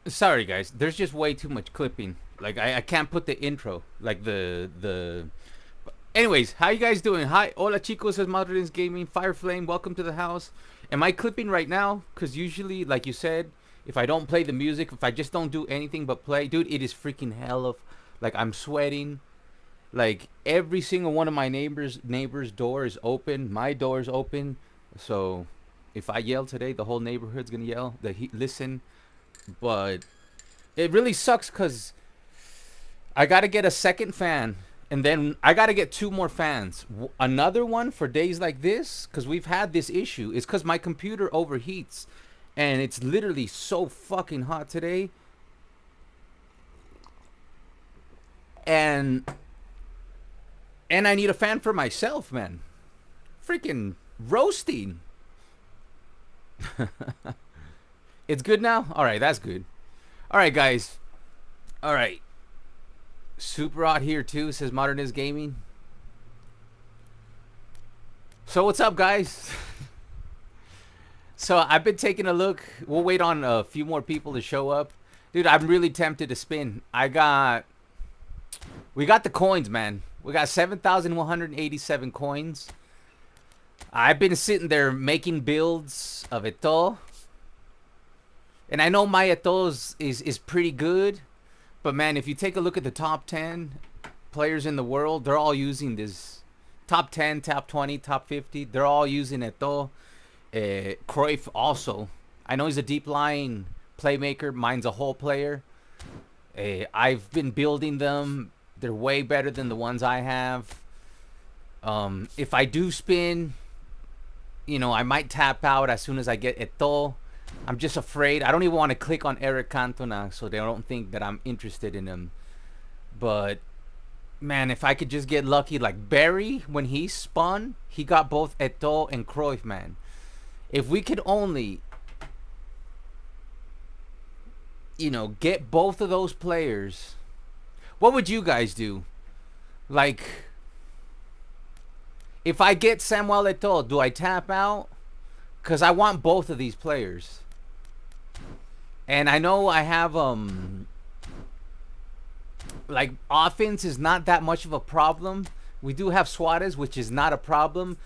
Sorry guys, there's just way too much clipping. Like I can't put the intro, like the anyways, how you guys doing? Hi, hola chicos, es Madrid's Gaming, Fireflame, welcome to the house. Am I clipping right now? Because usually, like you said, if I don't play the music, if I just don't do anything but play, dude, it is freaking hell of, like, I'm sweating. Like every single one of my neighbors door is open, my door is open. So if I yell today, the whole neighborhood's gonna yell. Listen. But it really sucks because I got to get a second fan, and then I got to get 2 more fans. Another one for days like this, because we've had this issue. It's because my computer overheats, and it's literally so fucking hot today. And I need a fan for myself, man. Freaking roasting. It's good now? Alright, that's good. Alright, guys. Alright. Super hot here, too, says Modernist Gaming. So, what's up, guys? So, I've been taking a look. We'll wait on a few more people to show up. Dude, I'm really tempted to spin. We got the coins, man. We got 7,187 coins. I've been sitting there making builds of Eto'o. And I know my Eto'o is pretty good, but man, if you take a look at the top 10 players in the world, they're all using this. Top 10, top 20, top 50, they're all using Eto'o. Cruyff also. I know he's a deep line playmaker. Mine's a whole player. I've been building them. They're way better than the ones I have. If I do spin, you know, I might tap out as soon as I get Eto'o. I'm just afraid. I don't even want to click on Eric Cantona so they don't think that I'm interested in him. But, man, if I could just get lucky. Like Barry, when he spun, he got both Eto'o and Cruyff, man. If we could only, you know, get both of those players, what would you guys do? Like, if I get Samuel Eto'o, do I tap out? Because I want both of these players. And I know I have, like, offense is not that much of a problem. We do have Suarez, which is not a problem.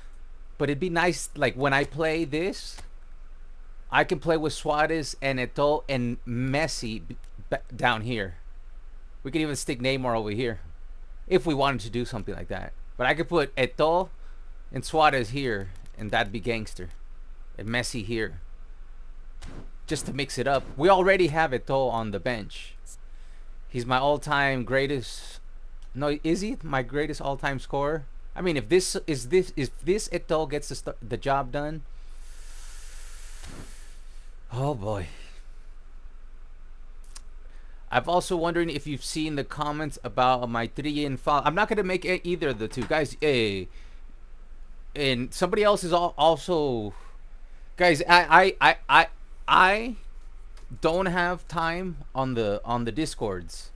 But it'd be nice, like, when I play this, I can play with Suarez and Eto'o and Messi down here. We can even stick Neymar over here if we wanted to do something like that. But I could put Eto'o and Suarez here, and that'd be gangster. And Messi here, just to mix it up. We already have Eto'o on the bench. He's my all-time greatest. No, is he my greatest all-time scorer? I mean, if this Eto'o gets the job done, oh boy. I've also wondering if you've seen the comments about my 3-in foul. I'm not gonna make either of the two, guys. And somebody else is also. Guys, I don't have time on the Discords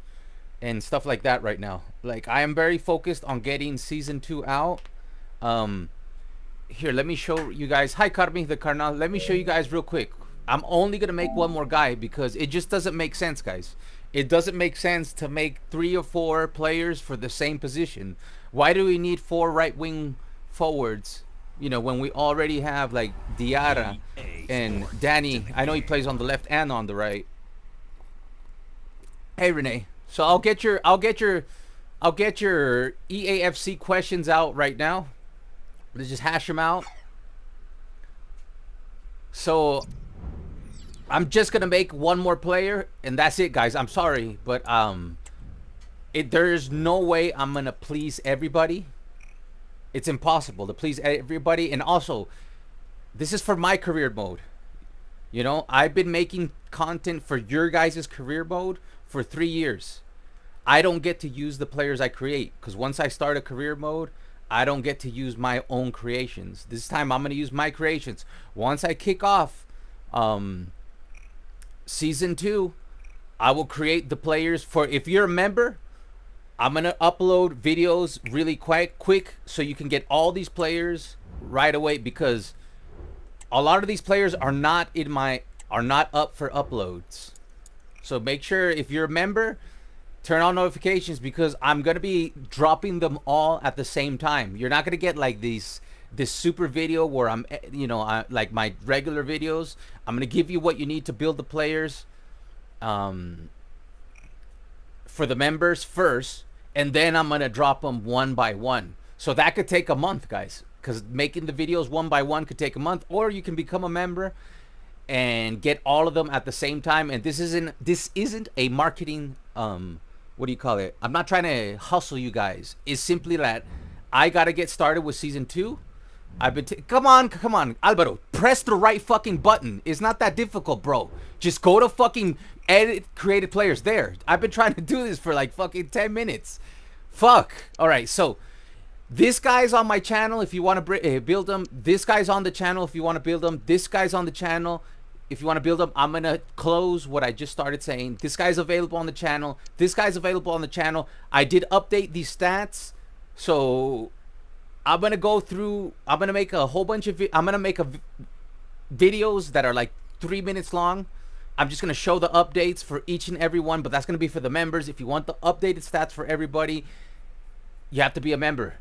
and stuff like that right now. Like, I am very focused on getting season 2 out. Here, let me show you guys. Hi, Carmi the Carnal. Let me show you guys real quick. I'm only gonna make one more guy because it just doesn't make sense, guys. It doesn't make sense to make 3 or 4 players for the same position. Why do we need 4 right wing forwards? You know, when we already have like Diarra and Danny. I know he plays on the left and on the right. Hey Renee. So I'll get your EAFC questions out right now. Let's just hash them out. So I'm just gonna make one more player, and that's it, guys. I'm sorry, but there's no way I'm gonna please everybody. It's impossible to please everybody, and also, this is for my career mode. You know, I've been making content for your guys' career mode for 3 years. I don't get to use the players I create, because once I start a career mode, I don't get to use my own creations. This time I'm gonna use my creations. Once I kick off season 2, I will create the players for, if you're a member, I'm gonna upload videos really quick so you can get all these players right away, because a lot of these players are not up for uploads. So make sure, if you're a member, turn on notifications, because I'm gonna be dropping them all at the same time. You're not gonna get like this super video where I'm, you know, like my regular videos. I'm gonna give you what you need to build the players for the members first, and then I'm gonna drop them one by one. So that could take a month, guys, because making the videos one by one could take a month. Or you can become a member and get all of them at the same time. And this isn't a marketing what do you call it? I'm not trying to hustle you guys. It's simply that I gotta get started with season 2. I've been come on, Alvaro, press the right fucking button. It's not that difficult, bro. Just go to fucking edit created players. There, I've been trying to do this for like fucking 10 minutes. Fuck. All right, so this guy's on my channel if you want to build them. This guy's on the channel if you want to build them. This guy's on the channel if you want to build them. I'm gonna close what I just started saying. This guy's available on the channel. This guy's available on the channel. I did update these stats, so I'm gonna go through. I'm gonna make a whole bunch of. Videos that are like 3 minutes long. I'm just gonna show the updates for each and every one, but that's gonna be for the members. If you want the updated stats for everybody, you have to be a member.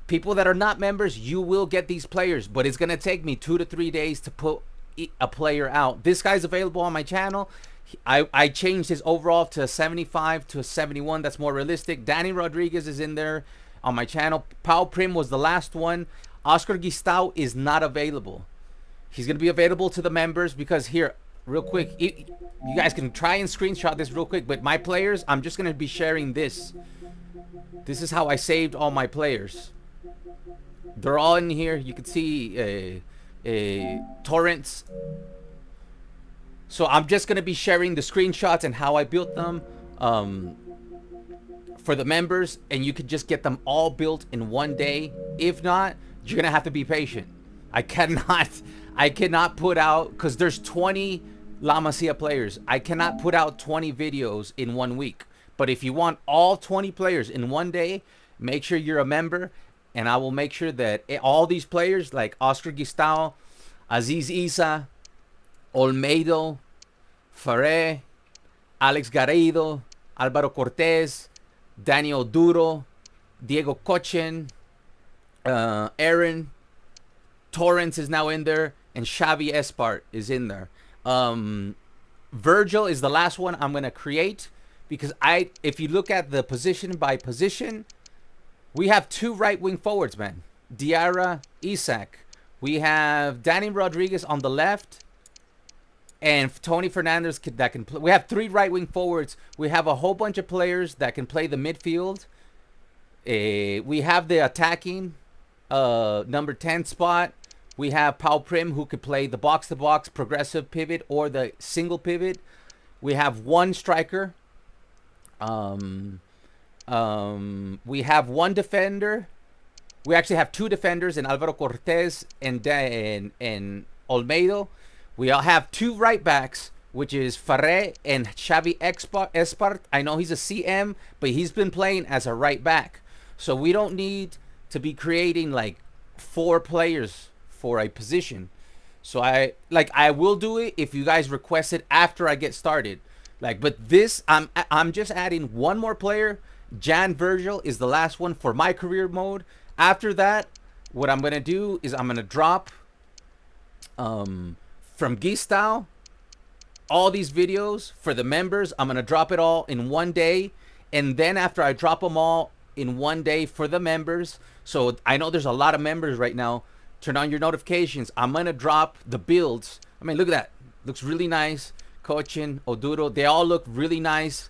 People that are not members, you will get these players, but it's gonna take me 2 to 3 days to put a player out. This guy's available on my channel. I changed his overall to a 75 to a 71. That's more realistic. Danny Rodriguez is in there on my channel. Pau Prim was the last one. Oscar Gistau is not available. He's gonna be available to the members, because here, real quick, you guys can try and screenshot this real quick, but my players, I'm just gonna be sharing this. This is how I saved all my players. They're all in here. You can see torrents. So I'm just gonna be sharing the screenshots and how I built them for the members, and you could just get them all built in one day. If not, you're gonna have to be patient. I cannot put out, because there's 20 La Masia players. I cannot put out 20 videos in 1 week. But if you want all 20 players in one day, make sure you're a member, and I will make sure that all these players like Oscar Gistao, Aziz Isa, Olmedo, Ferre, Alex Garrido, Alvaro Cortez, Daniel Duro, Diego Cochen, Aaron Torrance is now in there, and Xavi Espart is in there. Virgil is the last one I'm gonna create, because if you look at the position by position, we have 2 right wing forwards, man. Diarra, Isak. We have Danny Rodriguez on the left, and Tony Fernandez that can play. We have 3 right wing forwards. We have a whole bunch of players that can play the midfield. We have the attacking number 10 spot. We have Pau Prim, who could play the box-to-box progressive pivot or the single pivot. We have 1 striker. We have 1 defender. We actually have 2 defenders in Alvaro Cortez and Olmedo. We all have 2 right backs, which is Ferre and Xavi Espart. I know he's a CM, but he's been playing as a right back. So we don't need to be creating like 4 players for a position. So I will do it if you guys request it after I get started. But this, I'm just adding 1 more player. Jan Virgil is the last one for my career mode. After that, what I'm gonna do is I'm gonna drop from Gistau all these videos for the members. I'm gonna drop it all in 1 day, and then after I drop them all in 1 day for the members, so I know there's a lot of members right now. Turn on your notifications. I'm going to drop the builds. I mean, look at that. Looks really nice. Cochin, Oduro, they all look really nice.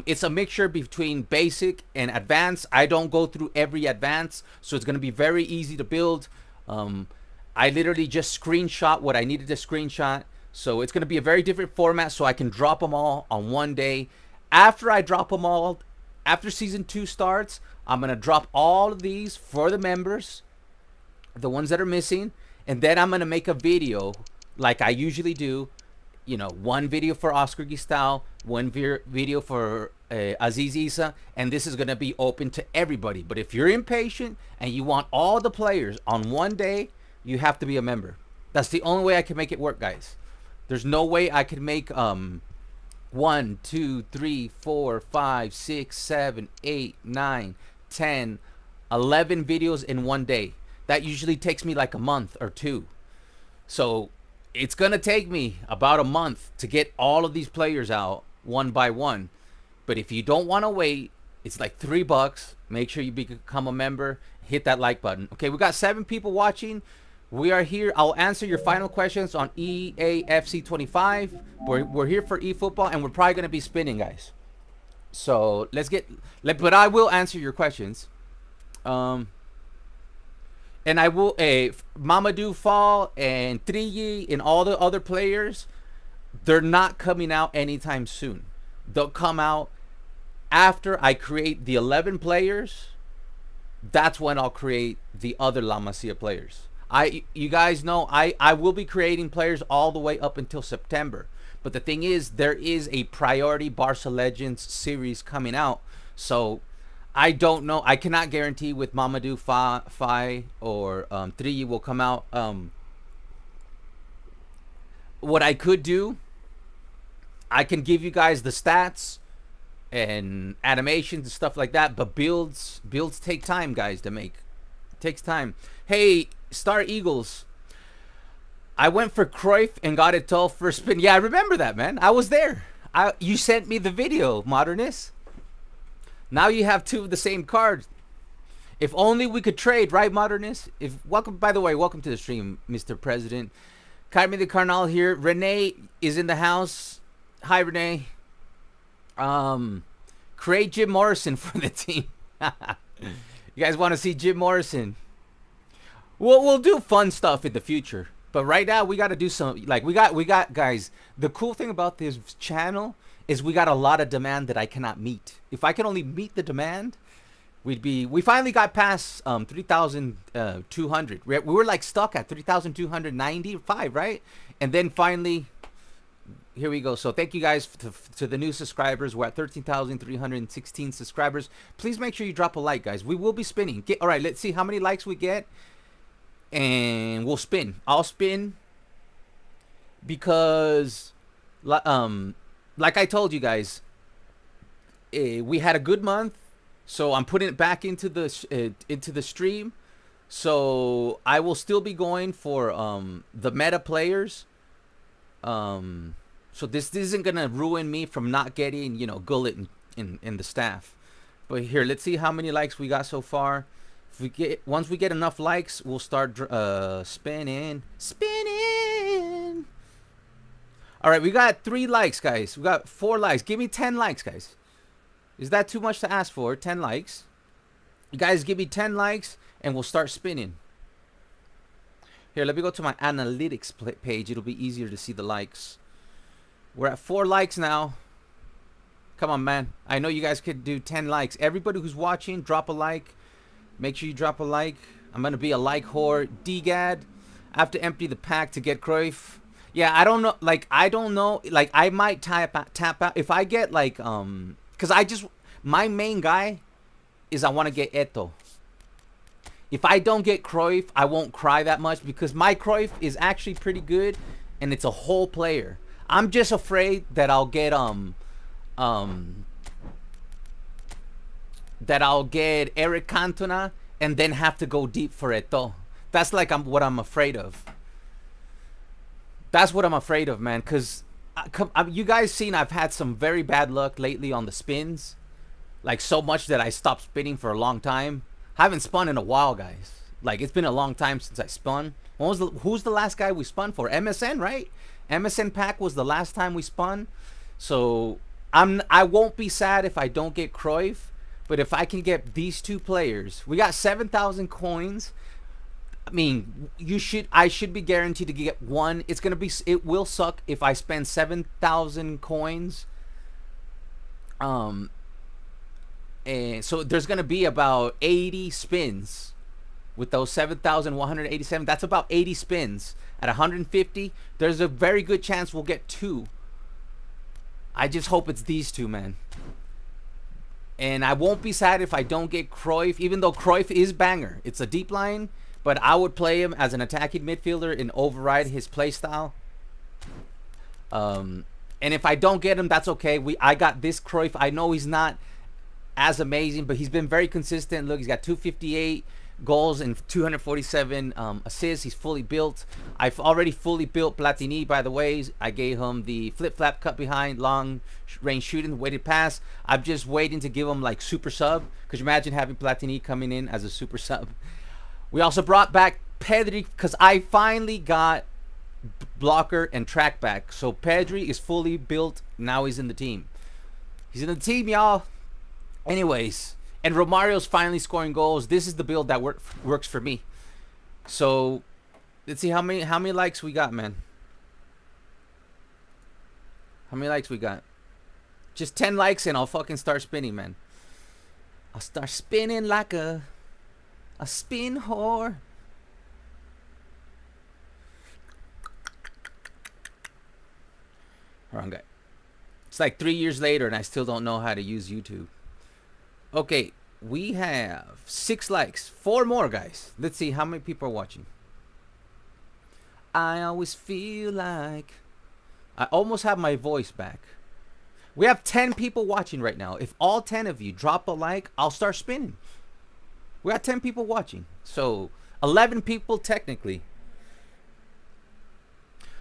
It's a mixture between basic and advanced. I don't go through every advance, so it's going to be very easy to build. I literally just screenshot what I needed to screenshot. So it's going to be a very different format, so I can drop them all on one day. After I drop them all, after season 2 starts, I'm going to drop all of these for the members, the ones that are missing, and then I'm going to make a video like I usually do. You know, one video for Oscar Gistao, one video for Aziz Issa, and this is going to be open to everybody. But if you're impatient and you want all the players on one day, you have to be a member. That's the only way I can make it work, guys. There's no way I could make 1, 2, 3, 4, 5, 6, 7, 8, 9, 10, 11 videos in one day. That usually takes me like a month or 2. So it's gonna take me about a month to get all of these players out one by one. But if you don't want to wait, it's like $3. Make sure you become a member. Hit that like button. Okay, we got 7 people watching. We are here. I'll answer your final questions on EAFC 25. We're here for eFootball, and we're probably gonna be spinning, guys. So let's get. But I will answer your questions. And I will, Mamadou Fall and Trilli and all the other players, they're not coming out anytime soon. They'll come out after I create the 11 players. That's when I'll create the other La Masia players. You guys know, I will be creating players all the way up until September. But the thing is, there is a priority Barça Legends series coming out. So I don't know. I cannot guarantee with Mamadou Fai or Trilli will come out. What I could do, I can give you guys the stats and animations and stuff like that. But builds take time, guys, to make. It takes time. Hey, Star Eagles. I went for Cruyff and got Eto'o for spin. Yeah, I remember that, man. I was there. You sent me the video, Modernist. Now you have 2 of the same cards. If only we could trade, right, Modernist? Welcome, by the way, welcome to the stream, Mr. President. Carmen de Carnal here. Renee is in the house. Hi, Renee. Create Jim Morrison for the team. You guys want to see Jim Morrison? We'll do fun stuff in the future. But right now we got to do some, like we got guys. The cool thing about this channel is we got a lot of demand that I cannot meet. If I can only meet the demand, we finally got past 3,200. We were like stuck at 3,295, right? And then finally, here we go. So thank you guys to the new subscribers. We're at 13,316 subscribers. Please make sure you drop a like, guys. We will be spinning. All right, let's see how many likes we get, and we'll spin. I'll spin because like I told you guys, we had a good month, so I'm putting it back into the stream. So I will still be going for the meta players. So this isn't gonna ruin me from not getting, you know, Gullit in the staff. But here, let's see how many likes we got so far. If once we get enough likes, we'll start spinning. All right, we got 3 likes, guys. We got 4 likes. Give me 10 likes, guys. Is that too much to ask for? 10 likes. You guys give me 10 likes, and we'll start spinning. Here, let me go to my analytics page. It'll be easier to see the likes. We're at 4 likes now. Come on, man. I know you guys could do 10 likes. Everybody who's watching, drop a like. Make sure you drop a like. I'm going to be a like whore. DGAD. I have to empty the pack to get Cruyff. Yeah, I don't know. Like, I don't know. Like, I might tap out. If I get, like, because my main guy is I want to get Eto'o. If I don't get Cruyff, I won't cry that much because my Cruyff is actually pretty good and it's a whole player. I'm just afraid that I'll get Eric Cantona and then have to go deep for Eto'o. That's like what I'm afraid of. That's what I'm afraid of, man, because you guys seen I've had some very bad luck lately on the spins. Like, so much that I stopped spinning for a long time. I haven't spun in a while, guys. Like, it's been a long time since I spun. Who's the last guy we spun for? MSN, right? MSN pack was the last time we spun. So I won't be sad if I don't get Cruyff, but if I can get these two players, we got 7,000 coins. I mean, I should be guaranteed to get one. It will suck if I spend 7,000 coins. And so there's gonna be about 80 spins with those 7,187. That's about 80 spins at 150. There's a very good chance we'll get two. I just hope it's these two, man. And I won't be sad if I don't get Cruyff, even though Cruyff is banger. It's a deep line, but I would play him as an attacking midfielder and override his play style. And if I don't get him, that's okay. I got this Cruyff. I know he's not as amazing, but he's been very consistent. Look, he's got 258 goals and 247 assists. He's fully built. I've already fully built Platini, by the way. I gave him the flip-flap cut behind, long range shooting, weighted pass. I'm just waiting to give him like super sub. Could you imagine having Platini coming in as a super sub? We also brought back Pedri because I finally got blocker and track back. So Pedri is fully built. Now he's in the team. He's in the team, y'all. Anyways, and Romario's finally scoring goals. This is the build that works for me. So let's see how many likes we got, man. How many likes we got? Just 10 likes and I'll fucking start spinning, man. I'll start spinning like a spin whore. Wrong guy. It's like 3 years later and I still don't know how to use YouTube. Okay, we have 6 likes. 4 more, guys. Let's see how many people are watching. I always feel like I almost have my voice back. We have 10 people watching right now. If all 10 of you drop a like, I'll start spinning. We got 10 people watching. So 11 people technically.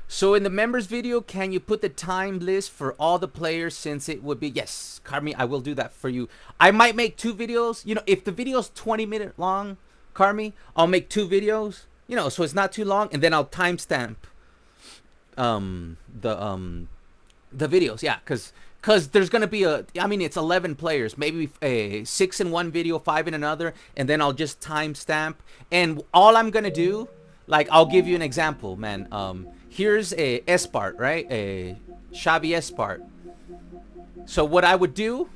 So in the members video, can you put the time list for all the players, since it would be, yes, Carmi, I will do that for you. I might make 2 videos. You know, if the video's 20-minute long, Carmi, I'll make 2 videos. You know, so it's not too long, and then I'll timestamp the videos. Yeah, because there's gonna be I mean, it's 11 players, maybe 6 in one video, 5 in another, and then I'll just timestamp. And all I'm gonna do, like, I'll give you an example, man. Here's a Espart, right? A Xavi Espart. So what I would do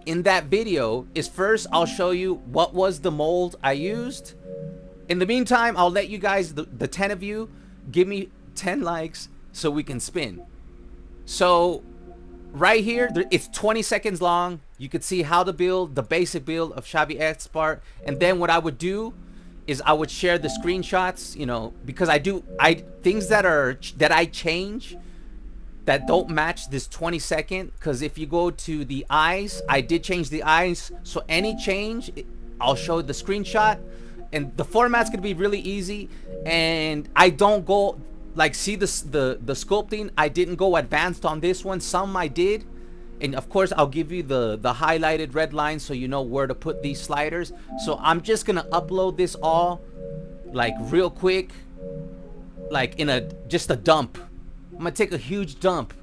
in that video is, first I'll show you what was the mold I used. In the meantime, I'll let you guys, the 10 of you, give me 10 likes so we can spin. So right here, it's 20 seconds long. You could see how to build the basic build of Xavi Espart. And then what I would do is I would share the screenshots, you know, because things that I change that don't match this 20-second. Because if you go to the eyes, I did change the eyes, so any change, I'll show the screenshot. And the format's gonna be really easy. And I don't go like, see the sculpting, I didn't go advanced on this one. Some I did. And of course, I'll give you the highlighted red line so you know where to put these sliders. So I'm just gonna upload this all like real quick, like in just a dump. I'm gonna take a huge dump,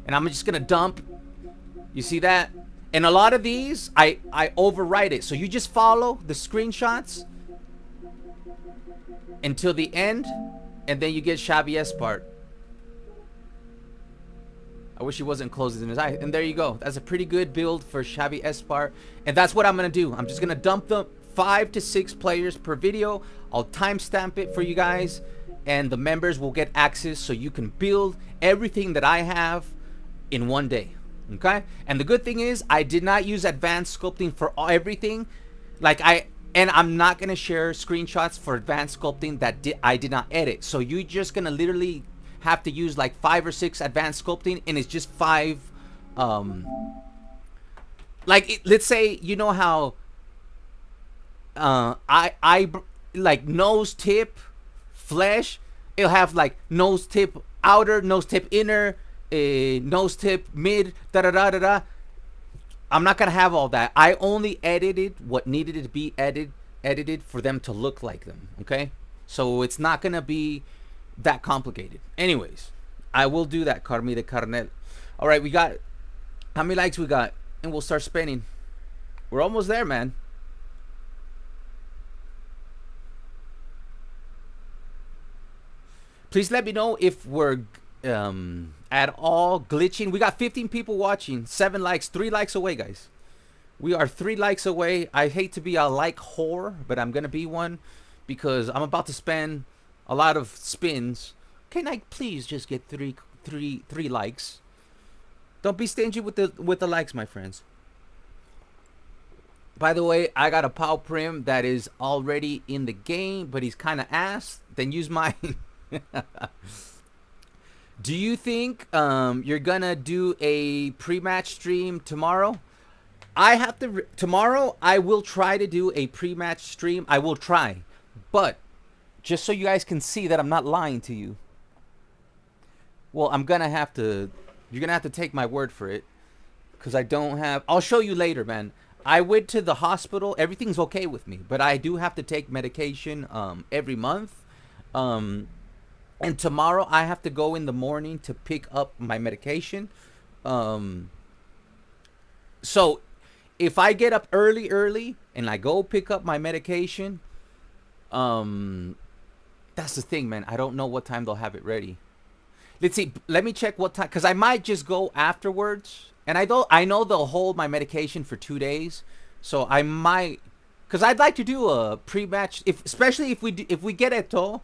and I'm just gonna dump. You see that? And a lot of these, I overwrite it. So you just follow the screenshots until the end, and then you get Xavi Espart. I wish he wasn't closing his eye. And there you go. That's a pretty good build for Xavi Espart. And that's what I'm going to do. I'm just going to dump the 5 to 6 players per video. I'll timestamp it for you guys. And the members will get access so you can build everything that I have in one day. Okay? And the good thing is, I did not use advanced sculpting for everything. And I'm not going to share screenshots for advanced sculpting that I did not edit. So you're just going to literally have to use like 5 or 6 advanced sculpting, and it's just 5 let's say, you know how I like nose tip flesh, it'll have like nose tip outer, nose tip inner, nose tip mid, da da da da da. I'm not gonna have all that. I only edited what needed to be edited edited for them to look like them, okay? So it's not gonna be that complicated. Anyways, I will do that, Carmi de Carnet. All right, we got, how many likes we got? And we'll start spinning. We're almost there, man. Please let me know if we're at all glitching. We got 15 people watching, 7 likes, 3 likes away, guys. We are 3 likes away. I hate to be a like whore, but I'm gonna be one because I'm about to spend a lot of spins. Can I please just get three likes? Don't be stingy with the likes, my friends. By the way, I got a Pau Prim that is already in the game, but he's kind of ass. Then use mine. Do you think you're gonna do a pre-match stream tomorrow? I have to tomorrow. I will try to do a pre-match stream. I will try, but just so you guys can see that I'm not lying to you. Well, I'm gonna have to. You're gonna have to take my word for it, because I don't have. I'll show you later, man. I went to the hospital. Everything's okay with me, but I do have to take medication every month. And tomorrow I have to go in the morning to pick up my medication. So if I get up early and I go pick up my medication, that's the thing, man. I don't know what time they'll have it ready. Let's see. Let me check what time, because I might just go afterwards. And I know they'll hold my medication for 2 days, so I might, because I'd like to do a pre-match, especially if we get Eto'o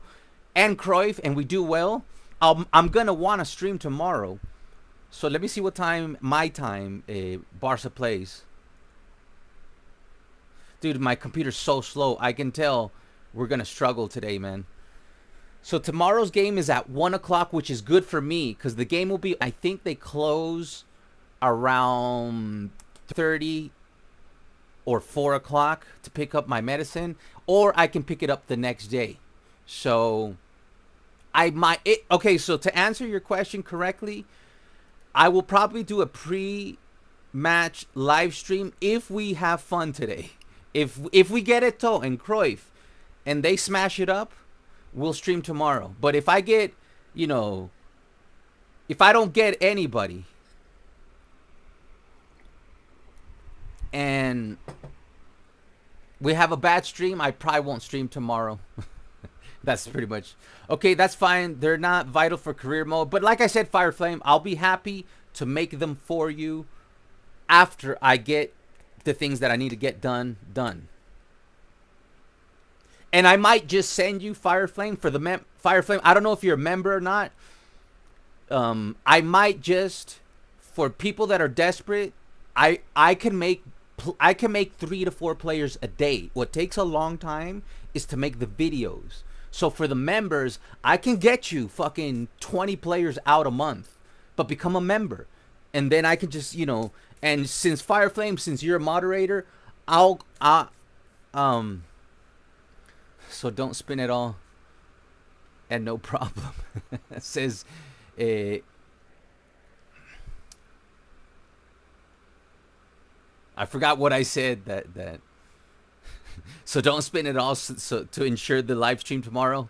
and Cruyff and we do well. I'm gonna want to stream tomorrow. So let me see what time my time Barca plays. Dude, my computer's so slow. I can tell we're gonna struggle today, man. So tomorrow's game is at 1 o'clock, which is good for me because the game will be. I think they close around 30 or 4 o'clock to pick up my medicine, or I can pick it up the next day. So I might. Okay, so to answer your question correctly, I will probably do a pre-match live stream if we have fun today. If we get Eto'o and Cruyff and they smash it up, we'll stream tomorrow. But if I get, if I don't get anybody and we have a bad stream, I probably won't stream tomorrow. That's pretty much. Okay, that's fine. They're not vital for career mode. But like I said, Fireflame, I'll be happy to make them for you after I get the things that I need to get done. And I might just send you Fireflame for the Fireflame. I don't know if you're a member or not. I might just, for people that are desperate, I can make 3 to 4 players a day. What takes a long time is to make the videos. So for the members, I can get you fucking 20 players out a month, but become a member. And then I can just, and since Fireflame, since you're a moderator, so don't spin it all. And no problem. It says, I forgot what I said that so don't spin it all so to ensure the live stream tomorrow.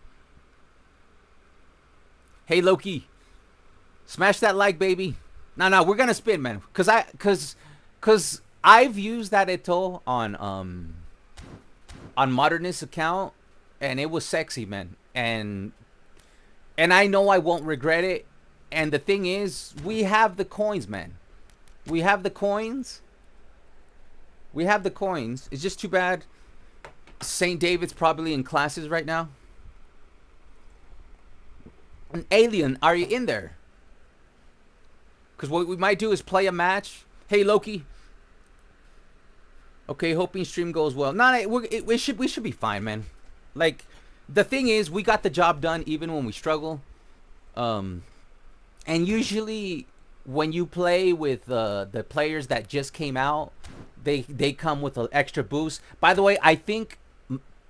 Hey Loki, smash that like, baby. No, we're gonna spin, man, cause I've used that Eto'o on Modernist account and it was sexy, man, and I know I won't regret it. And the thing is, we have the coins, man. We have the coins. It's just too bad St. David's probably in classes right now. An Alien, are you in there? Because what we might do is play a match. Hey, Loki. Okay, hoping stream goes well. We should be fine, man. Like, the thing is, we got the job done even when we struggle. And usually when you play with the players that just came out, they come with an extra boost. By the way, I think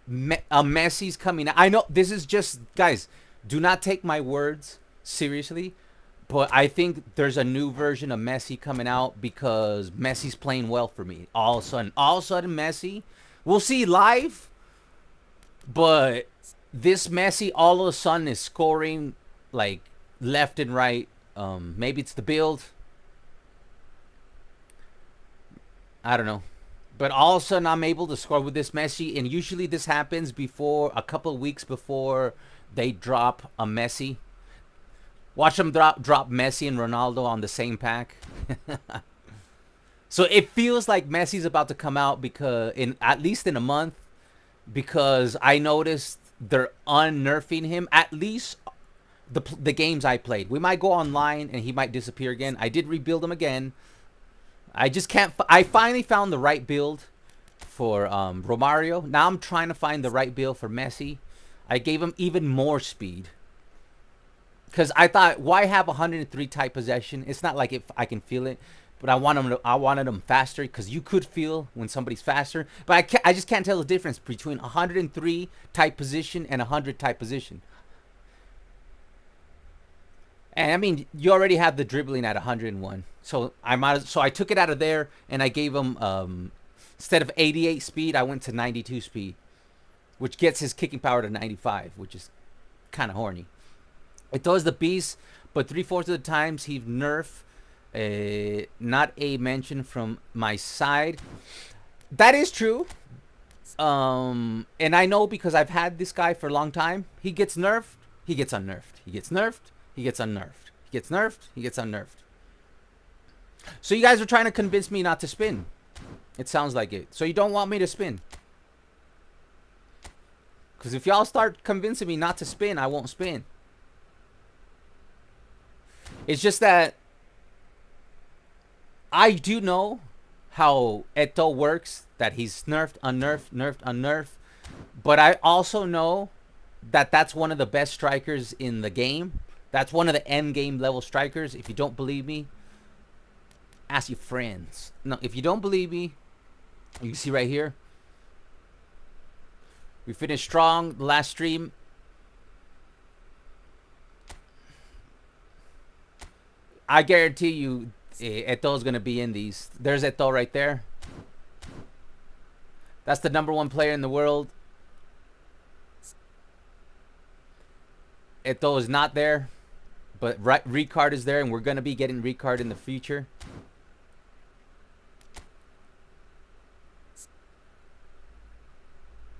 Messi's coming out. I know this is just, guys, do not take my words seriously, but I think there's a new version of Messi coming out because Messi's playing well for me. All of a sudden Messi, we'll see live. But this Messi all of a sudden is scoring like left and right. Maybe it's the build. I don't know. But all of a sudden I'm able to score with this Messi, and usually this happens before a couple of weeks before they drop a Messi. Watch them drop Messi and Ronaldo on the same pack. So it feels like Messi's about to come out because in at least in a month, because I noticed they're un-nerfing him at least the games I played. We might go online and he might disappear again. I did rebuild him again. I just can't. I finally found the right build for Romario. Now I'm trying to find the right build for Messi. I gave him even more speed. Because I thought, why have 103 tight possession? It's not like if I can feel it, but I wanted them faster because you could feel when somebody's faster. But I just can't tell the difference between 103 tight position and 100 tight position. And I mean, you already have the dribbling at 101, so I took it out of there and I gave him instead of 88 speed, I went to 92 speed, which gets his kicking power to 95, which is kind of horny. It does the beast, but 3/4 of the times he's nerfed. Not a mention from my side. That is true. And I know because I've had this guy for a long time. He gets nerfed, he gets unnerfed. He gets nerfed, he gets unnerfed. He gets nerfed, he gets unnerfed. So you guys are trying to convince me not to spin. It sounds like it. So you don't want me to spin. Because if y'all start convincing me not to spin, I won't spin. It's just that I do know how Eto'o works, that he's nerfed, unnerfed, nerfed, unnerfed. But I also know that that's one of the best strikers in the game. That's one of the end game level strikers. If you don't believe me, ask your friends. No, if you don't believe me, you can see right here. We finished strong the last stream. I guarantee you Eto'o's going to be in these. There's Eto'o right there. That's the #1 player in the world. Eto'o is not there, but Recard is there, and we're going to be getting Recard in the future.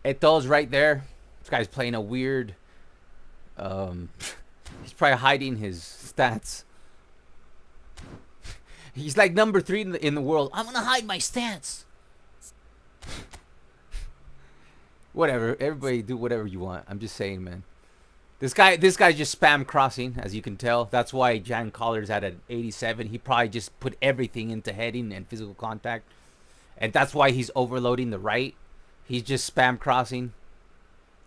Eto'o's right there. This guy's playing a weird... he's probably hiding his stats. He's like #3 in the world. I'm going to hide my stats. Whatever. Everybody do whatever you want. I'm just saying, man. This guy just spam crossing, as you can tell. That's why Jan Collar's at an 87. He probably just put everything into heading and physical contact. And that's why he's overloading the right. He's just spam crossing,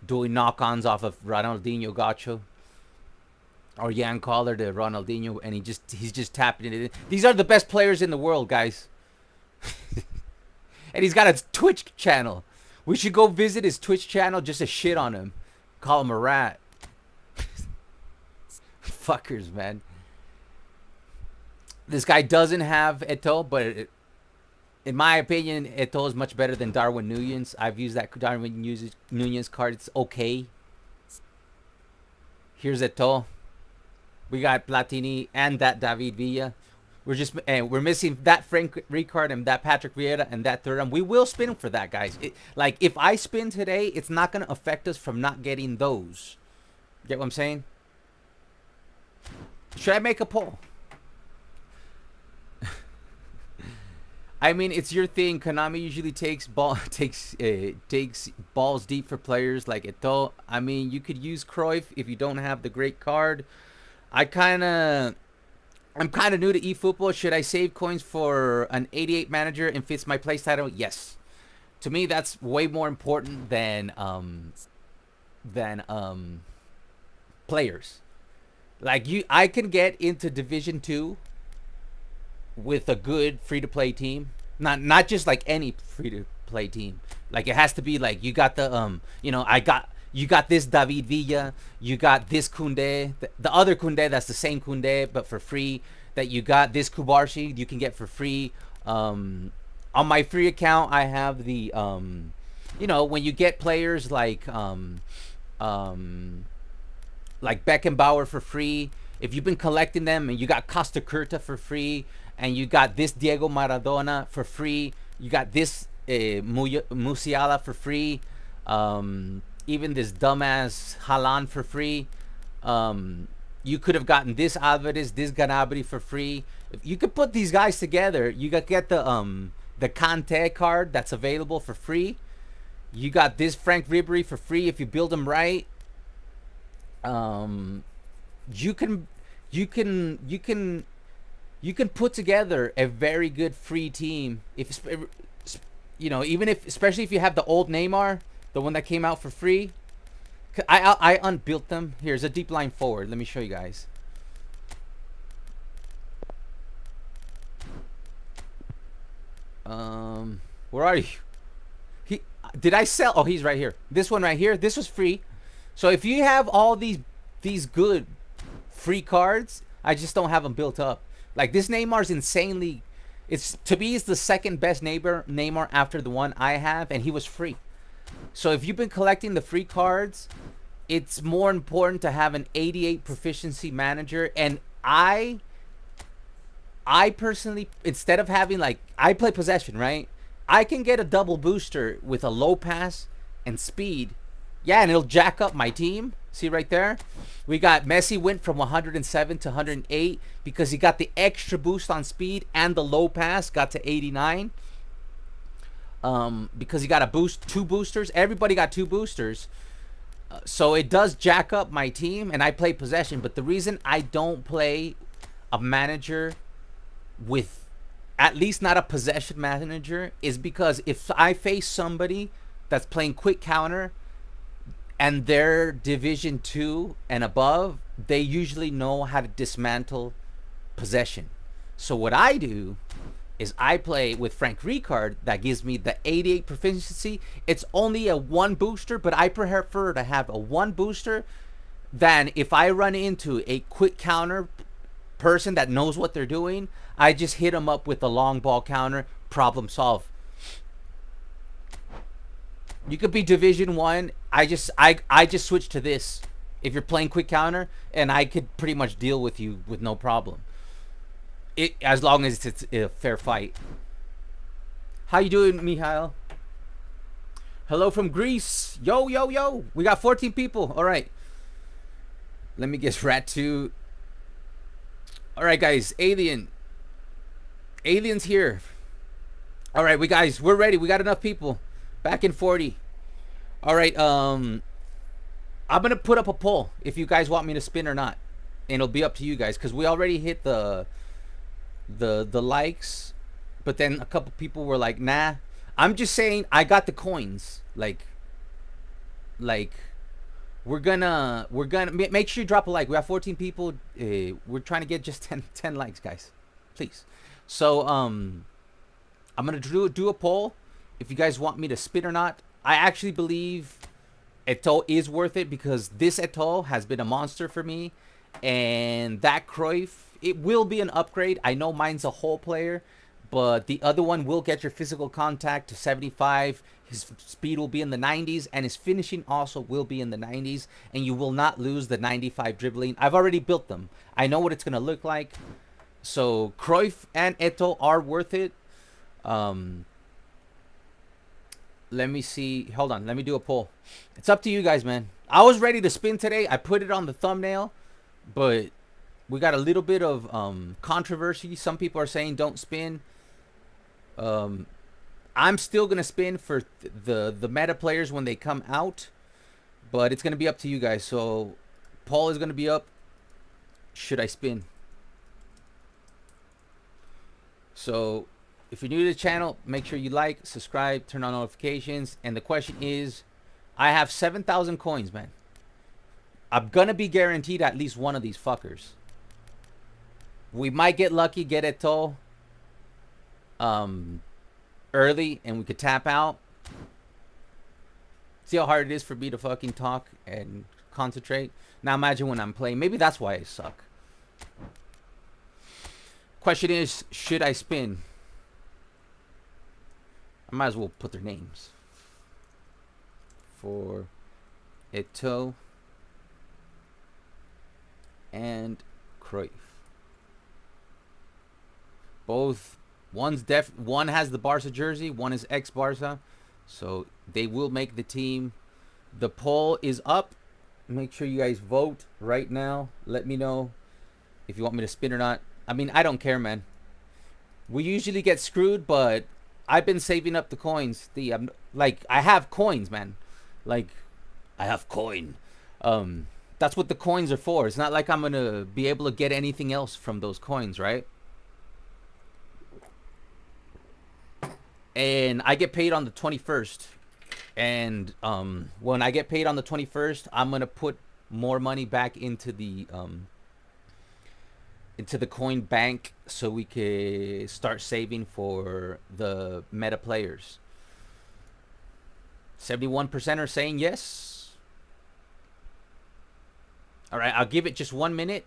doing knock-ons off of Ronaldinho Gacho. Or Jan Collar to Ronaldinho, and he's just tapping it in. These are the best players in the world, guys. And he's got a Twitch channel. We should go visit his Twitch channel just to shit on him. Call him a rat. Fuckers, man. This guy doesn't have Eto'o, but in my opinion, Eto'o is much better than Darwin Núñez. I've used that Darwin Núñez card. It's okay. Here's Eto'o. We got Platini and that David Villa. We're missing that Frank Rijkaard and that Patrick Vieira and that Thuram. We will spin for that, guys. Like, if I spin today, it's not going to affect us from not getting those. Get what I'm saying? Should I make a poll? I mean, it's your thing. Konami usually takes balls deep for players like Eto'o. I mean, you could use Cruyff if you don't have the great card. I'm kind of new to eFootball. Should I save coins for an 88 manager and fits my playstyle? Yes. To me, that's way more important than players. Like I can get into Division 2 with a good free-to-play team. Not just like any free-to-play team. Like it has to be like you got the you got this David Villa, you got this Koundé, the other Koundé that's the same Koundé but for free. That you got this Kubarshi you can get for free. On my free account, I have the you know, when you get players like Beckenbauer for free, if you've been collecting them and you got Costa Curta for free, and you got this Diego Maradona for free, you got this Musiala for free, even this dumbass Haaland for free. You could have gotten this Alvarez, this Gnabry for free. If you could put these guys together, you could get the Kante card that's available for free. You got this Frank Ribery for free if you build them right. You can put together a very good free team if, you know, even if, especially if you have the old Neymar, the one that came out for free. I unbuilt them. Here's a deep line forward. Let me show you guys. Where are you? Did I sell? Oh, he's right here. This one right here. This was free. So if you have all these good free cards, I just don't have them built up. Like this Neymar's insanely. It's to me, it's the second best Neymar after the one I have, and he was free. So if you've been collecting the free cards, it's more important to have an 88 proficiency manager. And I personally, instead of having, like, I play possession, right? I can get a double booster with a low pass and speed. Yeah, and it'll jack up my team. See right there? We got Messi went from 107 to 108 because he got the extra boost on speed, and the low pass got to 89. Because he got a boost, 2 boosters. Everybody got 2 boosters. So it does jack up my team, and I play possession. But the reason I don't play a manager with at least not a possession manager is because if I face somebody that's playing quick counter and they're Division 2 and above, they usually know how to dismantle possession. So what I do is I play with Frank Rijkaard that gives me the 88 proficiency. It's only a 1 booster, but I prefer to have a 1 booster than if I run into a quick counter person that knows what they're doing. I just hit them up with a long ball counter, problem solved. You could be Division 1. I just switch to this if you're playing quick counter, and I could pretty much deal with you with no problem. As long as it's a fair fight. How you doing, Mihail? Hello from Greece. Yo, yo, yo. We got 14 people. All right. Let me guess. Rat 2. All right, guys. Alien's here. All right, we're ready. We got enough people. Back in 40. All right. I'm gonna put up a poll if you guys want me to spin or not, and it'll be up to you guys because we already hit the likes, but then a couple people were like, nah. I'm just saying I got the coins. Like we're gonna make sure you drop a like. We have 14 people. We're trying to get just 10 likes, guys, please. So I'm gonna do a poll if you guys want me to spin or not. I actually believe Eto'o is worth it because this Eto'o has been a monster for me, and that Cruyff, it will be an upgrade. I know mine's a whole player, but the other one will get your physical contact to 75. His speed will be in the 90s, and his finishing also will be in the 90s, and you will not lose the 95 dribbling. I've already built them. I know what it's going to look like. So Cruyff and Eto'o are worth it. Let me see. Hold on. Let me do a poll. It's up to you guys, man. I was ready to spin today. I put it on the thumbnail, but we got a little bit of controversy. Some people are saying don't spin. I'm still going to spin for the meta players when they come out, but it's going to be up to you guys. So poll is going to be up. Should I spin? So if you're new to the channel, make sure you like, subscribe, turn on notifications. And the question is, I have 7,000 coins, man. I'm going to be guaranteed at least one of these fuckers. We might get lucky, get Eto'o early, and we could tap out. See how hard it is for me to fucking talk and concentrate? Now imagine when I'm playing. Maybe that's why I suck. Question is, should I spin? I might as well put their names. for Eto'o and Cruyff. Both, one has the Barca jersey, one is ex-Barca, so they will make the team. The poll is up. Make sure you guys vote right now. Let me know if you want me to spin or not. I mean, I don't care, man. We usually get screwed, but I've been saving up the coins. I have coins, man. Like, I have coin. That's what the coins are for. It's not like I'm gonna be able to get anything else from those coins, right? And I get paid on the 21st. And when I get paid on the 21st, I'm gonna put more money back into the coin bank so we can start saving for the meta players. 71% are saying yes. All right, I'll give it just 1 minute,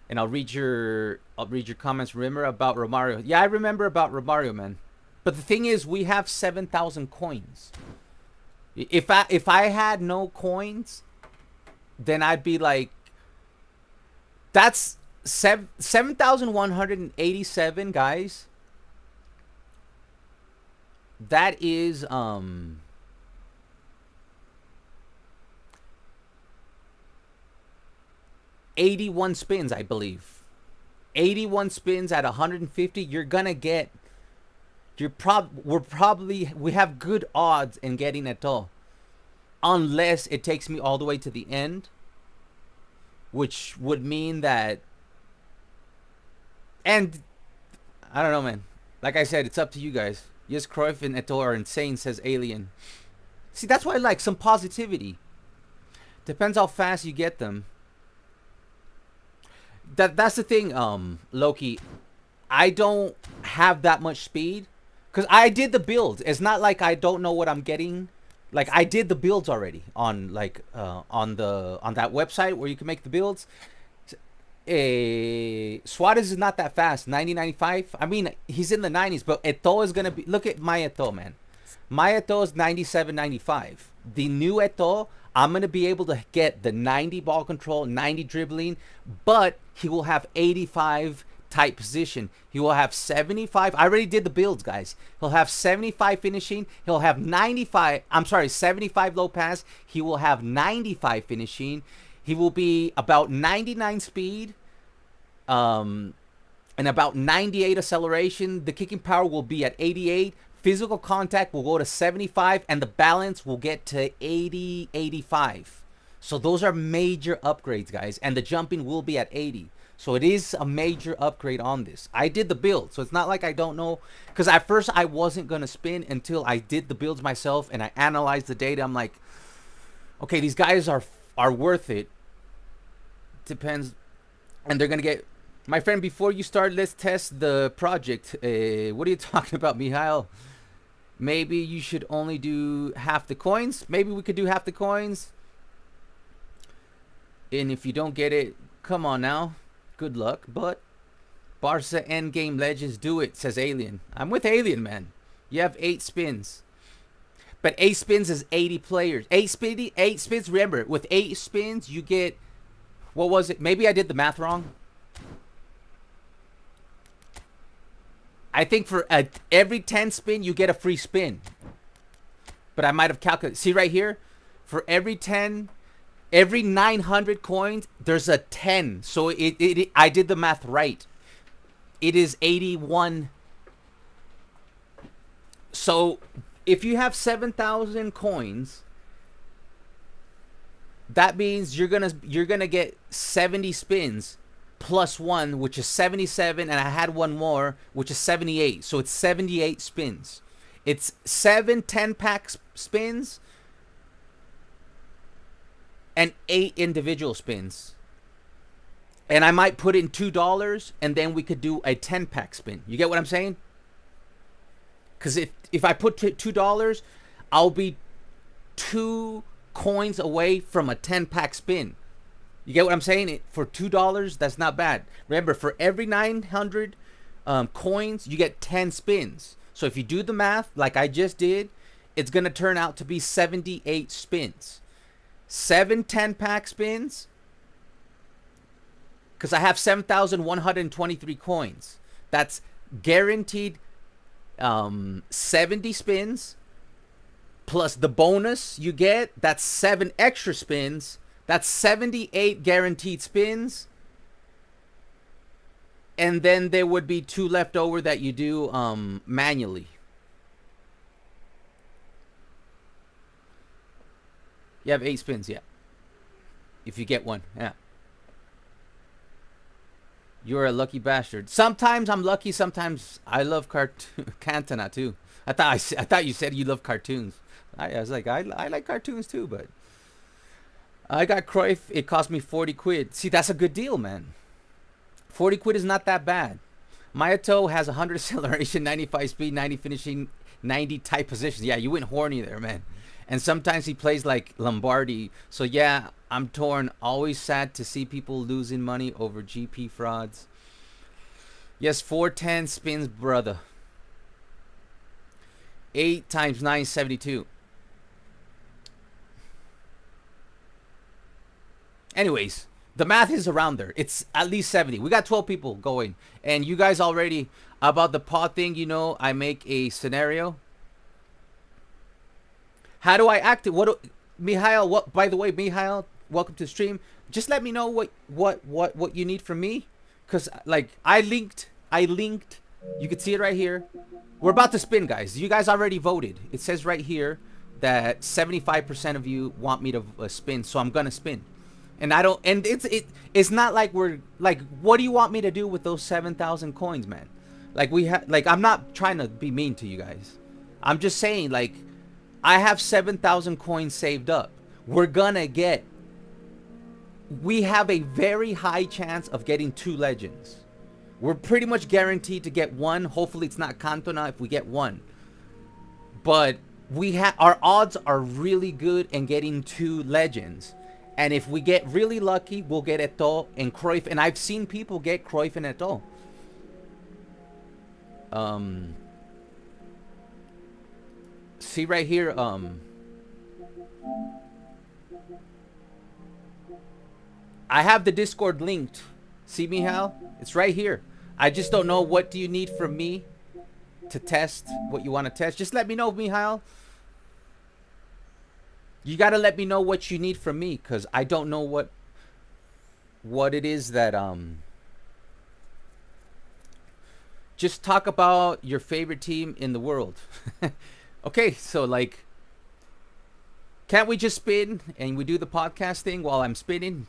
and I'll read your comments. Remember about Romario? Yeah, I remember about Romario, man. But the thing is, we have 7,000 coins. If I had no coins, then I'd be like, that's 7,187 guys. That is 81 spins, I believe. 81 spins at 150. You're gonna get. We have good odds in getting Eto'o, unless it takes me all the way to the end, which would mean that. And I don't know, man. Like I said, it's up to you guys. Yes, Cruyff and Eto'o are insane, says Alien. See, that's why I like some positivity. Depends how fast you get them. That's the thing, Loki. I don't have that much speed. Because I did the builds. It's not like I don't know what I'm getting. Like, I did the builds already on on that website where you can make the builds. Suarez is not that fast. 90-95. I mean, he's in the 90s, but Eto'o is gonna be. Look at my Eto'o, man. My Eto'o is 97-95. The new Eto'o, I'm gonna be able to get the 90 ball control, 90 dribbling, but he will have 85 tight position. He will have 75. I already did the builds, guys. He'll have 75 finishing. He'll have 95. I'm sorry, 75 low pass. He will have 95 finishing. He will be about 99 speed, and about 98 acceleration. The kicking power will be at 88. Physical contact will go to 75, and the balance will get to 80, 85. So those are major upgrades, guys. And the jumping will be at 80. So it is a major upgrade on this. I did the build, so it's not like I don't know. Because at first I wasn't going to spin until I did the builds myself and I analyzed the data. I'm like, okay, these guys are worth it. Depends. And they're going to get... My friend, before you start, let's test the project. What are you talking about, Mihail? Maybe you should only do half the coins. Maybe we could do half the coins. And if you don't get it, come on now. Good luck, but Barca Endgame Legends do it, says Alien. I'm with Alien, man. You have 8 spins. But 8 spins is 80 players. 8 spins, remember, with 8 spins, you get, what was it? Maybe I did the math wrong. I think for every 10 spin, you get a free spin. But I might have calculated. See right here? For every 900 coins, there's a 10. So I did the math right. It is 81. So if you have 7,000 coins, that means you're gonna get 70 spins plus 1, which is 77, and I had one more, which is 78. So it's 78 spins. It's 7 10-pack spins and 8 individual spins. And I might put in $2, and then we could do a 10-pack spin. You get what I'm saying? Because if I put $2, I'll be 2 coins away from a 10-pack spin. You get what I'm saying? For $2, that's not bad. Remember, for every 900 coins, you get 10 spins. So if you do the math, like I just did, it's going to turn out to be 78 spins. 7 10-pack spins. Because I have 7,123 coins. That's guaranteed 70 spins. Plus the bonus you get, that's 7 extra spins. That's 78 guaranteed spins. And then there would be 2 left over that you do manually. You have 8 spins, yeah. If you get one, yeah. You're a lucky bastard. Sometimes I'm lucky. Sometimes I love Cantona too. I thought you said you love cartoons. I was like, I like cartoons too, but I got Cruyff. It cost me 40 quid. See, that's a good deal, man. 40 quid is not that bad. My Eto'o has 100 acceleration, 95 speed, 90 finishing, 90 tight positions. Yeah, you went horny there, man. And sometimes he plays like Lombardi. So yeah, I'm torn. Always sad to see people losing money over GP frauds. Yes, 410 spins, brother. 8 times 9, 72. Anyways, the math is around there. It's at least 70. We got 12 people going. And you guys already, about the pod thing, you know, I make a scenario. How do I act it? Mihail, what, by the way, Mihail, welcome to the stream. Just let me know what you need from me. Because, like, I linked. You can see it right here. We're about to spin, guys. You guys already voted. It says right here that 75% of you want me to spin. So I'm going to spin. And I don't, and it's not like we're, like, what do you want me to do with those 7,000 coins, man? Like, I'm not trying to be mean to you guys. I'm just saying, like, I have 7,000 coins saved up. We have a very high chance of getting 2 legends. We're pretty much guaranteed to get 1. Hopefully it's not Cantona if we get 1. But our odds are really good in getting 2 legends. And if we get really lucky, we'll get Eto'o and Cruyff. And I've seen people get Cruyff and Eto'o. See right here, I have the Discord linked. See, Mihail? It's right here. I just don't know, what do you need from me to test what you want to test? Just let me know, Mihail. You got to let me know what you need from me, because I don't know what it is that, just talk about your favorite team in the world. Okay, so, like, can't we just spin and we do the podcast thing while I'm spinning?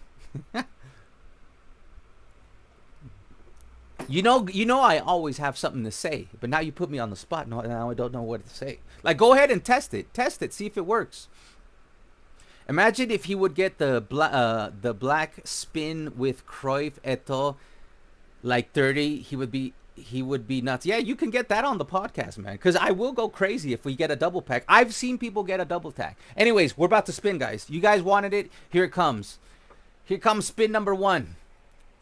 You know I always have something to say, but now you put me on the spot. Now I don't know what to say. Like, go ahead and test it. Test it. See if it works. Imagine if he would get the black spin with Cruyff, Eto'o, like 30. He would be nuts. Yeah, you can get that on the podcast, man, because I will go crazy if we get a double pack. I've seen people get a double pack. Anyways, we're about to spin, guys. You guys wanted it. Here it comes. Here comes spin number 1.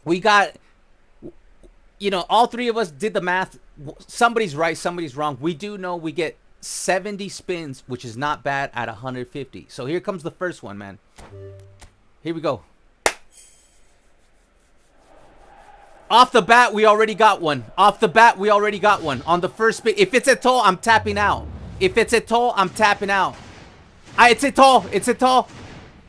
We got, you know, all 3 of us did the math. Somebody's right, somebody's wrong. We do know we get 70 spins, which is not bad at 150. So here comes the first one, man. Here we go. Off the bat, we already got one. Off the bat, we already got one. On the first spin. If it's Eto'o, I'm tapping out. If it's Eto'o, I'm tapping out. It's Eto'o. It's Eto'o.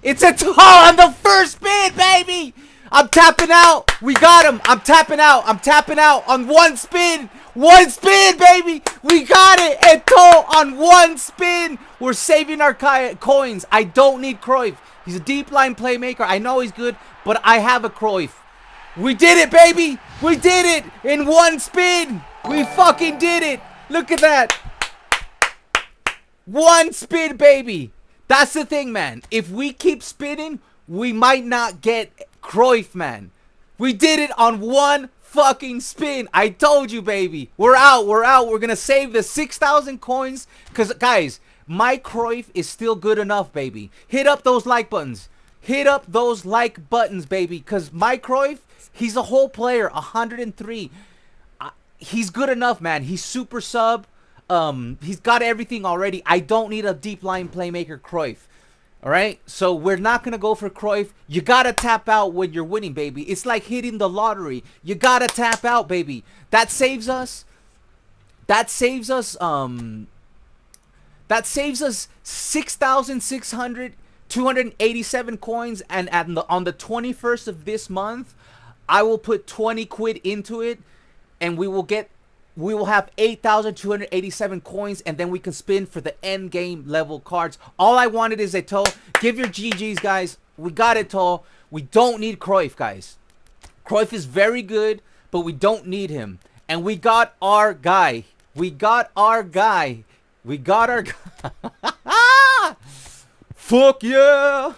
It's Eto'o on the first spin, baby. I'm tapping out. We got him. I'm tapping out. I'm tapping out on 1 spin. 1 spin, baby. We got it. Eto'o on 1 spin. We're saving our coins. I don't need Cruyff. He's a deep line playmaker. I know he's good, but I have a Cruyff. We did it, baby. We did it in 1 spin. We fucking did it. Look at that. 1 spin, baby. That's the thing, man. If we keep spinning, we might not get Cruyff, man. We did it on 1 fucking spin. I told you, baby. We're out. We're out. We're going to save the 6,000 coins. Because, guys, my Cruyff is still good enough, baby. Hit up those like buttons. Hit up those like buttons, baby. Because my Cruyff, he's a whole player. 103. He's good enough, man. He's super sub. he's got everything already. I don't need a deep line playmaker Cruyff. All right, so we're not gonna go for Cruyff. You gotta tap out when you're winning, baby. It's like hitting the lottery. You gotta tap out, baby. That saves us. That saves us. That saves us 287 coins. And on the 21st of this month, I will put 20 quid into it, and we will have 8,287 coins, and then we can spin for the end game level cards. All I wanted is Eto'o. Give your GGs, guys. We got Eto'o. We don't need Cruyff, guys. Cruyff is very good, but we don't need him. And we got our guy. We got our guy. We got our guy. Fuck yeah.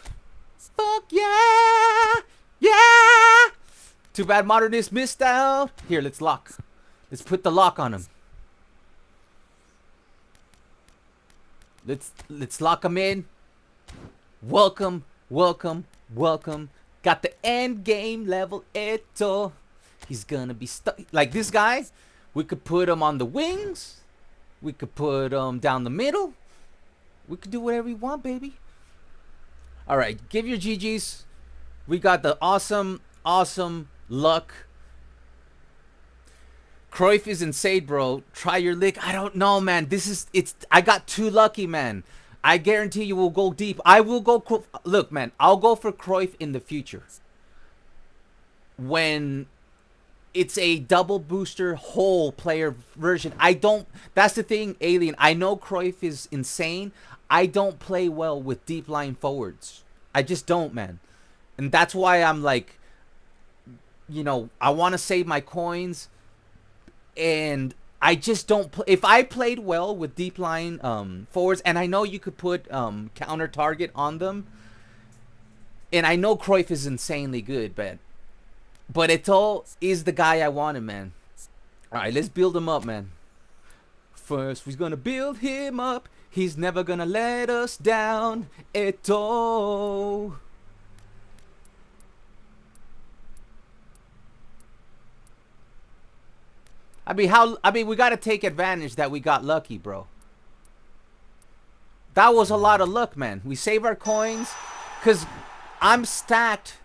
Fuck yeah. Yeah. Too bad Modernist missed out. Here, let's lock. Let's put the lock on him. Let's lock him in. Welcome, welcome, welcome. Got the end game level Eto'o. He's gonna be stuck. Like this guy, we could put him on the wings. We could put him down the middle. We could do whatever we want, baby. All right, give your GGs. We got the awesome luck. Cruyff is insane, bro. Try your lick. I don't know, man. I got too lucky, man. I guarantee you will go deep. I will go. Look, man. I'll go for Cruyff in the future. When it's a double booster whole player version. That's the thing, Alien. I know Cruyff is insane. I don't play well with deep line forwards. I just don't, man. And that's why I'm like, you know, I want to save my coins. And I just don't play. If I played well with deep line forwards, and I know you could put counter target on them. And I know Cruyff is insanely good, but Eto'o is the guy I wanted, man. All right, let's build him up, man. First, we're gonna build him up. He's never gonna let us down. Eto'o. I mean, we gotta take advantage that we got lucky, bro. That was a lot of luck, man. We save our coins, cause I'm stacked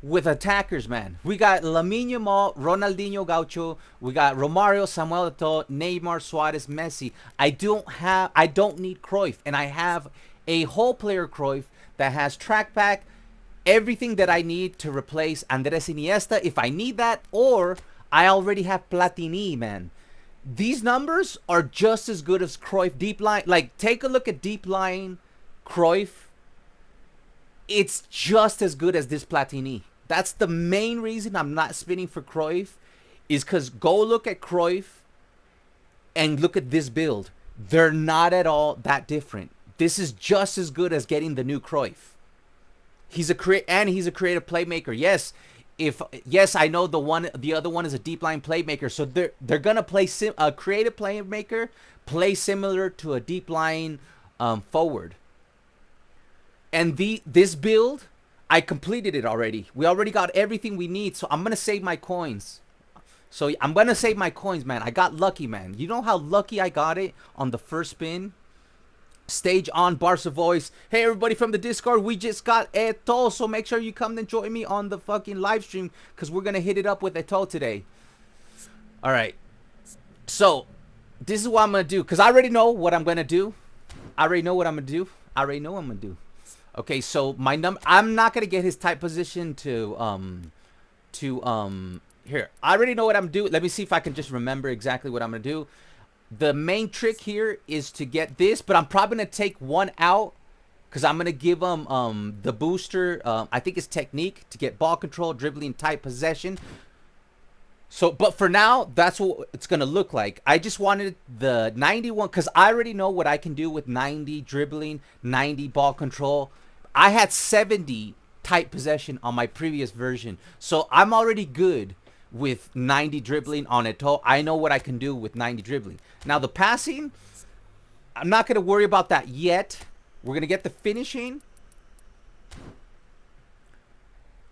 with attackers, man. We got Lamine Yamal, Ronaldinho Gaucho. We got Romario, Samuel Eto'o, Neymar, Suarez, Messi. I don't need Cruyff, and I have a whole player Cruyff that has track back, everything that I need to replace Andres Iniesta if I need that, or I already have Platini, man. These numbers are just as good as Cruyff deep line. Like, take a look at deep line Cruyff. It's just as good as this Platini. That's the main reason I'm not spinning for Cruyff, is because go look at Cruyff and look at this build. They're not at all that different. This is just as good as getting the new Cruyff. He's a creative playmaker. Yes, I know the other one is a deep line playmaker. So they're gonna play a creative playmaker, play similar to a deep line forward. And this build, I completed it already. We already got everything we need. So I'm gonna save my coins. So I'm gonna save my coins, man. I got lucky, man. You know how lucky I got it on the first spin? Stage on Barca Voice. Hey, everybody from the Discord, we just got Eto'o, so make sure you come and join me on the fucking live stream, because we're going to hit it up with Eto'o today. All right. So, this is what I'm going to do, because I already know what I'm going to do. Okay, so my number, I'm not going to get his type position to here. I already know what I'm doing. Let me see if I can just remember exactly what I'm going to do. The main trick here is to get this, but I'm probably going to take one out because I'm going to give him the booster. I think it's technique to get ball control, dribbling, tight possession. So, but for now, that's what it's going to look like. I just wanted the 91 because I already know what I can do with 90 dribbling, 90 ball control. I had 70 tight possession on my previous version. So I'm already good with 90 dribbling on Eto'o. I know what I can do with 90 dribbling. Now the passing, I'm not going to worry about that yet. We're going to get the finishing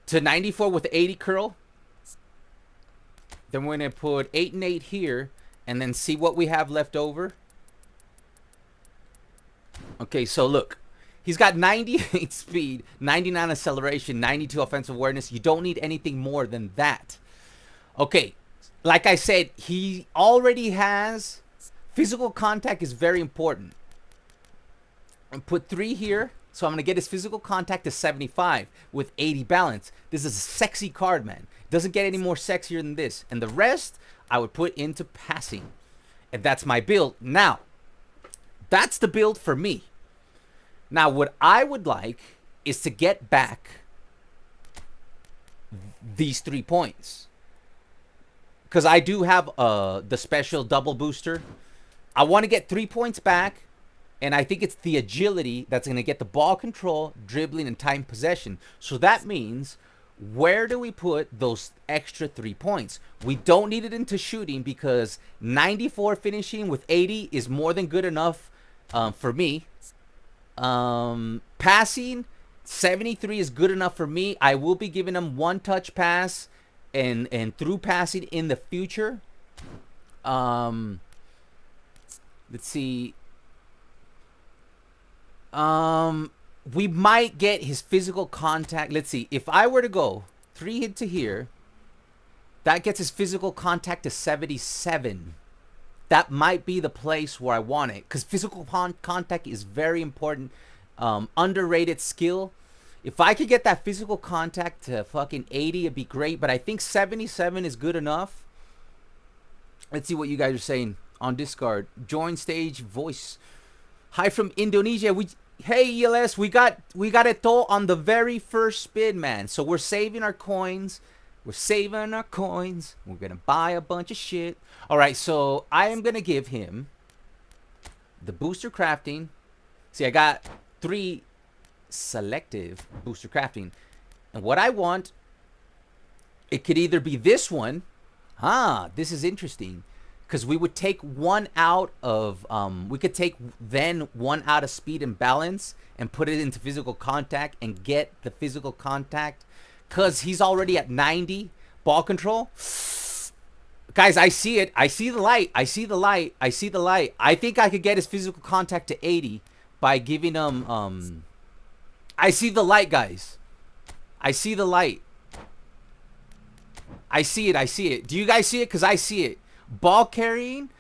to 94 with 80 curl. Then we're going to put 8 and 8 here and then see what we have left over. Okay, so look. He's got 98 speed, 99 acceleration, 92 offensive awareness. You don't need anything more than that. Okay, like I said, he already has physical contact is very important. And put 3 here. So I'm going to get his physical contact to 75 with 80 balance. This is a sexy card, man. It doesn't get any more sexier than this. And the rest, I would put into passing. And that's my build. Now, that's the build for me. Now, what I would like is to get back these 3 points. Because I do have the special double booster. I want to get 3 points back. And I think it's the agility that's going to get the ball control, dribbling, and time possession. So that means, where do we put those extra 3 points? We don't need it into shooting because 94 finishing with 80 is more than good enough for me. Passing, 73 is good enough for me. I will be giving him 1-touch pass and through passing in the future. Let's see. We might get his physical contact. Let's see. If I were to go 3 hit to here, that gets his physical contact to 77. That might be the place where I want it. Because physical contact is very important. Underrated skill. If I could get that physical contact to fucking 80, it'd be great. But I think 77 is good enough. Let's see what you guys are saying on Discord. Join stage voice. Hi from Indonesia. Hey ELS, we got Eto'o on the very first spin, man. So we're saving our coins. We're saving our coins. We're gonna buy a bunch of shit. All right, so I am gonna give him the booster crafting. See, I got 3 selective booster crafting, and what I want, it could either be this one. This is interesting. Because we would take 1 out of, we could take then 1 out of speed and balance and put it into physical contact and get the physical contact. Because he's already at 90 ball control. Guys, I see it. I see the light. I see the light. I see the light. I think I could get his physical contact to 80 by giving him, I see the light, guys. I see the light. I see it. I see it. Do you guys see it? Because I see it. Ball carrying,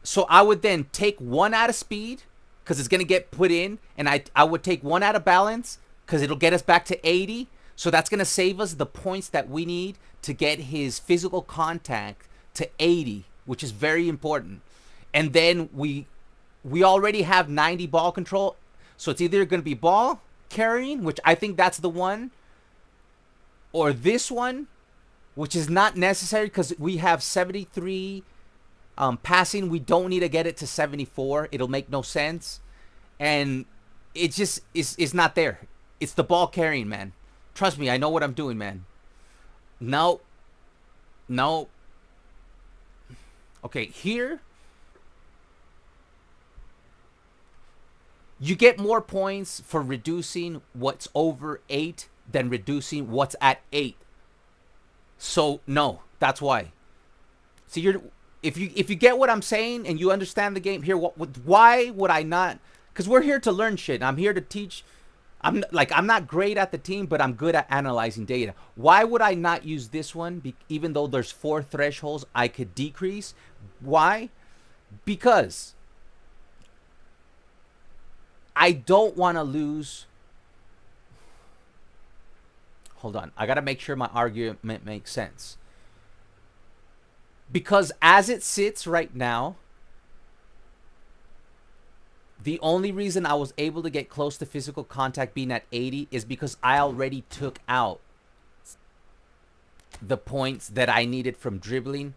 so I would then take 1 out of speed because it's gonna get put in, and I would take 1 out of balance because it'll get us back to 80. So that's gonna save us the points that we need to get his physical contact to 80, which is very important. And then we already have 90 ball control, so it's either gonna be ball carrying, which I think that's the one, or this one, which is not necessary because we have 73 passing. We don't need to get it to 74. It'll make no sense. And it just is not there. It's the ball carrying, man. Trust me, I know what I'm doing, man. No. Okay, here. You get more points for reducing what's over 8 than reducing what's at 8. So no, that's why. See, if you get what I'm saying and you understand the game here, why would I not? Because we're here to learn shit. I'm here to teach. I'm not great at the team, but I'm good at analyzing data. Why would I not use this one? Even though there's 4 thresholds I could decrease. Why? Because I don't want to lose. Hold on. I got to make sure my argument makes sense. Because as it sits right now, the only reason I was able to get close to physical contact being at 80 is because I already took out the points that I needed from dribbling,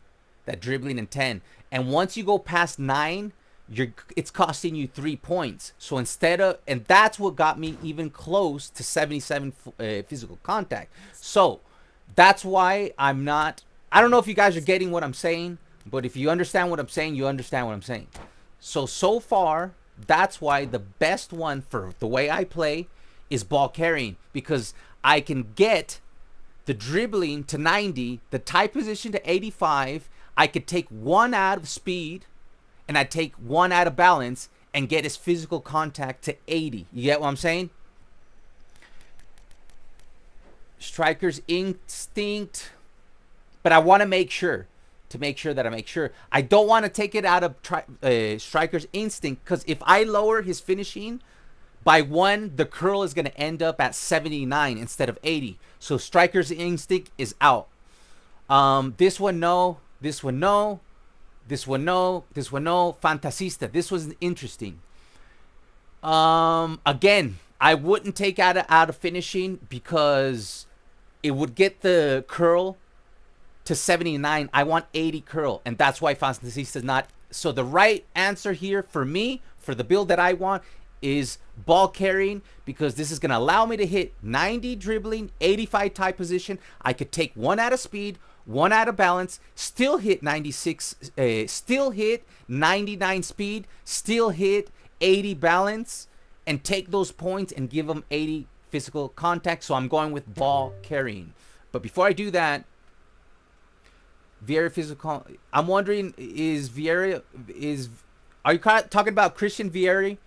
that dribbling in 10. And once you go past 9, it's costing you 3 points. So instead of, and that's what got me even close to 77 physical contact. So that's why I'm not, I don't know if you guys are getting what I'm saying, but if you understand what I'm saying, you understand what I'm saying. So far, that's why the best one for the way I play is ball carrying, because I can get the dribbling to 90, the tight position to 85. I could take 1 out of speed, and I take 1 out of balance, and get his physical contact to 80. You get what I'm saying? Striker's instinct. But I want to make sure. To make sure that I make sure. I don't want to take it out of striker's instinct. Because if I lower his finishing by 1, the curl is going to end up at 79 instead of 80. So striker's instinct is out. This one, no. This one, no. This one, no. This one, no. Fantasista. This was interesting. Again, I wouldn't take out of finishing because it would get the curl to 79. I want 80 curl, and that's why Fantasista is not. So the right answer here for me, for the build that I want, is ball carrying, because this is going to allow me to hit 90 dribbling, 85 tie position. I could take 1 out of speed, 1 out of balance, still hit 96, still hit 99 speed, still hit 80 balance, and take those points and give them 80 physical contact. So I'm going with ball carrying. But before I do that, Vieira physical. I'm wondering, is Vieira, are you talking about Christian Vieira?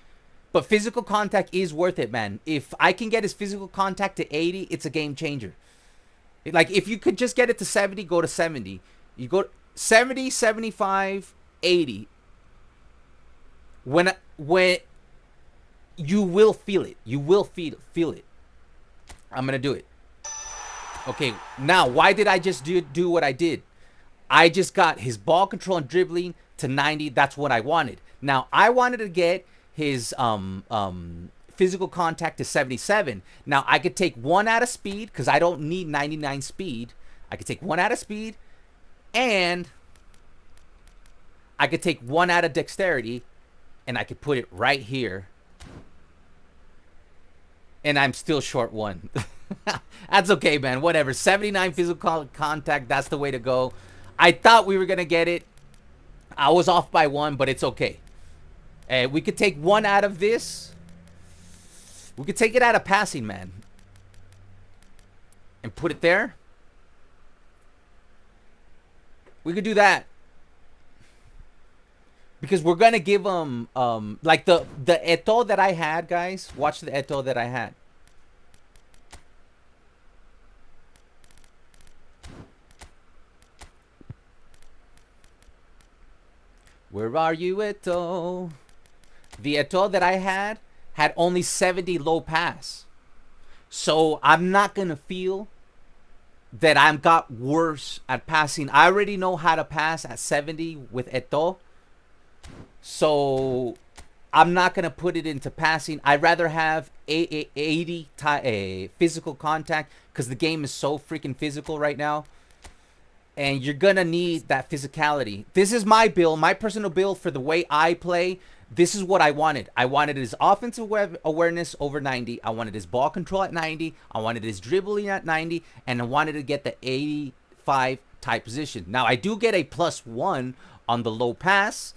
But physical contact is worth it, man. If I can get his physical contact to 80, it's a game changer. Like, if you could just get it to 70, go to 70. You go 70, 75, 80. When you will feel it. You will feel it. I'm going to do it. Okay, now, why did I just do what I did? I just got his ball control and dribbling to 90. That's what I wanted. Now, I wanted to get his physical contact to 77. Now, I could take 1 out of speed because I don't need 99 speed. I could take 1 out of speed, and I could take 1 out of dexterity, and I could put it right here. And I'm still short 1. That's okay, man. Whatever. 79 physical contact. That's the way to go. I thought we were going to get it. I was off by 1, but it's okay. We could take 1 out of this. We could take it out of passing, man. And put it there. We could do that. Because we're going to give them, like the Eto'o that I had, guys. Watch the Eto'o that I had. Where are you, Eto'o? The Eto'o that I had only 70 low pass. So I'm not going to feel that I've got worse at passing. I already know how to pass at 70 with Eto'o. So I'm not going to put it into passing. I'd rather have 80 physical contact because the game is so freaking physical right now. And you're going to need that physicality. This is my build, my personal build for the way I play. This is what I wanted. I wanted his offensive awareness over 90. I wanted his ball control at 90. I wanted his dribbling at 90. And I wanted to get the 85 type position. Now, I do get a +1 on the low pass.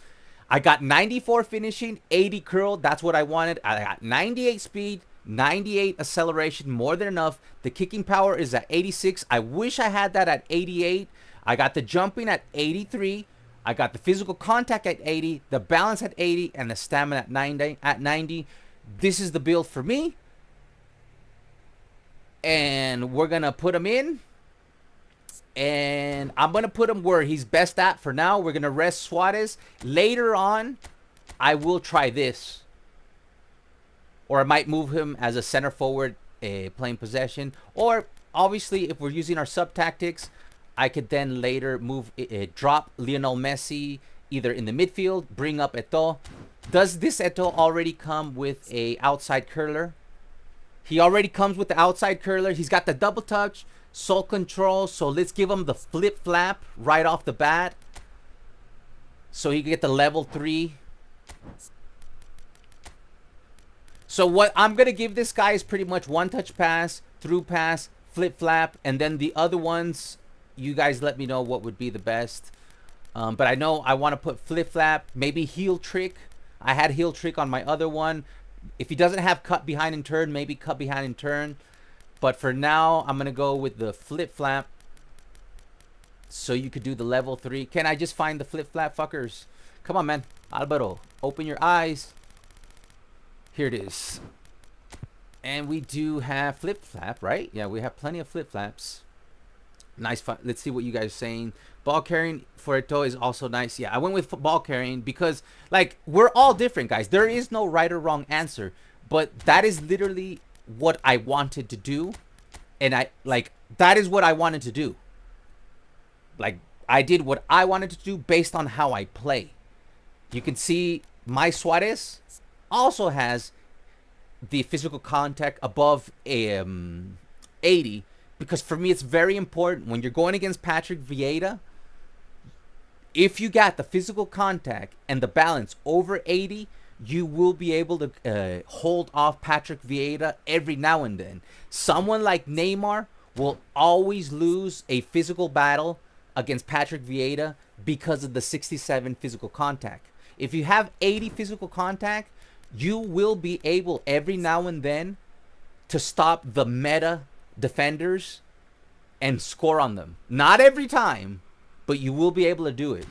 I got 94 finishing, 80 curl. That's what I wanted. I got 98 speed, 98 acceleration, more than enough. The kicking power is at 86. I wish I had that at 88. I got the jumping at 83. I got the physical contact at 80, the balance at 80, and the stamina at 90. This is the build for me. And we're going to put him in. And I'm going to put him where he's best at for now. We're going to rest Suarez. Later on, I will try this. Or I might move him as a center forward playing possession. Or, obviously, if we're using our sub-tactics, I could then later move, drop Lionel Messi either in the midfield, bring up Eto'o. Does this Eto'o already come with a outside curler? He already comes with the outside curler. He's got the double touch, soul control. So let's give him the flip flap right off the bat. So he can get the level 3. So what I'm going to give this guy is pretty much one touch pass, through pass, flip flap. And then the other ones, you guys let me know what would be the best. But I know I want to put flip flap, maybe heel trick. I had heel trick on my other one. If he doesn't have cut behind and turn, maybe cut behind and turn. But for now, I'm going to go with the flip flap. So you could do the level 3. Can I just find the flip flap fuckers? Come on, man. Alvaro, open your eyes. Here it is. And we do have flip flap, right? Yeah, we have plenty of flip flaps. Nice fun. Let's see what you guys are saying. Ball carrying for Eto'o is also nice. Yeah, I went with ball carrying because, like, we're all different, guys. There is no right or wrong answer. But that is literally what I wanted to do. And that is what I wanted to do. Like, I did what I wanted to do based on how I play. You can see my Suarez also has the physical contact above 80, because for me it's very important when you're going against Patrick Vieira. If you got the physical contact and the balance over 80, you will be able to hold off Patrick Vieira every now and then. Someone like Neymar will always lose a physical battle against Patrick Vieira because of the 67 physical contact. If you have 80 physical contact, you will be able every now and then to stop the meta defenders and score on them. Not every time, but you will be able to do it.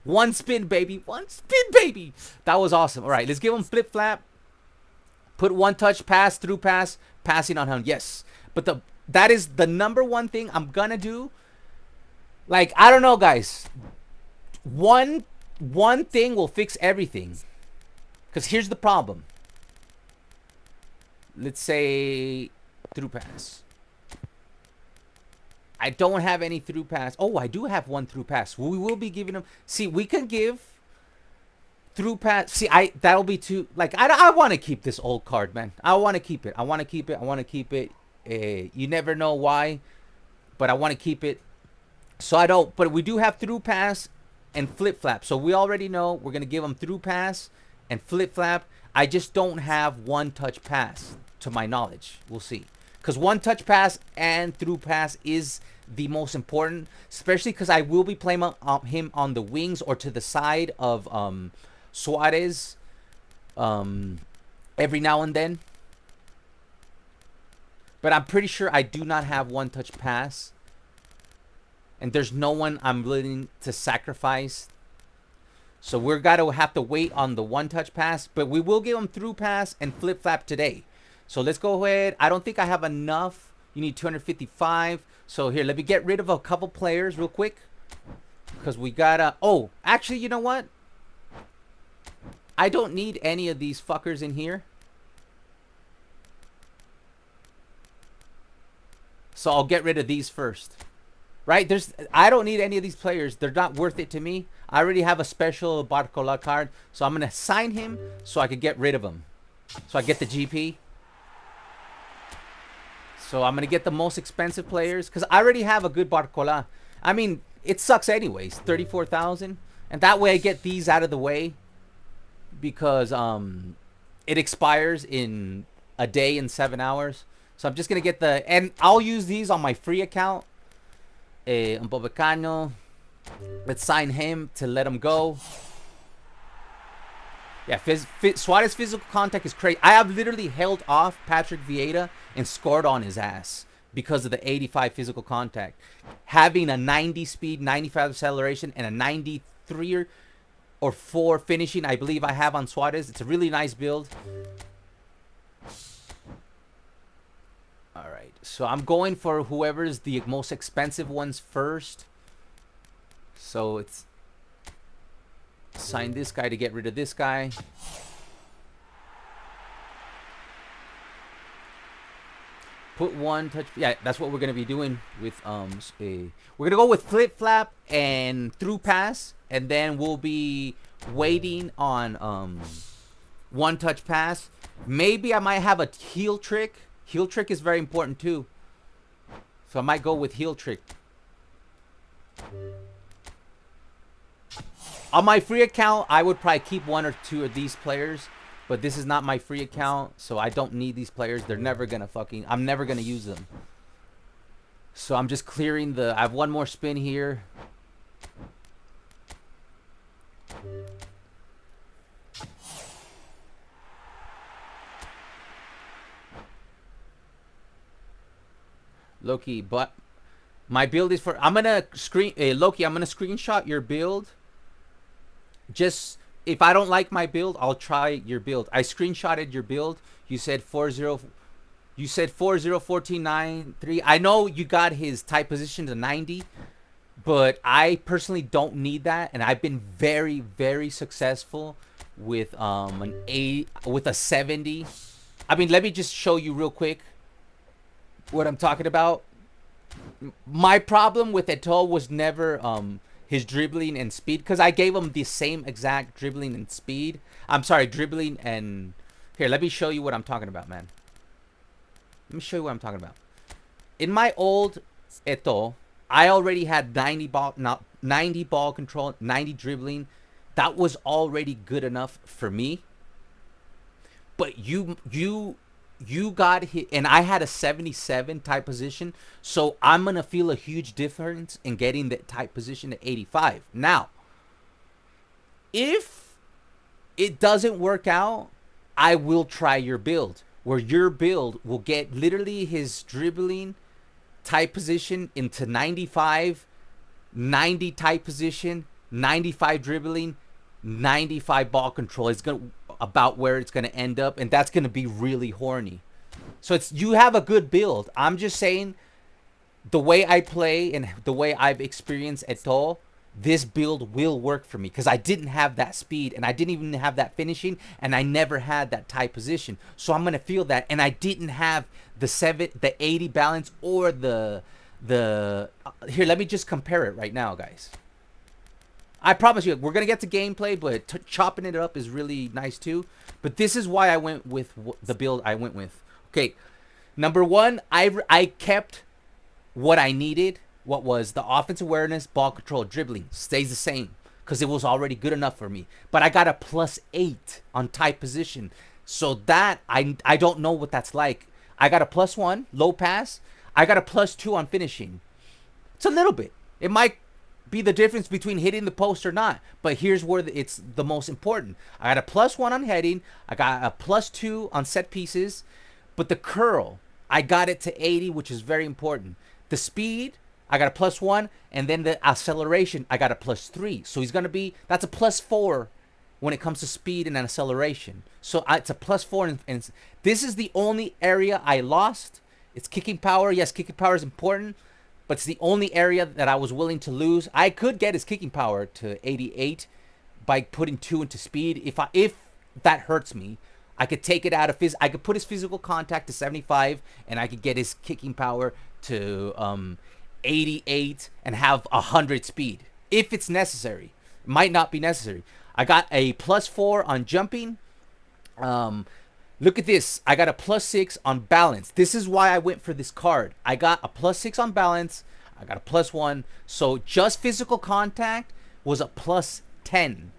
One spin, baby. One spin, baby. That was awesome. All right, let's give him flip flap. Put one touch pass, through pass, passing on him. Yes. But that is the number one thing I'm going to do. Like, I don't know, guys. One thing will fix everything. Because here's the problem. Let's say through pass. I don't have any through pass. Oh, I do have one through pass. We will be giving them. See, we can give through pass. See, that'll be too. Like, I want to keep this old card, man. I want to keep it. I want to keep it. I want to keep it. You never know why, but I want to keep it. So I don't. But we do have through pass and flip flap. So we already know we're gonna give them through pass and flip flap. I just don't have one touch pass to my knowledge. We'll see. Because one touch pass and through pass is the most important, especially because I will be playing him on the wings or to the side of Suarez every now and then. But I'm pretty sure I do not have one touch pass. And there's no one I'm willing to sacrifice. So we're got to have to wait on the one touch pass. But we will give him through pass and flip flap today. So let's go ahead. I don't think I have enough. You need 255. So here, let me get rid of a couple players real quick. Because we got to... Oh, actually, you know what? I don't need any of these fuckers in here. So I'll get rid of these first. Right? I don't need any of these players. They're not worth it to me. I already have a special Barcola card. So I'm going to sign him so I could get rid of him. So I get the GP. So I'm going to get the most expensive players. Because I already have a good Barcola. I mean, it sucks anyways. 34,000. And that way I get these out of the way. Because it expires in a day and 7 hours. So I'm just going to get the... And I'll use these on my free account. Let's sign him to let him go. Yeah, Suarez physical contact is crazy. I have literally held off Patrick Vieira and scored on his ass because of the 85 physical contact. Having a 90 speed, 95 acceleration, and a 93 or 4 finishing, I believe I have on Suarez. It's a really nice build. Alright, so I'm going for whoever's the most expensive ones first. So it's sign this guy to get rid of this guy. Put one touch. Yeah, that's what we're gonna be doing with we're gonna go with flip flap and through pass, and then we'll be waiting on one touch pass. Maybe I might have a heel trick. Heel trick is very important too. So I might go with heel trick. On my free account, I would probably keep 1 or 2 of these players. But this is not my free account, so I don't need these players. They're never going to fucking... I'm never going to use them. So I'm just clearing the... I have one more spin here. Loki, but my build is for... I'm going to screen... Loki, I'm going to screenshot your build. Just if I don't like my build, I'll try your build. I screenshotted your build. You said 40. You said 401493. I know you got his type position to 90, but I personally don't need that, and I've been very, very successful with a 70. I mean, let me just show you real quick what I'm talking about. My problem with Eto'o was never his dribbling and speed, because I gave him the same exact dribbling and speed. I'm sorry, dribbling and here. Let me show you what I'm talking about, man. Let me show you what I'm talking about. In my old Eto'o, I already had 90 ball control, 90 dribbling. That was already good enough for me. But you got hit, and I had a 77 type position, so I'm gonna feel a huge difference in getting that type position to 85. Now, if it doesn't work out, I will try your build, where your build will get literally his dribbling type position into 95, 90 type position, 95 dribbling, 95 ball control. It's gonna about where it's gonna end up, and that's gonna be really horny. So it's, you have a good build. I'm just saying, the way I play and the way I've experienced Eto'o, this build will work for me, because I didn't have that speed, and I didn't even have that finishing, and I never had that tight position. So I'm gonna feel that, and I didn't have the 80 balance or the here. Let me just compare it right now, guys. I promise you, we're gonna get to gameplay, but chopping it up is really nice too. But this is why I went with the build I went with. Okay, number one, I kept what I needed. What was the offensive awareness, ball control, dribbling stays the same, because it was already good enough for me. But I got a +8 on tight position, so that I don't know what that's like. I got a +1 low pass. I got a +2 on finishing. It's a little bit. It might be the difference between hitting the post or not, but here's where it's the most important. I got a +1 on heading. I got a +2 on set pieces, but the curl, I got it to 80, which is very important. The speed, I got a +1, and then the acceleration, I got a +3. So he's gonna be, that's a +4 when it comes to speed and acceleration. So it's a +4, and this is the only area I lost. It's kicking power. Yes, kicking power is important, but it's the only area that I was willing to lose. I could get his kicking power to 88 by putting 2 into speed. If that hurts me, I could take it out of I could put his physical contact to 75, and I could get his kicking power to 88 and have 100 speed if it's necessary. It might not be necessary. I got a +4 on jumping. Look at this. I got a +6 on balance. This is why I went for this card. I got a +6 on balance. I got a +1. So just physical contact was a +10.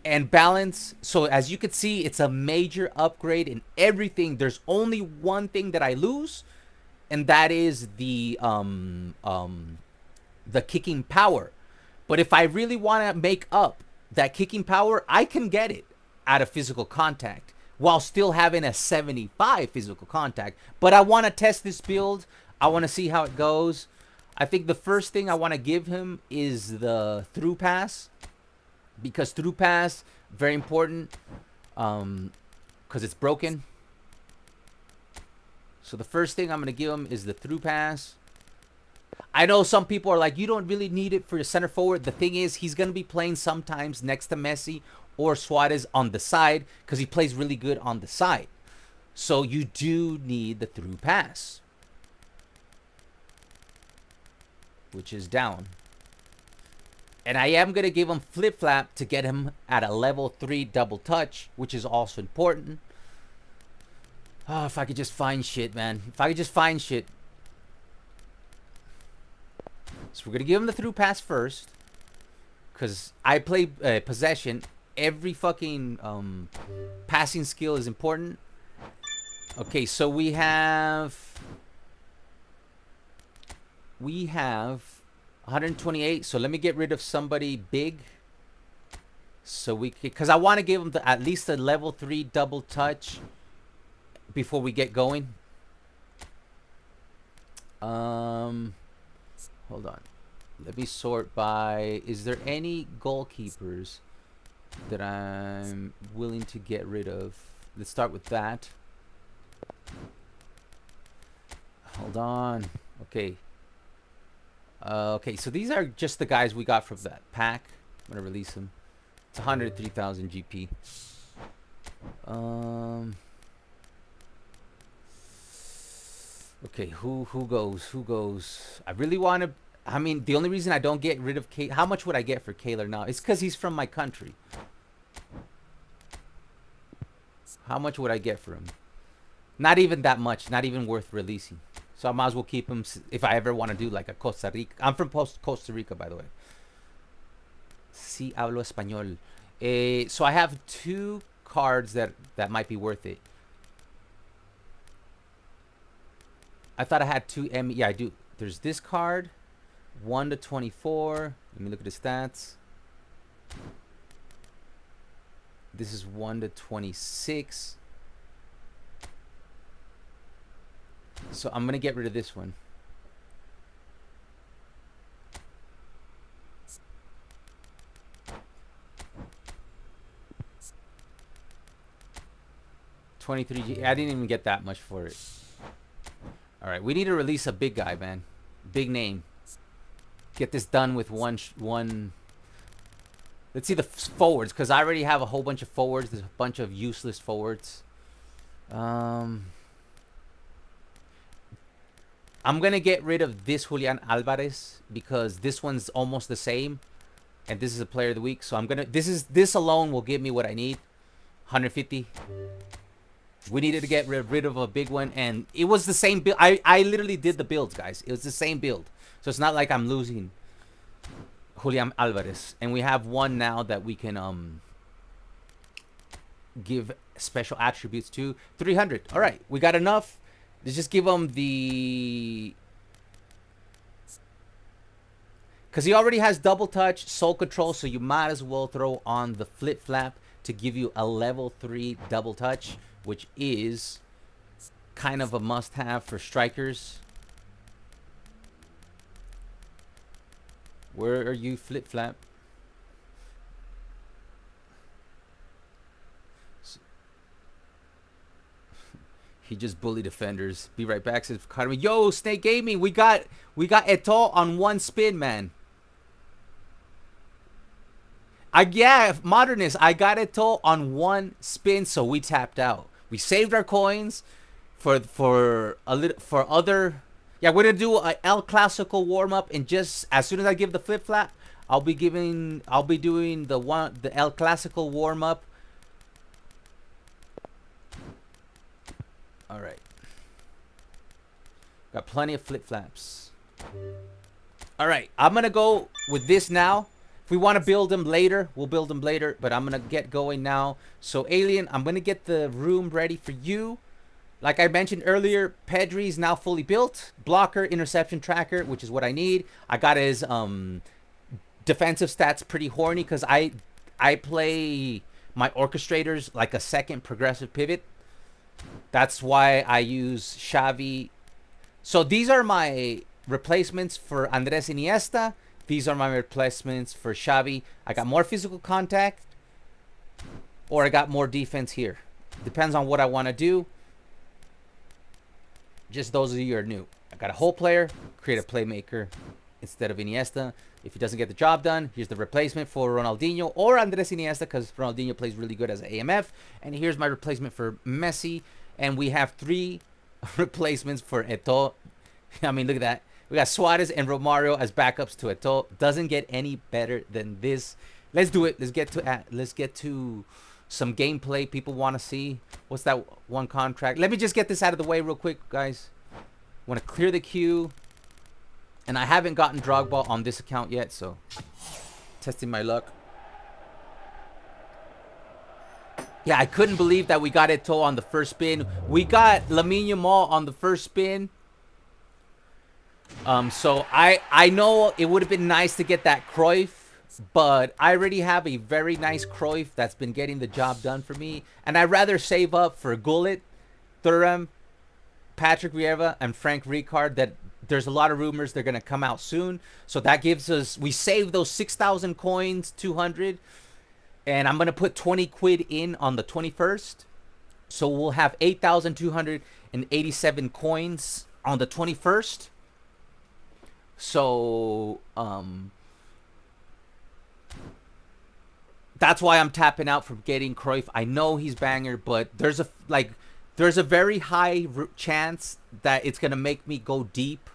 And balance, so as you can see, it's a major upgrade in everything. There's only one thing that I lose, and that is the kicking power. But if I really want to make up that kicking power, I can get it out of physical contact while still having a 75 physical contact. But I want to test this build. I want to see how it goes. I think the first thing I want to give him is the through pass, because through pass, very important, because it's broken. So the first thing I'm going to give him is the through pass. I know some people are like, you don't really need it for your center forward. The thing is, he's going to be playing sometimes next to Messi or Suarez on the side, because he plays really good on the side. So you do need the through pass, which is down. And I am going to give him flip-flap to get him at a level 3 double touch, which is also important. Oh, if I could just find shit, man. If I could just find shit. So we're going to give him the through pass first, because I play possession. Every fucking passing skill is important. Okay, so we have 128. So let me get rid of somebody big, so we could, because I want to give him at least a level 3 double touch before we get going. Hold on. Let me sort by, is there any goalkeepers that I'm willing to get rid of. Let's start with that. Hold on. Okay. Okay, so these are just the guys we got from that pack. I'm gonna release them. It's 103,000 GP. Okay, who goes? Who goes? I really want to. I mean, the only reason I don't get rid of K. How much would I get for Kaler now? It's because he's from my country. How much would I get for him? Not even that much. Not even worth releasing. So I might as well keep him if I ever want to do like a Costa Rica. I'm from Costa Rica, by the way. Sí hablo español. So I have 2 cards that might be worth it. I thought I had 2 M. Yeah, I do. There's this card, 1 to 24. Let me look at the stats. This is 1 to 26. So I'm gonna get rid of this one. $23G. I didn't even get that much for it. All right, we need to release a big guy, man. Big name. Get this done with one. Let's see the forwards, because I already have a whole bunch of forwards. There's a bunch of useless forwards. I'm gonna get rid of this Julian Alvarez because this one's almost the same, and this is a player of the week. So I'm gonna. This alone will give me what I need. 150. We needed to get rid of a big one, and it was the same build. I literally did the builds, guys. It was the same build, so it's not like I'm losing Julian Alvarez. And we have one now that we can give special attributes to. 300. All right, we got enough. Let's just give him the, because he already has double touch, soul control, so you might as well throw on the flip flap to give you a level 3 double touch, which is kind of a must-have for strikers. Where are you, flip flap? He just bullied defenders. Be right back, says Carmen. Yo, Snake Gaming, we got Eto'o on 1 spin, man. Yeah, Modernist, I got Eto'o on 1 spin, so we tapped out. We saved our coins for other. Yeah, we're gonna do a El Clasico warm up, and just as soon as I give the flip flap, I'll be doing the El Clasico warm up. All right. Got plenty of flip flaps. All right, I'm gonna go with this now. If we want to build them later, we'll build them later, but I'm gonna get going now. So Alien, I'm gonna get the room ready for you. Like I mentioned earlier, Pedri is now fully built. Blocker, interception tracker, which is what I need. I got his defensive stats pretty horny because I play my orchestrators like a second progressive pivot. That's why I use Xavi. So these are my replacements for Andres Iniesta. These are my replacements for Xavi. I got more physical contact, or I got more defense here. Depends on what I want to do. Just those of you who are new. I got a whole player, create a playmaker instead of Iniesta. If he doesn't get the job done, here's the replacement for Ronaldinho or Andres Iniesta, because Ronaldinho plays really good as an AMF. And here's my replacement for Messi. And we have 3 replacements for Eto'o. I mean, look at that. We got Suarez and Romario as backups to Eto'o. Doesn't get any better than this. Let's do it. Let's get to some gameplay people want to see. What's that one contract? Let me just get this out of the way real quick, guys. Want to clear the queue. And I haven't gotten Drogba on this account yet, so testing my luck. Yeah, I couldn't believe that we got Eto'o on the first spin. We got Lamine Yamal on the first spin. So I know it would have been nice to get that Cruyff, but I already have a very nice Cruyff that's been getting the job done for me. And I'd rather save up for Gullit, Thuram, Patrick Vieira, and Frank Rijkaard. That there's a lot of rumors they're going to come out soon. So that gives us, we save those 6,000 coins, 200. And I'm going to put 20 quid in on the 21st. So we'll have 8,287 coins on the 21st. So that's why I'm tapping out from getting Cruyff. I know he's banger, but there's a very high chance that it's going to make me go deep.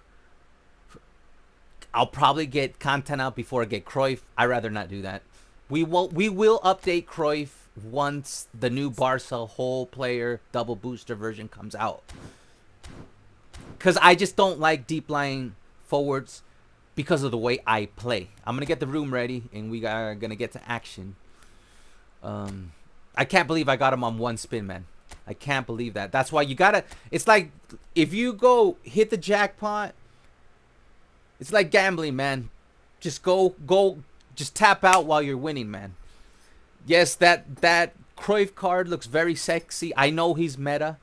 I'll probably get content out before I get Cruyff. I'd rather not do that. We will update Cruyff once the new Barca whole player double booster version comes out. Because I just don't like deep lying forwards because of the way I play. I'm going to get the room ready and we are going to get to action. I can't believe I got him on one spin, man. I can't believe that. That's why you got to... It's like if you go hit the jackpot, it's like gambling, man. Just just tap out while you're winning, man. Yes, that Cruyff card looks very sexy. I know he's meta.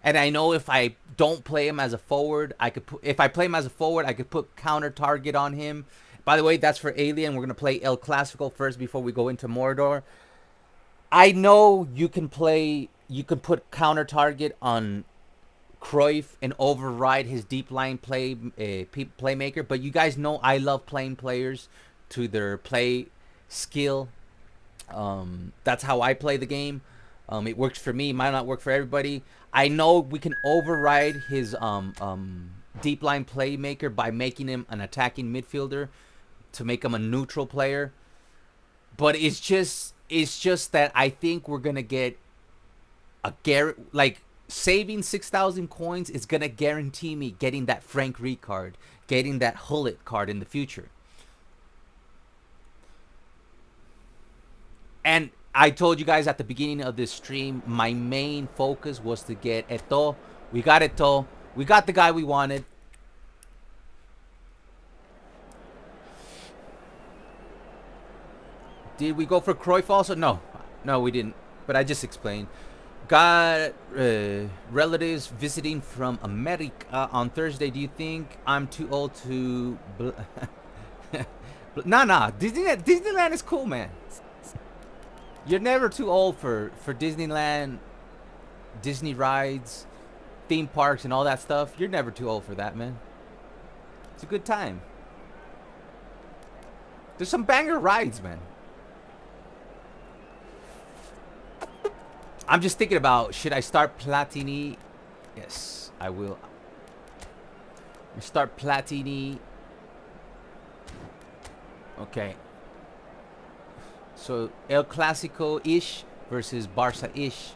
And I know if I don't play him as a forward, if I play him as a forward, I could put counter target on him. By the way, that's for Alien. We're going to play El Clasico first before we go into Mordor. I know you can put counter target on Cruyff and override his deep line playmaker, but you guys know I love playing players to their play skill. That's how I play the game. It works for me, might not work for everybody. I know we can override his deep line playmaker by making him an attacking midfielder to make him a neutral player. But it's just that I think we're gonna get saving 6,000 coins is gonna guarantee me getting that Frank Reed card, getting that Hullet card in the future. And I told you guys at the beginning of this stream, my main focus was to get Eto'o. We got Eto'o. We got the guy we wanted. Did we go for Cruyff also? No, we didn't. But I just explained. Got relatives visiting from America on Thursday. Do you think I'm too old to... Nah. Disneyland is cool, man. You're never too old for Disneyland, Disney rides, theme parks, and all that stuff. You're never too old for that, man. It's a good time. There's some banger rides, man. I'm just thinking about, should I start Platini? Yes, I will. Start Platini. Okay. So, El Clasico-ish versus Barca-ish.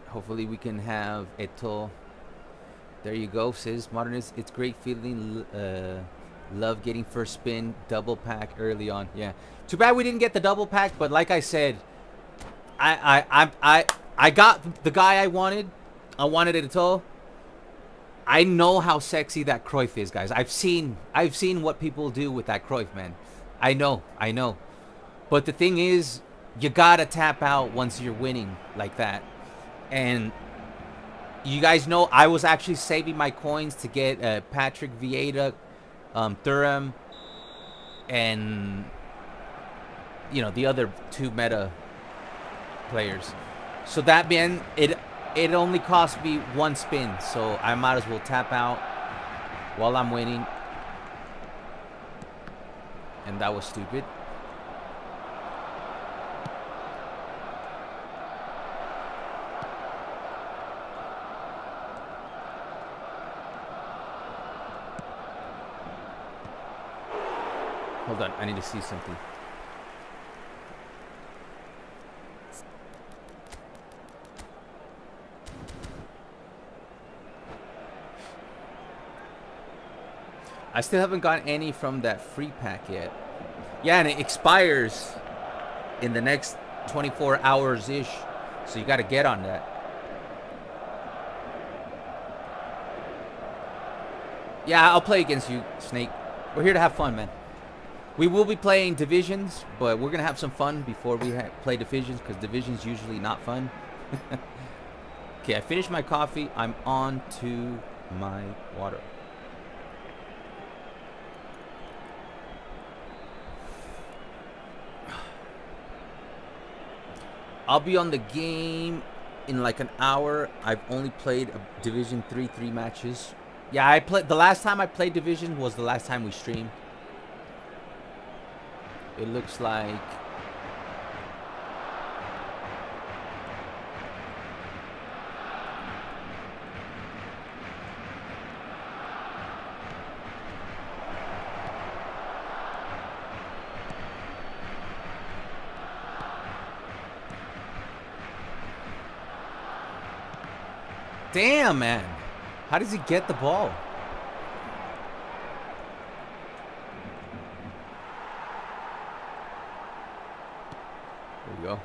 Hopefully we can have Eto'o. There you go, says Modernist. It's great feeling. Love getting first spin, double pack early on. Yeah. Too bad we didn't get the double pack, but like I said, I got the guy I wanted. I wanted Eto'o. I know how sexy that Cruyff is, guys. I've seen what people do with that Cruyff, man. I know. But the thing is, you gotta tap out once you're winning like that. And you guys know I was actually saving my coins to get Patrick Vieira, Thuram, and the other two meta players. So that meant it only cost me one spin, so I might as well tap out while I'm winning. And that was stupid. Hold on, I need to see something. I still haven't gotten any from that free pack yet. Yeah, and it expires in the next 24 hours-ish. So you got to get on that. Yeah, I'll play against you, Snake. We're here to have fun, man. We will be playing divisions, but we're going to have some fun before we play divisions, because divisions usually not fun. Okay, I finished my coffee. I'm on to my water. I'll be on the game in like an hour. I've only played a Division 3 matches. Yeah, I played the last time I played Division was the last time we streamed. It looks like damn, man. How does he get the ball? There we go.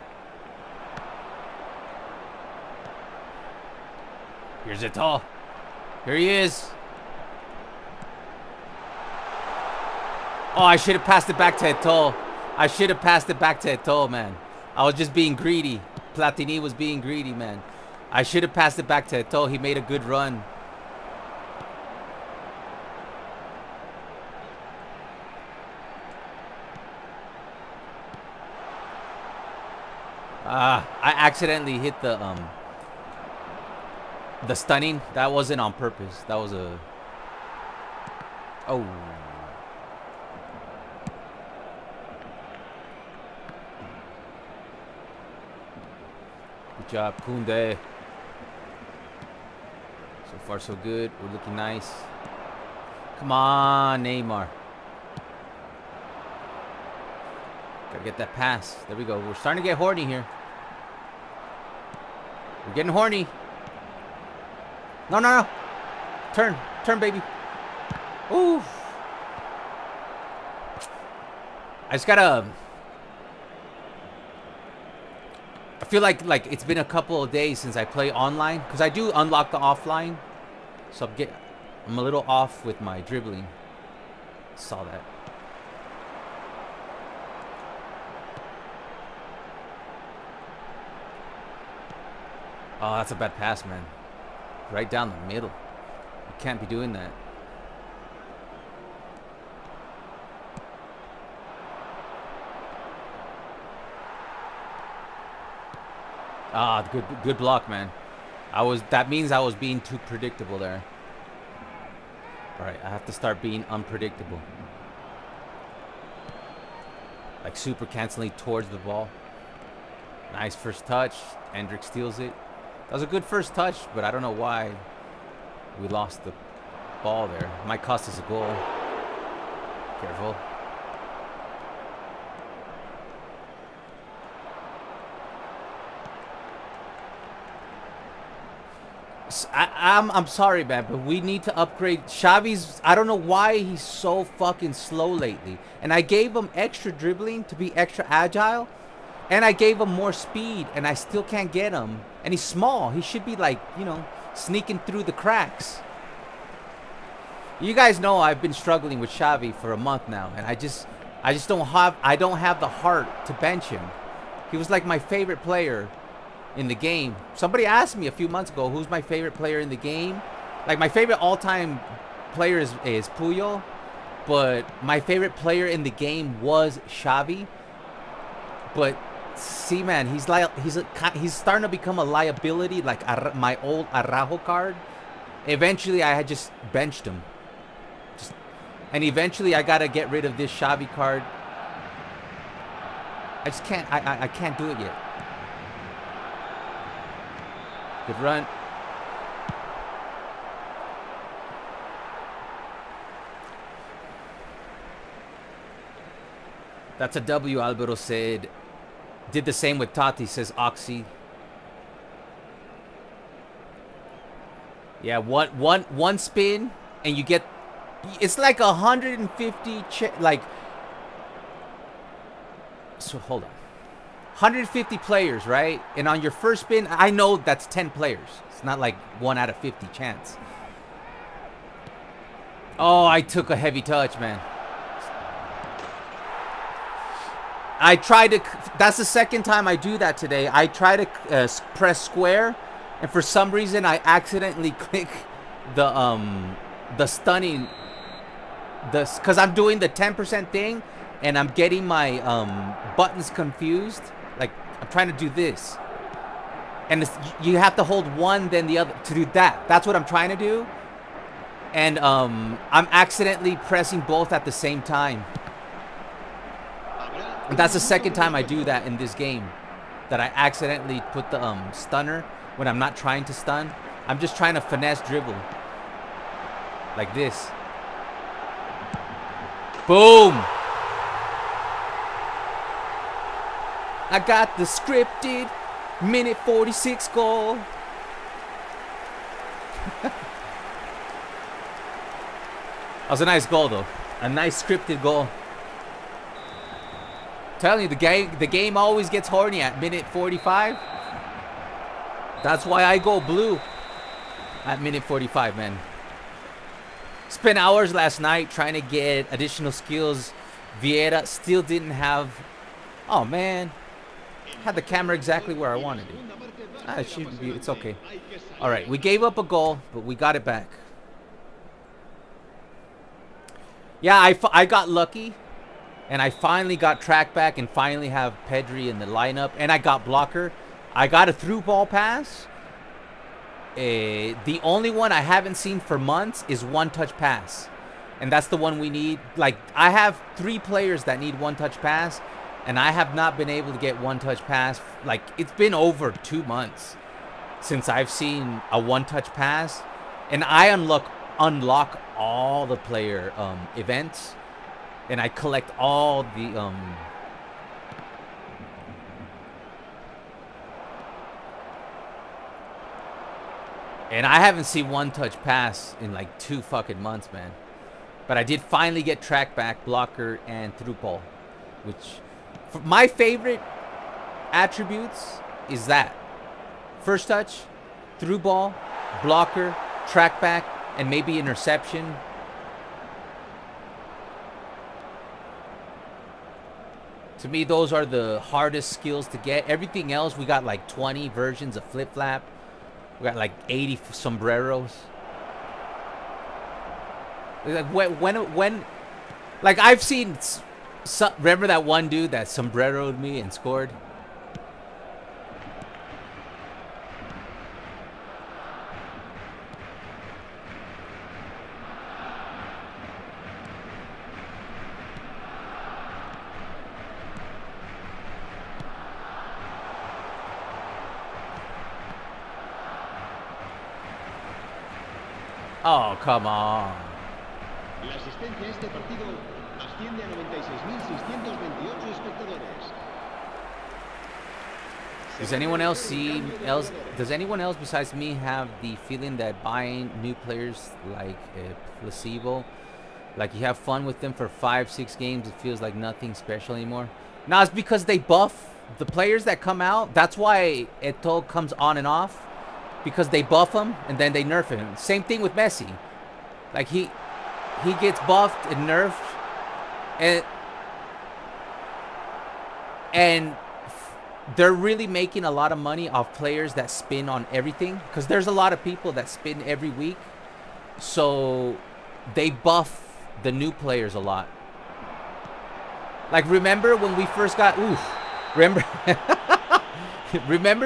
Here's Eto'o. Here he is. Oh, I should have passed it back to Eto'o. I should have passed it back to Eto'o, man. I was just being greedy. Platini was being greedy, man. I should have passed it back to Eto'o. He made a good run. I accidentally hit the stunning. That wasn't on purpose. That was a... Oh. Good job, Koundé. So far, so good. We're looking nice. Come on, Neymar. Gotta get that pass. There we go. We're starting to get horny here. We're getting horny. No, no, no. Turn. Turn, baby. Ooh. I just gotta... I feel like it's been a couple of days since I play online. Because I do unlock the offline. So I'm a little off with my dribbling. Saw that. Oh, that's a bad pass, man. Right down the middle. You can't be doing that. Ah, good block, man. That means I was being too predictable there. All right, I have to start being unpredictable. Like super canceling towards the ball. Nice first touch. Hendrick steals it. That was a good first touch, but I don't know why we lost the ball there. Might cost us a goal. Careful. I'm sorry, man, but we need to upgrade. Xavi's, I don't know why he's so fucking slow lately. And I gave him extra dribbling to be extra agile. And I gave him more speed, and I still can't get him. And he's small. He should be like, you know, sneaking through the cracks. You guys know I've been struggling with Xavi for a month now, and I just don't have the heart to bench him. He was like my favorite player in the game. Somebody asked me a few months ago, who's my favorite player in the game? Like, my favorite all-time player is Puyol, but my favorite player in the game was Xavi. But see, man, he's starting to become a liability, like my old Araujo card. Eventually, I had just benched him. And eventually, I gotta get rid of this Xavi card. I just can't. I can't do it yet. Good run. That's a W, Alvaro said. Did the same with Tati, says Oxy. Yeah, one spin, and you get... It's like 150... like... So, hold on. 150 players, right? And on your first spin, I know that's 10 players. It's not like 1 out of 50 chance. Oh, I took a heavy touch, man. I tried to... That's the second time I do that today. I try to press square, and for some reason, I accidentally click the stunning... Because I'm doing the 10% thing, and I'm getting my buttons confused. Like, I'm trying to do this. And you have to hold one, then the other to do that. That's what I'm trying to do. And I'm accidentally pressing both at the same time. And that's the second time I do that in this game. That I accidentally put the stunner when I'm not trying to stun. I'm just trying to finesse dribble. Like this. Boom! I got the scripted minute 46 goal. That was a nice goal, though. A nice scripted goal. Telling you, the game always gets horny at minute 45. That's why I go blue at minute 45, man. Spent hours last night trying to get additional skills. Vieira still didn't have. Oh man, had the camera exactly where I wanted it. It should be. It's okay. All right, we gave up a goal, but we got it back. Yeah, I got lucky, and I finally got track back and finally have Pedri in the lineup, and I got blocker. I got a through ball pass. The only one I haven't seen for months is one-touch pass. And that's the one we need. Like, I have 3 players that need one-touch pass, and I have not been able to get one-touch pass. Like, it's been over 2 months since I've seen a one-touch pass. And I unlock all the player events, and I collect all the and I haven't seen one-touch pass in like 2 fucking months, man. But I did finally get track back, blocker, and through ball, which my favorite attributes is that first touch, through ball, blocker, track back, and maybe interception. To me, those are the hardest skills to get. Everything else, we got like 20 versions of flip-flap. We got like 80 sombreros. Like when like I've seen remember that one dude that sombreroed me and scored? Oh, come on. La asistencia a este partido asciende a 96.628 espectadores. Does anyone else besides me have the feeling that buying new players like a placebo, like you have fun with them for 5-6 games, it feels like nothing special anymore? No, it's because they buff the players that come out. That's why Eto'o comes on and off. Because they buff him and then they nerf him. Same thing with Messi. Like he gets buffed and nerfed, and they're really making a lot of money off players that spin on everything. Because there's a lot of people that spin every week, so they buff the new players a lot. Like remember when we first got remember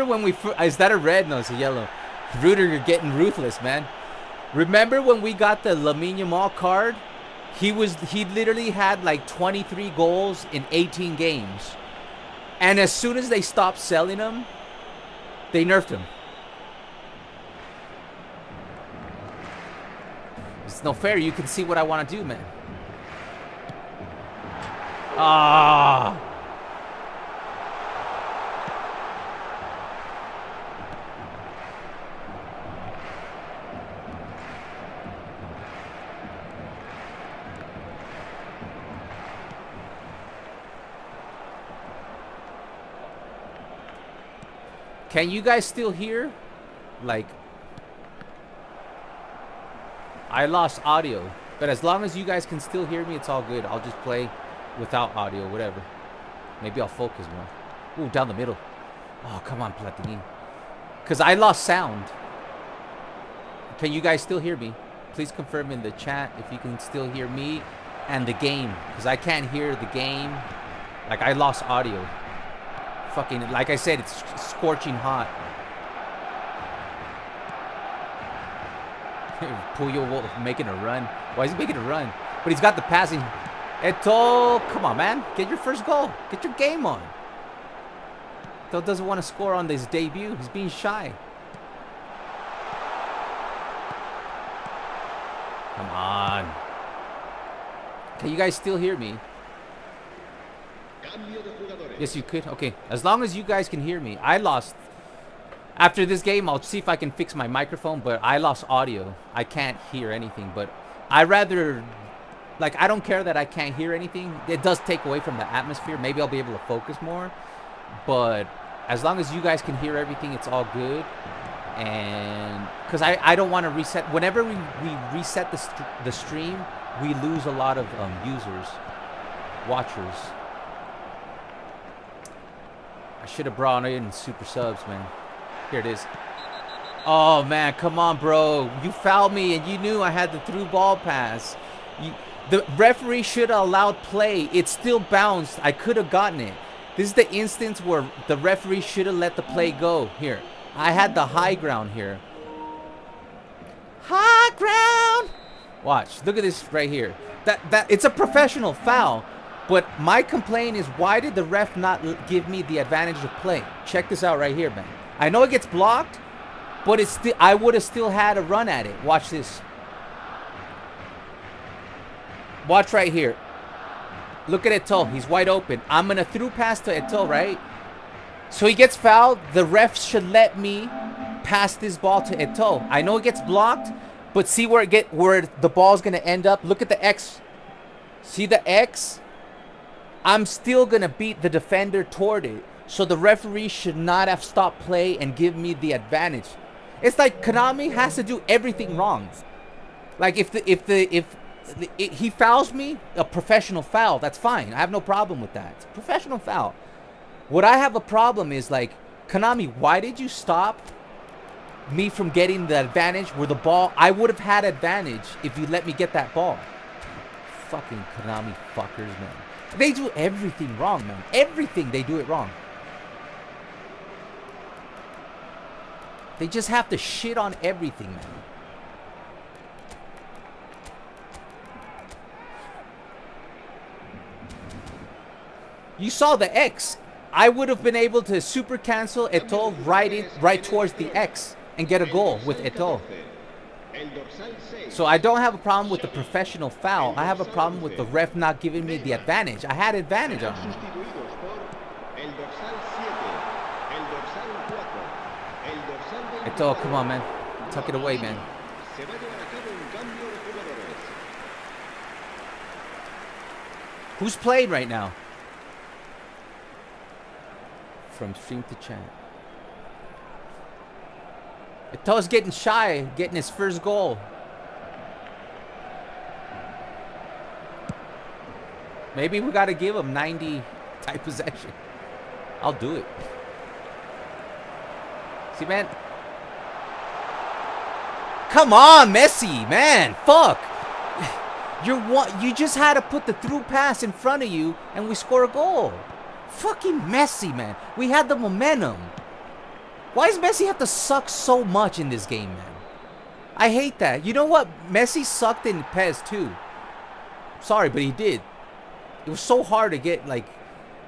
when we is that a red? No, it's a yellow. Reuter, you're getting ruthless, man. Remember when we got the Lamine Yamal card? He literally had like 23 goals in 18 games. And as soon as they stopped selling him, they nerfed him. It's no fair. You can see what I want to do, man. Ah. Can you guys still hear? Like, I lost audio, but as long as you guys can still hear me, it's all good. I'll just play without audio, whatever. Maybe I'll focus more. Ooh, down the middle. Oh, come on, Platini. Because I lost sound. Can you guys still hear me? Please confirm in the chat if you can still hear me and the game. Because I can't hear the game. Like, I lost audio fucking, like I said, it's scorching hot. Puyol making a run. Why is he making a run? But he's got the passing. Eto'o, come on, man. Get your first goal. Get your game on. Eto'o doesn't want to score on this debut. He's being shy. Come on. Can you guys still hear me? Yes, you could. Okay. As long as you guys can hear me. I lost. After this game, I'll see if I can fix my microphone, but I lost audio. I can't hear anything, but I rather, like, I don't care that I can't hear anything. It does take away from the atmosphere. Maybe I'll be able to focus more, but as long as you guys can hear everything, it's all good. And because I don't want to reset. Whenever we reset the stream, we lose a lot of users, watchers. I should have brought in super subs, man. Here it is. Oh, man, come on, bro. You fouled me, and you knew I had the through ball pass. The referee should have allowed play. It still bounced. I could have gotten it. This is the instance where the referee should have let the play go. Here. I had the high ground here. High ground. Watch. Look at this right here. It's a professional foul. But my complaint is, why did the ref not give me the advantage of play? Check this out right here, man. I know it gets blocked, but it's still, I would have still had a run at it. Watch this. Watch right here. Look at Eto'o. He's wide open. I'm going to through pass to Eto'o, right? So he gets fouled. The ref should let me pass this ball to Eto'o. I know it gets blocked, but see where the ball's going to end up? Look at the X. See the X? I'm still going to beat the defender toward it. So the referee should not have stopped play and give me the advantage. It's like Konami has to do everything wrong. Like if he fouls me, a professional foul, that's fine. I have no problem with that. It's a professional foul. What I have a problem is, like, Konami, why did you stop me from getting the advantage where the ball, I would have had advantage if you let me get that ball. Fucking Konami fuckers, man. They do everything wrong, man. Everything, they do it wrong. They just have to shit on everything, man. You saw the X. I would have been able to super cancel Eto'o right towards the X and get a goal with Eto'o. So I don't have a problem with the professional foul. I have a problem with the ref not giving me the advantage. I had advantage on him. Eto'o, come on, man. Tuck it away, man. Who's playing right now? From stream to chat. Eto'o's getting shy, getting his first goal. Maybe we got to give him 90 type possession. I'll do it. See, man. Come on, Messi, man. Fuck. You just had to put the through pass in front of you and we score a goal. Fucking Messi, man. We had the momentum. Why does Messi have to suck so much in this game, man? I hate that. You know what? Messi sucked in PES too. Sorry, but he did. It was so hard to get, like,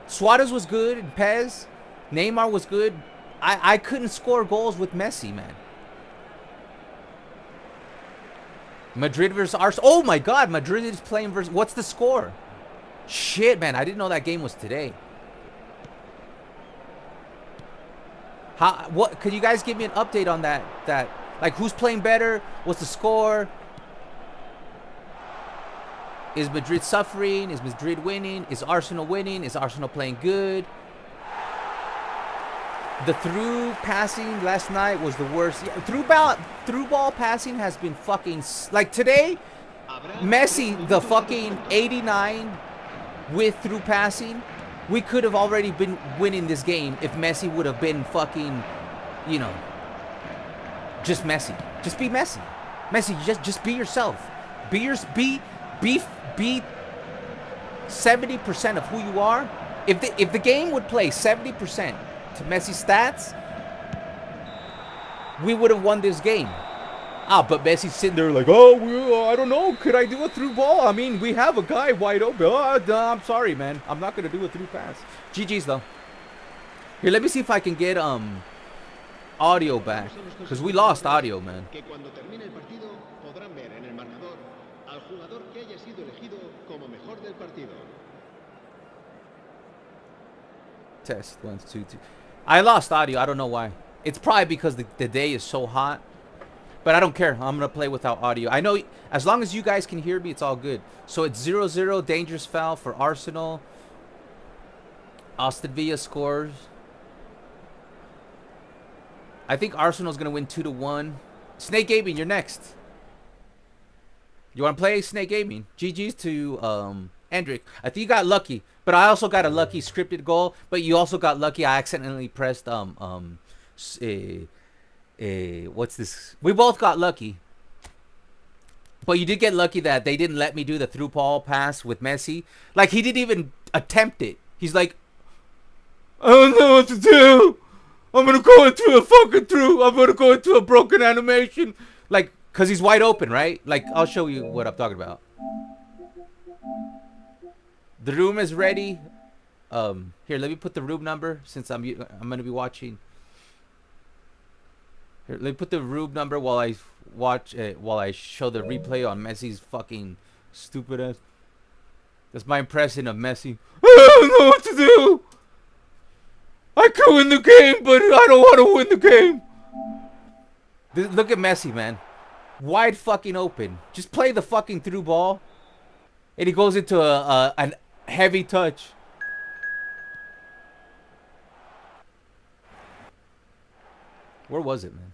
Suarez was good in PES. Neymar was good. I couldn't score goals with Messi, man. Madrid versus Arsenal. Oh my God, Madrid is playing versus. What's the score? Shit, man. I didn't know that game was today. What? Could you guys give me an update on that? Like, who's playing better? What's the score? Is Madrid suffering? Is Madrid winning? Is Arsenal winning? Is Arsenal playing good? The through passing last night was the worst. Yeah, through ball passing has been fucking, like, today. Messi, the fucking 89 with through passing. We could have already been winning this game if Messi would have been fucking, you know, just Messi. Just be Messi. Messi, just be yourself. Be 70% of who you are If the game would play 70% to Messi's stats, we would have won this game. But Messi's sitting there like, oh, I don't know. Could I do a through ball? I mean, we have a guy wide open. I'm sorry, man. I'm not going to do a through pass. GG's, though. Here, let me see if I can get audio back. Because we lost audio, man. Test. 1, 2, 3. I lost audio. I don't know why. It's probably because the day is so hot. But I don't care. I'm going to play without audio. I know as long as you guys can hear me, it's all good. So it's 0-0. Dangerous foul for Arsenal. Aston Villa scores. I think Arsenal's going to win 2-1. Snake Gaming, you're next. You want to play Snake Gaming? GG's to Hendrick. I think you got lucky. But I also got a lucky scripted goal. But you also got lucky. I accidentally pressed what's this? We both got lucky. But you did get lucky that they didn't let me do the through ball pass with Messi. Like, he didn't even attempt it. He's like, I don't know what to do. I'm going to go into a fucking through. I'm going to go into a broken animation. Like, because he's wide open, right? Like, I'll show you what I'm talking about. The room is ready. Here, let me put the room number since I'm going to be watching. Here, let me put the room number while I show the replay on Messi's fucking stupid ass. That's my impression of Messi. I don't know what to do. I could win the game, but I don't want to win the game. Look at Messi, man. Wide fucking open. Just play the fucking through ball. And he goes into a heavy touch. Where was it, man?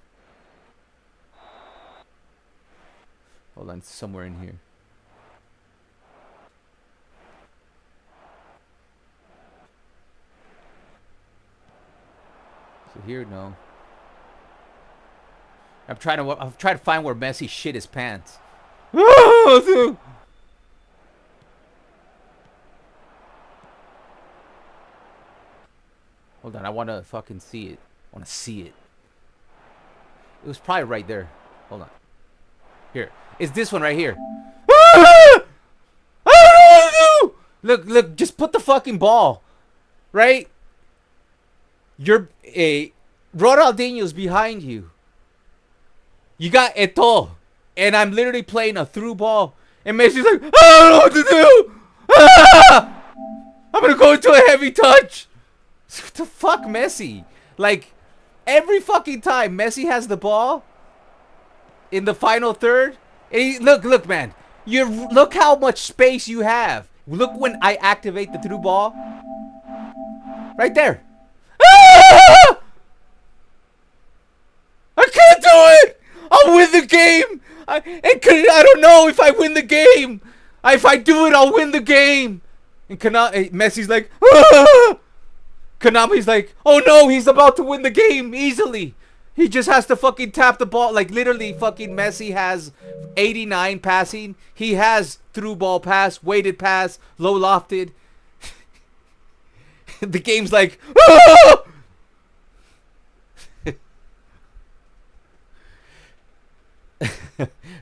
Hold on, it's somewhere in here. So here, no. I'm trying to find where Messi shit his pants. Hold on, I want to fucking see it. I want to see it. It was probably right there. Hold on. Here. It's this one right here. Look, just put the fucking ball. Right? Ronaldinho's behind you. You got Eto'o. And I'm literally playing a through ball. And Messi's like, I don't know what to do. I'm going to go into a heavy touch. What the fuck, Messi? Like, every fucking time Messi has the ball in the final third, and look, man. Look how much space you have. Look when I activate the through ball. Right there. I can't do it. I'll win the game. I don't know if I win the game. If I do it, I'll win the game. And Messi's like, Konami's like, oh no, he's about to win the game easily. He just has to fucking tap the ball. Like, literally, fucking Messi has 89 passing. He has through ball pass, weighted pass, low lofted. The game's like, oh!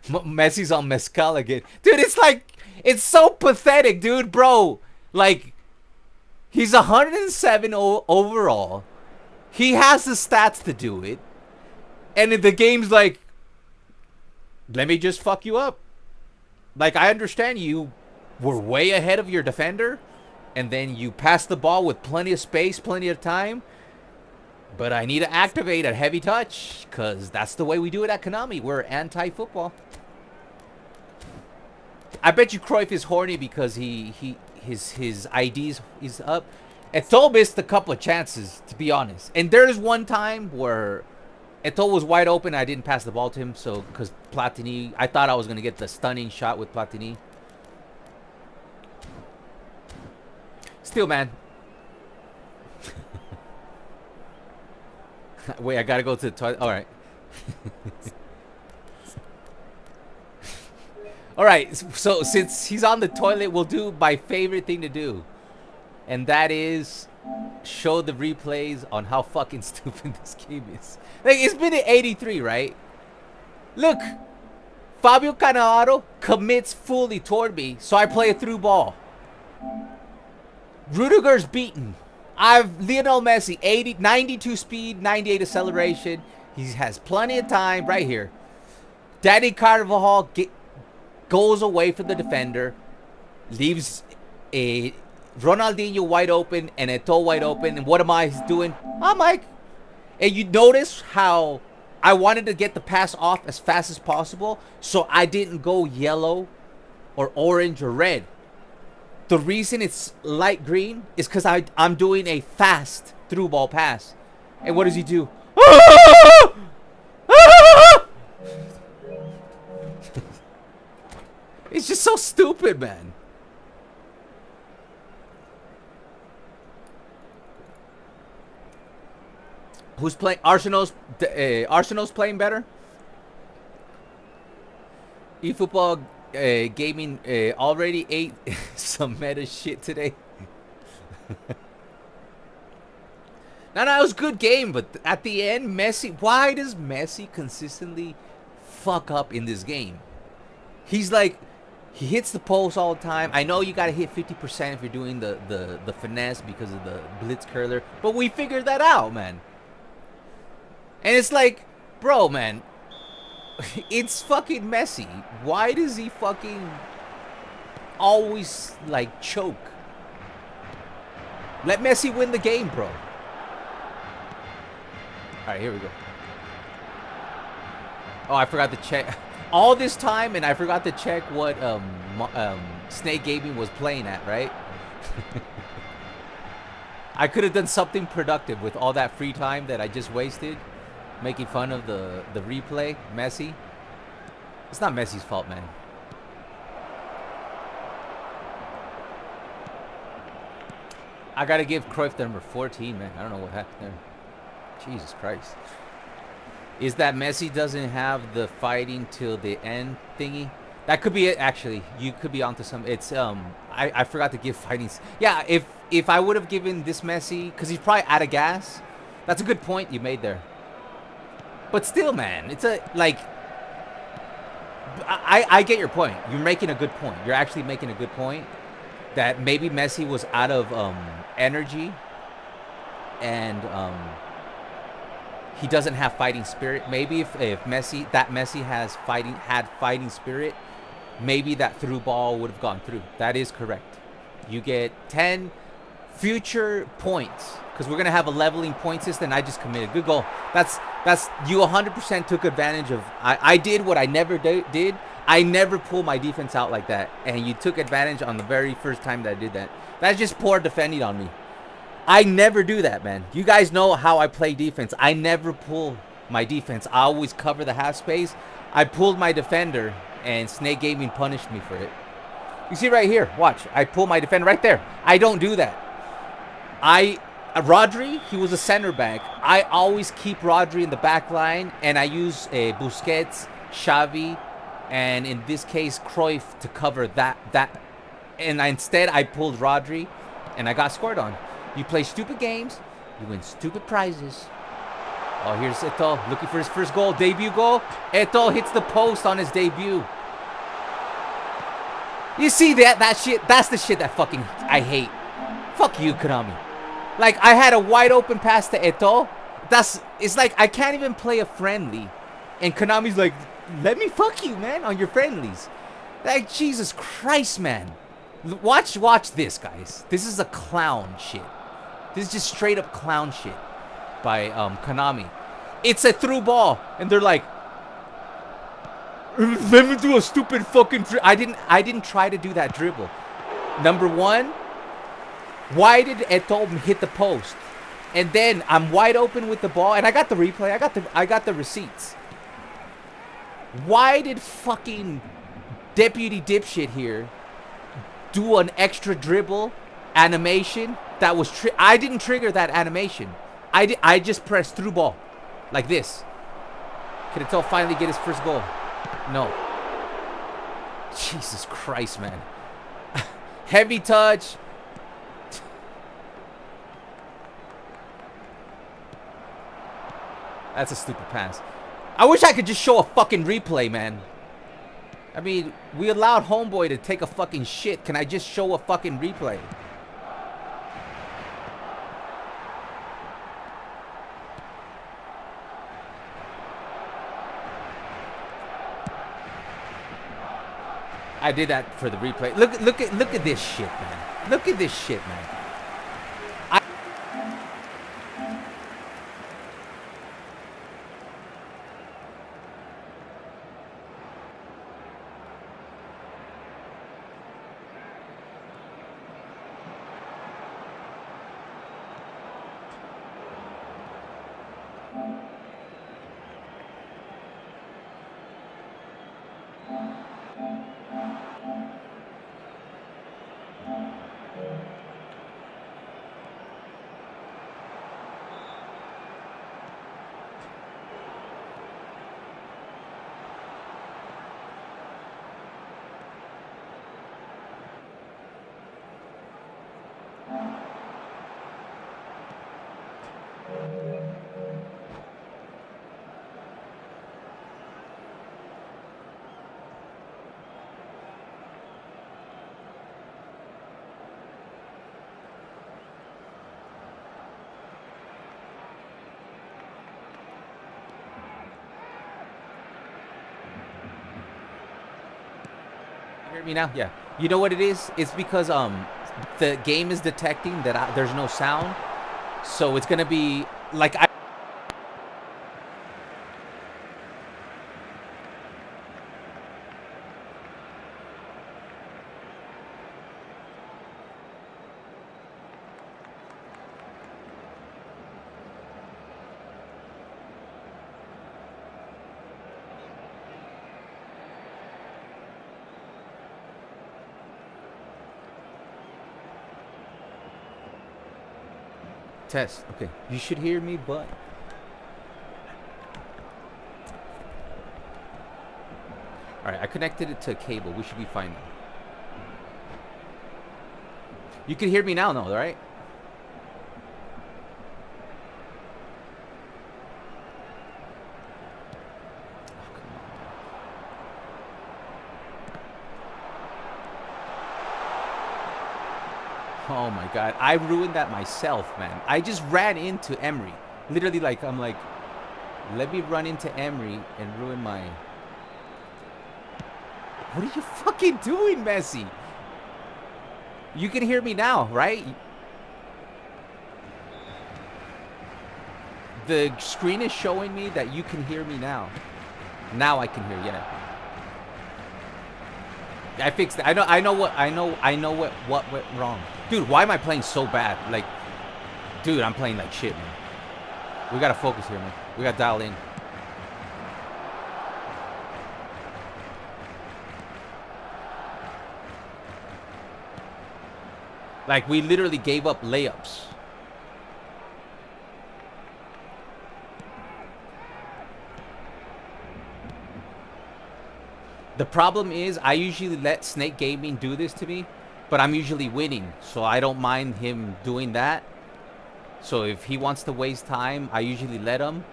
Messi's on mezcal again. Dude, it's like, it's so pathetic, dude, bro. Like, he's 107 overall. He has the stats to do it. And the game's like, let me just fuck you up. Like, I understand you were way ahead of your defender. And then you pass the ball with plenty of space, plenty of time. But I need to activate a heavy touch. Because that's the way we do it at Konami. We're anti-football. I bet you Cruyff is horny because his IDs is up. Eto'o missed a couple of chances, to be honest. And there's one time where Eto'o was wide open. I didn't pass the ball to him. So, because Platini, I thought I was going to get the stunning shot with Platini. Still, man. Wait, I got to go to the toilet. All right. All right. So, since he's on the toilet, we'll do my favorite thing to do. and that is show the replays on how fucking stupid this game is. Like, it's been at 83, right? Look, Fabio Cannavaro commits fully toward me, so I play a through ball. Rudiger's beaten. Lionel Messi, 92 speed, 98 acceleration. He has plenty of time right here. Danny Carvajal goes away from the defender, leaves a Ronaldinho wide open and Eto'o wide open. And what am I doing? I'm like, and you notice how I wanted to get the pass off as fast as possible, so I didn't go yellow or orange or red. The reason it's light green is because I'm doing a fast through ball pass. And what does he do? It's just so stupid, man. Who's playing? Arsenal's playing better. eFootball gaming already ate some meta shit today. No, it was a good game, but at the end, Messi. Why does Messi consistently fuck up in this game? He's like, he hits the post all the time. I know you gotta hit 50% if you're doing the finesse because of the blitz curler, but we figured that out, man. And it's like, bro, man, it's fucking Messi. Why does he fucking always, like, choke? Let Messi win the game, bro. Alright, here we go. Oh, I forgot to check. All this time, and I forgot to check what Snake Gaming was playing at, right? I could have done something productive with all that free time that I just wasted. Making fun of the replay, Messi. It's not Messi's fault, man. I gotta give Cruyff the number 14, man. I don't know what happened there. Jesus Christ. Is that Messi doesn't have the fighting till the end thingy? That could be it, actually. You could be onto some. It's I forgot to give fighting. Yeah, if I would have given this Messi, because he's probably out of gas. That's a good point you made there. But still, man, it's a, like, I get your point. You're making a good point. You're actually making a good point that maybe Messi was out of energy and he doesn't have fighting spirit. Maybe if Messi had fighting spirit, maybe that through ball would have gone through. That is correct. You get 10 future points. Because we're going to have a leveling point system. I just committed. Good goal. That's you 100% took advantage of. I did what I never did. I never pull my defense out like that. And you took advantage on the very first time that I did that. That's just poor defending on me. I never do that, man. You guys know how I play defense. I never pull my defense. I always cover the half space. I pulled my defender, and Snake Gaming punished me for it. You see right here. Watch. I pull my defender right there. I don't do that. Rodri, he was a center back. I always keep Rodri in the back line, and I use Busquets, Xavi, and in this case, Cruyff to cover that. And instead, I pulled Rodri, and I got scored on. You play stupid games, you win stupid prizes. Oh, here's Eto'o looking for his first goal, debut goal. Eto'o hits the post on his debut. You see that shit? That's the shit that fucking I hate. Fuck you, Konami. Like, I had a wide open pass to Eto'o. It's like I can't even play a friendly. And Konami's like, let me fuck you, man, on your friendlies. Like, Jesus Christ, man. Watch this, guys. This is a clown shit. This is just straight up clown shit by Konami. It's a through ball. And they're like, let me do a stupid fucking I didn't try to do that dribble. Number one, why did Eto'o hit the post? And then I'm wide open with the ball, and I got the replay. I got the receipts. Why did fucking deputy dipshit here do an extra dribble animation that was I didn't trigger that animation. I just pressed through ball like this. Can Eto'o finally get his first goal? No. Jesus Christ, man. Heavy touch. That's a stupid pass. I wish I could just show a fucking replay, man. I mean, we allowed homeboy to take a fucking shit. Can I just show a fucking replay? I did that for the replay. Look at this shit, man. Look at this shit, man. Hear me now? Yeah. You know what it is? It's because the game is detecting that there's no sound, so it's gonna be like I. Test. Okay. You should hear me, but all right. I connected it to a cable. We should be fine now. You can hear me now, though, right? Oh my god, I ruined that myself, man. I just ran into Emery. Literally, like, I'm like, let me run into Emery and ruin my... What are you fucking doing, Messi? You can hear me now, right? The screen is showing me that you can hear me now. Now I can hear, yeah. I fixed it. I know what went wrong. Dude, why am I playing so bad? Like, dude, I'm playing like shit, man. We gotta focus here, man. We gotta dial in. Like, we literally gave up layups. The problem is, I usually let Snake Gaming do this to me, but I'm usually winning, so I don't mind him doing that. So if he wants to waste time, I usually let him.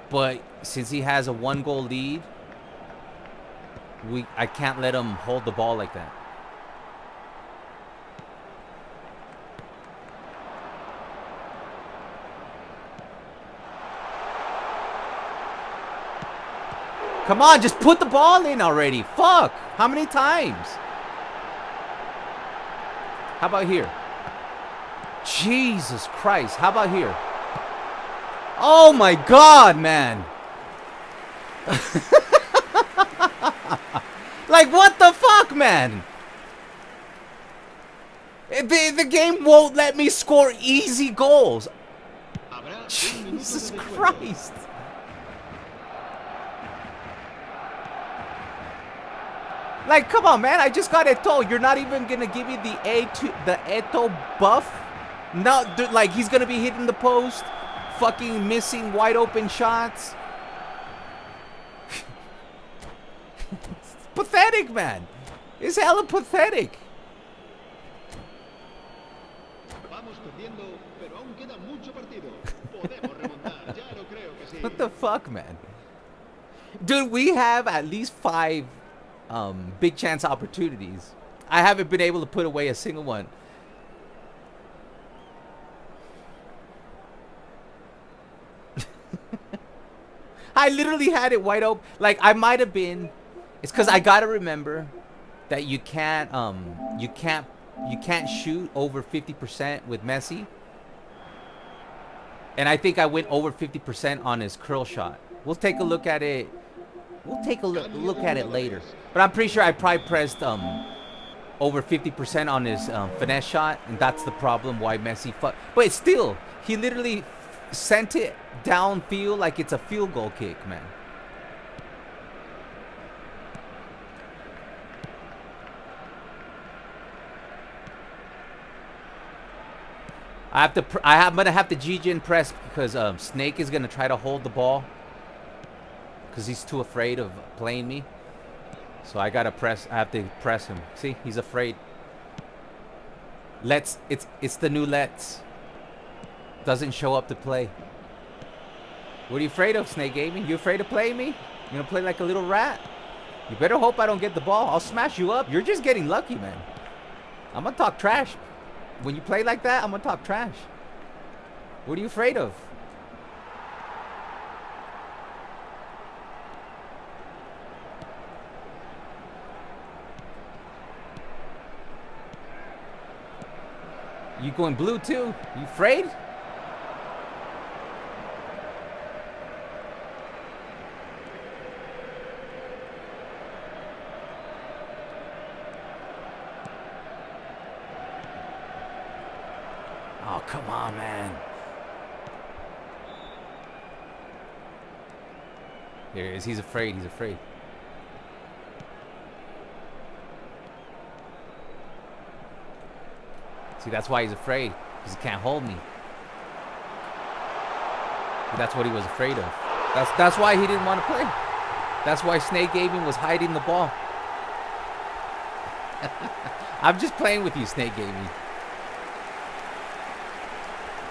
But since he has a 1-goal lead, I can't let him hold the ball like that. Come on, just put the ball in already. Fuck. How many times? How about here? Jesus Christ. How about here? Oh my God, man. Like, what the fuck, man? The game won't let me score easy goals. Jesus Christ. Like, come on, man. I just got Eto'o. You're not even going to give me the Eto'o buff? No, dude, like, he's going to be hitting the post. Fucking missing wide open shots. It's pathetic, man. It's hella pathetic. Podemos remontar, ya lo creo que sí. What the fuck, man? Dude, we have at least 5 big chance opportunities. I haven't been able to put away a single one. I literally had it wide open. Like, I might have been. It's because I gotta remember that you can't shoot over 50% with Messi. And I think I went over 50% on his curl shot. We'll take a look at it. We'll take a look at it later. But I'm pretty sure I probably pressed over 50% on his finesse shot, and that's the problem why Messi But still, he literally sent it downfield like it's a field goal kick, man. I'm gonna have to GG press because Snake is gonna try to hold the ball because he's too afraid of playing me. So I gotta press. I have to press him. See, he's afraid. It's the new Let's. Doesn't show up to play. What are you afraid of, Snake Gaming? You afraid of playing me? You gonna play like a little rat? You better hope I don't get the ball. I'll smash you up. You're just getting lucky, man. I'm gonna talk trash. When you play like that, I'm gonna talk trash. What are you afraid of? You going blue too? You afraid? Oh, come on, man. There he is. He's afraid. He's afraid. See, that's why he's afraid. Because he can't hold me. See, that's what he was afraid of. That's why he didn't want to play. That's why Snake Gaming was hiding the ball. I'm just playing with you, Snake Gaming.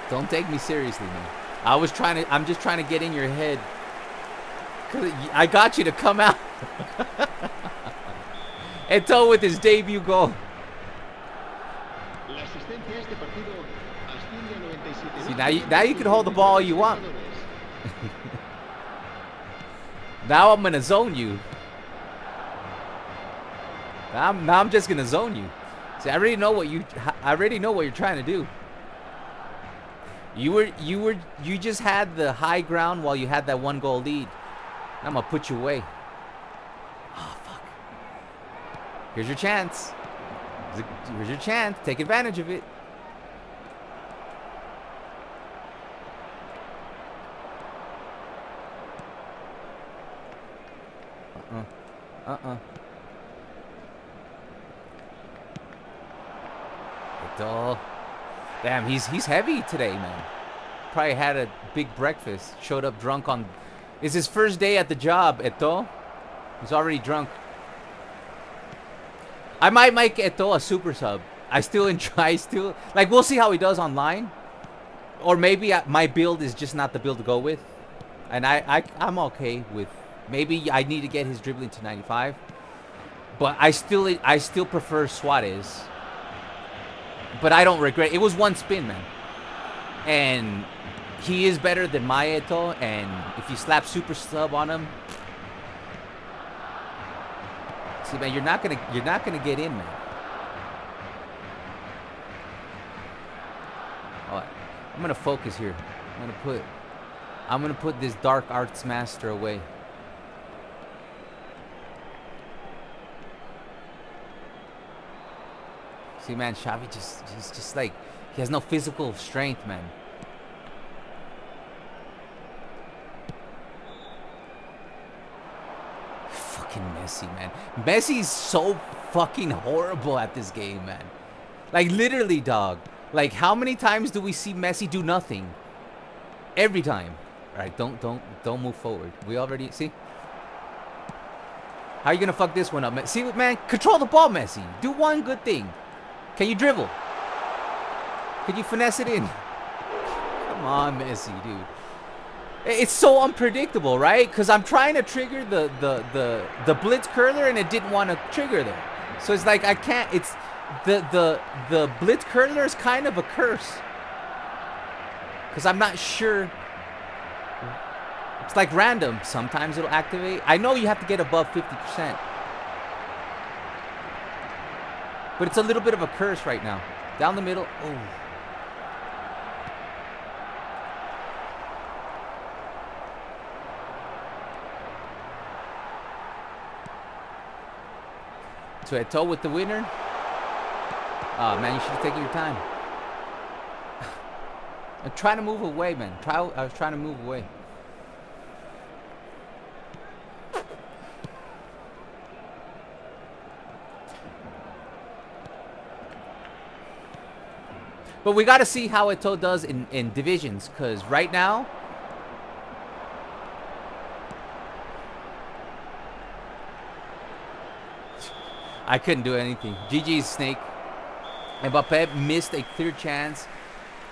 Don't take me seriously, man. I'm just trying to get in your head. Cause I got you to come out. Eto'o with his debut goal. See, now you can hold the ball all you want. Now I'm gonna zone you. Now I'm just gonna zone you. See, I already know what you're trying to do. You just had the high ground while you had that 1-goal lead. I'm gonna put you away. Oh fuck. Here's your chance. Here's your chance. Take advantage of it. Eto'o. Damn, he's heavy today, man. Probably had a big breakfast. Showed up drunk on... It's his first day at the job, Eto'o. He's already drunk. I might make Eto'o a super sub. I still enjoy... Like, we'll see how he does online. Or maybe my build is just not the build to go with. And I'm okay with... Maybe I need to get his dribbling to 95. But I still prefer Suarez. But I don't regret. It was one spin, man. And he is better than my Eto'o. And if you slap super sub on him, see, man, you're not gonna get in, man. Oh, I'm gonna focus here. I'm gonna put this Dark Arts Master away. See, man, Xavi he's just like, he has no physical strength, man. Fucking Messi, man. Messi's so fucking horrible at this game, man. Like, literally, dog. Like, how many times do we see Messi do nothing? Every time. All right, don't move forward. We already, see? How are you gonna fuck this one up, see, man? Control the ball, Messi. Do one good thing. Can you dribble? Can you finesse it in? Come Come on, Messi, dude. It's so unpredictable, right? Because I'm trying to trigger the blitz curler and it didn't want to trigger there. So it's like I can't. It's the blitz curler is kind of a curse because I'm not sure. It's like random. Sometimes it'll activate. I know you have to get above 50%, but it's a little bit of a curse right now. Down the middle. Oh. To Eto'o with the winner. Oh, man, you should have taken your time. I'm trying to move away, man. I was trying to move away. But we got to see how Eto'o does in divisions, because right now, I couldn't do anything. GG's, Snake. Mbappe missed a clear chance,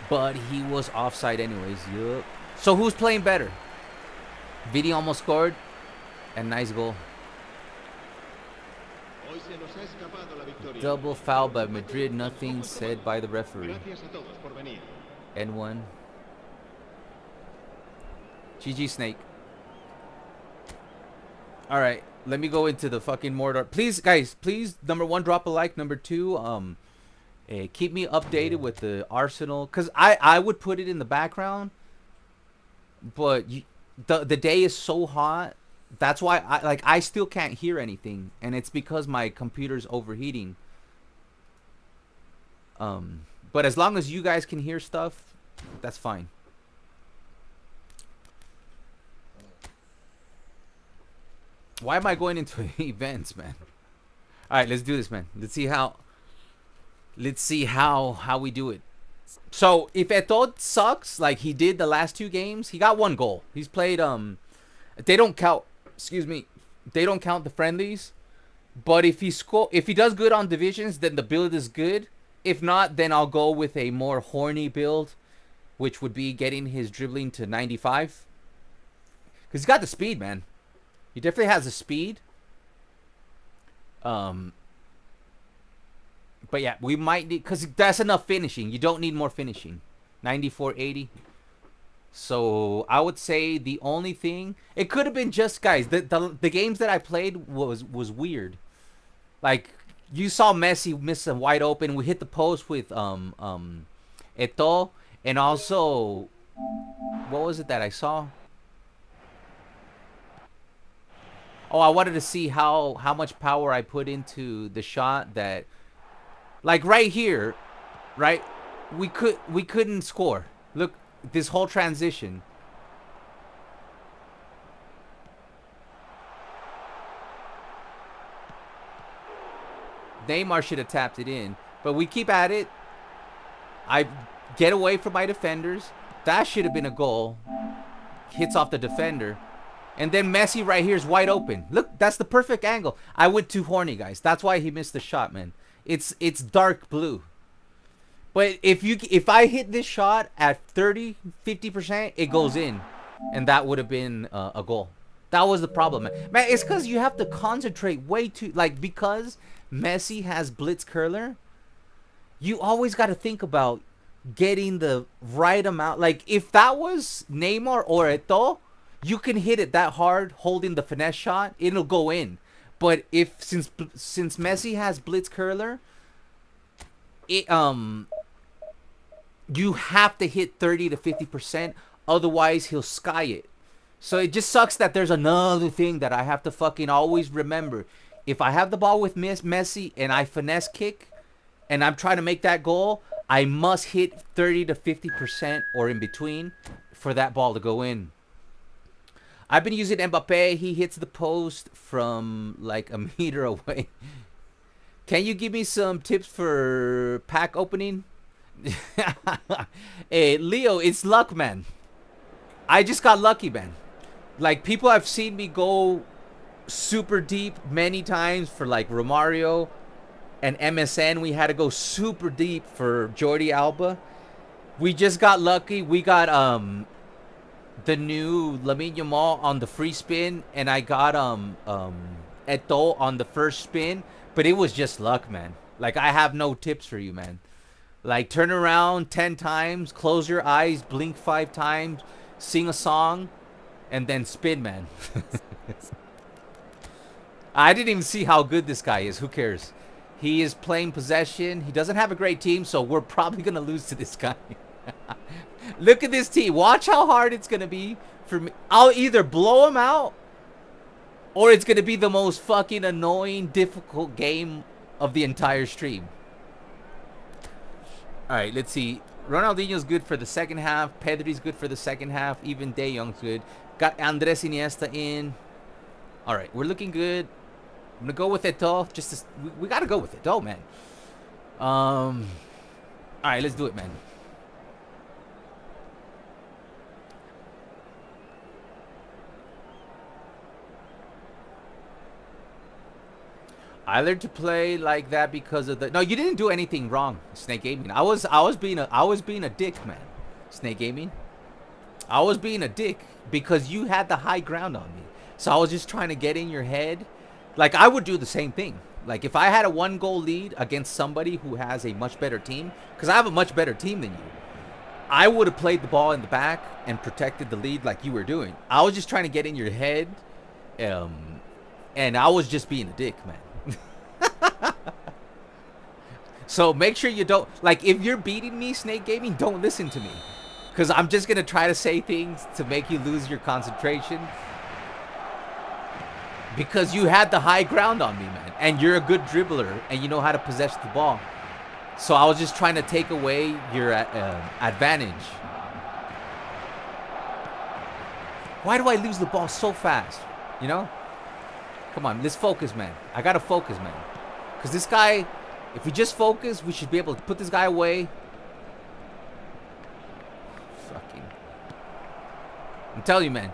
but he was offside anyways. Yup. So who's playing better? Vidi almost scored. And nice goal. Double foul by Madrid. Nothing said by the referee. N1. GG, Snake. Alright. Let me go into the fucking mortar. Please, guys, please, number one, drop a like. Number two, keep me updated with the Arsenal. Because I would put it in the background. But the day is so hot. That's why I still can't hear anything. And it's because my computer's overheating. But as long as you guys can hear stuff, that's fine. Why am I going into events, man? All right, let's do this, man. Let's see how we do it. So if Eto'o sucks like he did the last two games, he got one goal. He's played they don't count. Excuse me. They don't count the friendlies. But if he does good on divisions, then the build is good. If not, then I'll go with a more horny build, which would be getting his dribbling to 95. Because he's got the speed, man. He definitely has the speed. But yeah, we might need, because that's enough finishing. You don't need more finishing. 94, 80. So I would say the only thing, it could have been just, guys, the games that I played was weird. Like you saw Messi miss a wide open. We hit the post with Eto'o, and also what was it that I saw? Oh, I wanted to see how much power I put into the shot that, like right here, right? We couldn't score. Look, this whole transition. Neymar should have tapped it in, but we keep at it. I get away from my defenders. That should have been a goal. Hits off the defender. And then Messi right here is wide open. Look, that's the perfect angle. I went too horny, guys. That's why he missed the shot, man. It's dark blue. But if I hit this shot at 30, 50%, it goes in. And that would have been a goal. That was the problem, man. Man, it's because you have to concentrate way too... Like, because Messi has blitz curler, you always got to think about getting the right amount. Like, if that was Neymar or Eto'o, you can hit it that hard holding the finesse shot, it'll go in. But since Messi has blitz curler, you have to hit 30 to 50%, otherwise he'll sky it. So it just sucks that there's another thing that I have to fucking always remember. If I have the ball with Messi and I finesse kick and I'm trying to make that goal, I must hit 30 to 50% or in between for that ball to go in. I've been using Mbappe. He hits the post from like a meter away. Can you give me some tips for pack opening? Hey, Leo, it's luck, man. I just got lucky, man. Like, people have seen me go super deep many times for like Romario and MSN. We had to go super deep for Jordi Alba. We just got lucky. We got the new Lamine Yamal on the free spin, and I got Eto'o on the first spin, but it was just luck, man. Like, I have no tips for you, man. Like, turn around 10 times, close your eyes, blink 5 times, sing a song, and then spin, man. I didn't even see how good this guy is. Who cares? He is playing possession. He doesn't have a great team, so we're probably going to lose to this guy. Look at this team. Watch how hard it's going to be for me. I'll either blow him out, or it's going to be the most fucking annoying, difficult game of the entire stream. All right, let's see. Ronaldinho's good for the second half. Pedri's good for the second half. Even De Jong's good. Got Andres Iniesta in. All right, we're looking good. I'm going to go with Eto'o. We got to go with Eto'o, man. All right, let's do it, man. I learned to play like that because of the. No, you didn't do anything wrong, Snake Gaming. I was being a dick, man. Snake Gaming. I was being a dick because you had the high ground on me. So I was just trying to get in your head. Like, I would do the same thing. Like, if I had a 1-goal lead against somebody who has a much better team, because I have a much better team than you, I would have played the ball in the back and protected the lead like you were doing. I was just trying to get in your head, and I was just being a dick, man. So make sure you don't, like, if you're beating me, Snake Gaming, don't listen to me, because I'm just gonna try to say things to make you lose your concentration, because you had the high ground on me, man, and you're a good dribbler and you know how to possess the ball. So I was just trying to take away your advantage. Why do I lose the ball so fast? You know? Come on, let's focus, man. I gotta focus, man. Because this guy, if we just focus, we should be able to put this guy away. Fucking. I'm telling you, man.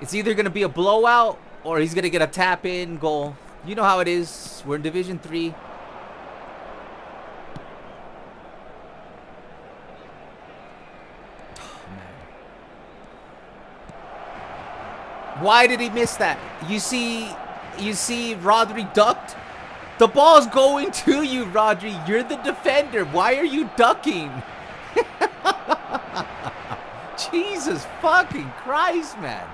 It's either gonna be a blowout or he's gonna get a tap-in goal. You know how it is. We're in Division 3. Why did he miss that? You see Rodri ducked? The ball's going to you, Rodri. You're the defender. Why are you ducking? Jesus fucking Christ, man.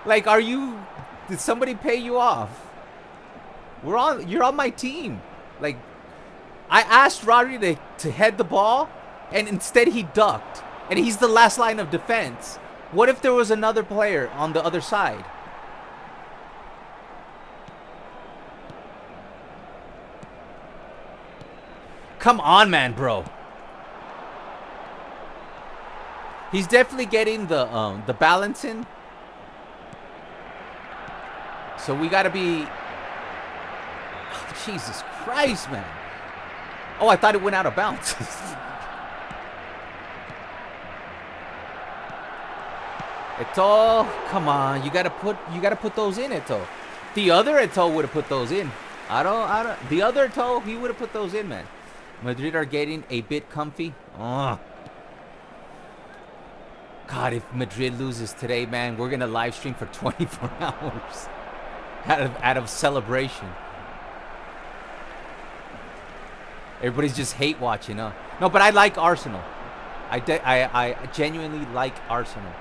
Like, did somebody pay you off? You're on my team. Like, I asked Rodri to head the ball, and instead he ducked. And he's the last line of defense. What if there was another player on the other side? Come on, man, bro. He's definitely getting the balance in. So we gotta be. Oh, Jesus Christ, man. Oh, I thought it went out of bounds. Eto'o, come on, you gotta put those in, Eto'o. The other Eto'o would have put those in. The other Eto'o, he would have put those in, man. Madrid are getting a bit comfy. Oh. God, if Madrid loses today, man, we're gonna live stream for 24 hours out of celebration. Everybody's just hate watching, huh? No, but I like Arsenal. I genuinely like Arsenal.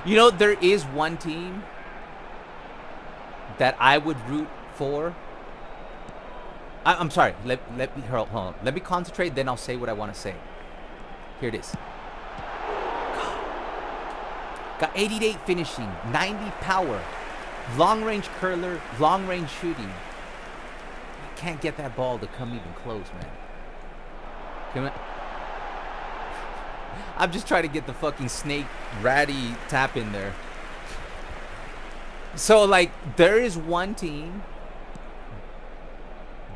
You know, there is one team that I would root for. I'm sorry. Let me hold on. Let me concentrate. Then I'll say what I want to say. Here it is. Got 88 finishing, 90 power, long range curler, long range shooting. I can't get that ball to come even close, man. I'm just trying to get the fucking snake ratty tap in there. So, like, there is one team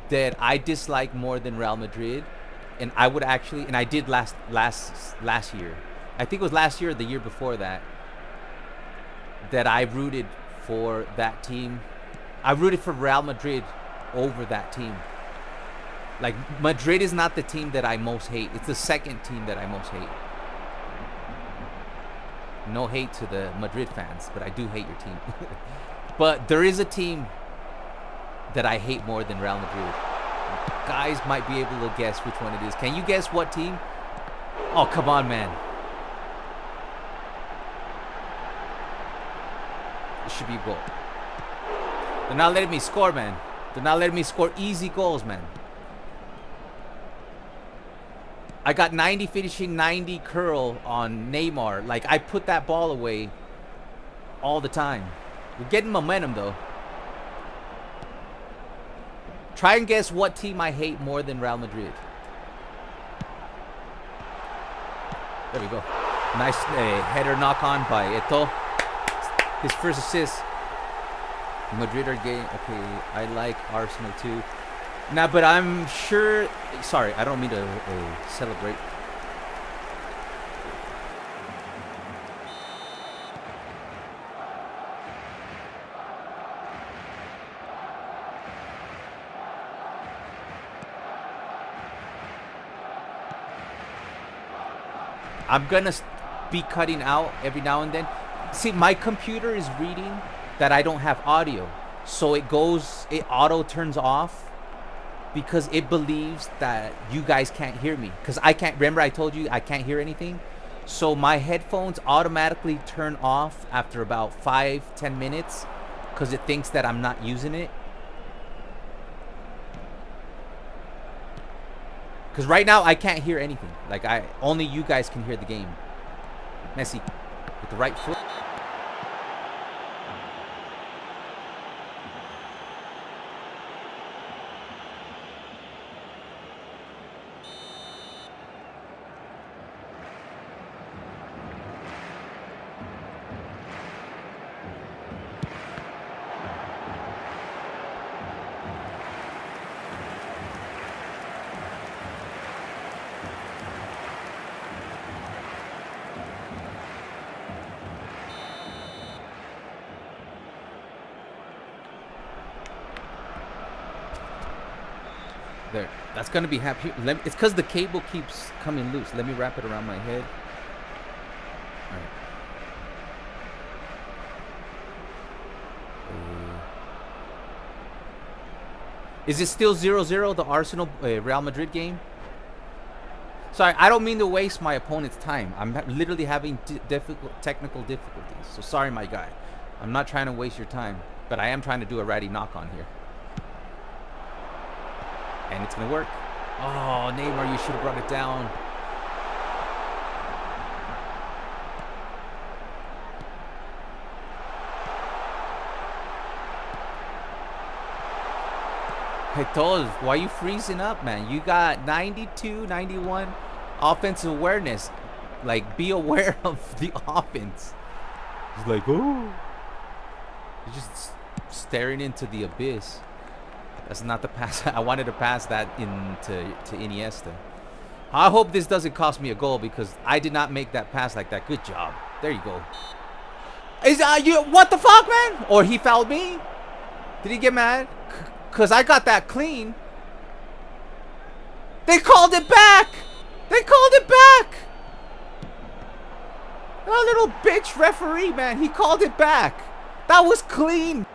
that I dislike more than Real Madrid, and I would actually, and I did last year. I think it was last year or the year before that I rooted for that team. I rooted for Real Madrid over that team. Like, Madrid is not the team that I most hate. It's the second team that I most hate. No hate to the Madrid fans, but I do hate your team. But there is a team that I hate more than Real Madrid. Guys might be able to guess which one it is. Can you guess what team? Oh, come on, man. It should be a goal. They're not letting me score, man. They're not letting me score easy goals, man. I got 90 finishing, 90 curl on Neymar. Like, I put that ball away all the time. We're getting momentum, though. Try and guess what team I hate more than Real Madrid. There we go. Nice header knock on by Eto'o. His first assist. Madrid are game. Okay, I like Arsenal too. Nah, but I'm sure. Sorry, I don't mean to celebrate. I'm gonna be cutting out every now and then. See, my computer is reading that I don't have audio, so it auto turns off because it believes that you guys can't hear me. Because I can't, remember I told you I can't hear anything? So my headphones automatically turn off after about 5-10 minutes because it thinks that I'm not using it. Because right now I can't hear anything. Like, only you guys can hear the game. Messi with the right foot. There, that's gonna be happy. It's because the cable keeps coming loose. Let me wrap it around my head. All right. Is it still 0-0, the Arsenal Real Madrid game? Sorry, I don't mean to waste my opponent's time. I'm literally having technical difficulties. So sorry, my guy. I'm not trying to waste your time, but I am trying to do a ratty knock on here. And it's going to work. Oh, Neymar, you should have brought it down. Eto'o, why are you freezing up, man? You got 92, 91 offensive awareness. Like, be aware of the offense. He's like, oh. He's just staring into the abyss. That's not the pass. I wanted to pass that into Iniesta. I hope this doesn't cost me a goal because I did not make that pass like that. Good job. There you go. Is you? What the fuck, man? Or he fouled me? Did he get mad? Cause I got that clean. They called it back. They called it back. Oh, little bitch referee, man. He called it back. That was clean.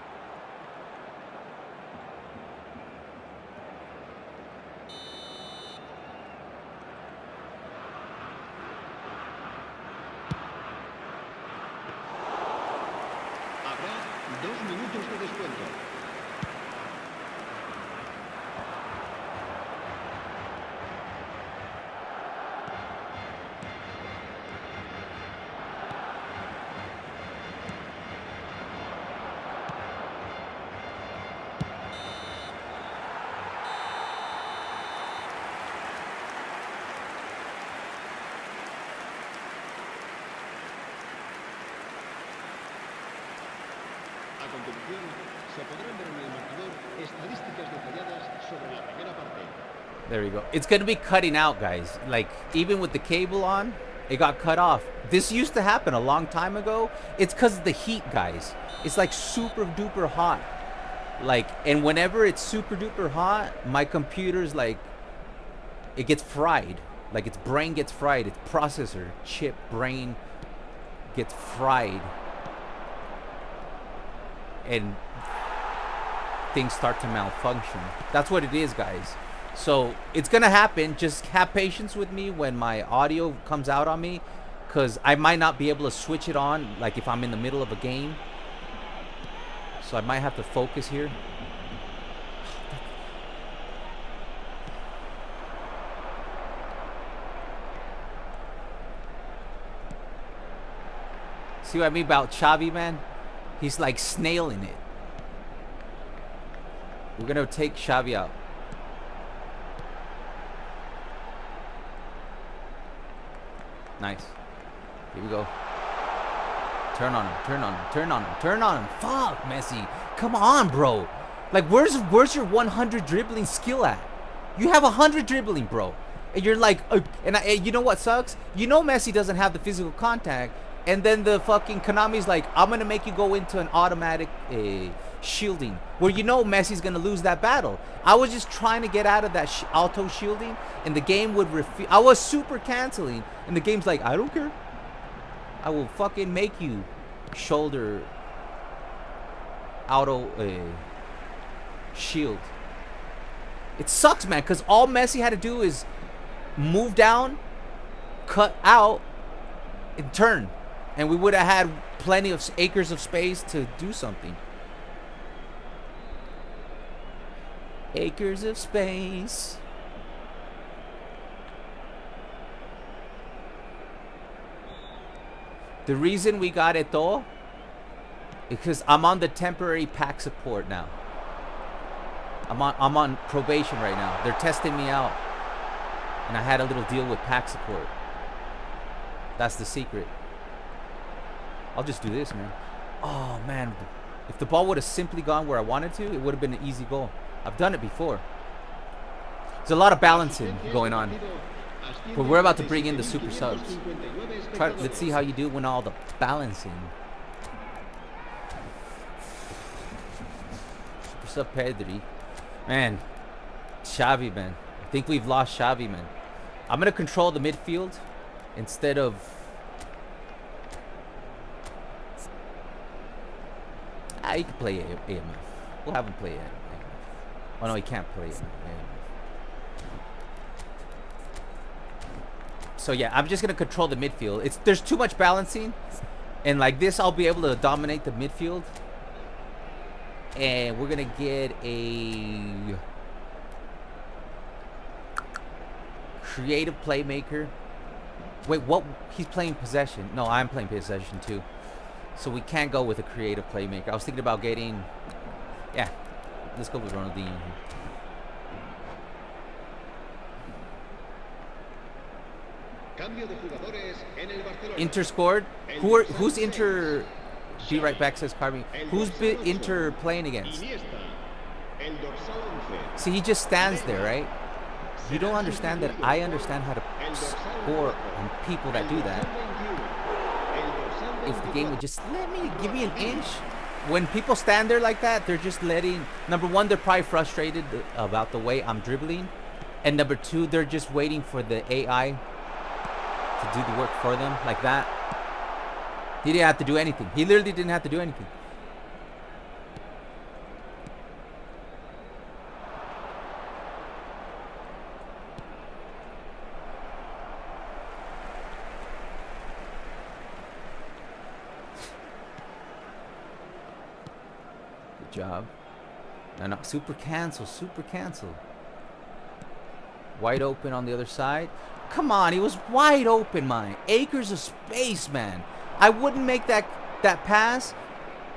A continuación, se podrán ver en el marcador estadísticas detalladas sobre la primera parte. There we go. It's going to be cutting out, guys. Like, even with the cable on, it got cut off. This used to happen a long time ago. It's because of the heat, guys. It's like super duper hot. Like, and whenever it's super duper hot, my computer's like it gets fried. Like its brain gets fried. Its processor, chip, brain gets fried. And things start to malfunction. That's what it is, guys. So it's going to happen. Just have patience with me when my audio comes out on me. Because I might not be able to switch it on. Like if I'm in the middle of a game. So I might have to focus here. See what I mean about Xavi, man? He's like snailing it. We're going to take Xavi out. Nice. Here we go. Turn on him. Turn on him. Turn on him. Turn on him. Fuck, Messi. Come on, bro. Like, where's your 100 dribbling skill at? You have 100 dribbling, bro. And you're like, and you know what sucks? You know Messi doesn't have the physical contact. And then the fucking Konami's like, I'm going to make you go into an automatic shielding. Where you know Messi's going to lose that battle. I was just trying to get out of that auto shielding. And the game would refuse. I was super canceling. And the game's like, I don't care. I will fucking make you shoulder auto shield. It sucks, man. Because all Messi had to do is move down, cut out, and turn. And we would have had plenty of acres of space to do something. Acres of space. The reason we got Eto'o is because I'm on the temporary pack support now. I'm on probation right now. They're testing me out. And I had a little deal with pack support. That's the secret. I'll just do this, man. Oh, man. If the ball would have simply gone where I wanted to, it would have been an easy goal. I've done it before. There's a lot of balancing going on. But we're about to bring in the super subs. Let's see how you do when all the balancing. Super sub Pedri. Man. Xavi, man. I think we've lost Xavi, man. I'm going to control the midfield instead of... he can play AMF. We'll have him play AMF. Oh, no, he can't play AMF. So, yeah, I'm just going to control the midfield. There's too much balancing. And like this, I'll be able to dominate the midfield. And we're going to get a... creative playmaker. Wait, what? He's playing possession. No, I'm playing possession too. So we can't go with a creative playmaker. I was thinking about getting... Yeah, let's go with Ronaldinho. Inter scored. Who's Inter? Be right back, says Carmi. Who's Inter playing against? See, he just stands there, right? You don't understand that I understand how to score on people that do that. If the game would just give me an inch. When people stand there like that, they're just letting... Number one, they're probably frustrated about the way I'm dribbling. And number two, they're just waiting for the AI to do the work for them like that. He didn't have to do anything. He literally didn't have to do anything. Job. No, super cancel, super cancel. Wide open on the other side. Come on, he was wide open, man. Acres of space, man. I wouldn't make that pass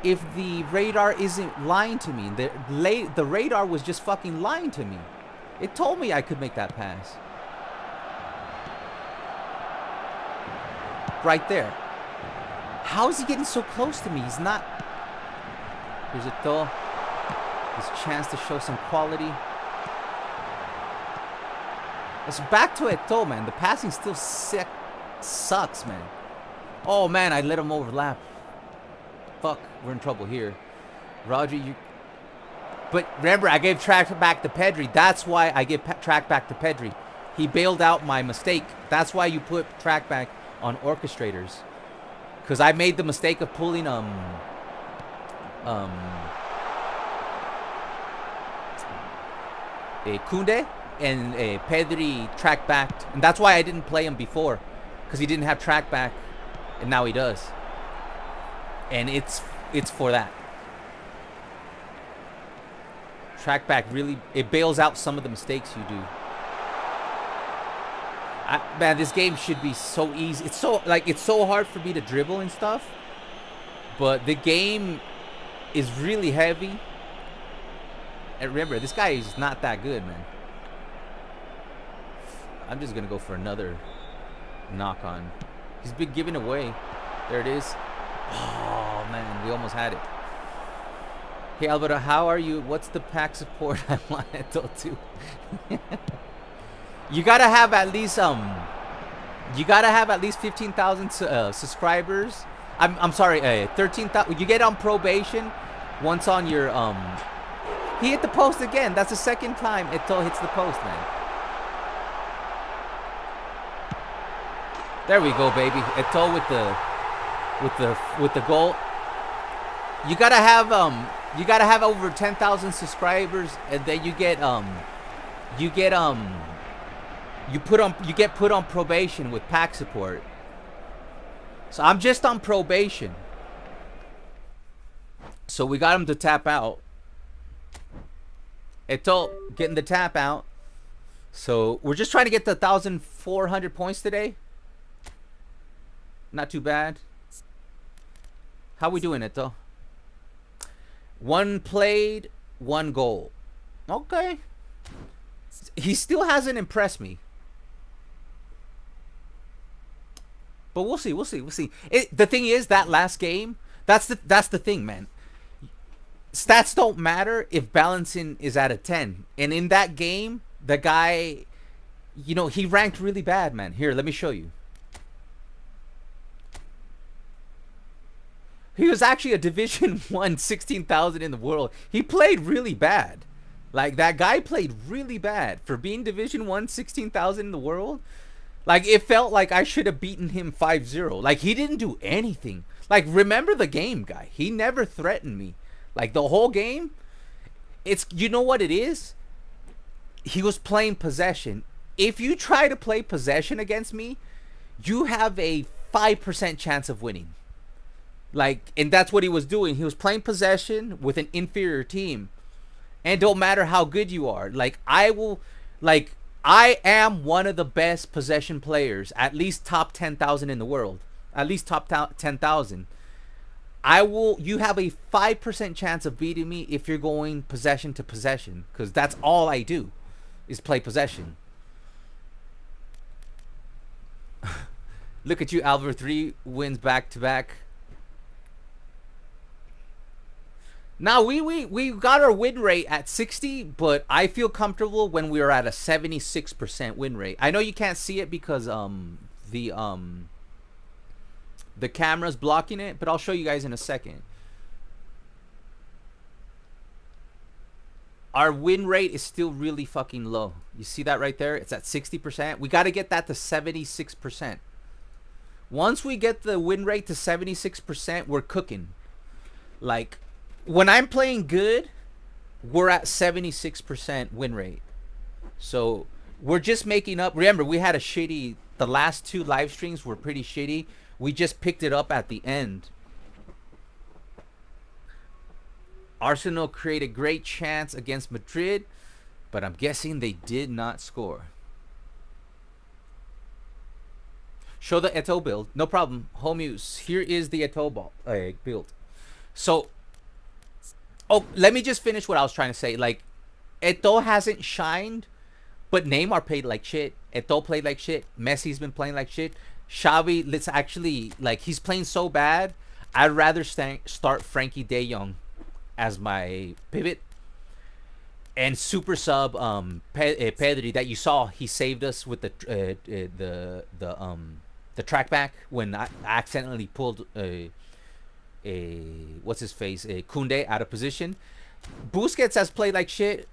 if the radar isn't lying to me. The radar was just fucking lying to me. It told me I could make that pass. Right there. How is he getting so close to me? He's not... Here's Eto'o. His chance to show some quality. It's back to Eto'o, man. The passing still sucks, man. Oh, man, I let him overlap. Fuck, we're in trouble here. Roger, you... But remember, I gave track back to Pedri. That's why I give track back to Pedri. He bailed out my mistake. That's why you put trackback on orchestrators. Because I made the mistake of pulling a Kunde and a Pedri track backed, and that's why I didn't play him before, because he didn't have track back, and now he does. And it's for that. Track back really, it bails out some of the mistakes you do. Man, this game should be so easy. It's so hard for me to dribble and stuff, but the game is really heavy. And remember, this guy is not that good, man. I'm just gonna go for another knock on. He's been giving away. There it is. Oh man, we almost had it. Hey Alberto, how are you? What's the pack support? I want Eto'o too. You gotta have at least 15,000 subscribers. I'm sorry, 13,000. You get on probation once on your He hit the post again. That's the second time Eto'o hits the post, man. There we go, baby. Eto'o with the goal. You gotta have over 10,000 subscribers, and then you get put on probation with pack support. So I'm just on probation. So we got him to tap out. Eto'o getting the tap out. So we're just trying to get the 1,400 points today. Not too bad. How we doing, Eto'o? 1 played, 1 goal. Okay. He still hasn't impressed me. But we'll see. The thing is, that last game, that's the thing, man. Stats don't matter if balancing is at a 10. And in that game, the guy, you know, he ranked really bad, man. Here, let me show you. He was actually a Division 1, 16,000 in the world. He played really bad. Like, that guy played really bad. For being Division 1, 16,000 in the world, like, it felt like I should have beaten him 5-0. Like, he didn't do anything. Like, remember the game, guy. He never threatened me. Like, the whole game, it's, you know what it is? He was playing possession. If you try to play possession against me, you have a 5% chance of winning. Like, and that's what he was doing. He was playing possession with an inferior team. And don't matter how good you are. Like, I am one of the best possession players. At least top 10,000 in the world. At least top 10,000. You have a 5% chance of beating me if you're going possession to possession. Because that's all I do. Is play possession. Look at you, Albert. 3 wins back to back. Now, we got our win rate at 60, but I feel comfortable when we are at a 76% win rate. I know you can't see it because the camera's blocking it, but I'll show you guys in a second. Our win rate is still really fucking low. You see that right there? It's at 60%. We got to get that to 76%. Once we get the win rate to 76%, we're cooking. Like, when I'm playing good, we're at 76% win rate. So we're just making up. Remember, we had a shitty, the last 2 live streams were pretty shitty. We just picked it up at the end. Arsenal created a great chance against Madrid, but I'm guessing they did not score. Show the Eto'o build. No problem. Home use. Here is the Eto'o build. So, oh, let me just finish what I was trying to say. Like, Eto'o hasn't shined, but Neymar played like shit. Eto'o played like shit. Messi's been playing like shit. Xavi, let's actually, like, he's playing so bad, I'd rather start Frankie De Jong as my pivot. And super sub Pedri that you saw, he saved us with the track back when I accidentally pulled what's his face, Kunde out of position. Busquets has played like shit.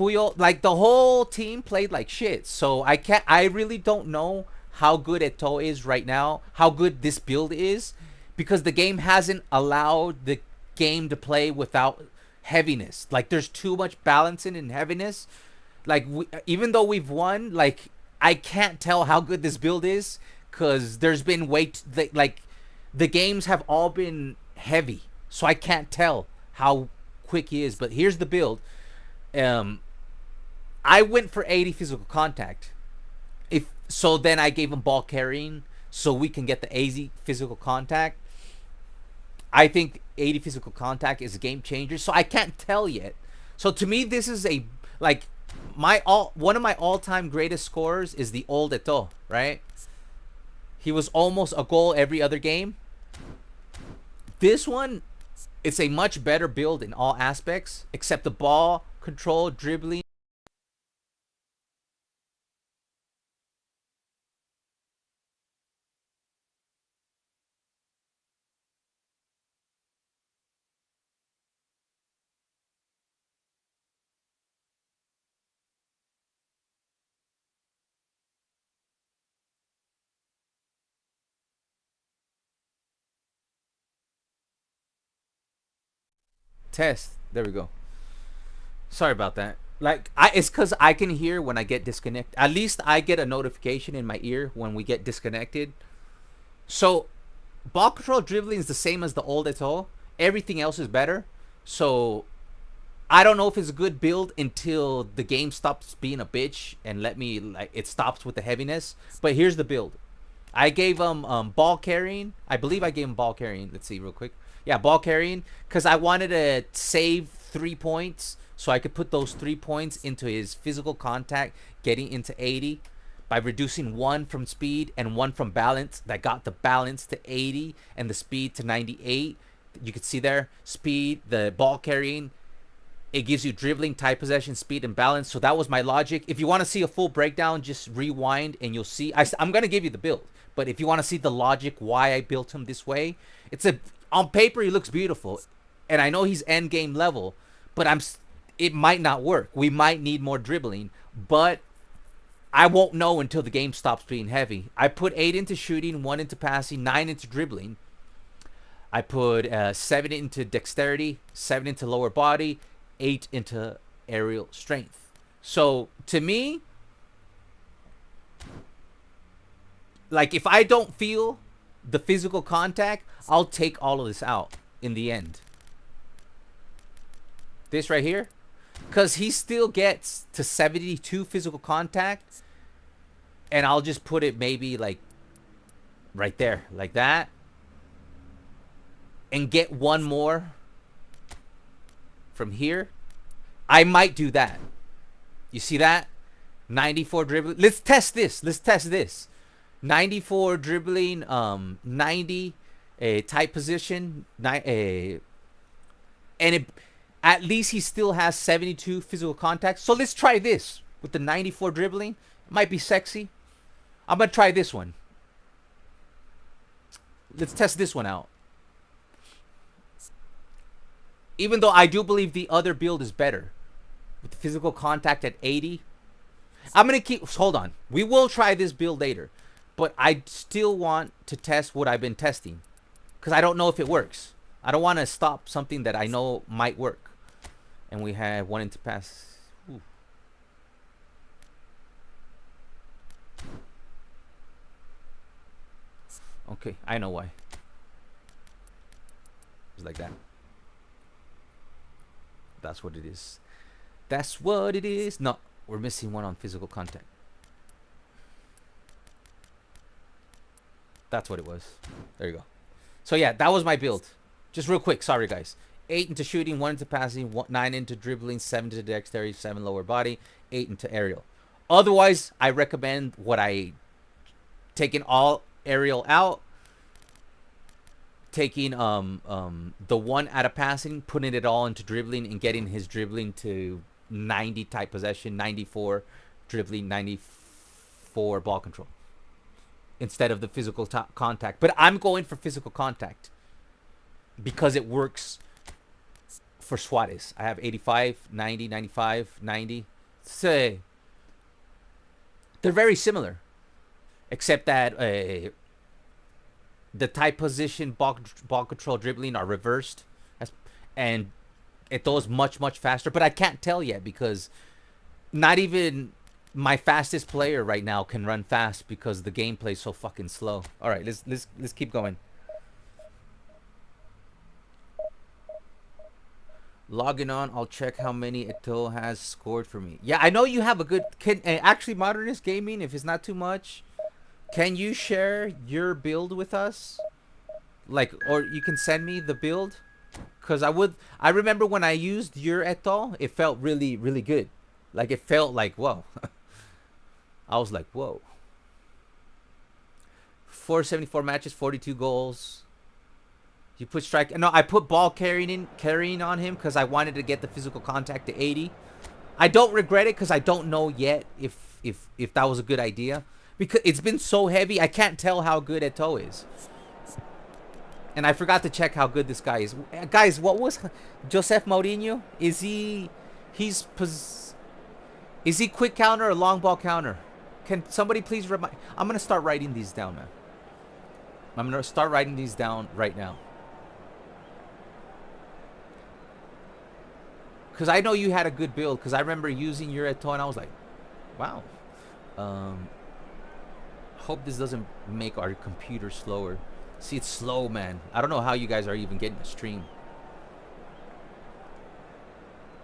Puyol, like the whole team played like shit. So I really don't know how good Eto'o is right now, how good this build is, because the game hasn't allowed the game to play without heaviness. Like there's too much balancing and heaviness. Like even though we've won, like I can't tell how good this build is because there's been like the games have all been heavy, so I can't tell how quick he is. But here's the build. I went for 80 physical contact. Then I gave him ball carrying so we can get the 80 physical contact. I think 80 physical contact is a game changer, so I can't tell yet. So to me, this is a like one of my all-time greatest scorers is the old Eto'o, right? He was almost a goal every other game. This one, it's a much better build in all aspects except the ball control, dribbling. Test. There we go. Sorry about that. Like it's because I can hear when I get disconnected. At least I get a notification in my ear when we get disconnected. So, ball control dribbling is the same as the old Eto'o. Everything else is better. So, I don't know if it's a good build until the game stops being a bitch and it stops with the heaviness. But here's the build. I gave him ball carrying. I believe I gave him ball carrying. Let's see real quick. Yeah, ball carrying because I wanted to save 3 points so I could put those 3 points into his physical contact, getting into 80 by reducing 1 from speed and 1 from balance. That got the balance to 80 and the speed to 98. You can see there, speed, the ball carrying. It gives you dribbling, tight possession, speed, and balance. So that was my logic. If you want to see a full breakdown, just rewind and you'll see. I'm going to give you the build. But if you want to see the logic why I built him this way, on paper, he looks beautiful. And I know he's end game level. But it might not work. We might need more dribbling. But I won't know until the game stops being heavy. I put 8 into shooting, 1 into passing, 9 into dribbling. I put 7 into dexterity, 7 into lower body, 8 into aerial strength. So to me, like if I don't feel the physical contact, I'll take all of this out in the end. This right here, because he still gets to 72 physical contact, and I'll just put it maybe like right there, like that, and get 1 more from here. I might do that. You see that? 94 dribbling. Let's test this. 94 dribbling, 90 tight position, and at least he still has 72 physical contact. So let's try this with the 94 dribbling. It might be sexy. I'm gonna try this one. Let's test this one out. Even though I do believe the other build is better with the physical contact at 80. I'm gonna hold on. We will try this build later. But I still want to test what I've been testing, because I don't know if it works. I don't want to stop something that I know might work. And we have 1 into pass. Ooh. Okay, I know why. It's like that. That's what it is. That's what it is. No, we're missing 1 on physical contact. That's what it was. There you go. So yeah, that was my build. Just real quick. Sorry, guys. 8 into shooting, 1 into passing, 9 into dribbling, 7 into dexterity, 7 lower body, 8 into aerial. Otherwise, I recommend taking all aerial out, taking the 1 out of passing, putting it all into dribbling, and getting his dribbling to 90 tight possession, 94 dribbling, 94 ball control, instead of the physical contact. But I'm going for physical contact because it works for Suarez. I have 85, 90, 95, 90. Say they're very similar, except that the tight position, ball control, dribbling are reversed, and Eto'o's much faster. But I can't tell yet because not even my fastest player right now can run fast because the gameplay's so fucking slow. All right, let's keep going. Logging on, I'll check how many Eto'o has scored for me. Yeah, I know you have a good... actually, Modernist Gaming, if it's not too much, can you share your build with us? Like, or you can send me the build? Because I remember when I used your Eto'o, it felt really good. Like, it felt like, whoa. I was like, whoa. 474 matches, 42 goals. You put strike. No, I put ball carrying on him because I wanted to get the physical contact to 80. I don't regret it because I don't know yet if that was a good idea, because it's been so heavy. I can't tell how good Eto'o is, and I forgot to check how good this guy is. Guys, what was Joseph Mourinho? Is he quick counter or long ball counter? Can somebody please remind? I'm gonna start writing these down, man. I'm gonna start writing these down right now. Because I know you had a good build. Because I remember using your Eto'o and I was like, wow. Hope this doesn't make our computer slower. See, it's slow, man. I don't know how you guys are even getting a stream.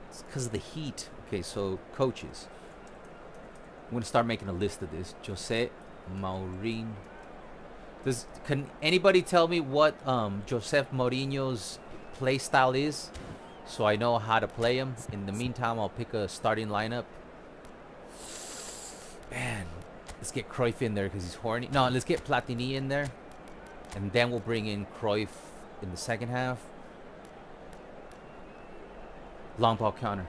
It's because of the heat. Okay, so coaches. I'm going to start making a list of this. Jose Mourinho. Can anybody tell me what Joseph Mourinho's play style is? So I know how to play him. In the meantime, I'll pick a starting lineup. Man, let's get Cruyff in there because he's horny. No, let's get Platini in there. And then we'll bring in Cruyff in the second half. Long ball counter.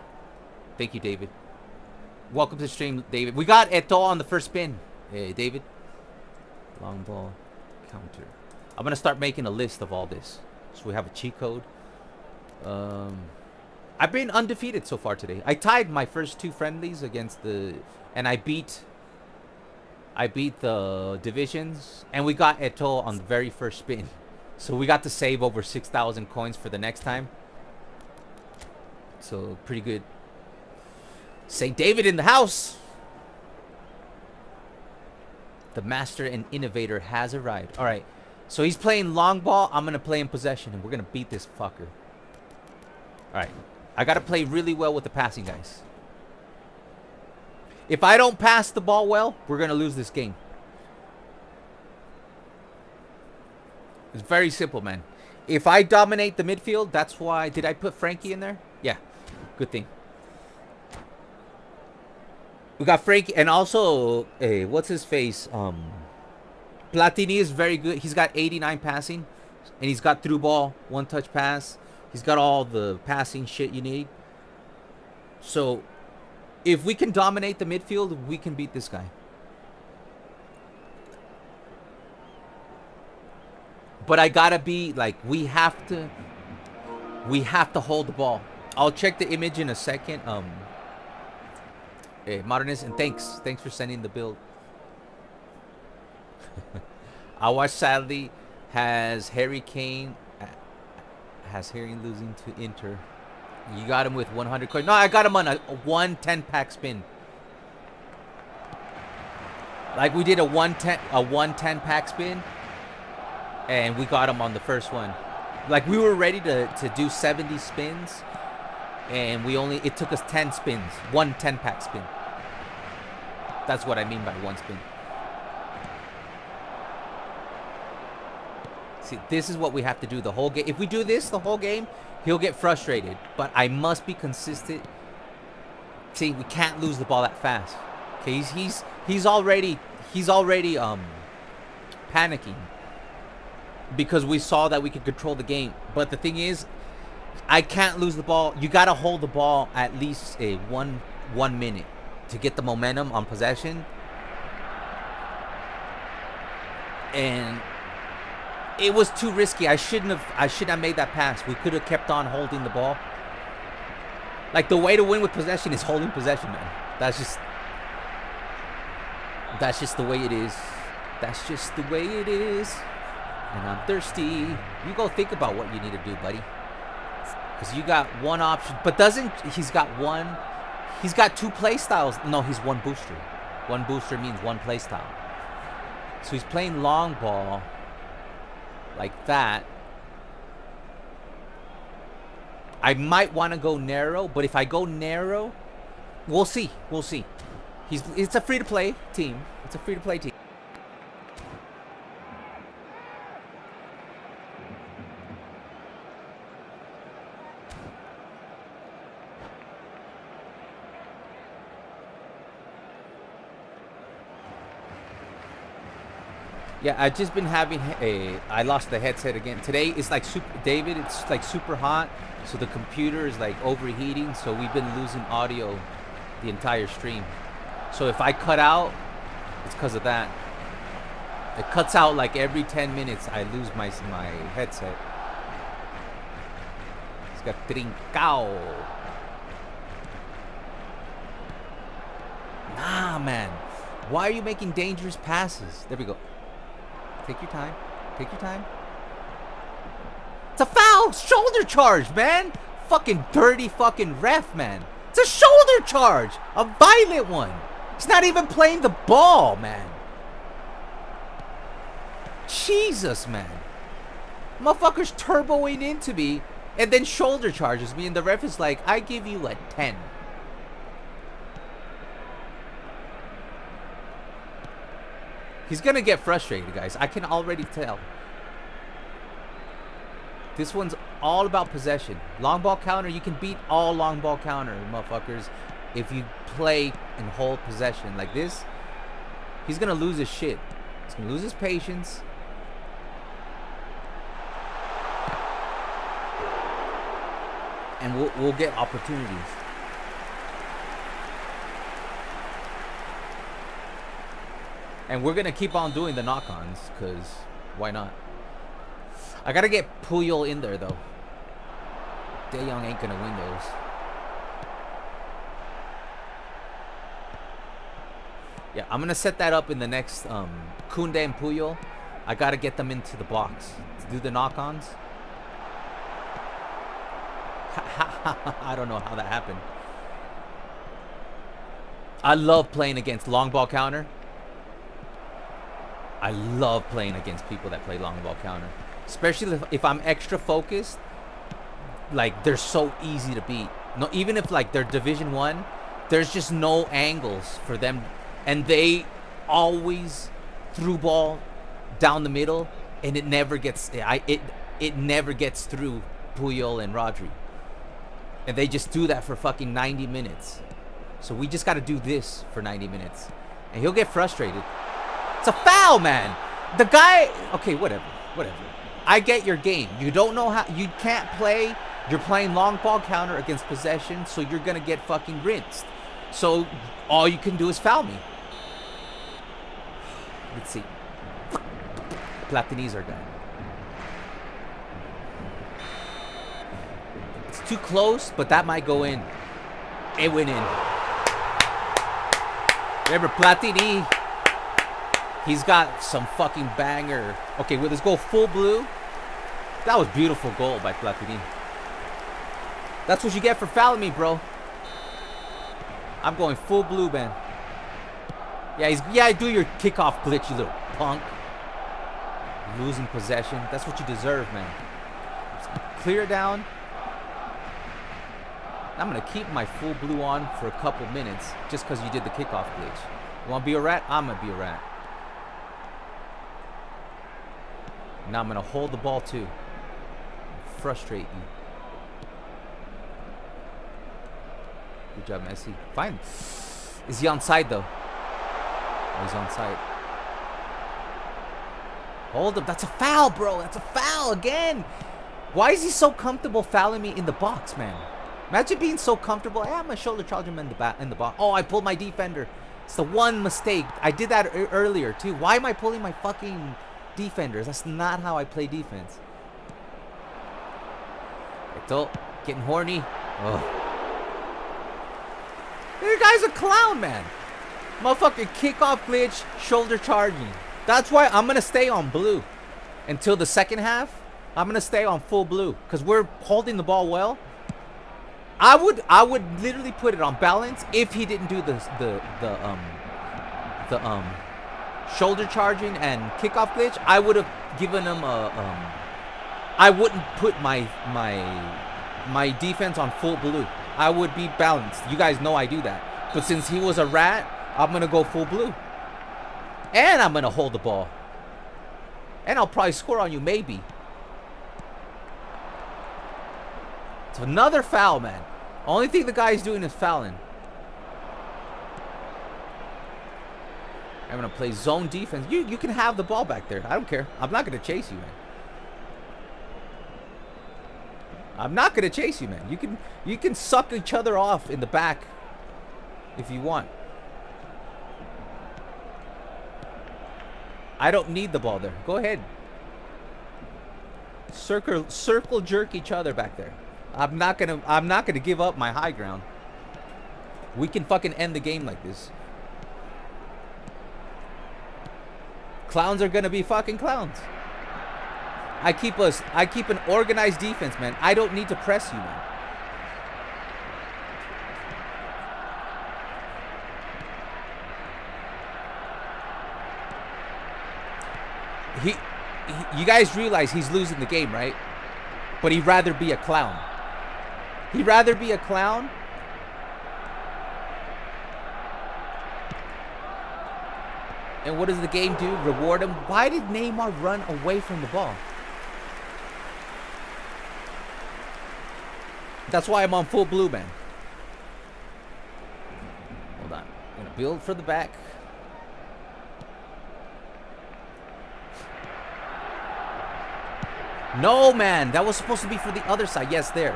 Thank you, David. Welcome to the stream, David. We got Eto'o on the first spin. Hey, David. Long ball counter. I'm going to start making a list of all this. So we have a cheat code. I've been undefeated so far today. I tied my first 2 friendlies against and I beat the divisions, and we got Eto'o on the very first spin. So we got to save over 6,000 coins for the next time. So pretty good. St. David in the house. The master and innovator has arrived. All right. So he's playing long ball. I'm going to play in possession, and we're going to beat this fucker. All right. I got to play really well with the passing, guys. If I don't pass the ball well, we're going to lose this game. It's very simple, man. If I dominate the midfield, that's why... Did I put Frankie in there? Yeah. Good thing. We got Frankie, and also, what's his face? Platini is very good. He's got 89 passing, and he's got through ball, one-touch pass. He's got all the passing shit you need. So, if we can dominate the midfield, we can beat this guy. But I gotta be, like, we have to hold the ball. I'll check the image in a second. Modernist, and thanks for sending the build. I watched sadly has Harry Kane losing to Inter. You got him with 100 coins. No, I got him on a 110-pack spin. Like we did a 110-pack spin, and we got him on the first one. Like we were ready to do 70 spins, and it took us 10 spins. 1 10-pack spin. That's what I mean by one spin. See, this is what we have to do the whole game. If we do this the whole game, he'll get frustrated. But I must be consistent. See, we can't lose the ball that fast. Okay, he's already panicking because we saw that we could control the game. But the thing is, I can't lose the ball. You gotta hold the ball at least one minute to get the momentum on possession. And it was too risky. I shouldn't have made that pass. We could have kept on holding the ball. Like, the way to win with possession is holding possession, man. That's just the way it is. That's just the way it is. And I'm thirsty. You go think about what you need to do, buddy. Because you got one option. But he's got two play styles. No, he's one booster. One booster means one play style. So he's playing long ball like that. I might want to go narrow, but if I go narrow, we'll see. We'll see. It's a free-to-play team. It's a free-to-play team. Yeah, I've just been having I lost the headset again. Today it's like it's like super hot, so the computer is like overheating, so we've been losing audio the entire stream. So if I cut out, it's because of that. It cuts out like every 10 minutes. I lose my headset. It's got trincao. Nah, man. Why are you making dangerous passes? There we go. Take your time. Take your time. It's a foul! Shoulder charge, man! Fucking dirty fucking ref, man. It's a shoulder charge! A violent one! He's not even playing the ball, man. Jesus, man. Motherfucker's turboing into me and then shoulder charges me, and the ref is like, I give you a 10. He's gonna get frustrated, guys. I can already tell. This one's all about possession. Long ball counter, you can beat all long ball counter, motherfuckers, if you play and hold possession like this. He's gonna lose his shit. He's gonna lose his patience. And we'll get opportunities. And we're going to keep on doing the knock-ons, because why not? I got to get Puyol in there, though. De Jong ain't going to win those. Yeah, I'm going to set that up in the next Kunde and Puyol. I got to get them into the box to do the knock-ons. I don't know how that happened. I love playing against long ball counter. I love playing against people that play long ball counter, especially if I'm extra focused. Like, they're so easy to beat. No, even if like they're Division 1, there's just no angles for them, and they always through ball down the middle, and it never gets it never gets through Puyol and Rodri, and they just do that for fucking 90 minutes. So we just got to do this for 90 minutes, and he'll get frustrated. It's a foul, man. The guy... Okay, whatever. I get your game. You don't know how... You can't play... You're playing long ball counter against possession, so you're going to get fucking rinsed. So all you can do is foul me. Let's see. Platini's our guy. It's too close, but that might go in. It went in. Remember, Platini... He's got some fucking banger. Okay, well, let's go full blue. That was beautiful goal by Platini. That's what you get for fouling me, bro. I'm going full blue, man. Yeah, do your kickoff glitch, you little punk. Losing possession. That's what you deserve, man. Clear down. I'm going to keep my full blue on for a couple minutes just because you did the kickoff glitch. You want to be a rat? I'm going to be a rat. Now I'm going to hold the ball too. Frustrate you. Good job, Messi. Fine. Is he onside though? Oh, he's onside. Hold up. That's a foul, bro. That's a foul again. Why is he so comfortable fouling me in the box, man? Imagine being so comfortable. Hey, I'm going to shoulder charge him in the box. Oh, I pulled my defender. It's the one mistake. I did that earlier too. Why am I pulling my fucking... defenders? That's not how I play defense. Eto'o getting horny. Oh. This guy's a clown, man. Motherfucking kickoff glitch, shoulder charging. That's why I'm gonna stay on blue until the second half. I'm gonna stay on full blue because we're holding the ball well. I would literally put it on balance if he didn't do the shoulder charging and kickoff glitch. I would have given him a I wouldn't put my defense on full blue. I would be balanced. You guys know I do that. But since he was a rat, I'm gonna go full blue. And I'm gonna hold the ball. And I'll probably score on you, maybe. It's another foul, man. Only thing the guy's doing is fouling. I'm gonna play zone defense. You can have the ball back there. I don't care. I'm not gonna chase you, man. I'm not gonna chase you, man. You can suck each other off in the back if you want. I don't need the ball there. Go ahead. Circle jerk each other back there. I'm not gonna give up my high ground. We can fucking end the game like this. Clowns are gonna be fucking clowns. I keep an organized defense, man. I don't need to press you, man. You guys realize he's losing the game, right? But he'd rather be a clown. He'd rather be a clown. And what does the game do? Reward him. Why did Neymar run away from the ball? That's why I'm on full blue, man. Hold on. I'm gonna build for the back. No, man. That was supposed to be for the other side. Yes, there.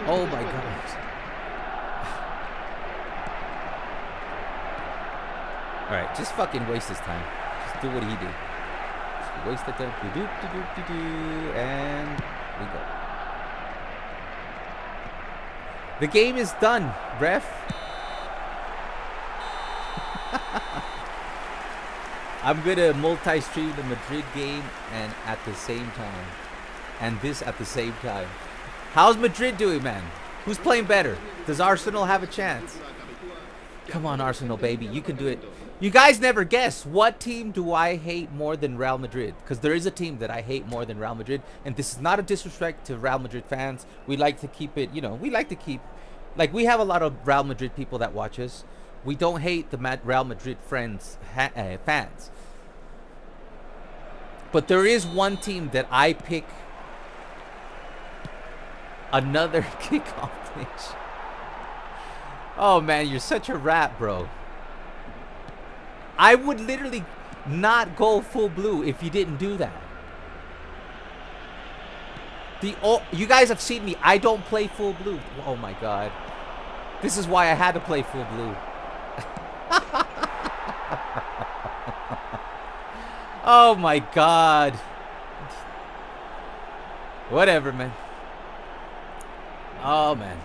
Oh, my God. All right, just fucking waste his time. Just do what he did. Just waste the time. And we go. The game is done, ref. I'm gonna multi-stream the Madrid game and at the same time. And this at the same time. How's Madrid doing, man? Who's playing better? Does Arsenal have a chance? Come on, Arsenal, baby. You can do it. You guys never guess. What team do I hate more than Real Madrid? Because there is a team that I hate more than Real Madrid. And this is not a disrespect to Real Madrid fans. We like to keep it, you know, we like to keep... Like, we have a lot of Real Madrid people that watch us. We don't hate the Real Madrid fans. But there is one team that I pick another kickoff glitch. Oh, man, you're such a rat, bro. I would literally not go full blue if you didn't do that. You guys have seen me. I don't play full blue. Oh, my God. This is why I had to play full blue. Oh, my God. Whatever, man. Oh, man.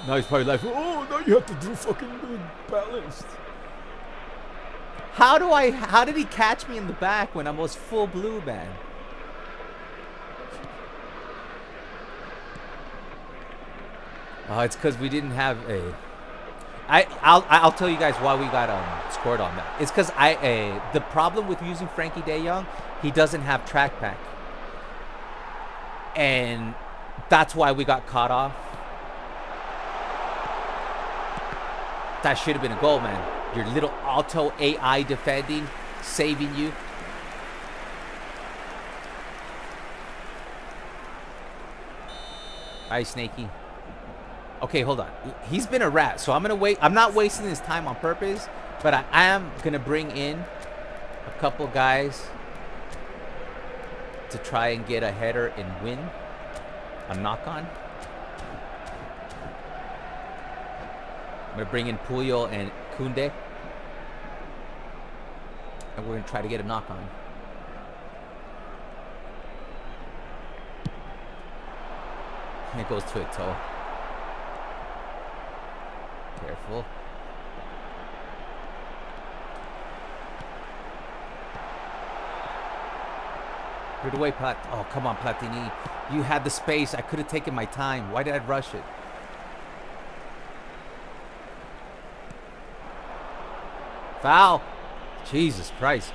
Now he's probably like, oh, now you have to do fucking balanced. How did he catch me in the back when I was full blue, man? Oh, it's because we didn't have a... I'll tell you guys why we got scored on that. It's because the problem with using Frankie De Jong, he doesn't have track pack. And that's why we got caught off. That should have been a goal, man. Your little auto AI defending, saving you. Hi, Snakey. Okay, hold on. He's been a rat, so I'm gonna wait. I'm not wasting his time on purpose, but I am gonna bring in a couple guys to try and get a header and win a knock-on. I'm gonna bring in Puyol and Koundé, and we're gonna try to get a knock-on. It goes to Eto'o. Careful. Put it away, Plat. Oh, come on, Platini. You had the space. I could have taken my time. Why did I rush it? Foul. Jesus Christ.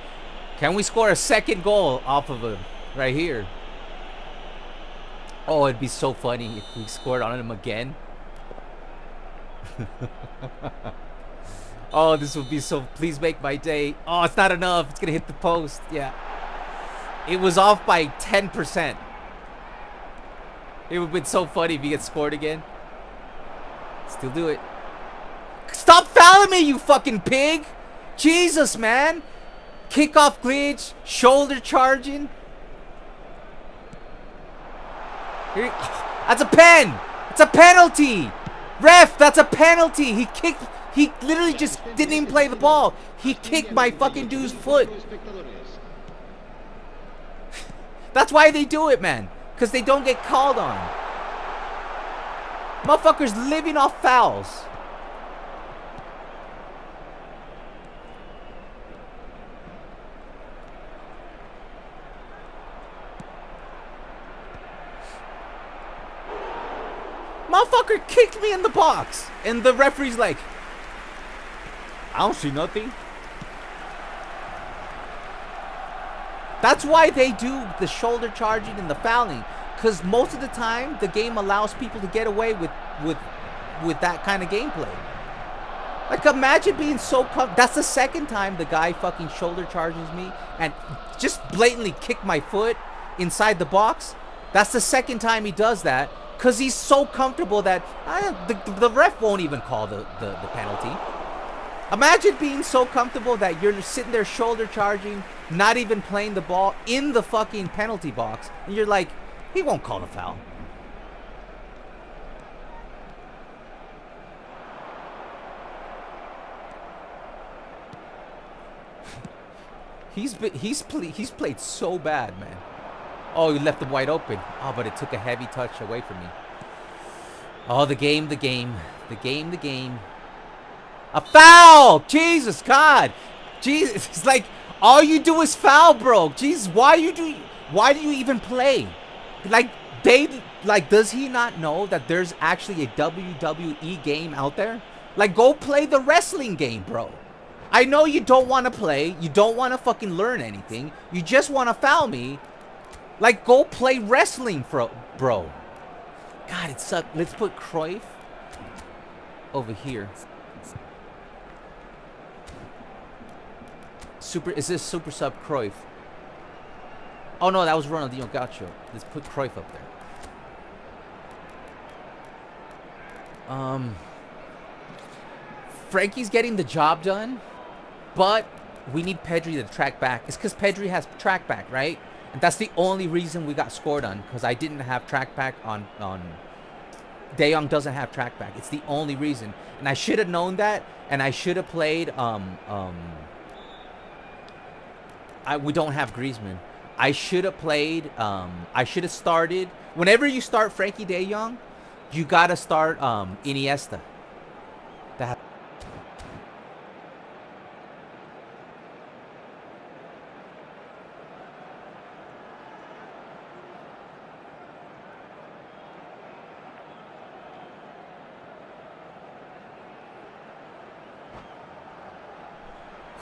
Can we score a second goal off of him right here? Oh, it'd be so funny if we scored on him again. Oh, this would be so... Please make my day. Oh, it's not enough. It's going to hit the post. Yeah. It was off by 10%. It would have been so funny if he gets scored again. Still do it. Stop fouling me, you fucking pig! Jesus, man! Kickoff glitch. Shoulder charging. Here, that's a pen! It's a penalty! Ref, that's a penalty! He kicked... He literally just didn't even play the ball. He kicked my fucking dude's foot. That's why they do it, man. Because they don't get called on. Motherfuckers living off fouls. Motherfucker kicked me in the box. And the referee's like, I don't see nothing. That's why they do the shoulder charging and the fouling. Because most of the time, the game allows people to get away with that kind of gameplay. Like, imagine being so... That's the second time the guy fucking shoulder charges me and just blatantly kick my foot inside the box. That's the second time he does that. Because he's so comfortable that the ref won't even call the penalty. Imagine being so comfortable that you're sitting there shoulder charging, not even playing the ball in the fucking penalty box. And you're like, he won't call the foul. He's played so bad, man. Oh, he left him wide open. Oh, but it took a heavy touch away from me. Oh, the game. A foul! Jesus, God. Jesus, it's like, all you do is foul, bro. Jesus, why do you even play? Like, does he not know that there's actually a WWE game out there? Like, go play the wrestling game, bro. I know you don't want to play. You don't want to fucking learn anything. You just want to foul me. Like, go play wrestling, bro. God, it sucked. Let's put Cruyff over here. Is this super sub Cruyff? Oh, no, that was Ronaldinho Gaucho. Let's put Cruyff up there. Frankie's getting the job done, but we need Pedri to track back. It's because Pedri has track back, right? And that's the only reason we got scored on, because I didn't have track back on De Jong doesn't have track back. It's the only reason. And I should have known that, and I should have played we don't have Griezmann. I should have played I should have started. Whenever you start Frankie De Jong, you gotta start Iniesta. That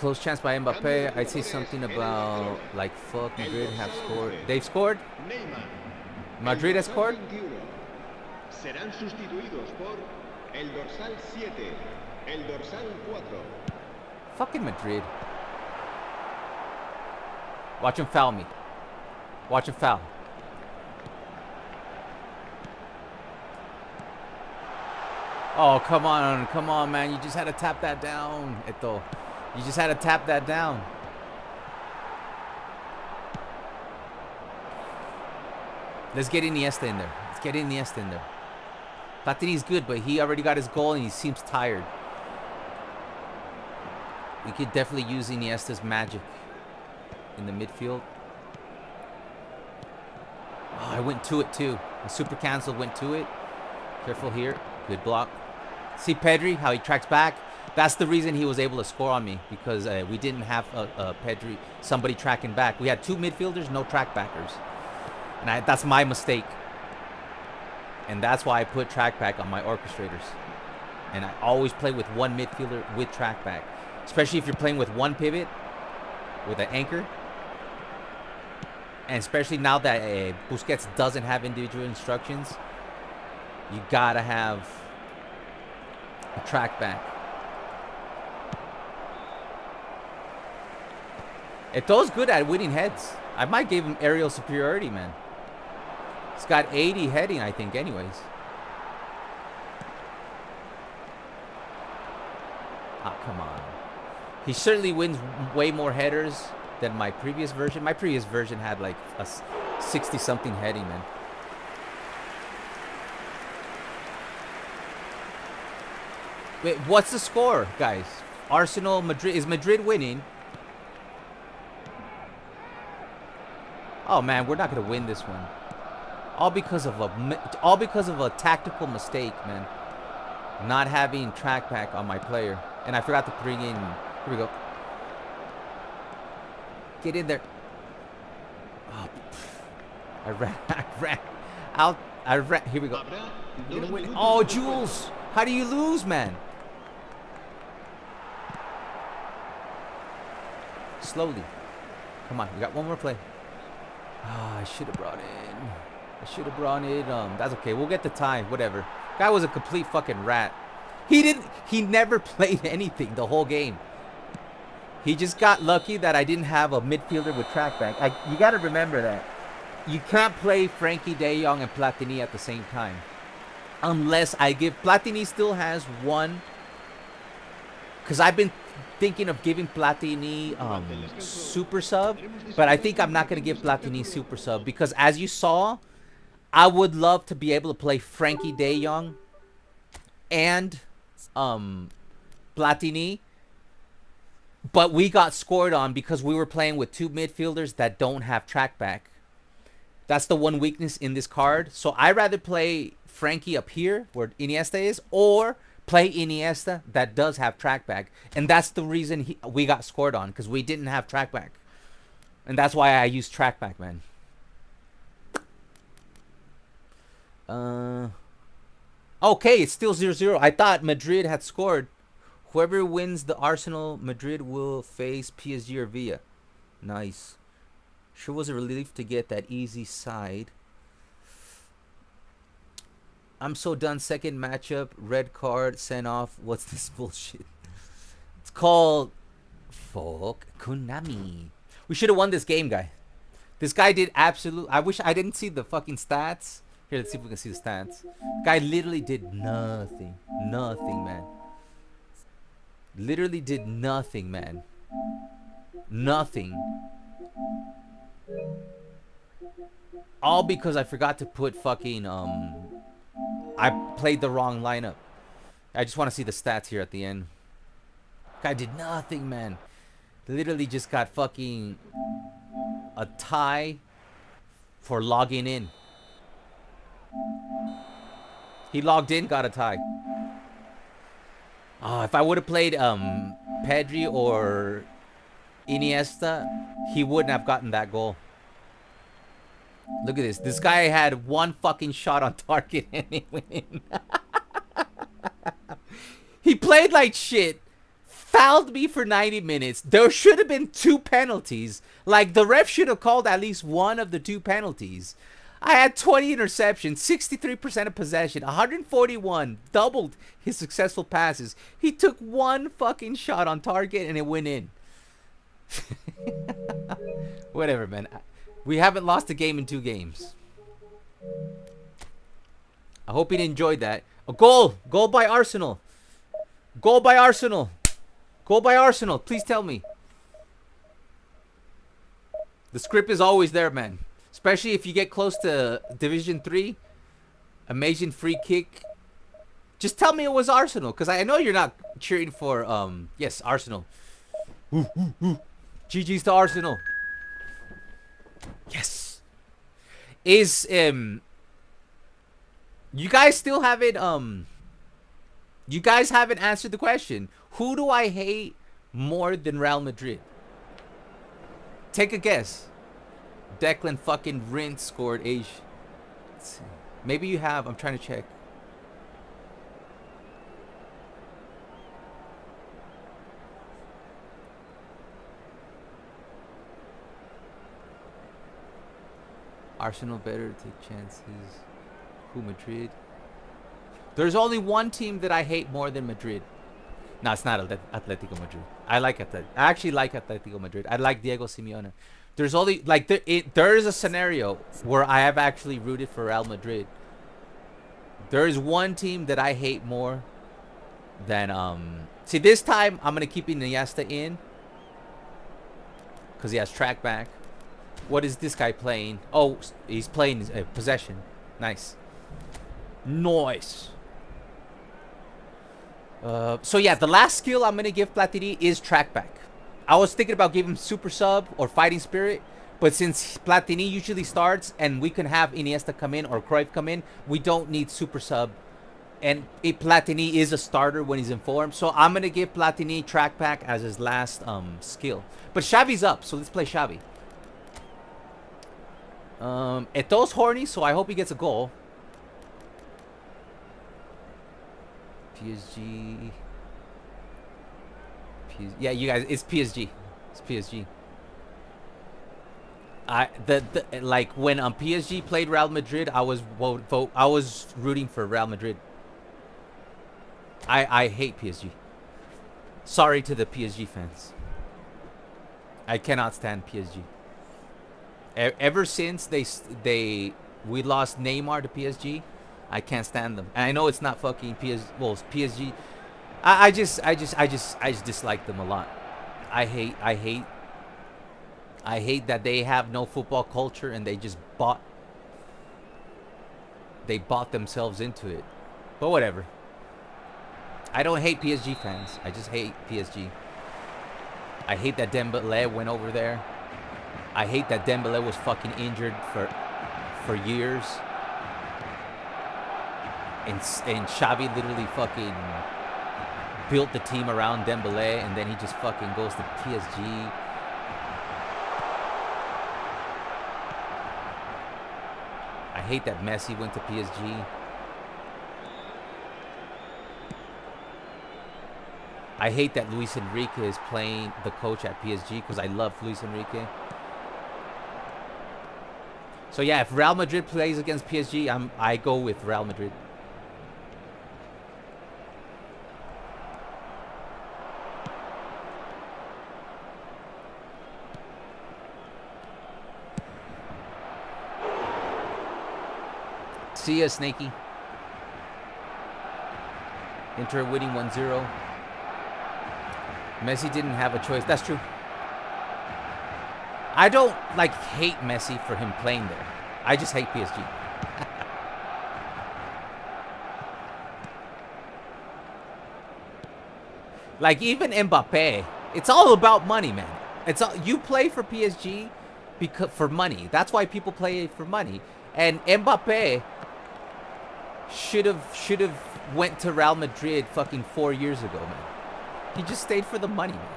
close chance by Mbappe. I see something about, like, fuck, Madrid have scored. They've scored? Madrid has scored? Serán sustituidos por el dorsal 7, el dorsal 4. Fucking Madrid. Watch him foul me. Watch him foul. Oh, come on, man. You just had to tap that down, Eto'o. You just had to tap that down. Let's get Iniesta in there. Platini's good, but he already got his goal and he seems tired. We could definitely use Iniesta's magic in the midfield. Oh, I went to it too. The super cancel went to it. Careful here. Good block. See Pedri, how he tracks back? That's the reason he was able to score on me, because we didn't have Pedri, somebody tracking back. We had two midfielders, no track backers. And that's my mistake. And that's why I put track back on my orchestrators. And I always play with one midfielder with track back. Especially if you're playing with one pivot, with an anchor. And especially now that Busquets doesn't have individual instructions, you gotta have a track back. Eto'o's good at winning heads. I might give him aerial superiority, man. He's got 80 heading, I think, anyways. Ah, come on. He certainly wins way more headers than my previous version. My previous version had like a 60-something heading, man. Wait, what's the score, guys? Arsenal, Madrid. Is Madrid winning? Oh man, we're not gonna win this one. All because of a tactical mistake, man. Not having track back on my player, and I forgot to bring in. Here we go. Get in there. Oh, I ran. Here we go. Oh, Jules, how do you lose, man? Slowly. Come on, we got one more play. Oh, I should have brought in. That's okay. We'll get the tie. Whatever. Guy was a complete fucking rat. He never played anything the whole game. He just got lucky that I didn't have a midfielder with track back. You got to remember that. You can't play Frankie de Jong and Platini at the same time. Unless I give... Platini still has one. Because I've been thinking of giving Platini super sub. But I think I'm not going to give Platini super sub. Because as you saw, I would love to be able to play Frankie de Jong and Platini. But we got scored on because we were playing with two midfielders that don't have track back. That's the one weakness in this card. So I'd rather play Frankie up here where Iniesta is, or play Iniesta that does have track back. And that's the reason we got scored on, because we didn't have track back. And that's why I used track back, man. Okay, it's still 0-0. I thought Madrid had scored. Whoever wins the Arsenal, Madrid will face PSG or Villa. Nice. Sure was a relief to get that easy side. I'm so done. Second matchup, red card, sent off. What's this bullshit? It's called Fuck Konami. We should have won this game, guy. This guy did absolute. I wish I didn't see the fucking stats. Here, let's see if we can see the stats. Guy literally did nothing. Nothing, man. Literally did nothing, man. Nothing. All because I forgot to put fucking I played the wrong lineup. I just want to see the stats here at the end. Guy did nothing, man. Literally just got fucking a tie for logging in. He logged in, got a tie. Oh, if I would have played Pedri or Iniesta, he wouldn't have gotten that goal. Look at this. This guy had one fucking shot on target and he win. He played like shit. Fouled me for 90 minutes. There should have been 2 penalties. Like, the ref should have called at least one of the 2 penalties. I had 20 interceptions, 63% of possession, 141, doubled his successful passes. He took one fucking shot on target and it went in. Whatever, man. We haven't lost a game in 2 games. I hope he enjoyed that. A goal! Goal by Arsenal! Goal by Arsenal! Goal by Arsenal! Please tell me. The script is always there, man. Especially if you get close to Division 3. Amazing free kick. Just tell me it was Arsenal. Because I know you're not cheering for, yes, Arsenal. Ooh, ooh, ooh. GG's to Arsenal. Yes. Is, you guys still have it, You guys haven't answered the question. Who do I hate more than Real Madrid? Take a guess. Declan fucking Rince scored Age. Maybe you have. I'm trying to check. Arsenal better to take chances. Who, Madrid? There's only one team that I hate more than Madrid. No, it's not Atletico Madrid. I actually like Atletico Madrid. I like Diego Simeone. There's only like there is a scenario where I have actually rooted for Real Madrid. There is one team that I hate more than see, this time I'm gonna keep Iniesta in because he has track back. What is this guy playing? Oh, he's playing possession. Nice. Nice. So yeah, the last skill I'm gonna give Platini is track back. I was thinking about giving him super sub or fighting spirit, but since Platini usually starts and we can have Iniesta come in or Cruyff come in, we don't need super sub. And Platini is a starter when he's in form, so I'm gonna give Platini track back as his last skill. But Xavi's up, so let's play Xavi. Eto'o's horny, so I hope he gets a goal. PSG. Yeah, you guys, it's PSG. It's PSG. Like when PSG played Real Madrid, I was rooting for Real Madrid. I hate PSG. Sorry to the PSG fans. I cannot stand PSG. Ever since we lost Neymar to PSG, I can't stand them. And I know it's not fucking PSG. Well, it's PSG. I just dislike them a lot. I hate that they have no football culture and they just bought themselves into it. But whatever. I don't hate PSG fans. I just hate PSG. I hate that Dembele went over there. I hate that Dembele was fucking injured for years. And Xavi literally fucking built the team around Dembele, and then he just fucking goes to PSG. I hate that Messi went to PSG. I hate that Luis Enrique is playing the coach at PSG because I love Luis Enrique. So yeah, if Real Madrid plays against PSG, I go with Real Madrid. See ya, Snakey. Inter winning 1-0. Messi didn't have a choice. That's true. I don't like hate Messi for him playing there. I just hate PSG. Like even Mbappe, it's all about money, man. It's all, you play for PSG because for money. That's why people play for money. And Mbappe should have went to Real Madrid fucking 4 years ago, man. He just stayed for the money, man.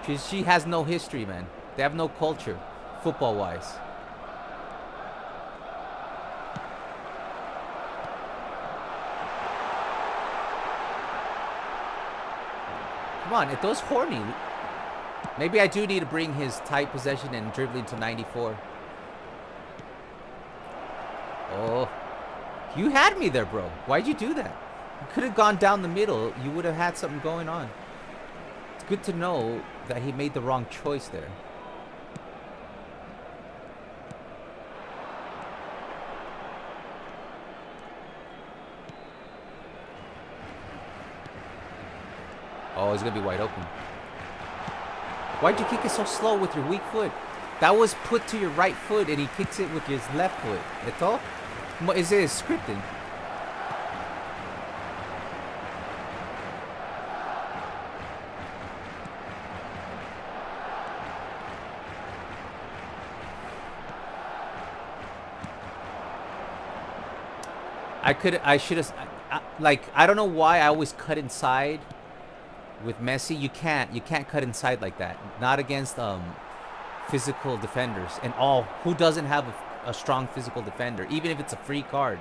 PSG has no history, man. They have no culture, football-wise. Come on, Eto'o's horny. Maybe I do need to bring his tight possession and dribbling to 94. Oh. You had me there, bro. Why'd you do that? You could have gone down the middle. You would have had something going on. It's good to know that he made the wrong choice there. Oh, he's going to be wide open. Why'd you kick it so slow with your weak foot? That was put to your right foot and he kicks it with his left foot. Eto'o? Is it scripted? I should have. Like, I don't know why I always cut inside with Messi. You can't cut inside like that. Not against physical defenders. And who doesn't have a strong physical defender, even if it's a free card?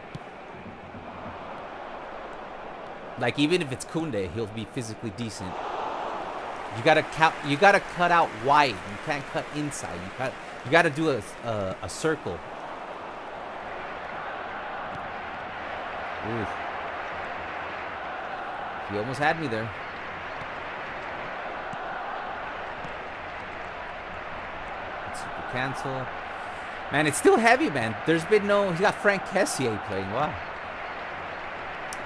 Like, even if it's Koundé, he'll be physically decent. You gotta cut out wide. You can't cut inside. You gotta do a circle. Ooh. He almost had me there. Let's cancel. Man, it's still heavy, man. There's been no... He's got Frank Kessié playing. Wow.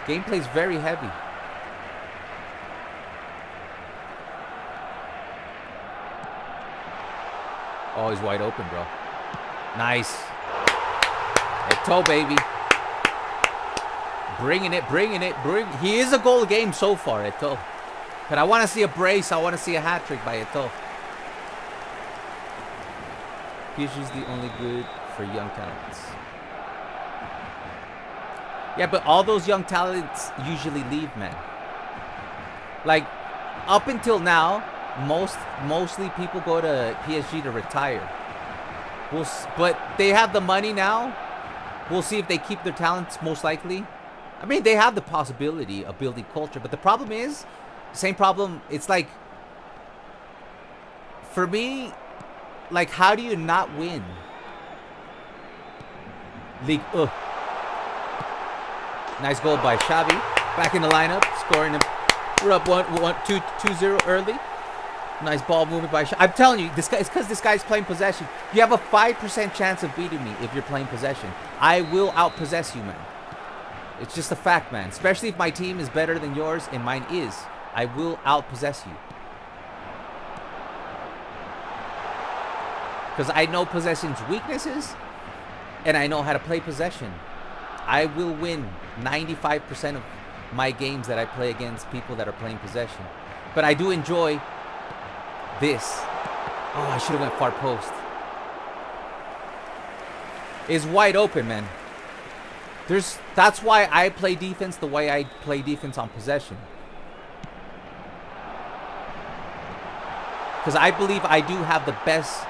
Gameplay's very heavy. Oh, he's wide open, bro. Nice. Eto'o, baby. Bringing it. He is a goal game so far, Eto'o. But I want to see a brace. I want to see a hat trick by Eto'o. PSG's the only good for young talents. Yeah, but all those young talents usually leave, man. Like, up until now, mostly people go to PSG to retire. But they have the money now. We'll see if they keep their talents, most likely. I mean, they have the possibility of building culture. But the problem is, same problem. It's like, for me, like, how do you not win? League. Nice goal by Xavi. Back in the lineup, scoring him. We're up 2-0 early. Nice ball movement by Xavi. I'm telling you, this guy, it's because this guy's playing possession. You have a 5% chance of beating me if you're playing possession. I will outpossess you, man. It's just a fact, man. Especially if my team is better than yours and mine is. I will outpossess you. Because I know possession's weaknesses. And I know how to play possession. I will win 95% of my games that I play against people that are playing possession. But I do enjoy this. Oh, I should have went far post. It's wide open, man. That's why I play defense the way I play defense on possession. Because I believe I do have the best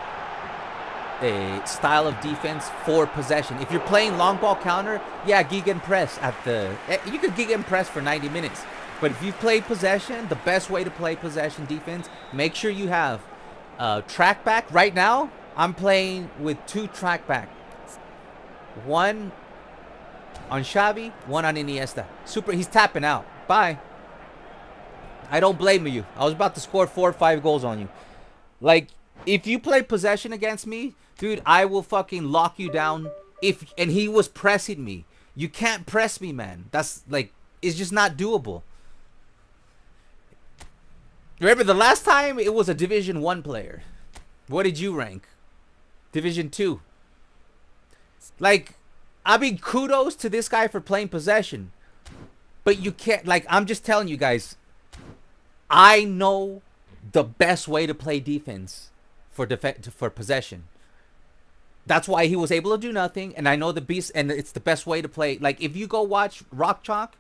style of defense for possession. If you're playing long ball counter, yeah, gegenpress you could gegenpress for 90 minutes. But if you play possession, the best way to play possession defense, make sure you have track back. Right now, I'm playing with 2 track back. One on Xavi, one on Iniesta. He's tapping out. Bye. I don't blame you. I was about to score 4 or 5 goals on you. Like, if you play possession against me, dude, I will fucking lock you down. And he was pressing me. You can't press me, man. That's like, it's just not doable. Remember the last time it was a Division 1 player. What did you rank? Division 2. Like, I mean, kudos to this guy for playing possession. But you can't, like, I'm just telling you guys, I know the best way to play defense for possession. That's why he was able to do nothing, and I know the beast, and it's the best way to play. Like, if you go watch Rock Chalk,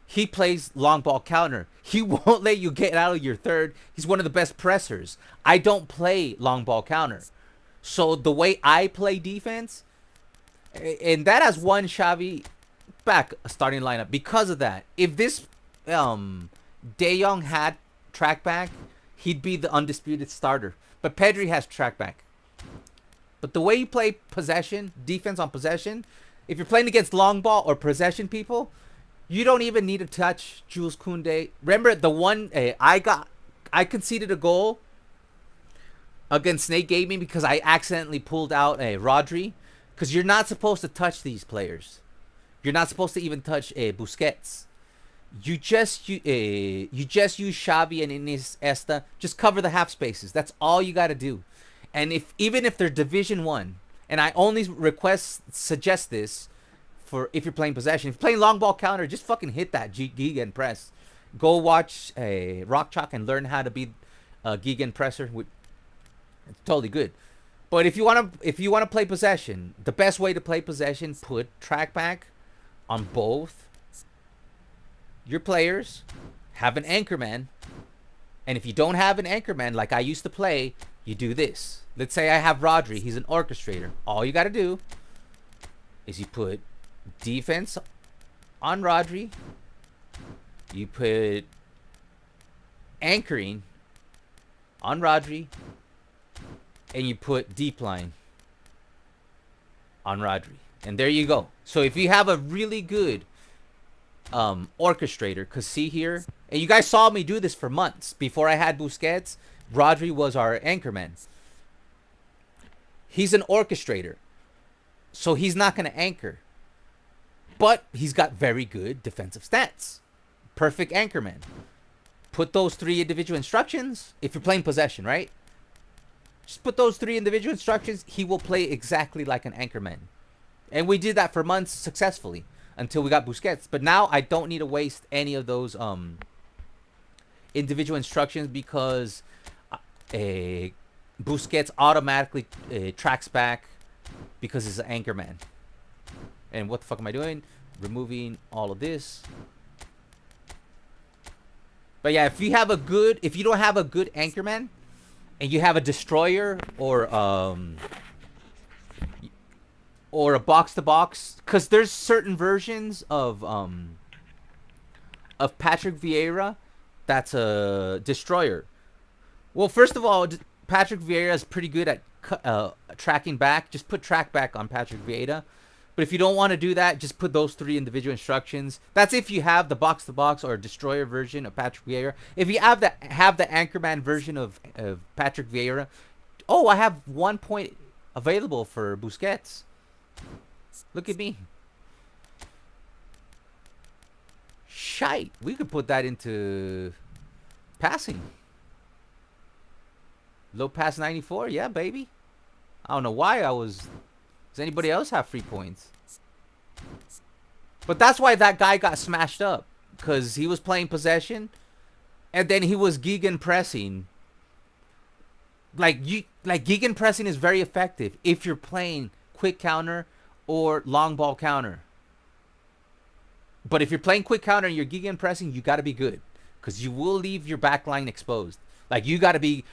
he plays long ball counter. He won't let you get out of your third. He's one of the best pressers. I don't play long ball counter. So the way I play defense, and that has won Xavi back a starting lineup because of that. If this De Jong had track back, he'd be the undisputed starter. But Pedri has track back. But the way you play possession, defense on possession, if you're playing against long ball or possession people, you don't even need to touch Jules Koundé. Remember the one I conceded a goal against Snake Gaming because I accidentally pulled out Rodri. Because you're not supposed to touch these players. You're not supposed to even touch Busquets. You just use Xavi and Iniesta. Just cover the half spaces. That's all you got to do. And even if they're Division 1, and I only suggest this for if you're playing possession. If you're playing long ball counter, just fucking hit that Gegen press. Go watch Rock Chalk and learn how to be a Gegen presser. It's totally good. But if you wanna play possession, the best way to play possession, put track back on both your players have an anchorman. And if you don't have an anchorman, like I used to play, you do this. Let's say I have Rodri. He's an orchestrator. All you got to do is you put defense on Rodri. You put anchoring on Rodri. And you put deep line on Rodri. And there you go. So if you have a really good orchestrator, because see here, and you guys saw me do this for months. Before I had Busquets, Rodri was our anchorman. He's an orchestrator. So he's not going to anchor. But he's got very good defensive stats. Perfect anchorman. Put those 3 individual instructions. If you're playing possession, right? Just put those 3 individual instructions. He will play exactly like an anchorman. And we did that for months successfully until we got Busquets. But now I don't need to waste any of those individual instructions because Busquets automatically tracks back because he's an anchorman. And what the fuck am I doing? Removing all of this. But yeah, if you don't have a good anchorman, and you have a destroyer or a box to box, because there's certain versions of Patrick Vieira that's a destroyer. Well, first of all, Patrick Vieira is pretty good at tracking back. Just put track back on Patrick Vieira. But if you don't want to do that, just put those 3 individual instructions. That's if you have the box to box or destroyer version of Patrick Vieira. If you have the anchorman version of Patrick Vieira, oh, I have 1 point available for Busquets. Look at me. Shite. We could put that into passing. Low pass 94. Yeah, baby. I don't know why does anybody else have free points? But that's why that guy got smashed up. Because he was playing possession. And then he was gegen pressing. Like gegen pressing is very effective if you're playing quick counter or long ball counter. But if you're playing quick counter and you're gegen pressing, you got to be good. Because you will leave your back line exposed. Like, you got to be...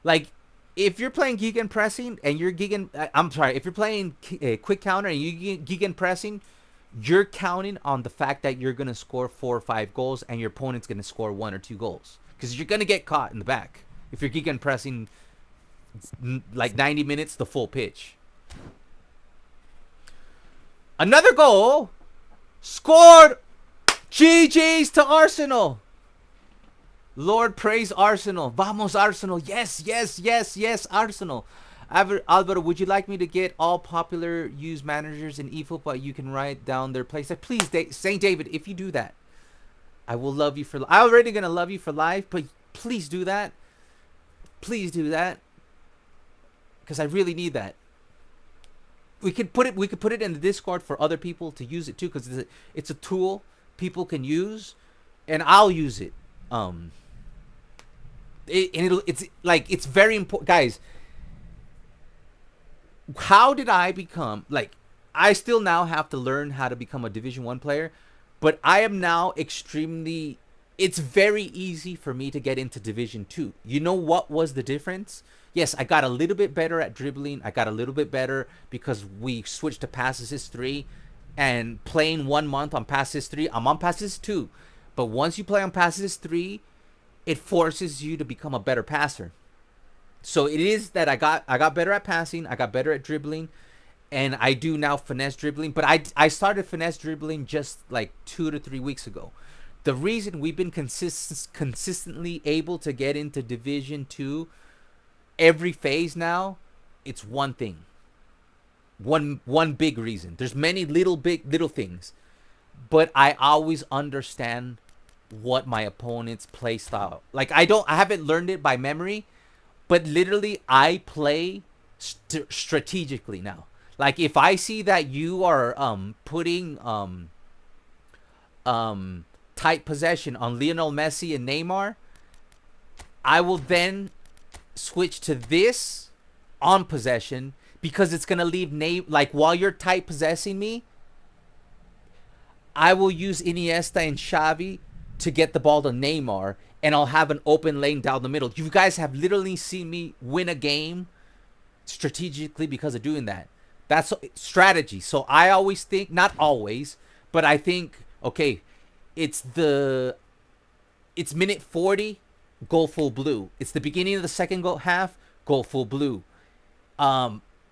Like, if you're playing gegen pressing and you're if you're playing quick counter and you're gegen pressing, you're counting on the fact that you're going to score 4 or 5 goals and your opponent's going to score 1 or 2 goals. Because you're going to get caught in the back if you're gegen pressing like 90 minutes, the full pitch. Another goal scored. GG's to Arsenal. Lord praise Arsenal. Vamos Arsenal. Yes, yes, yes, yes, Arsenal. Alvaro, would you like me to get all popular used managers in eFootball? You can write down their place. Please, St. David, if you do that, I will love you for life. I'm already going to love you for life, but please do that. Please do that. Because I really need that. We could put it in the Discord for other people to use it too, because it's a tool people can use, and I'll use it. It's very important, guys. How did I become, I still now have to learn how to become a Division 1 player, but I am now it's very easy for me to get into Division 2. You know what was the difference? Yes, I got a little bit better at dribbling. I got a little bit better because we switched to pass assist 3, and playing 1 month on pass assist 3, I'm on pass assist 2. But once you play on pass assist 3, it forces you to become a better passer. So it is that I got better at passing, I got better at dribbling, and I do now finesse dribbling. But I started finesse dribbling just like 2 to 3 weeks ago. The reason we've been consistently able to get into Division 2 every phase now, it's one thing. One big reason. There's many little things, but I always understand what my opponent's play style. Like, I haven't learned it by memory, but literally I play strategically now. Like, if I see that you are putting tight possession on Lionel Messi and Neymar, I will then switch to this on possession, because it's gonna leave while you're tight possessing me, I will use Iniesta and Xavi to get the ball to Neymar, and I'll have an open lane down the middle. You guys have literally seen me win a game strategically because of doing that. That's strategy. So I always think, not always, but I think, okay, it's minute 40, go full blue. It's the beginning of the second half, go full blue.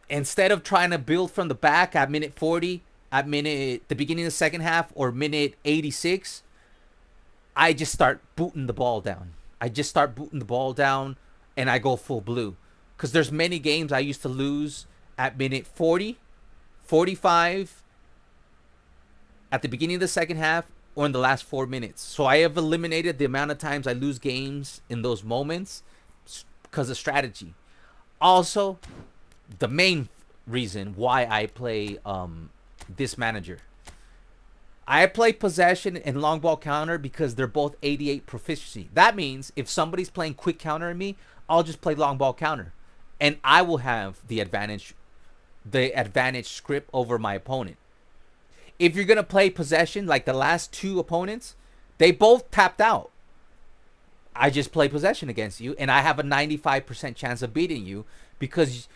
Instead of trying to build from the back at minute 40, at the beginning of the second half, or minute 86, I just start booting the ball down. And I go full blue. Because there's many games I used to lose at minute 40, 45, at the beginning of the second half, or in the last 4 minutes. So I have eliminated the amount of times I lose games in those moments because of strategy. Also, the main reason why I play this manager. I play possession and long ball counter because they're both 88 proficiency. That means if somebody's playing quick counter at me, I'll just play long ball counter. And I will have the advantage script over my opponent. If you're going to play possession, like the last two opponents, they both tapped out. I just play possession against you, and I have a 95% chance of beating you because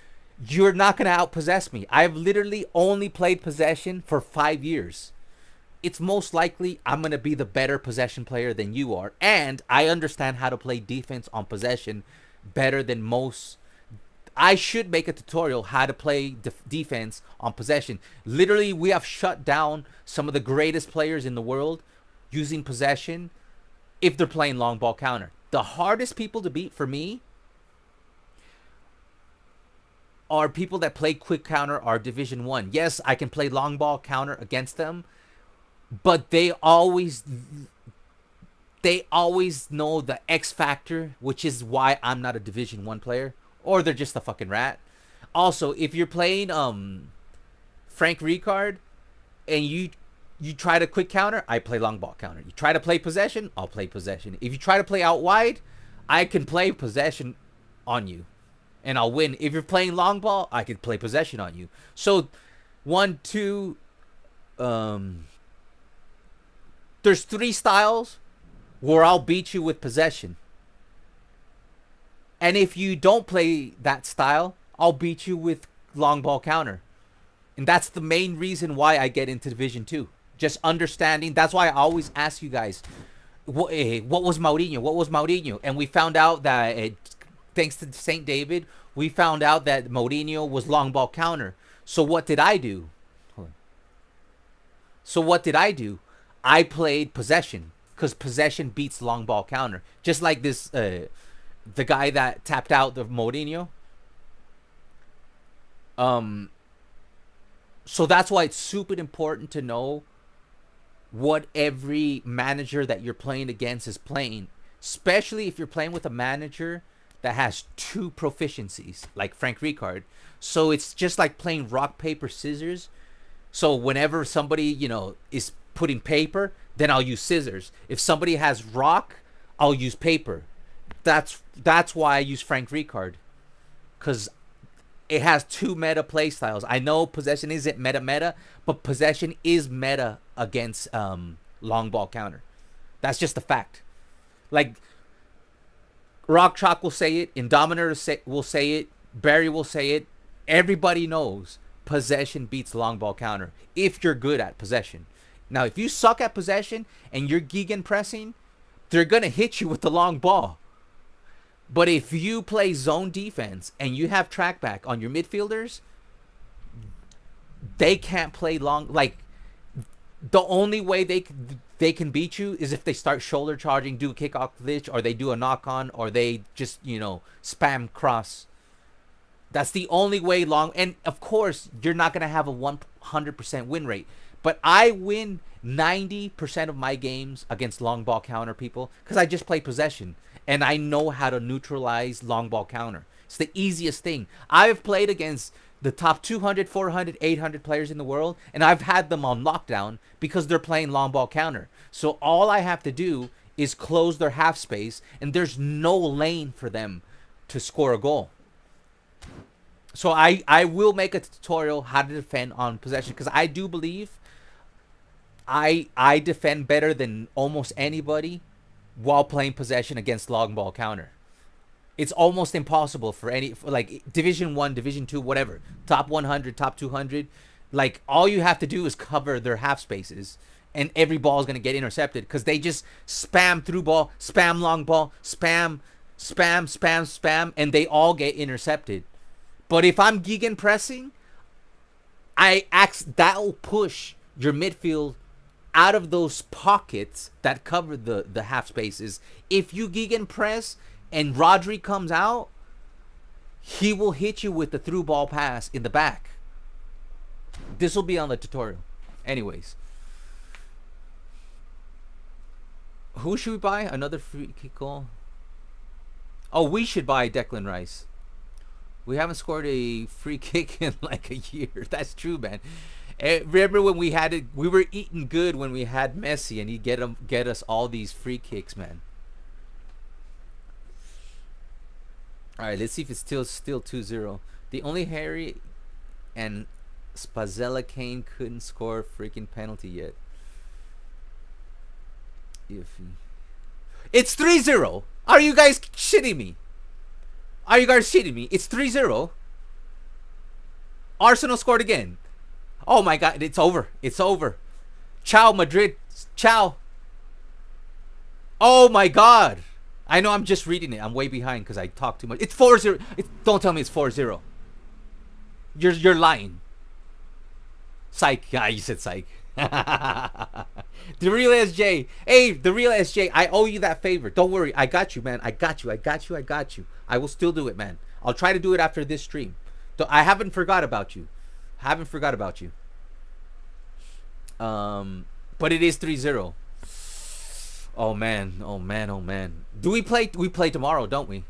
you're not going to outpossess me. I've literally only played possession for 5 years. It's most likely I'm going to be the better possession player than you are, and I understand how to play defense on possession better than most. I should make a tutorial how to play defense on possession. Literally, we have shut down some of the greatest players in the world using possession if they're playing long ball counter. The hardest people to beat for me are people that play quick counter or Division 1. Yes, I can play long ball counter against them, but they always know the X factor, which is why I'm not a Division 1 player. Or they're just a fucking rat. Also, if you're playing Frank Rijkaard and you try to quick counter, I play long ball counter. You try to play possession, I'll play possession. If you try to play out wide, I can play possession on you, and I'll win. If you're playing long ball, I can play possession on you. So, 1, 2, there's 3 styles where I'll beat you with possession. And if you don't play that style, I'll beat you with long ball counter. And that's the main reason why I get into Division 2. Just understanding. That's why I always ask you guys, what was Mourinho? What was Mourinho? And we found out that, thanks to St. David, we found out that Mourinho was long ball counter. So what did I do? I played possession. Because possession beats long ball counter. Just like this... the guy that tapped out the Mourinho. So that's why it's super important to know what every manager that you're playing against is playing. Especially if you're playing with a manager that has 2 proficiencies, like Frank Rijkaard. So it's just like playing rock, paper, scissors. So whenever somebody, is putting paper, then I'll use scissors. If somebody has rock, I'll use paper. That's why I use Frank Rijkaard, because it has 2 meta play styles. I know possession isn't meta, but possession is meta against long ball counter. That's just a fact. Like Rock Chalk will say it, Indominator will say it, Barry will say it. Everybody knows possession beats long ball counter if you're good at possession. Now, if you suck at possession and you're gegen pressing, they're gonna hit you with the long ball. But if you play zone defense and you have track back on your midfielders, they can't play long. Like, the only way they can beat you is if they start shoulder charging, do a kick off glitch, or they do a knock on, or they just, spam cross. That's the only way long. And of course, you're not going to have a 100% win rate. But I win 90% of my games against long ball counter people because I just play possession. And I know how to neutralize long ball counter. It's the easiest thing. I've played against the top 200, 400, 800 players in the world, and I've had them on lockdown because they're playing long ball counter. So all I have to do is close their half space, and there's no lane for them to score a goal. So I will make a tutorial how to defend on possession, because I do believe I defend better than almost anybody while playing possession against long ball counter. It's almost impossible for like Division 1, Division 2, whatever. Top 100, top 200. Like, all you have to do is cover their half spaces. And every ball is going to get intercepted. Because they just spam through ball, spam long ball, spam, spam, spam, spam. And they all get intercepted. But if I'm gegen pressing, that'll push your midfield out of those pockets that cover the half spaces. If you gegen press and Rodri comes out, he will hit you with the through ball pass in the back. This will be on the tutorial. Anyways. Who should we buy? Another free kick goal? Oh, we should buy Declan Rice. We haven't scored a free kick in like a year. That's true, man. Remember when we had it? We were eating good when we had Messi, and he'd get us all these free kicks, man. All right, let's see if it's still 2-0. The only Harry and Spazella Kane couldn't score a freaking penalty yet. It's 3-0. Are you guys shitting me? Are you guys shitting me? It's 3-0. Arsenal scored again. Oh my God, it's over. It's over. Ciao, Madrid. Ciao. Oh my God. I know I'm just reading it. I'm way behind because I talk too much. It's 4-0. Don't tell me it's 4-0. You're lying. Psych. Yeah, you said psych. The real SJ. Hey, the real SJ. I owe you that favor. Don't worry. I got you, man. I got you. I got you. I got you. I will still do it, man. I'll try to do it after this stream. I haven't forgot about you. Haven't forgot about you. But it is 3-0. Oh man. Oh man. Oh man. Do we play? We play tomorrow, don't we?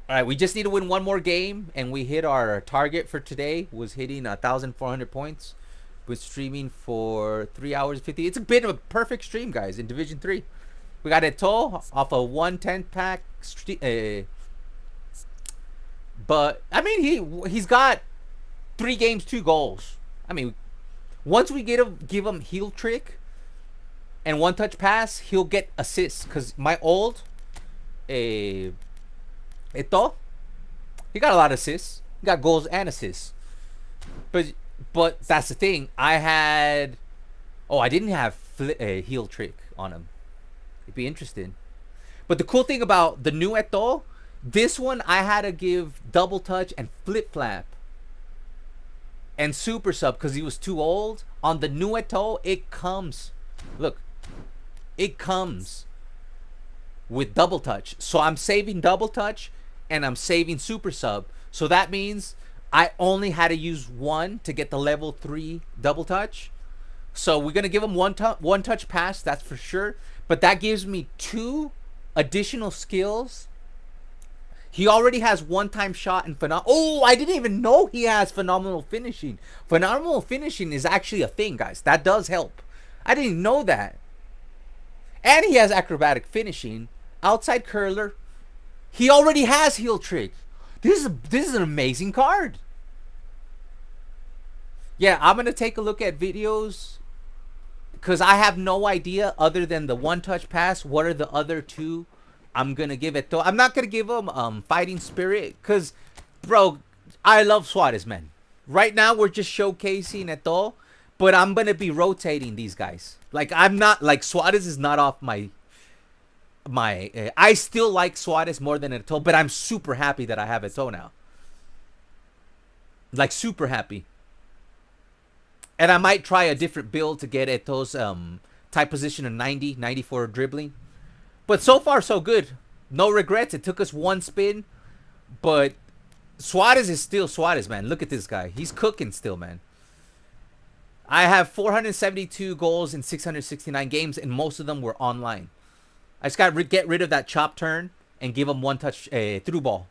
All right, we just need to win one more game, and we hit our target for today. Was hitting 1,400 points. We're streaming for 3 hours 50. It's a bit of a perfect stream, guys. In Division 3, we got Eto'o off a 110 pack. But I mean, he's got 3 games, 2 goals. I mean, once we give him heel trick and one touch pass, he'll get assists. Cause my old Eto'o, he got a lot of assists. He got goals and assists. But that's the thing. I didn't have a heel trick on him. It'd be interesting. But the cool thing about the new Eto'o, this one I had to give double touch and flip flap and super sub because he was too old. On the new Eto'o, it comes. Look, it comes with double touch. So I'm saving double touch and I'm saving super sub. So that means I only had to use one to get the level 3 double touch. So we're gonna give him one touch pass, that's for sure. But that gives me 2 additional skills. He already has one-time shot and phenomenal. Oh, I didn't even know he has phenomenal finishing. Phenomenal finishing is actually a thing, guys. That does help. I didn't know that. And he has acrobatic finishing. Outside curler. He already has heel trick. This is an amazing card. Yeah, I'm gonna take a look at videos because I have no idea other than the one-touch pass. What are the other 2? I'm gonna give it though. I'm not gonna give him fighting spirit because, bro, I love Suarez, man. Right now we're just showcasing Eto'o, but I'm gonna be rotating these guys. Like I'm not like Suarez is not off my. I still like Suarez more than Eto'o, but I'm super happy that I have Eto'o now. Like super happy. And I might try a different build to get Eto'o's type position of 90, 94 dribbling. But so far, so good. No regrets. It took us 1 spin. But Suarez is still Suarez, man. Look at this guy. He's cooking still, man. I have 472 goals in 669 games, and most of them were online. I just got to get rid of that chop turn and give him one touch through ball.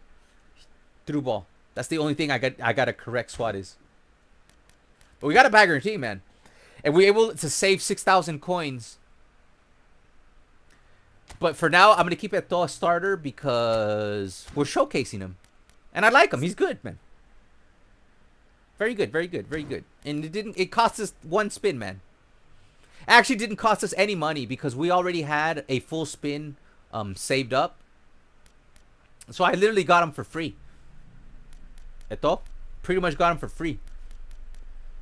Through ball. That's the only thing I got to correct Suarez. But we got a bagger team, man. And we're able to save 6,000 coins. But for now, I'm going to keep Eto'o a starter because we're showcasing him. And I like him. He's good, man. Very good, very good, very good. And it cost us one spin, man. Actually didn't cost us any money because we already had a full spin saved up. So I literally got them for free. Eto'o? Pretty much got them for free.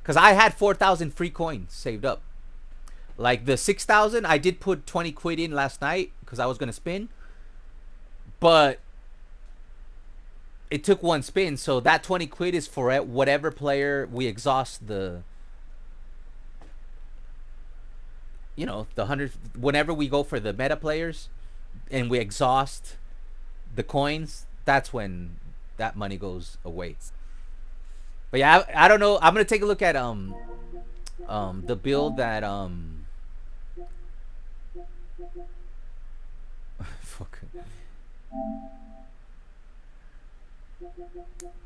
Because I had 4,000 free coins saved up. Like the 6,000, I did put 20 quid in last night because I was going to spin. But it took one spin. So that 20 quid is for whatever player we exhaust the... You know, the 100... Whenever we go for the meta players and we exhaust the coins, that's when that money goes away. But yeah, I don't know. I'm gonna take a look at the build that fuck.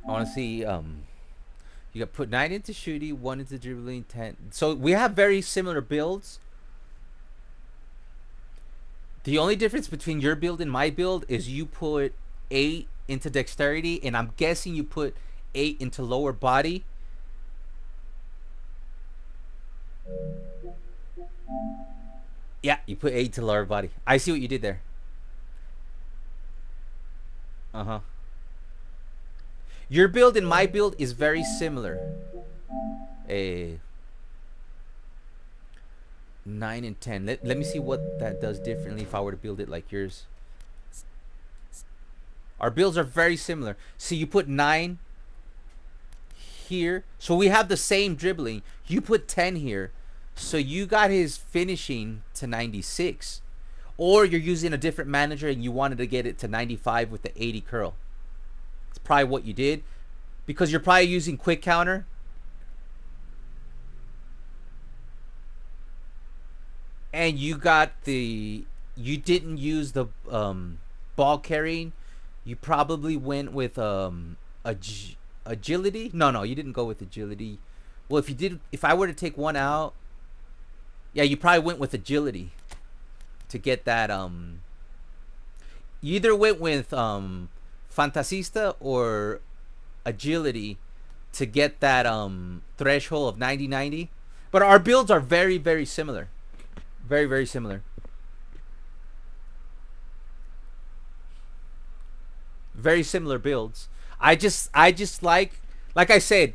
I want to see you got put 9 into shooting, 1 into dribbling, 10. So we have very similar builds. The only difference between your build and my build is you put 8 into dexterity, and I'm guessing you put 8 into lower body. Yeah, you put 8 to lower body. I see what you did there. Uh-huh. Your build and my build is very similar. 9 and 10. Let me see what that does differently if I were to build it like yours. Our builds are very similar. See, you put 9 here. So we have the same dribbling. You put 10 here. So you got his finishing to 96. Or you're using a different manager and you wanted to get it to 95 with the 80 curl. It's probably what you did. Because you're probably using quick counter. And you got the... You didn't use the ball carrying. You probably went with agility. No, you didn't go with agility. Well, if you did... If I were to take one out... Yeah, you probably went with agility. To get that... You either went with Fantasista or agility to get that threshold of 90-90. But our builds are very, very similar. Very, very similar. Very similar builds. I just like I said,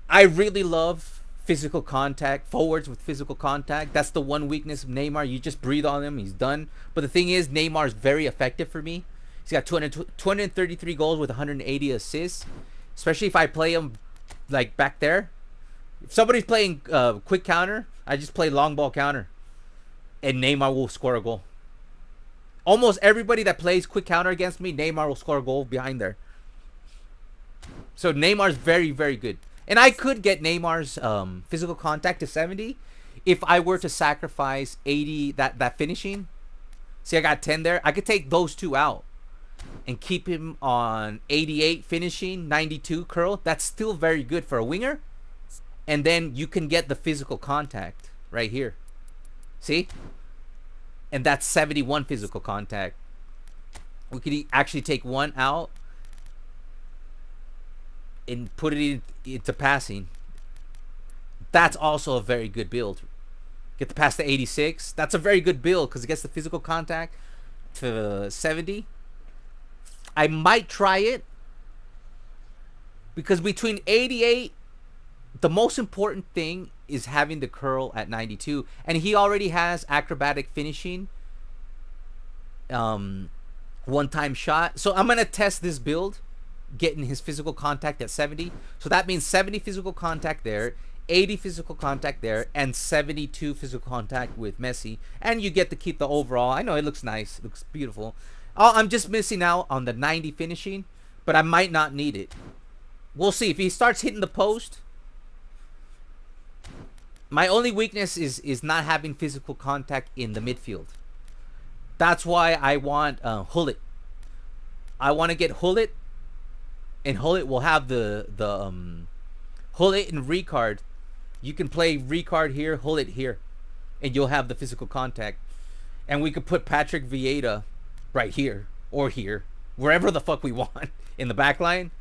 I really love physical contact, forwards with physical contact. That's the one weakness of Neymar. You just breathe on him, he's done. But the thing is, Neymar is very effective for me. He's got 233 goals with 180 assists. Especially if I play him like back there. If somebody's playing quick counter, I just play long ball counter. And Neymar will score a goal. Almost everybody that plays quick counter against me, Neymar will score a goal behind there. So Neymar's very, very good. And I could get Neymar's physical contact to 70 if I were to sacrifice 80, that finishing. See, I got 10 there. I could take those two out and keep him on 88 finishing, 92 curl. That's still very good for a winger. And then you can get the physical contact right here. See? And that's 71 physical contact. We could actually take one out and put it into passing. That's also a very good build. Get the pass to 86. That's a very good build because it gets the physical contact to 70. I might try it because between 88, the most important thing is having the curl at 92, and he already has acrobatic finishing, one-time shot. So I'm gonna test this build, getting his physical contact at 70. So that means 70 physical contact there, 80 physical contact there, and 72 physical contact with Messi. And you get to keep the overall. I know it looks nice, it looks beautiful. I'm just missing out on the 90 finishing, but I might not need it. We'll see if he starts hitting the post. My only weakness is not having physical contact in the midfield. That's why I want Hullet. I want to get Hullet, and Hullet will have the Hullet and Ricard. You can play Ricard here, Hullet here, and you'll have the physical contact. And we could put Patrick Vieira right here or here, wherever the fuck we want in the back line.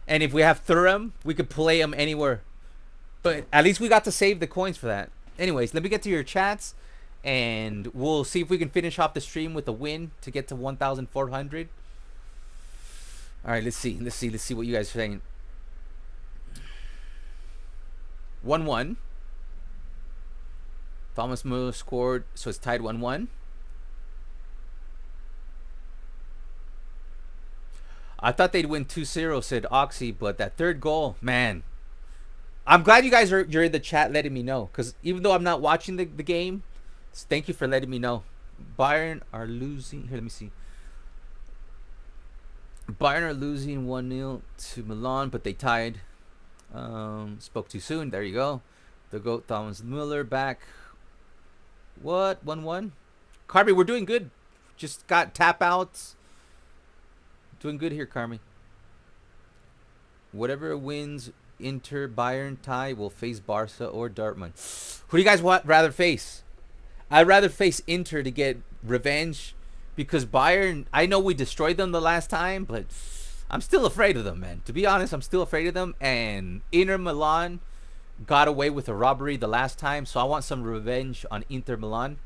And if we have Thuram, we could play him anywhere. But at least we got to save the coins for that. Anyways, let me get to your chats. And we'll see if we can finish off the stream with a win to get to 1,400. All right, let's see. Let's see what you guys are saying. 1-1. Thomas Muller scored, so it's tied 1-1. I thought they'd win 2-0, said Oxy, but that third goal, man. I'm glad you guys you're in the chat letting me know, because even though I'm not watching the game, thank you for letting me know. Bayern are losing. Here, let me see. Bayern are losing 1-0 to Milan, but they tied. Spoke too soon. There you go. The GOAT Thomas Muller back. What? 1-1? Carmi, we're doing good. Just got tap outs. Doing good here, Carmi. Whatever wins Inter Bayern tie will face Barca or Dortmund. Who do you guys rather face? I'd rather face Inter to get revenge, because Bayern, I know we destroyed them the last time, but I'm still afraid of them, man. To be honest, I'm still afraid of them. And Inter Milan got away with a robbery the last time, so I want some revenge on Inter Milan.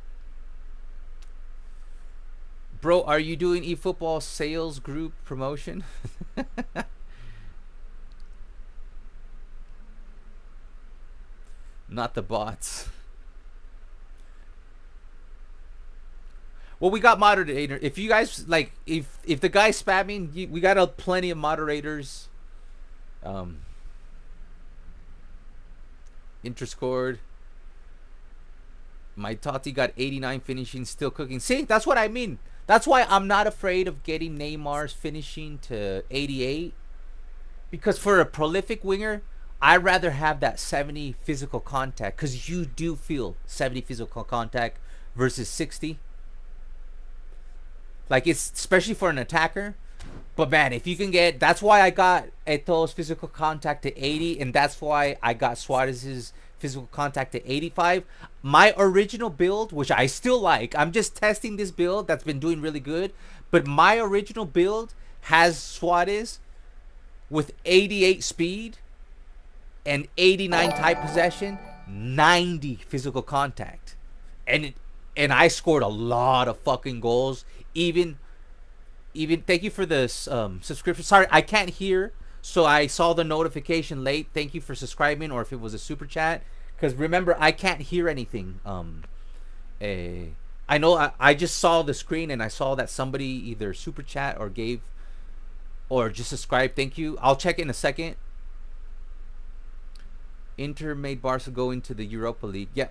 Bro, are you doing eFootball sales group promotion? Not the bots. Well, we got moderator. If you guys like, if the guy's spamming, we got plenty of moderators. Inter scored. My Totti got 89 finishing, still cooking. See, that's what I mean. That's why I'm not afraid of getting Neymar's finishing to 88. Because for a prolific winger, I'd rather have that 70 physical contact. Because you do feel 70 physical contact versus 60. Like, it's especially for an attacker. But man, if you can get, that's why I got Eto'o's physical contact to 80, and that's why I got Suarez's physical contact to 85. My original build, which I still like, I'm just testing this build that's been doing really good, but my original build has Suarez with 88 speed and 89 tight possession, 90 physical contact, and I scored a lot of fucking goals. Even thank you for this subscription. Sorry, I can't hear, so I saw the notification late. Thank you for subscribing, or if it was a super chat, because remember, I can't hear anything. I know I just saw the screen and I saw that somebody either super chat or gave or just subscribed. Thank you. I'll check in a second. Inter made Barca go into the Europa League. Yeah,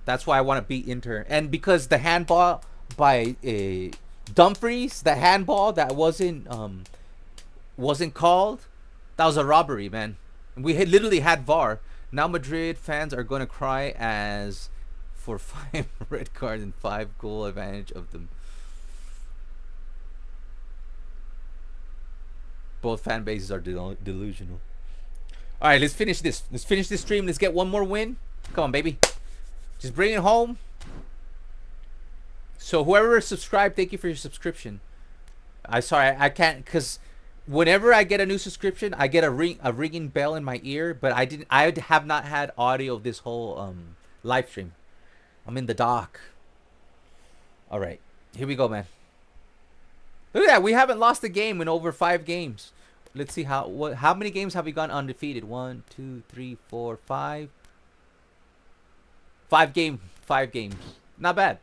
that's why I want to beat Inter, and because the handball by Dumfries, the handball that wasn't called, that was a robbery, man. We had literally had VAR. Now Madrid fans are going to cry as for 5 red cards and 5 goal advantage of them. Both fan bases are delusional. All right, let's finish this. Let's finish this stream. Let's get one more win. Come on, baby. Just bring it home. So whoever subscribed, thank you for your subscription. Sorry, I can't, because whenever I get a new subscription, I get a ringing bell in my ear, but I have not had audio this whole live stream. I'm in the dock. All right, here we go, man. Look at that. We haven't lost a game in over 5 games. Let's see how many games have we gone undefeated? 1, 2, 3, 4, 5. 5 games. Not bad.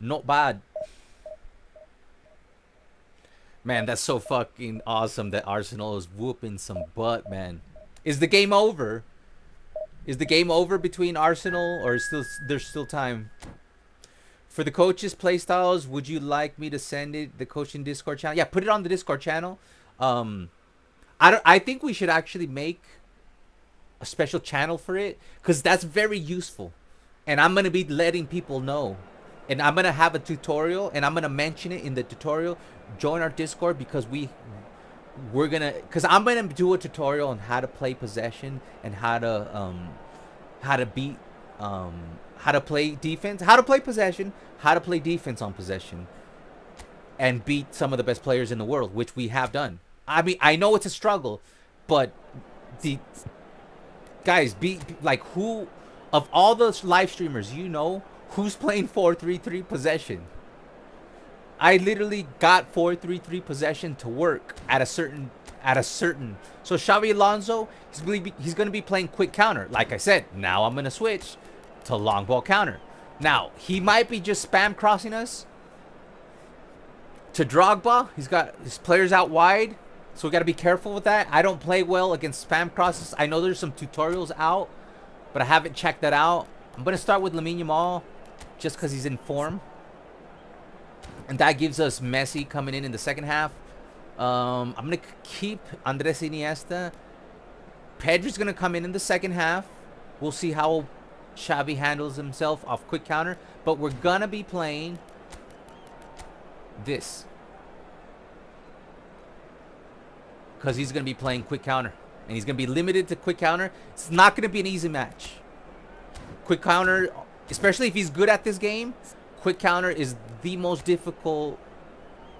Not bad. Man, that's so fucking awesome that Arsenal is whooping some butt, man. Is the game over? Is the game over between Arsenal, or there's still time? For the coaches' playstyles, would you like me to send it the coaching Discord channel? Yeah, put it on the Discord channel. I think we should actually make a special channel for it, because that's very useful, and I'm gonna be letting people know. And I'm going to have a tutorial, and I'm going to mention it in the tutorial. Join our Discord, because we're going to, because I'm going to do a tutorial on how to play possession and how to beat, how to play defense, how to play possession, how to play defense on possession, and beat some of the best players in the world, which we have done. I mean, I know it's a struggle, but the guys, be like, who of all those live streamers, you know, who's playing 4-3-3 possession? I literally got 4-3-3 possession to work at a certain. So Xavi Alonso, he's going to be playing quick counter. Like I said, now I'm going to switch to long ball counter. Now, he might be just spam crossing us to Drogba. He's got his players out wide, so we got to be careful with that. I don't play well against spam crosses. I know there's some tutorials out, but I haven't checked that out. I'm going to start with Lamine Yamal just because he's in form. And that gives us Messi coming in the second half. I'm going to keep Andres Iniesta. Pedri's going to come in the second half. We'll see how Xavi handles himself off quick counter. But we're going to be playing this. Because he's going to be playing quick counter. And he's going to be limited to quick counter. It's not going to be an easy match. Quick counter, especially if he's good at this game, quick counter is the most difficult.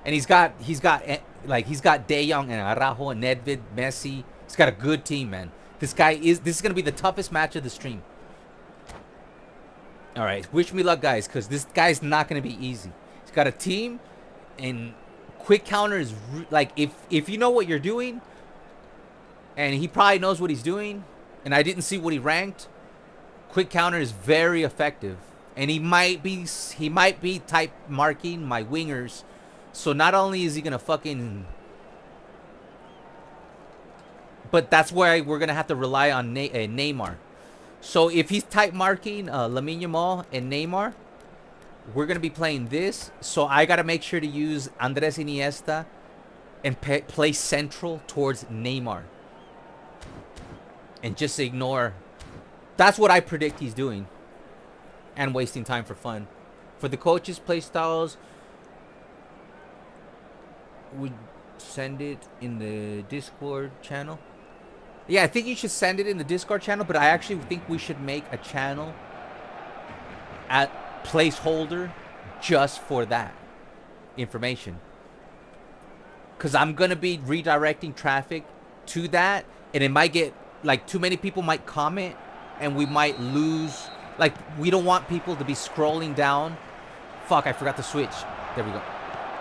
And he's got De Jong and Araujo and Nedved, Messi. He's got a good team, man. This is going to be the toughest match of the stream. All right, wish me luck, guys, because this guy's not going to be easy. He's got a team, and quick counter is like, if you know what you're doing, and he probably knows what he's doing, and I didn't see what he ranked, quick counter is very effective. And he might be type marking my wingers. So not only is he going to fucking... But that's why we're going to have to rely on Neymar. So if he's type marking Lamine Yamal and Neymar, we're going to be playing this. So I got to make sure to use Andres Iniesta and play central towards Neymar. And just ignore... That's what I predict he's doing. And wasting time for fun. For the coaches' play styles, would send it in the Discord channel. Yeah, I think you should send it in the Discord channel, but I actually think we should make a channel at placeholder just for that information. Because I'm going to be redirecting traffic to that, and it might get, like, too many people might comment, and we might lose... Like, we don't want people to be scrolling down. Fuck, I forgot to switch. There we go.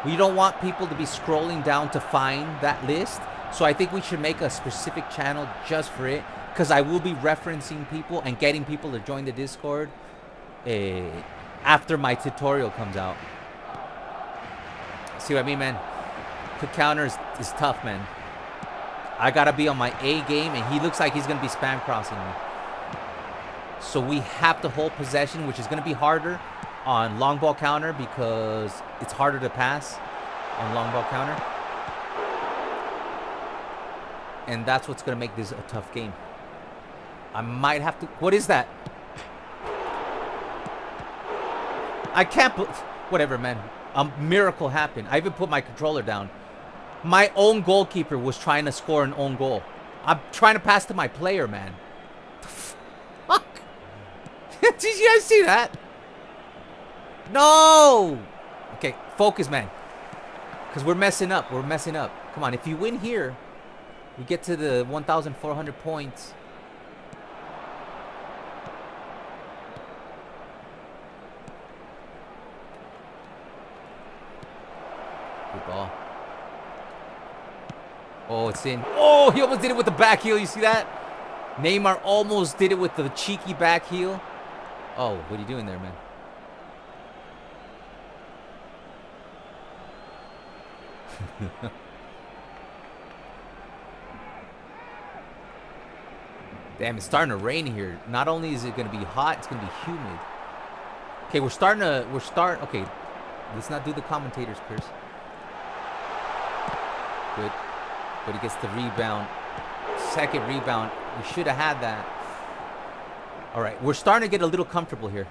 We don't want people to be scrolling down to find that list. So I think we should make a specific channel just for it. Because I will be referencing people and getting people to join the Discord after my tutorial comes out. See what I mean, man? Quick counter is tough, man. I got to be on my A game, and he looks like he's going to be spam crossing me. So we have to hold possession, which is going to be harder on long ball counter because it's harder to pass on long ball counter. And that's what's going to make this a tough game. I might have to... What is that? I can't put... Whatever, man. A miracle happened. I even put my controller down. My own goalkeeper was trying to score an own goal. I'm trying to pass to my player, man. Did you guys see that? No! Okay, focus, man. Because we're messing up. We're messing up. Come on, if you win here, we get to the 1,400 points. Good ball. Oh, it's in. Oh, he almost did it with the back heel. You see that? Neymar almost did it with the cheeky back heel. Oh, what are you doing there, man? Damn, it's starting to rain here. Not only is it going to be hot, it's going to be humid. Okay, okay, let's not do the commentators, Chris. Good. But he gets the rebound. Second rebound. We should have had that. All right, we're starting to get a little comfortable here.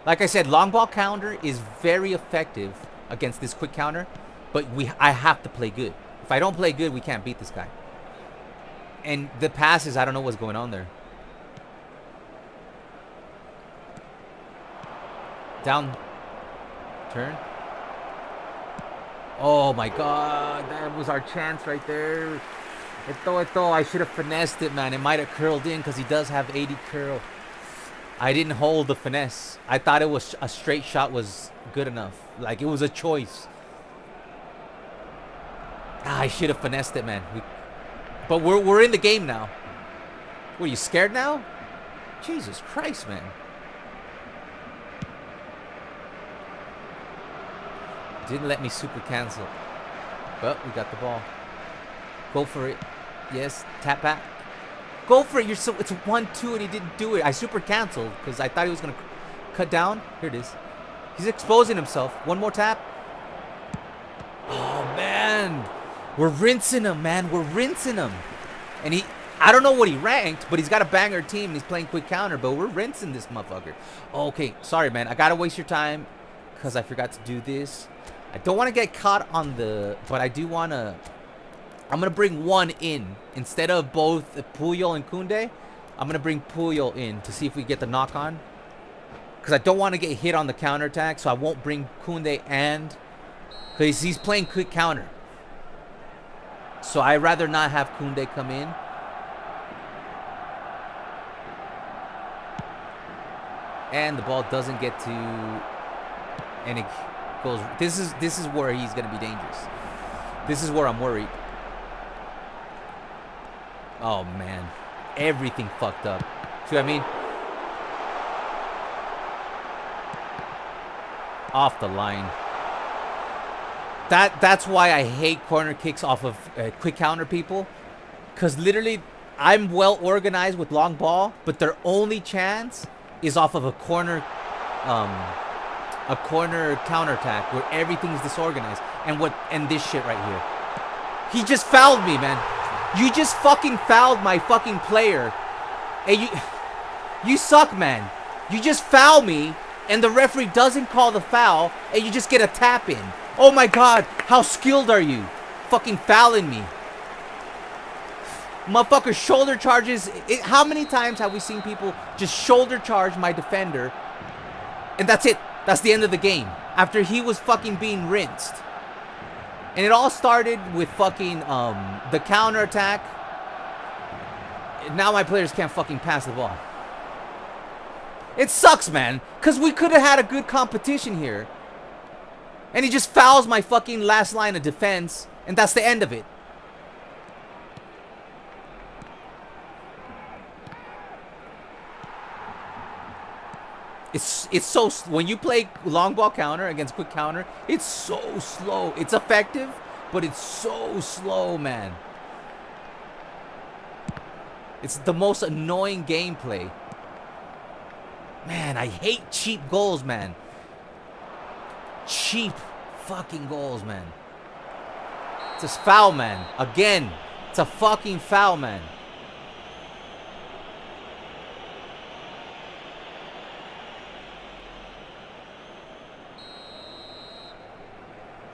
Like I said, long ball counter is very effective against this quick counter, but I have to play good. If I don't play good, we can't beat this guy. And the passes, I don't know what's going on there. Down. Turn. Oh my god, that was our chance right there. Eto'o, I should have finessed it, man. It might have curled in because he does have 80 curl. I didn't hold the finesse. I thought it was a straight shot was good enough. Like, it was a choice. I should have finessed it, man. But we're in the game now. What, are you scared now? Jesus Christ, man. Didn't let me super cancel. But we got the ball. Go for it. Yes, tap back. Go for it. It's a 1-2 and he didn't do it. I super canceled because I thought he was going to cut down. Here it is. He's exposing himself. One more tap. Oh, man. We're rinsing him, man. We're rinsing him. And I don't know what he ranked, but he's got a banger team and he's playing quick counter, but we're rinsing this motherfucker. Okay, sorry, man. I got to waste your time because I forgot to do this. I don't want to get caught on the, but I do want to. I'm going to bring one in. Instead of both Puyol and Koundé, I'm going to bring Puyol in to see if we get the knock on. Because I don't want to get hit on the counterattack, so I won't bring Koundé and... Because he's playing quick counter. So I'd rather not have Koundé come in. And the ball doesn't get to... And it goes... This is where he's going to be dangerous. This is where I'm worried. Oh, man. Everything fucked up. See what I mean? Off the line. That's why I hate corner kicks off of quick counter people. Because literally, I'm well organized with long ball, but their only chance is off of a corner counterattack where everything's disorganized. And this shit right here. He just fouled me, man. You just fucking fouled my fucking player. And you suck, man. You just foul me, and the referee doesn't call the foul, and you just get a tap in. Oh my god, how skilled are you? Fucking fouling me. Motherfucker shoulder charges. How many times have we seen people just shoulder charge my defender, and that's it. That's the end of the game. After he was fucking being rinsed. And it all started with fucking the counterattack. Now my players can't fucking pass the ball. It sucks, man. Because we could have had a good competition here. And he just fouls my fucking last line of defense. And that's the end of it. It's so, when you play long ball counter against quick counter, it's so slow. It's effective, but it's so slow, man. It's the most annoying gameplay. Man, I hate cheap goals, man. Cheap fucking goals, man. It's a foul, man. Again, it's a fucking foul, man.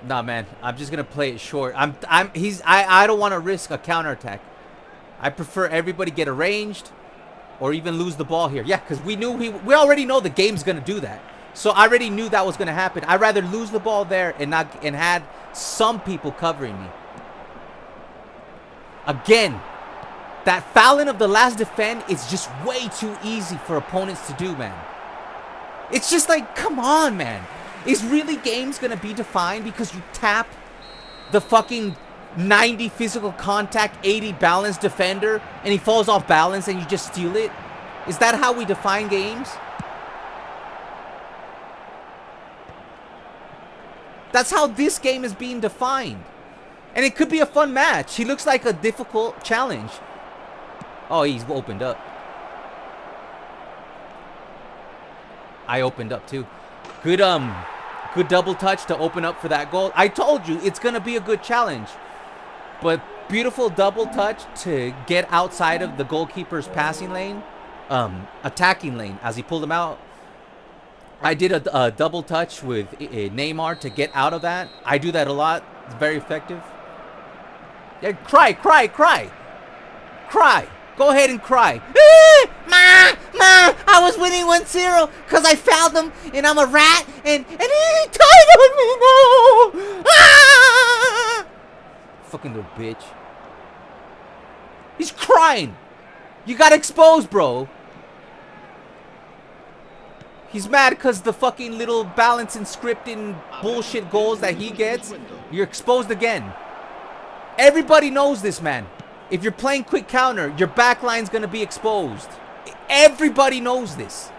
Nah, man. I'm just gonna play it short. I don't want to risk a counterattack. I prefer everybody get arranged or even lose the ball here. Yeah, because we already know the game's gonna do that. So I already knew that was gonna happen. I'd rather lose the ball there and had some people covering me. Again, that fouling of the last defend is just way too easy for opponents to do, man. It's just like, come on, man. Is really games gonna be defined because you tap the fucking 90 physical contact, 80 balance defender, and he falls off balance and you just steal it? Is that how we define games? That's how this game is being defined. And it could be a fun match. He looks like a difficult challenge. Oh, he's opened up. I opened up too. Good double touch to open up for that goal. I told you, it's going to be a good challenge. But beautiful double touch to get outside of the goalkeeper's passing lane. Attacking lane as he pulled him out. I did a double touch with Neymar to get out of that. I do that a lot. It's very effective. Yeah, cry. Cry. Go ahead and cry. Ma, I was winning 1-0 because I fouled him and I'm a rat and he tied on me. No. Ah! Fucking little bitch. He's crying. You got exposed, bro. He's mad because the fucking little balance and scripting bullshit goals that he gets, you're exposed again. Everybody knows this, man. If you're playing quick counter, your back line's going to be exposed. Everybody knows this.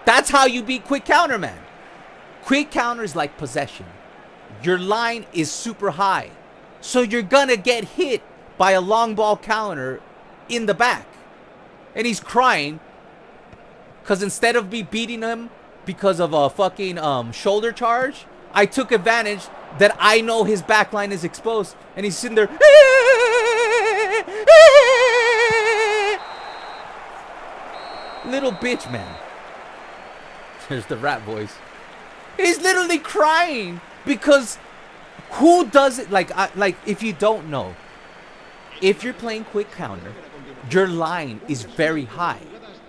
That's how you beat quick counter, man. Quick counter is like possession. Your line is super high. So you're going to get hit by a long ball counter in the back. And he's crying because instead of me beating him because of a fucking shoulder charge, I took advantage that I know his back line is exposed. And he's sitting there. Little bitch, man. There's the rap voice. He's literally crying because who does it? Like if you don't know, if you're playing quick counter, your line is very high.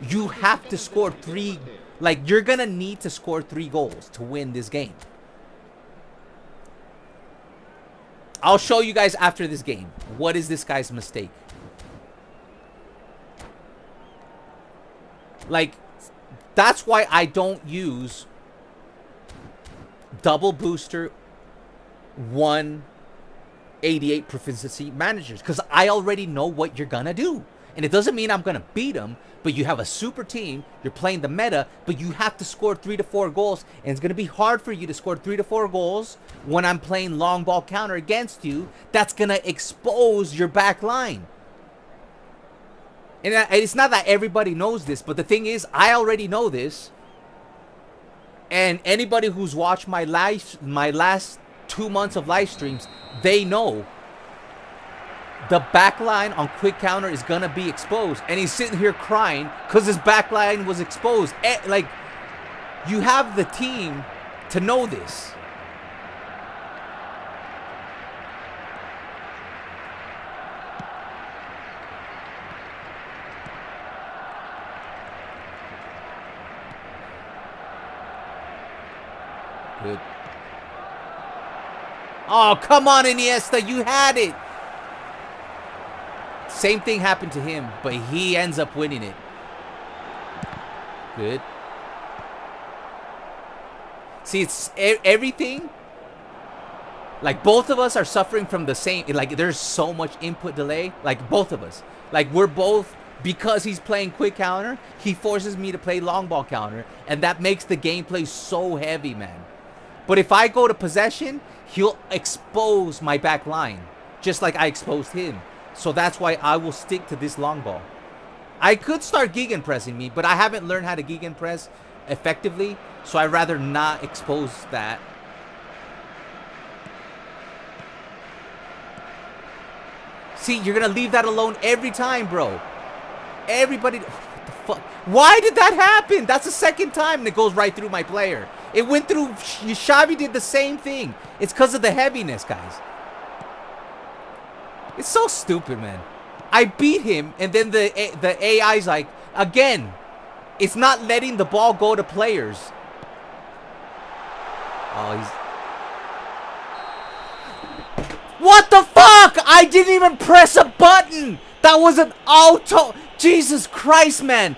You have to score 3. Like, you're going to need to score 3 goals to win this game. I'll show you guys after this game. What is this guy's mistake? Like, that's why I don't use double booster 188 proficiency managers. Because I already know what you're going to do. And it doesn't mean I'm going to beat them, but you have a super team, you're playing the meta, but you have to score 3 to 4 goals, and it's going to be hard for you to score 3 to 4 goals when I'm playing long ball counter against you. That's going to expose your back line. And it's not that everybody knows this, but the thing is, I already know this. And anybody who's watched my last 2 months of live streams, they know the back line on quick counter is going to be exposed. And he's sitting here crying because his back line was exposed. Like, you have the team to know this. Good. Oh, come on, Iniesta. You had it. Same thing happened to him, but he ends up winning it. Good. See, it's everything. Like, both of us are suffering from the same. Like, there's so much input delay. Like, both of us. Like, we're both, because he's playing quick counter, he forces me to play long ball counter. And that makes the gameplay so heavy, man. But if I go to possession, he'll expose my back line. Just like I exposed him. So that's why I will stick to this long ball. I could start gegenpressing me, but I haven't learned how to gegenpress effectively. So I'd rather not expose that. See, you're going to leave that alone every time, bro. Everybody... What the fuck? Why did that happen? That's the second time and it goes right through my player. It went through... Xavi did the same thing. It's because of the heaviness, guys. It's so stupid, man. I beat him, and then the AI's like, again, it's not letting the ball go to players. Oh, he's... What the fuck? I didn't even press a button. That was an auto... Jesus Christ, man.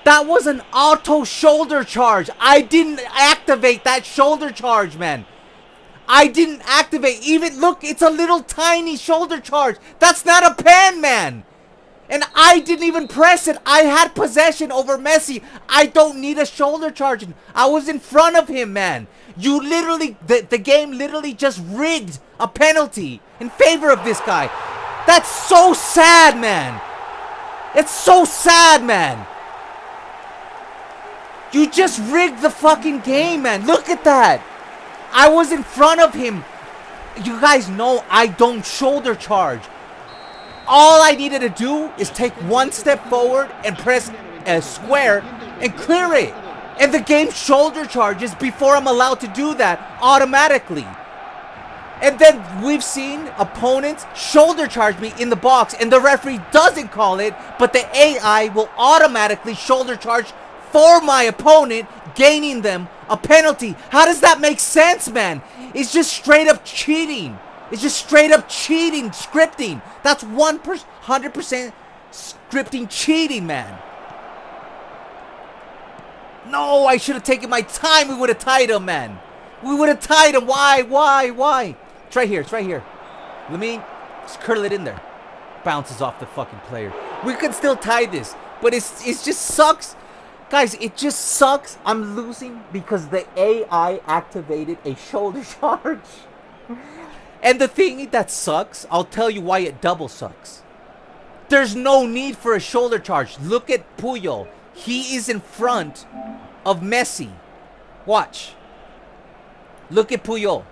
That was an auto shoulder charge. I didn't activate that shoulder charge, man. I didn't activate. Even, look, it's a little tiny shoulder charge. That's not a pen, man. And I didn't even press it. I had possession over Messi. I don't need a shoulder charge. I was in front of him, man. You literally, the game literally just rigged a penalty in favor of this guy. That's so sad, man. It's so sad, man. You just rigged the fucking game, man. Look at that. I was in front of him. You guys know I don't shoulder charge. All I needed to do is take one step forward and press a square and clear it. And the game shoulder charges before I'm allowed to do that automatically. And then we've seen opponents shoulder charge me in the box and the referee doesn't call it, but the AI will automatically shoulder charge for my opponent, gaining them a penalty. How does that make sense, man? It's just straight up cheating. It's just straight up cheating, scripting. That's 100% scripting cheating, man. No, I should have taken my time. We would have tied him, man. We would have tied him. Why? It's right here. It's right here. Let me just curl it in there. Bounces off the fucking player. We could still tie this, but it just sucks. Guys, it just sucks. I'm losing because the AI activated a shoulder charge. And the thing that sucks, I'll tell you why it double sucks. There's no need for a shoulder charge. Look at Puyol. He is in front of Messi. Watch. Look at Puyol.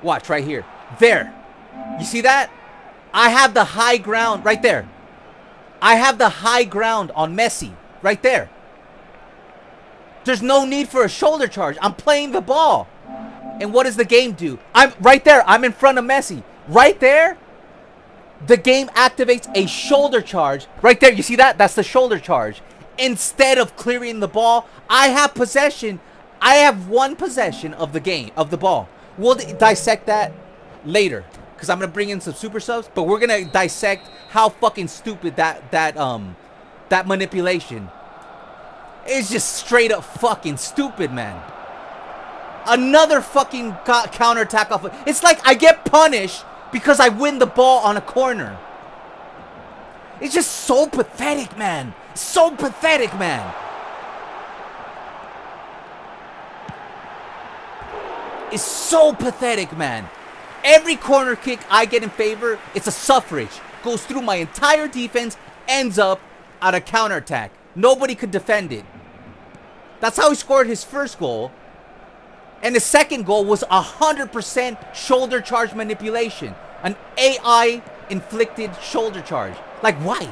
Watch right here. There. You see that? I have the high ground right there. I have the high ground on Messi right there. There's no need for a shoulder charge. I'm playing the ball. And what does the game do? I'm right there. I'm in front of Messi. Right there. The game activates a shoulder charge. Right there. You see that? That's the shoulder charge. Instead of clearing the ball, I have possession. I have one possession of the game, of the ball. We'll dissect that later, because I'm gonna bring in some super subs, but we're gonna dissect how fucking stupid that manipulation is. Just straight up fucking stupid, man. Another fucking counterattack off. It's like I get punished because I win the ball on a corner. It's just so pathetic, man. So pathetic, man. It's so pathetic, man. Every corner kick I get in favor, it's a suffrage. Goes through my entire defense, ends up at a counterattack. Nobody could defend it. That's how he scored his first goal. And the second goal was 100% shoulder charge manipulation. An AI-inflicted shoulder charge. Like, why?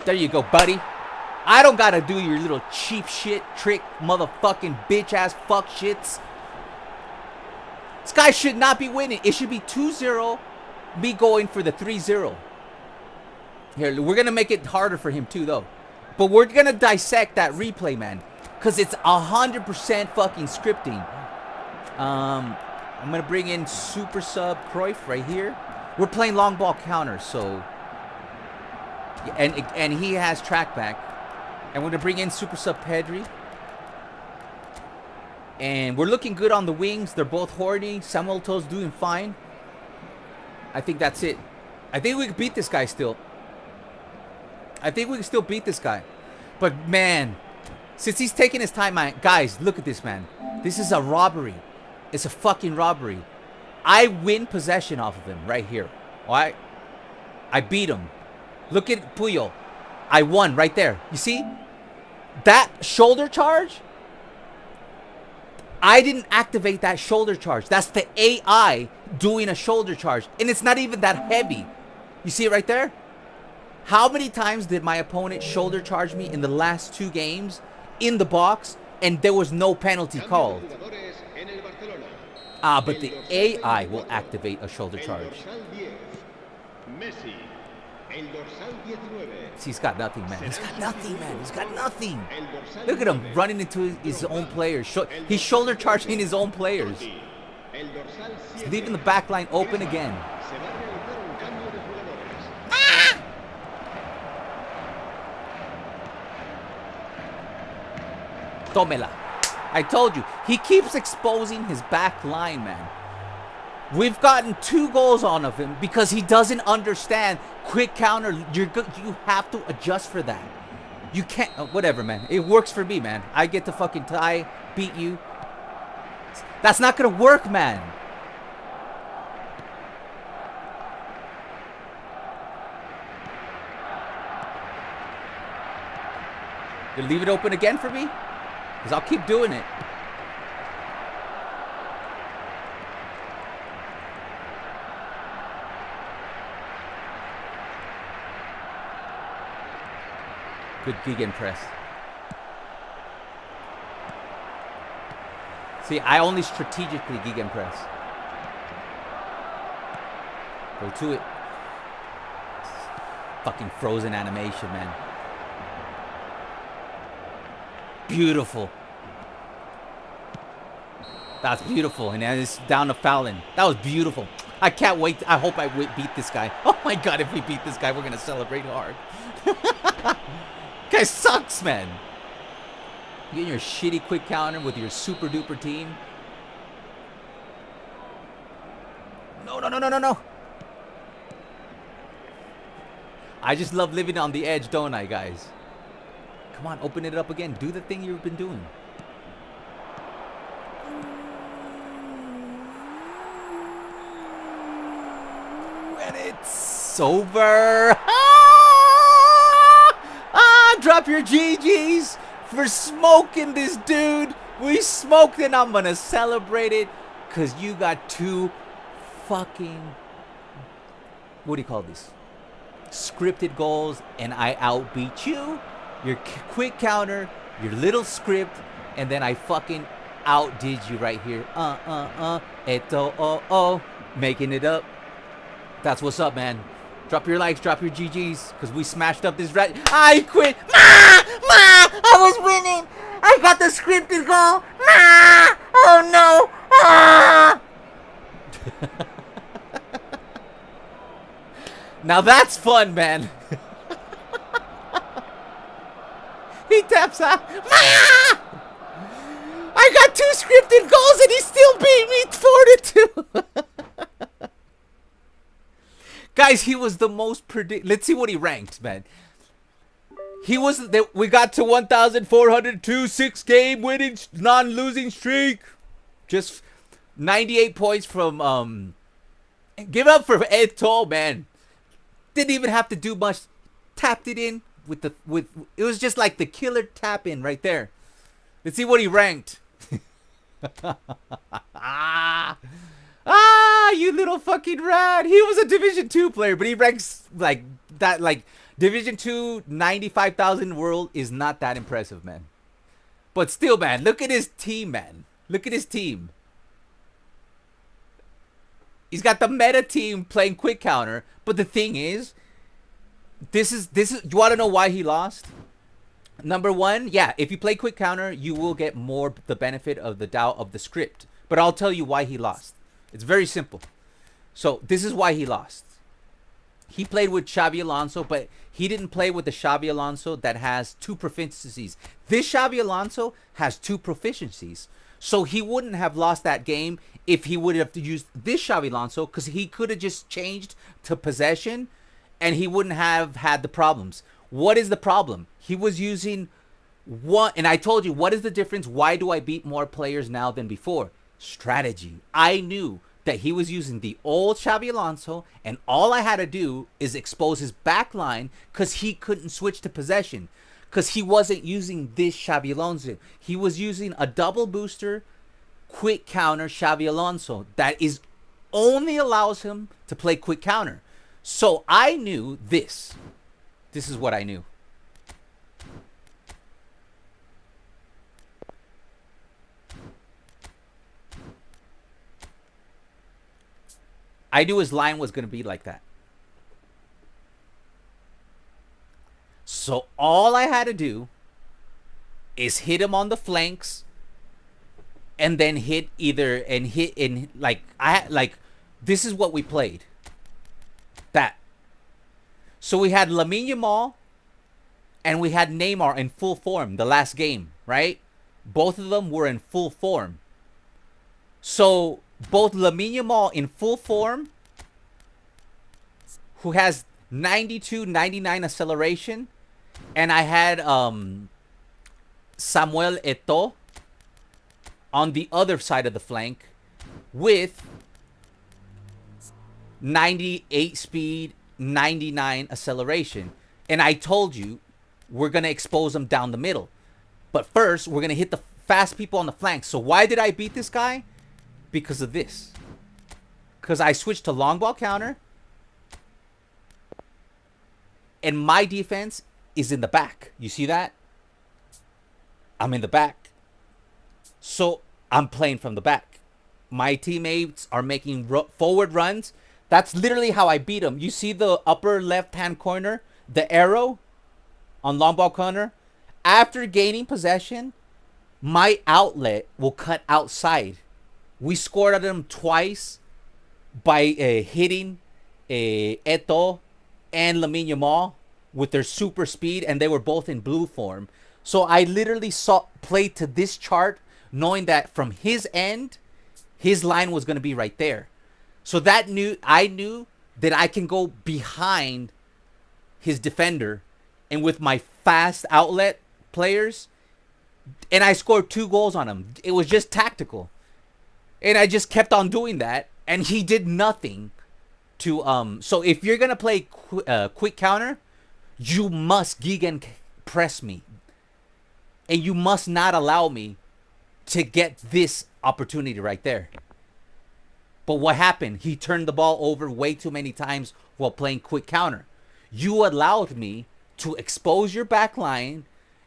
There you go, buddy. I don't gotta do your little cheap shit, trick, motherfucking bitch-ass fuck shits. This guy should not be winning. It should be 2-0, me going for the 3-0. Here, we're gonna make it harder for him too, though. But we're gonna dissect that replay, man. Because it's 100% fucking scripting. I'm gonna bring in super sub Cruyff right here. We're playing long ball counter, so... And he has track back. And we're going to bring in super sub Pedri. And we're looking good on the wings. They're both horny. Samuel Eto'o's doing fine. I think that's it. I think we can beat this guy still. I think we can still beat this guy. But, man, since he's taking his time, man, guys, look at this, man. This is a robbery. It's a fucking robbery. I win possession off of him right here. All right? I beat him. Look at Puyol. I won right there. You see? That shoulder charge? I didn't activate that shoulder charge. That's the AI doing a shoulder charge. And it's not even that heavy. You see it right there? How many times did my opponent shoulder charge me in the last 2 games in the box and there was no penalty called? Ah, but the AI will activate a shoulder charge. Messi. See, he's got nothing, man. He's got nothing, man. He's got nothing. Look at him running into his own players. He's shoulder charging his own players. He's leaving the back line open again. Ah! Tómela. I told you. He keeps exposing his back line, man. We've gotten 2 goals on of him because he doesn't understand quick counter. You have to adjust for that. You can't. Whatever, man. It works for me, man. I get to fucking tie, beat you. That's not gonna work, man. You leave it open again for me? Because I'll keep doing it. Good gegenpress. See, I only strategically gegenpress. Go to it. Fucking frozen animation, man. Beautiful. That's beautiful. And then it's down to Fallon. That was beautiful. I can't wait. I hope I beat this guy. Oh my god, if we beat this guy, we're going to celebrate hard. Guy sucks, man. You get your shitty quick counter with your super duper team. No, no, no, no, no, no. I just love living on the edge, don't I, guys? Come on, open it up again. Do the thing you've been doing. And it's over. Drop your GGs for smoking this dude. We smoked and I'm gonna celebrate it because you got 2 fucking, what do you call this? Scripted goals, and I outbeat you. Your quick counter, your little script, and then I fucking outdid you right here. Eto'o, making it up. That's what's up, man. Drop your likes, drop your GGs, because we smashed up this rat. I quit. I was winning. I got the scripted goal. Oh no. Now that's fun, man. He taps out. I got 2 scripted goals and he still beat me 4-2. Guys, he was the most Let's see what he ranked, man. He was. We got to 1,402, 6-game winning, non-losing streak. Just 98 points from. Give up for Eto'o, man. Didn't even have to do much. Tapped it in with it was just like the killer tap in right there. Let's see what he ranked. You little fucking rat. He was a Division 2 player, but he ranks like that. Like Division 2, 95,000 world is not that impressive, man. But still, man, look at his team, man. Look at his team. He's got the meta team playing quick counter. But the thing is, this is you want to know why he lost? Number one, yeah, if you play quick counter, you will get more the benefit of the doubt of the script. But I'll tell you why he lost. It's very simple. So this is why he lost. He played with Xavi Alonso, but he didn't play with the Xavi Alonso that has 2 proficiencies. This Xavi Alonso has 2 proficiencies. So he wouldn't have lost that game if he would have used this Xavi Alonso, because he could have just changed to possession and he wouldn't have had the problems. What is the problem? He was using one, and I told you, what is the difference? Why do I beat more players now than before? Strategy. I knew that he was using the old Xavi Alonso, and all I had to do is expose his back line because he couldn't switch to possession, because he wasn't using this Xavi Alonso. He was using a double booster, quick counter Xavi Alonso that is only allows him to play quick counter. So I knew this. This is what I knew. I knew his line was going to be like that. So all I had to do is hit him on the flanks and then hit either and hit in like this is what we played. That. So we had Lamine Yamal and we had Neymar in full form the last game, right? Both of them were in full form. So both Lamine Yamal in full form, who has 92, 99 acceleration, and I had Samuel Eto'o on the other side of the flank with 98 speed, 99 acceleration. And I told you, we're going to expose them down the middle. But first, we're going to hit the fast people on the flank. So why did I beat this guy? Because of this. Because I switched to long ball counter. And my defense is in the back. You see that? I'm in the back. So I'm playing from the back. My teammates are making forward runs. That's literally how I beat them. You see the upper left-hand corner? The arrow on long ball corner, after gaining possession, my outlet will cut outside. We scored at them twice by hitting Eto'o and Lamine Yamal with their super speed, and they were both in blue form. So I literally played to this chart, knowing that from his end, his line was going to be right there. So I knew that I can go behind his defender, and with my fast outlet players, and I scored 2 goals on him. It was just tactical, and I just kept on doing that, and he did nothing to So if you're gonna play quick counter, you must gegen press me, and you must not allow me to get this opportunity right there. But what happened? He turned the ball over way too many times while playing quick counter. You allowed me to expose your back line,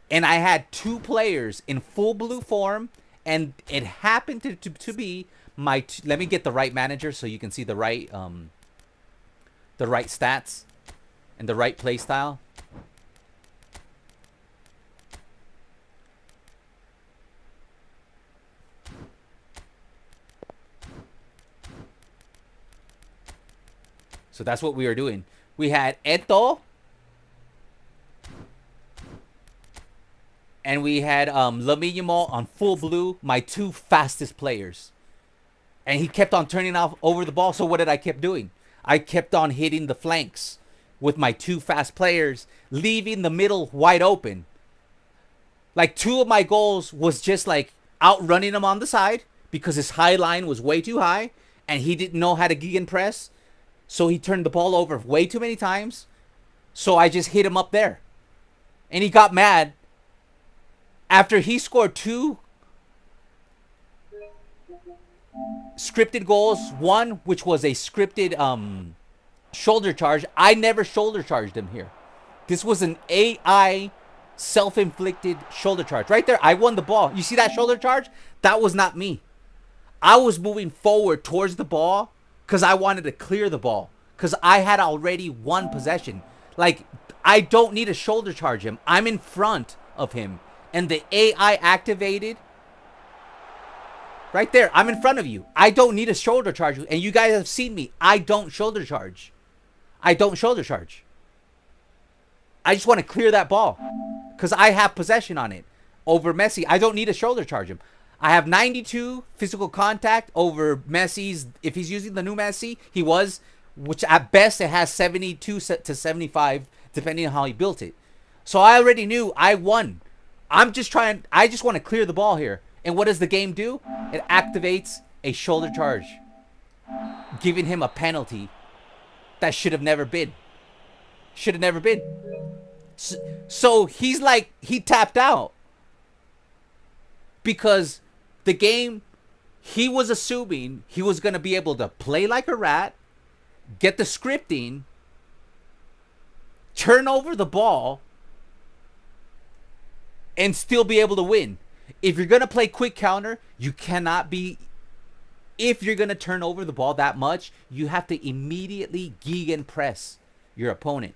and I had 2 players in full blue form, and it happened to be my let me get the right manager so you can see the right stats and the right play style. So that's what we were doing. We had Eto'o, and we had Lamine Yamal on full blue, my 2 fastest players. And he kept on turning over the ball. So what did I keep doing? I kept on hitting the flanks with my 2 fast players, leaving the middle wide open. Like 2 of my goals was just like outrunning him on the side because his high line was way too high and he didn't know how to gegenpress. So he turned the ball over way too many times. So I just hit him up there. And he got mad after he scored 2 scripted goals. One, which was a scripted shoulder charge. I never shoulder charged him here. This was an AI self-inflicted shoulder charge. Right there, I won the ball. You see that shoulder charge? That was not me. I was moving forward towards the ball because I wanted to clear the ball, because I had already won possession. Like, I don't need to shoulder charge him. I'm in front of him. And the AI activated. Right there, I'm in front of you. I don't need a shoulder charge. And you guys have seen me. I don't shoulder charge. I don't shoulder charge. I just want to clear that ball because I have possession on it. Over Messi, I don't need to shoulder charge him. I have 92 physical contact over Messi's. If he's using the new Messi, he was, which at best it has 72 to 75, depending on how he built it. So I already knew I won. I just want to clear the ball here. And what does the game do? It activates a shoulder charge, giving him a penalty that should have never been. Should have never been. So he's like, he tapped out. Because the game, he was assuming he was going to be able to play like a rat, get the scripting, turn over the ball, and still be able to win. If you're going to play quick counter, you cannot be... If you're going to turn over the ball that much, you have to immediately gegenpress your opponent.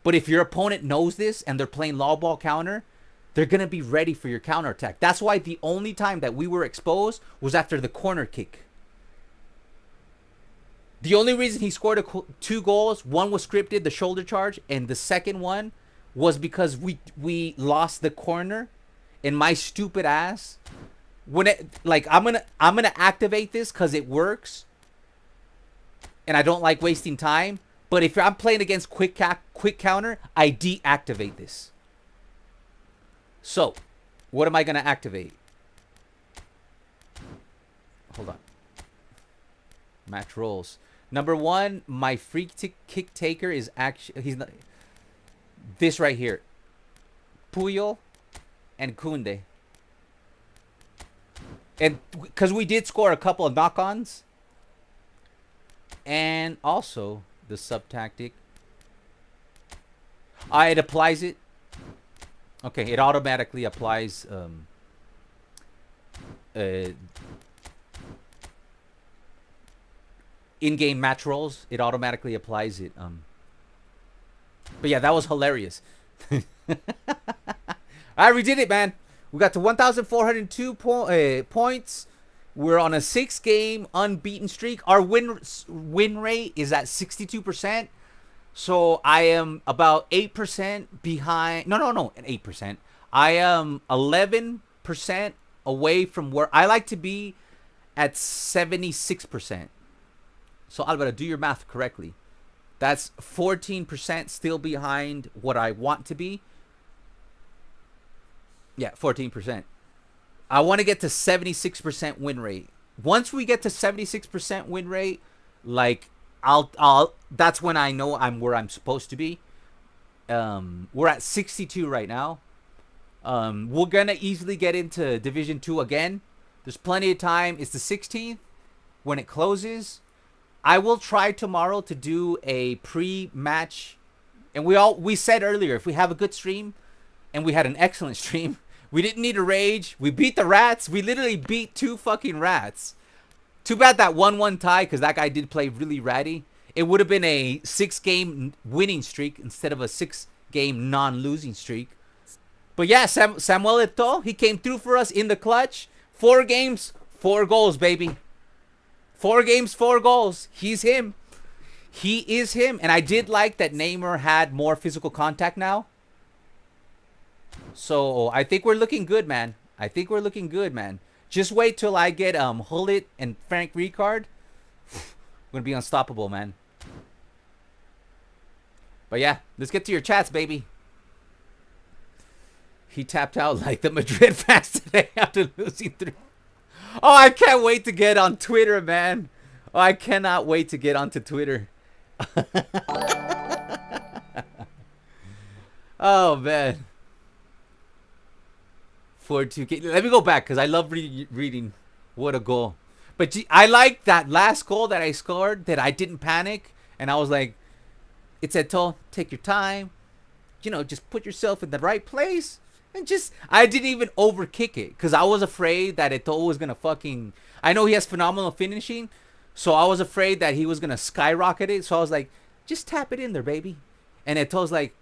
But if your opponent knows this and they're playing low ball counter, they're going to be ready for your counterattack. That's why the only time that we were exposed was after the corner kick. The only reason he scored 2 goals, one was scripted, the shoulder charge, and the second one was because we lost the corner, and my stupid ass, when it, like, I'm gonna activate this because it works, and I don't like wasting time. But if I'm playing against quick counter, I deactivate this. So, what am I gonna activate? Hold on. Match rolls. Number 1, my free kick taker is actually, he's not, this right here. Puyol and Koundé. And because we did score a couple of knock-ons. And also the sub tactic. It applies it. Okay, it automatically applies in-game match rolls. It automatically applies it. But yeah, that was hilarious. All right, we did it, man. We got to 1,402 points. We're on a 6-game unbeaten streak. Our win rate is at 62%. So I am about 8% behind. No, 8%. I am 11% away from where I like to be at 76%. So Alvaro, do your math correctly. That's 14% still behind what I want to be. Yeah, 14%. I want to get to 76% win rate. Once we get to 76% win rate, like I'll that's when I know I'm where I'm supposed to be. We're at 62 right now. We're gonna easily get into Division 2 again. There's plenty of time. It's the 16th when it closes. I will try tomorrow to do a pre-match. And we said earlier, if we have a good stream, and we had an excellent stream, we didn't need to rage. We beat the rats. We literally beat 2 fucking rats. Too bad that 1-1 tie, because that guy did play really ratty. It would have been a 6-game winning streak instead of a 6-game non-losing streak. But yeah, Samuel Eto'o, he came through for us in the clutch. 4 games, 4 goals, baby. 4 games, 4 goals. He's him. He is him. And I did like that Neymar had more physical contact now. So I think we're looking good, man. I think we're looking good, man. Just wait till I get Hullet and Frank Rijkaard. I'm gonna be unstoppable, man. But yeah, let's get to your chats, baby. He tapped out like the Madrid fans today after losing 3. Oh, I can't wait to get on Twitter, man. Oh, I cannot wait to get onto Twitter. Oh, man. 4-2. Let me go back because I love reading. What a goal. But I like that last goal that I scored that I didn't panic. And I was like, it's Eto'o, take your time. You know, just put yourself in the right place. And just, I didn't even overkick it. Because I was afraid that Eto'o was going to fucking... I know he has phenomenal finishing. So I was afraid that he was going to skyrocket it. So I was like, just tap it in there, baby. And Eto'o's like,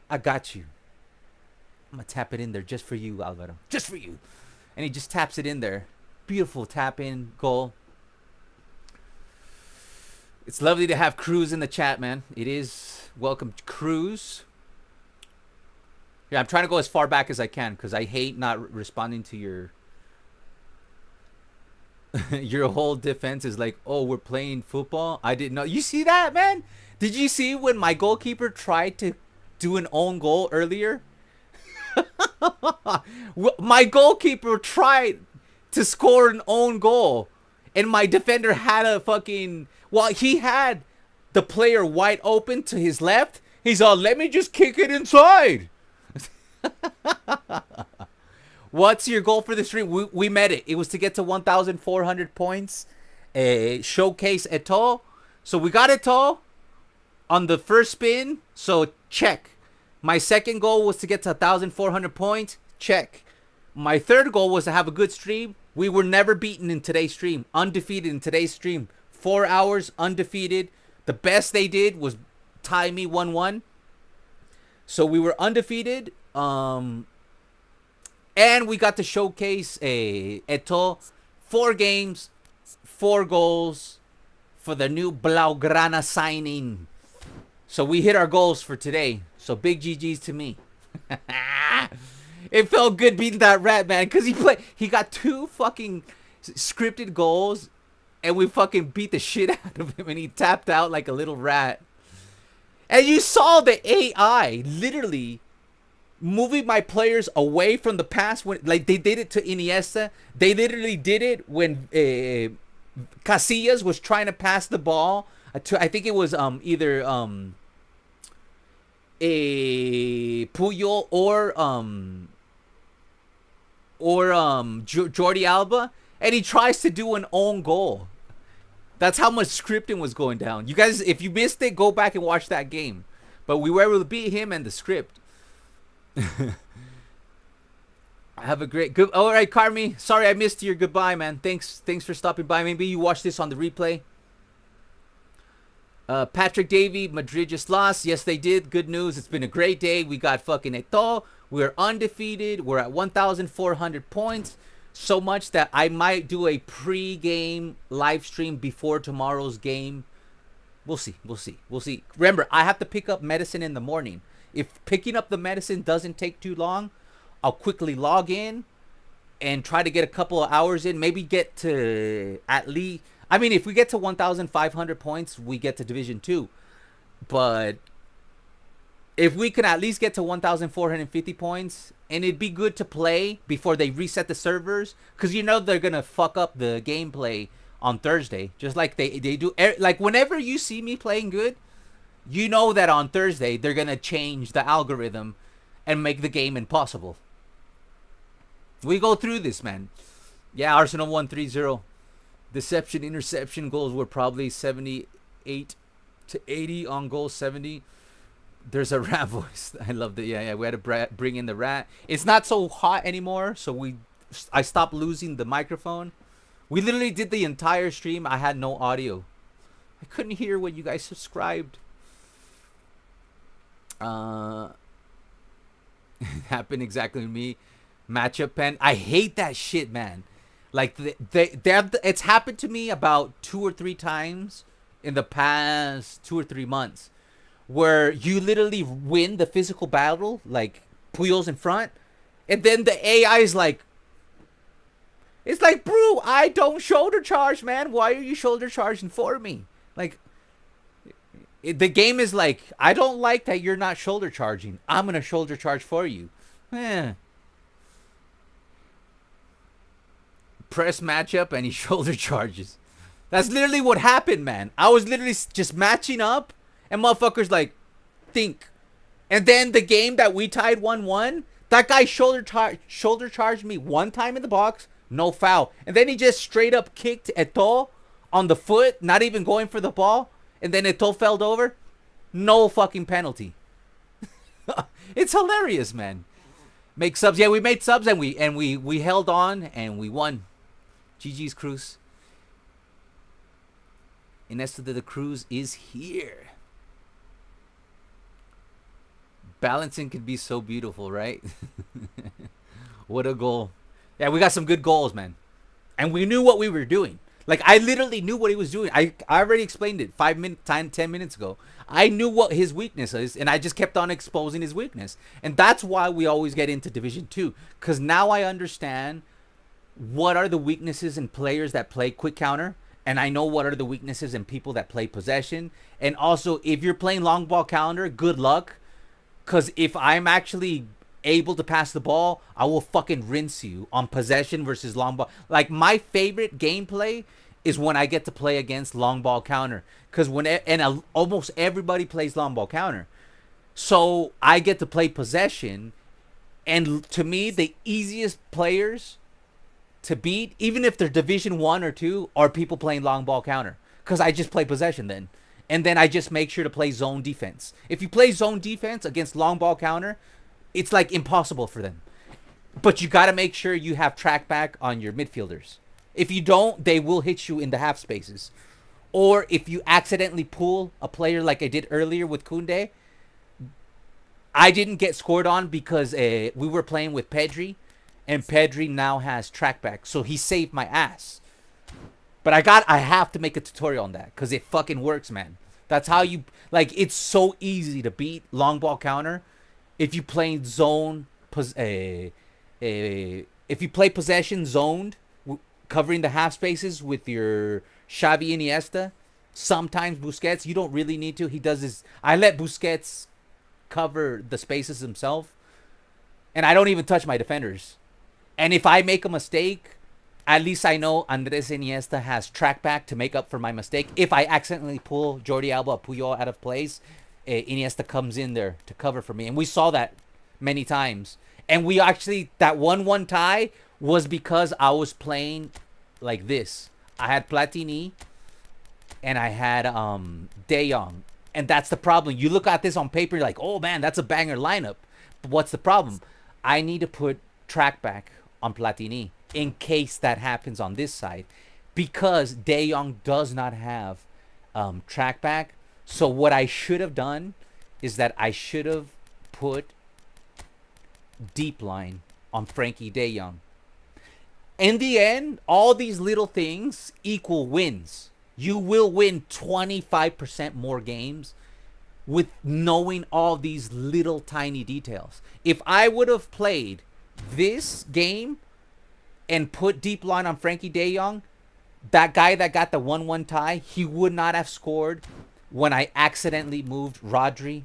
I got you. I'm going to tap it in there just for you, Alvaro. Just for you. And he just taps it in there. Beautiful tap in goal. It's lovely to have Cruz in the chat, man. It is. Welcome, Cruz. Yeah, I'm trying to go as far back as I can because I hate not responding to your your whole defense is like, oh, we're playing football. I didn't know. You see that, man? Did you see when my goalkeeper tried to do an own goal earlier? My goalkeeper tried to score an own goal, and my defender had a fucking... Well, he had the player wide open to his left. He's all, let me just kick it inside. What's your goal for the stream? We met it. It was to get to 1,400 points. Showcase Eto'o. So we got Eto'o on the first spin. So check. My second goal was to get to 1,400 points. Check. My third goal was to have a good stream. We were never beaten in today's stream. Undefeated in today's stream. 4 hours undefeated. The best they did was tie me 1-1. So we were undefeated. And we got to showcase Eto'o. 4 games, 4 goals for the new Blaugrana signing. So we hit our goals for today. So big GG's to me. It felt good beating that rat, man, because he got 2 fucking scripted goals, and we fucking beat the shit out of him, and he tapped out like a little rat. And you saw the AI literally moving my players away from the pass when, like, they did it to Iniesta. They literally did it when Casillas was trying to pass the ball to, I think it was either a Puyol or Jordi Alba, and he tries to do an own goal. That's how much scripting was going down. You guys, if you missed it, go back and watch that game. But we were able to beat him and the script. Have a great good. All right, Carmi. Sorry I missed your goodbye, man. Thanks for stopping by. Maybe you watch this on the replay. Patrick Davey, Madrid just lost. Yes, they did. Good news. It's been a great day. We got fucking Eto'o. We're undefeated. We're at 1,400 points. So much that I might do a pre-game live stream before tomorrow's game. We'll see. We'll see. We'll see. Remember, I have to pick up medicine in the morning. If picking up the medicine doesn't take too long, I'll quickly log in and try to get a couple of hours in. Maybe get to at least... I mean, if we get to 1,500 points, we get to Division 2. But if we can at least get to 1,450 points, and it'd be good to play before they reset the servers, because you know they're going to fuck up the gameplay on Thursday, just like they do. Like, whenever you see me playing good, you know that on Thursday they're going to change the algorithm and make the game impossible. We go through this, man. Yeah, Arsenal won 3-0. Deception, interception goals were probably 78 to 80 on goal 70. There's a rat voice. I loved it. Yeah, we had to bring in the rat. It's not so hot anymore, so I stopped losing the microphone. We literally did the entire stream. I had no audio. I couldn't hear when you guys subscribed. It happened exactly to me. Matchup pen. I hate that shit, man. Like, it's happened to me about 2 or 3 times in the past 2 or 3 months, where you literally win the physical battle, like Puyol's in front, and then the AI is like, it's like, bro, I don't shoulder charge, man. Why are you shoulder charging for me? Like, the game is like, I don't like that you're not shoulder charging. I'm gonna shoulder charge for you. Press matchup and he shoulder charges. That's literally what happened, man. I was literally just matching up and motherfuckers like, think. And then the game that we tied 1-1, that guy shoulder charged me one time in the box, no foul. And then he just straight up kicked Eto'o on the foot, not even going for the ball. And then Eto'o fell over. No fucking penalty. It's hilarious, man. Make subs. Yeah, we made subs and we held on and we won. GG's Cruz. Iniesta de the Cruz is here. Balancing can be so beautiful, right? What a goal. Yeah, we got some good goals, man. And we knew what we were doing. Like, I literally knew what he was doing. I already explained it 10 minutes ago. I knew what his weakness is, and I just kept on exposing his weakness. And that's why we always get into Division 2. Because now I understand what are the weaknesses in players that play quick counter. And I know what are the weaknesses in people that play possession. And also, if you're playing long ball counter, good luck. Because if I'm actually able to pass the ball, I will fucking rinse you on possession versus long ball. Like, my favorite gameplay is when I get to play against long ball counter. Because almost everybody plays long ball counter. So I get to play possession. And to me, the easiest players to beat, even if they're Division 1 or 2, are people playing long ball counter. Because I just play possession then. And then I just make sure to play zone defense. If you play zone defense against long ball counter, it's like impossible for them. But you got to make sure you have track back on your midfielders. If you don't, they will hit you in the half spaces. Or if you accidentally pull a player like I did earlier with Koundé, I didn't get scored on because we were playing with Pedri. And Pedri now has track back. So he saved my ass. But I have to make a tutorial on that. Because it fucking works, man. That's how you... Like, it's so easy to beat long ball counter. If you play zone... if you play possession zoned, covering the half spaces with your Xavi Iniesta, sometimes Busquets, you don't really need to. He does this... I let Busquets cover the spaces himself. And I don't even touch my defenders. And if I make a mistake, at least I know Andres Iniesta has track back to make up for my mistake. If I accidentally pull Jordi Alba, Puyol out of place, Iniesta comes in there to cover for me. And we saw that many times. And we actually, that 1-1 tie was because I was playing like this. I had Platini and I had De Jong. And that's the problem. You look at this on paper, you're like, oh man, that's a banger lineup. But what's the problem? I need to put track back on Platini in case that happens on this side, because De Jong does not have track back. So what I should have done is that I should have put deep line on Frankie De Jong. In the end, all these little things equal wins. You will win 25% more games with knowing all these little tiny details. If I would have played this game and put deep line on Frankie De Jong, that guy that got the 1-1 tie, he would not have scored when I accidentally moved Rodri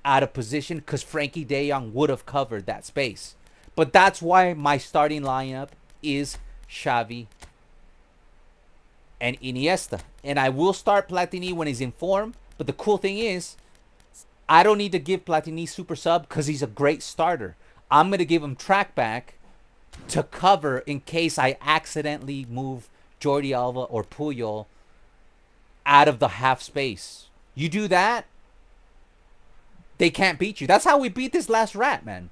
out of position, because Frankie De Jong would have covered that space. But that's why my starting lineup is Xavi and Iniesta. And I will start Platini when he's in form. But the cool thing is, I don't need to give Platini super sub because he's a great starter. I'm going to give him track back to cover in case I accidentally move Jordi Alba or Puyol out of the half space. You do that, they can't beat you. That's how we beat this last rat, man.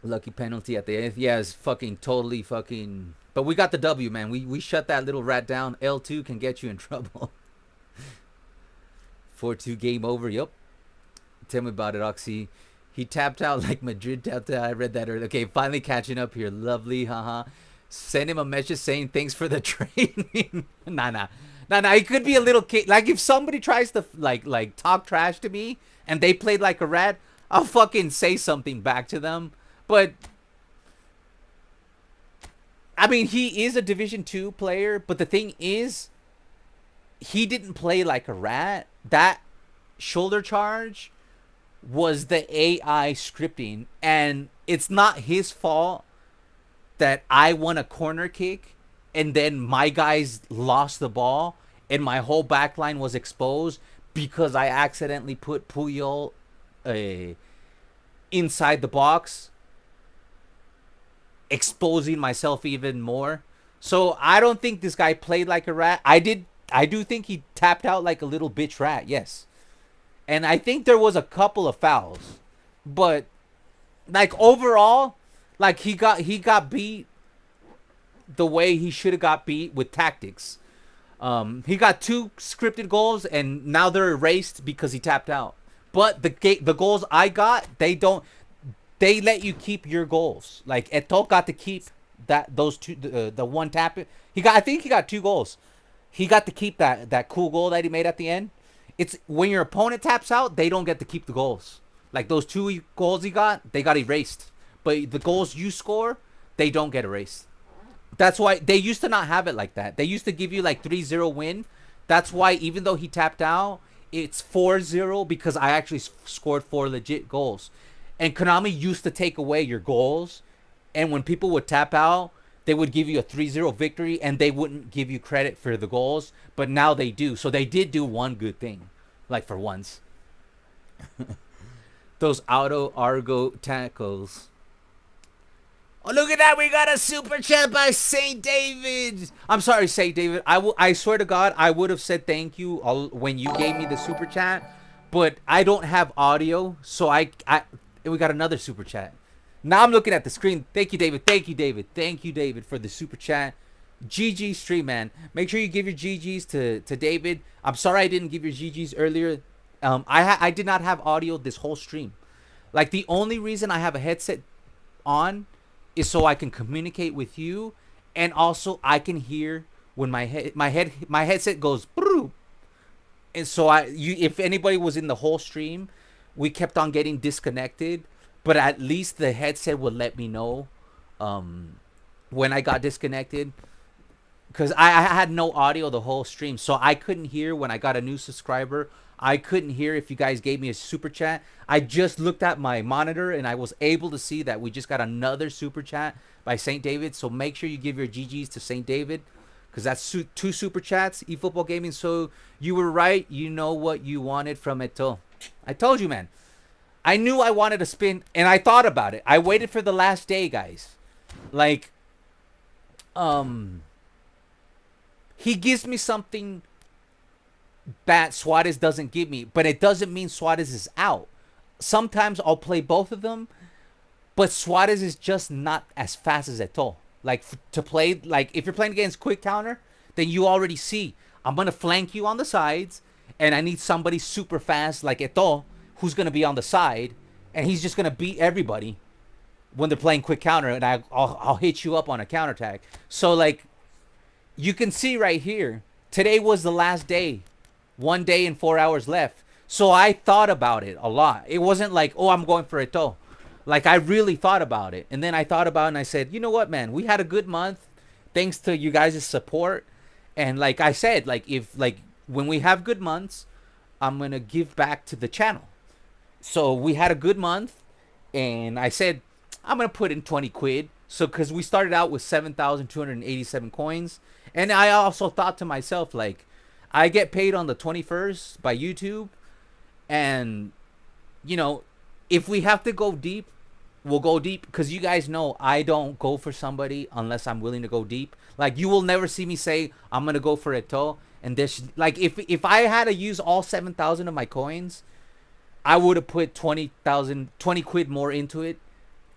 Lucky penalty at the end. Yeah, it's fucking totally fucking... But we got the W, man. We shut that little rat down. L2 can get you in trouble. 4-2 game over. Yep. Tell me about it, Oxy. He tapped out like Madrid tapped out. I read that earlier. Okay, finally catching up here. Lovely, haha. Send him a message saying thanks for the training. Nah. It could be a little kid. Like if somebody tries to like talk trash to me and they played like a rat, I'll fucking say something back to them. But I mean, he is a Division 2 player, but the thing is, he didn't play like a rat. That shoulder charge was the AI scripting, and it's not his fault that I won a corner kick and then my guys lost the ball and my whole back line was exposed because I accidentally put Puyol inside the box, exposing myself even more. So I don't think this guy played like a rat. I do think he tapped out like a little bitch rat, yes. And I think there was a couple of fouls. But like overall, like he got beat the way he should have got beat with tactics. He got 2 scripted goals and now they're erased because he tapped out. But the goals I got, they let you keep your goals. Like Eto'o got to keep those 2 the one tap. I think he got 2 goals. He got to keep that cool goal that he made at the end. It's when your opponent taps out, they don't get to keep the goals. Like those 2 goals he got, they got erased. But the goals you score, they don't get erased. That's why they used to not have it like that. They used to give you like 3-0 win. That's why even though he tapped out, it's 4-0 because I actually scored 4 legit goals. And Konami used to take away your goals. And when people would tap out, they would give you a 3-0 victory and they wouldn't give you credit for the goals. But now they do. So they did do one good thing. Like for once. Those auto Argo tackles. Oh, look at that. We got a super chat by St. David. I'm sorry, St. David. I swear to God, I would have said thank you when you gave me the super chat. But I don't have audio. So we got another super chat. Now I'm looking at the screen. Thank you, David. Thank you, David. Thank you, David, for the super chat. GG stream, man. Make sure you give your GGs to David. I'm sorry I didn't give your GGs earlier. I did not have audio this whole stream. Like the only reason I have a headset on is so I can communicate with you, and also I can hear when my headset goes brrr. And so if anybody was in the whole stream, we kept on getting disconnected, but at least the headset would let me know when I got disconnected, because I had no audio the whole stream, so I couldn't hear when I got a new subscriber. I couldn't hear if you guys gave me a super chat. I just looked at my monitor and I was able to see that we just got another super chat by St. David. So make sure you give your GGs to St. David, because that's 2 super chats. eFootball Gaming. So you were right. You know what you wanted from Eto'o. I told you, man. I knew I wanted to spin, and I thought about it. I waited for the last day, guys. Like, he gives me something that Suarez doesn't give me, but it doesn't mean Suarez is out. Sometimes I'll play both of them, but Suarez is just not as fast as Eto'o. Like to play, like if you're playing against quick counter, then you already see I'm going to flank you on the sides, and I need somebody super fast like Eto'o, who's going to be on the side, and he's just going to beat everybody when they're playing quick counter, and I'll hit you up on a counterattack. So, like, you can see right here, today was the last day. 1 day and 4 hours left. So I thought about it a lot. It wasn't like, oh, I'm going for Eto'o. Like, I really thought about it. And then I thought about it and I said, you know what, man? We had a good month thanks to you guys' support. And like I said, like, if, like, when we have good months, I'm going to give back to the channel. So we had a good month. And I said, I'm going to put in 20 quid. So, because we started out with 7,287 coins. And I also thought to myself, like, I get paid on the 21st by YouTube. And, you know, if we have to go deep, we'll go deep. Because you guys know I don't go for somebody unless I'm willing to go deep. Like, you will never see me say, I'm going to go for Eto'o. And this, like, if I had to use all 7,000 of my coins, I would have put 20 quid more into it.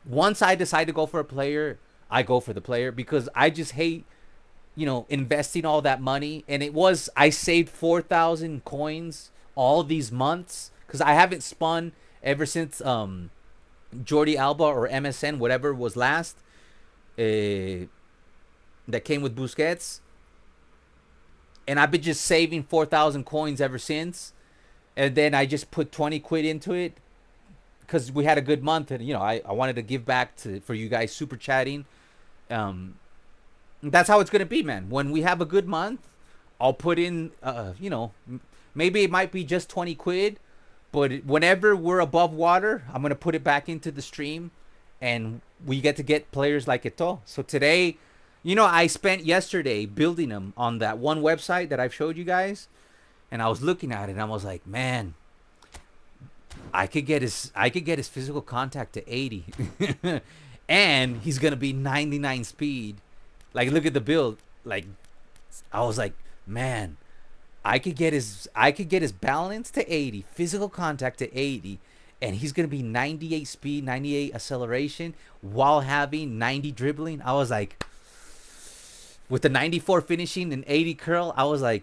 Once I decide to go for a player, I go for the player. Because I just hate, you know, investing all that money. And I saved 4,000 coins all these months, because I haven't spun ever since Jordi Alba or MSN, whatever was last, that came with Busquets. And I've been just saving 4,000 coins ever since. And then I just put 20 quid into it because we had a good month. And, you know, I wanted to give back for you guys super chatting. That's how it's going to be, man. When we have a good month, I'll put in, you know, maybe it might be just 20 quid. But whenever we're above water, I'm going to put it back into the stream. And we get to get players like Eto'o. So today, you know, I spent yesterday building them on that one website that I've showed you guys. And I was looking at it and I was like, man, I could get his physical contact to 80. And he's going to be 99 speed. Like, look at the build. Like, I was like, man, I could get his balance to 80, physical contact to 80, and he's gonna be 98 speed, 98 acceleration, while having 90 dribbling. I was like, with the 94 finishing and 80 curl, I was like,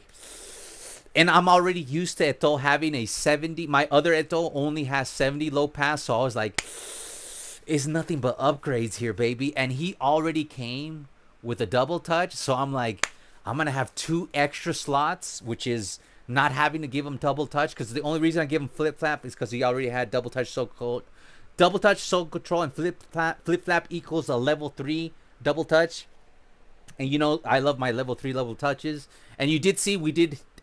and I'm already used to Eto'o having a 70. My other Eto'o only has 70 low pass, so I was like, it's nothing but upgrades here, baby. And he already came with a double touch, so I'm like, I'm going to have 2 extra slots, which is not having to give him double touch, because the only reason I give him flip flap is because he already had double touch soul control. Double touch soul control and flip flap equals a level 3 double touch. And you know, I love my level 3 level touches. And you did see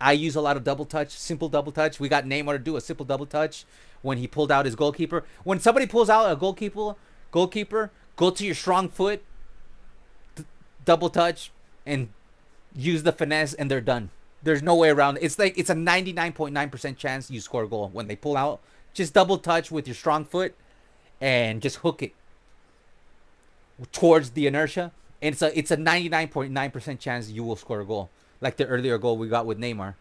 I use a lot of double touch, simple double touch. We got Neymar to do a simple double touch when he pulled out his goalkeeper. When somebody pulls out a goalkeeper, go to your strong foot, double touch, and use the finesse, and they're done. There's no way around it. It's like, it's a 99.9% chance you score a goal when they pull out. Just double touch with your strong foot and just hook it towards the inertia. And it's a 99.9% chance you will score a goal, like the earlier goal we got with Neymar.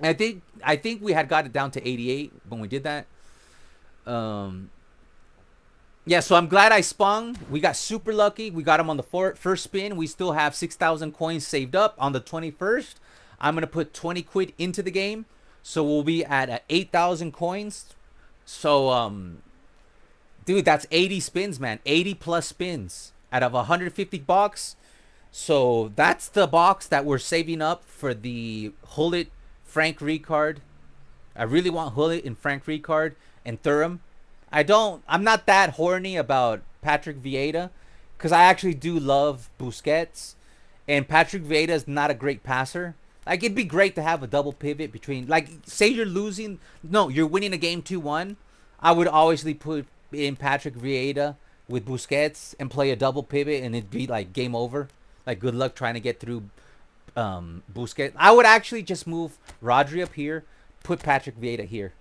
And I think we had got it down to 88 when we did that. Yeah, so I'm glad I spun. We got super lucky. We got him on the first spin. We still have 6,000 coins saved up. On the 21st, I'm going to put 20 quid into the game. So we'll be at 8,000 coins. So, dude, that's 80 spins, man. 80 plus spins out of 150 bucks. So that's the box that we're saving up for the Hullet Frank Rijkaard. I really want Hullet and Frank Rijkaard and Thuram. I'm not that horny about Patrick Vieira, because I actually do love Busquets, and Patrick Vieira is not a great passer. Like, it'd be great to have a double pivot between, like, say you're winning a game 2-1. I would always put in Patrick Vieira with Busquets and play a double pivot, and it'd be like game over. Like, good luck trying to get through Busquets. I would actually just move Rodri up here, put Patrick Vieira here,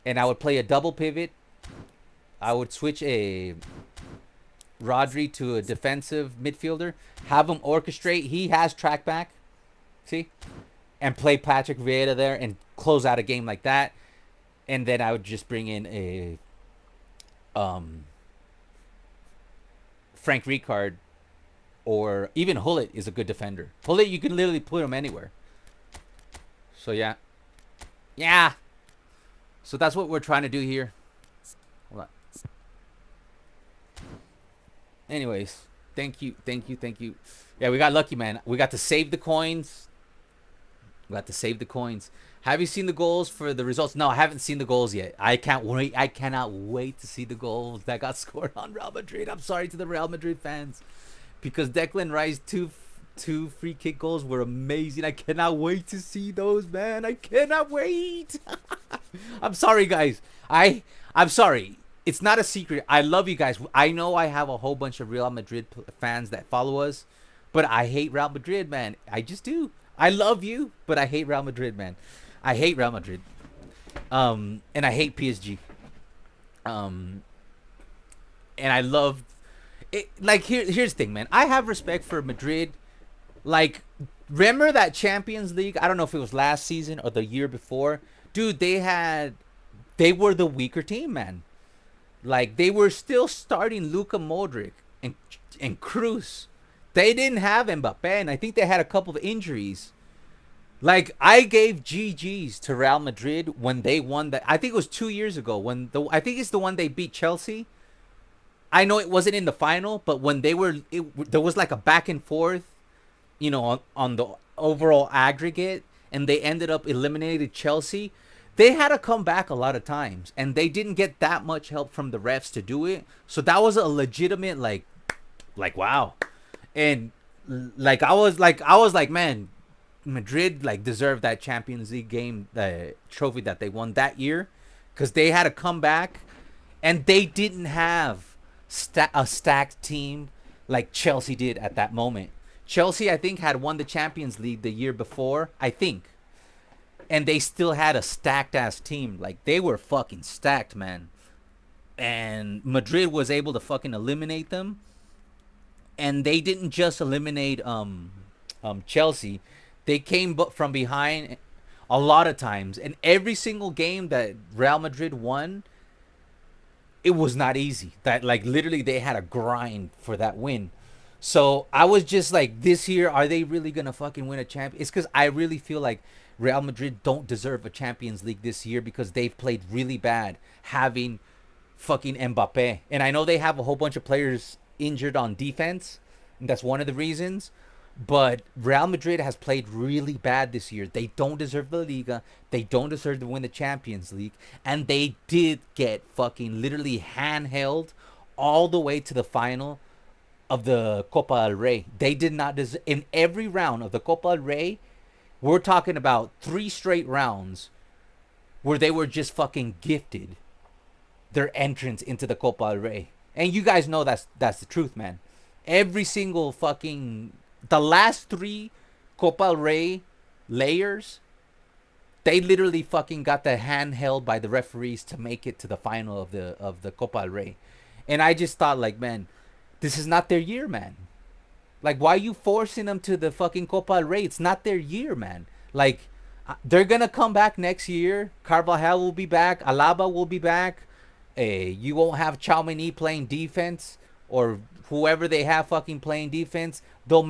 and I would play a double pivot. I would switch a Rodri to a defensive midfielder, have him orchestrate. He has track back, see? And play Patrick Vieira there and close out a game like that. And then I would just bring in a Frank Rijkaard, or even Hullet is a good defender. Hullet, you can literally put him anywhere. So yeah. Yeah. So that's what we're trying to do here. Hold on. Anyways, thank you. Yeah, we got lucky, man. We got to save the coins. Have you seen the goals for the results? No, I haven't seen the goals yet. I can't wait. I cannot wait to see the goals that got scored on Real Madrid. I'm sorry to the Real Madrid fans, because Declan Rice's two free kick goals were amazing. I cannot wait to see those, man. I cannot wait. I'm sorry, guys. I'm sorry. It's not a secret. I love you guys. I know I have a whole bunch of Real Madrid fans that follow us, but I hate Real Madrid, man. I just do. I love you, but I hate Real Madrid, man. I hate Real Madrid. And I hate PSG. And I love it. Like, here's the thing, man. I have respect for Madrid. Like, remember that Champions League? I don't know if it was last season or the year before. Dude, they were the weaker team, man. Like, they were still starting Luka Modric and Cruz. They didn't have Mbappe, and I think they had a couple of injuries. Like, I gave GGs to Real Madrid when they won that. I think it was 2 years ago. I think it's the one they beat Chelsea. I know it wasn't in the final, but when there was like a back and forth, you know, on the overall aggregate, and they ended up eliminating Chelsea. They had to come back a lot of times, and they didn't get that much help from the refs to do it. So that was a legitimate like wow. And like I was like, man, Madrid like deserved that Champions League game, the trophy that they won that year, because they had to come back, and they didn't have a stacked team like Chelsea did at that moment. Chelsea, I think, had won the Champions League the year before, I think. And they still had a stacked-ass team. Like, they were fucking stacked, man. And Madrid was able to fucking eliminate them. And they didn't just eliminate Chelsea. They came from behind a lot of times. And every single game that Real Madrid won, it was not easy. That, like, literally they had a grind for that win. So I was just like, this year, are they really going to fucking win a champion? It's because I really feel like Real Madrid don't deserve a Champions League this year, because they've played really bad having fucking Mbappe. And I know they have a whole bunch of players injured on defense, and that's one of the reasons. But Real Madrid has played really bad this year. They don't deserve the Liga. They don't deserve to win the Champions League. And they did get fucking literally handheld all the way to the final of the Copa del Rey. They did not deserve. In every round of the Copa del Rey, we're talking about 3 straight rounds where they were just fucking gifted their entrance into the Copa del Rey. And you guys know that's the truth, man. Every single fucking, the last 3 Copa del Rey layers, they literally fucking got the hand held by the referees to make it to the final of the Copa del Rey. And I just thought, like, man, this is not their year, man. Like, why are you forcing them to the fucking Copa del Rey? It's not their year, man. Like, they're going to come back next year. Carvajal will be back. Alaba will be back. You won't have Tchouaméni playing defense, or whoever they have fucking playing defense. They'll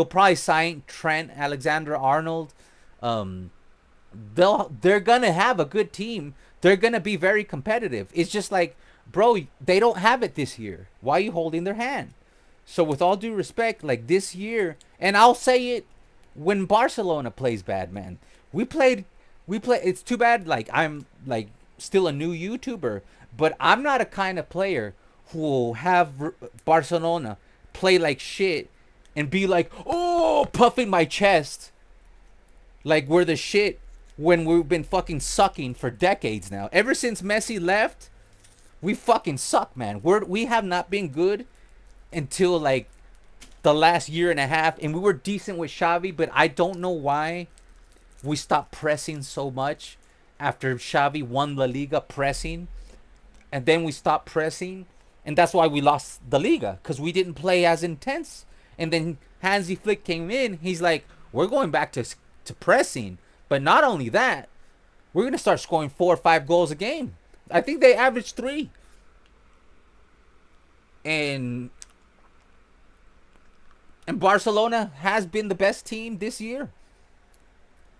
probably sign Trent Alexander-Arnold. They're going to have a good team. They're going to be very competitive. It's just like, bro, they don't have it this year. Why are you holding their hand? So with all due respect, like, this year, and I'll say it when Barcelona plays bad, man. We play. It's too bad. Like, I'm like still a new YouTuber, but I'm not a kind of player who will have Barcelona play like shit and be like, oh, puffing my chest like we're the shit, when we've been fucking sucking for decades now. Ever since Messi left, we fucking suck, man. We have not been good until like the last year and a half, and we were decent with Xavi, but I don't know why we stopped pressing so much after Xavi won La Liga, pressing, and then we stopped pressing, and that's why we lost the Liga, because we didn't play as intense. And then Hansi Flick came in. He's like, we're going back to pressing, but not only that, we're gonna start scoring 4 or 5 goals a game. I think they averaged 3. And Barcelona has been the best team this year.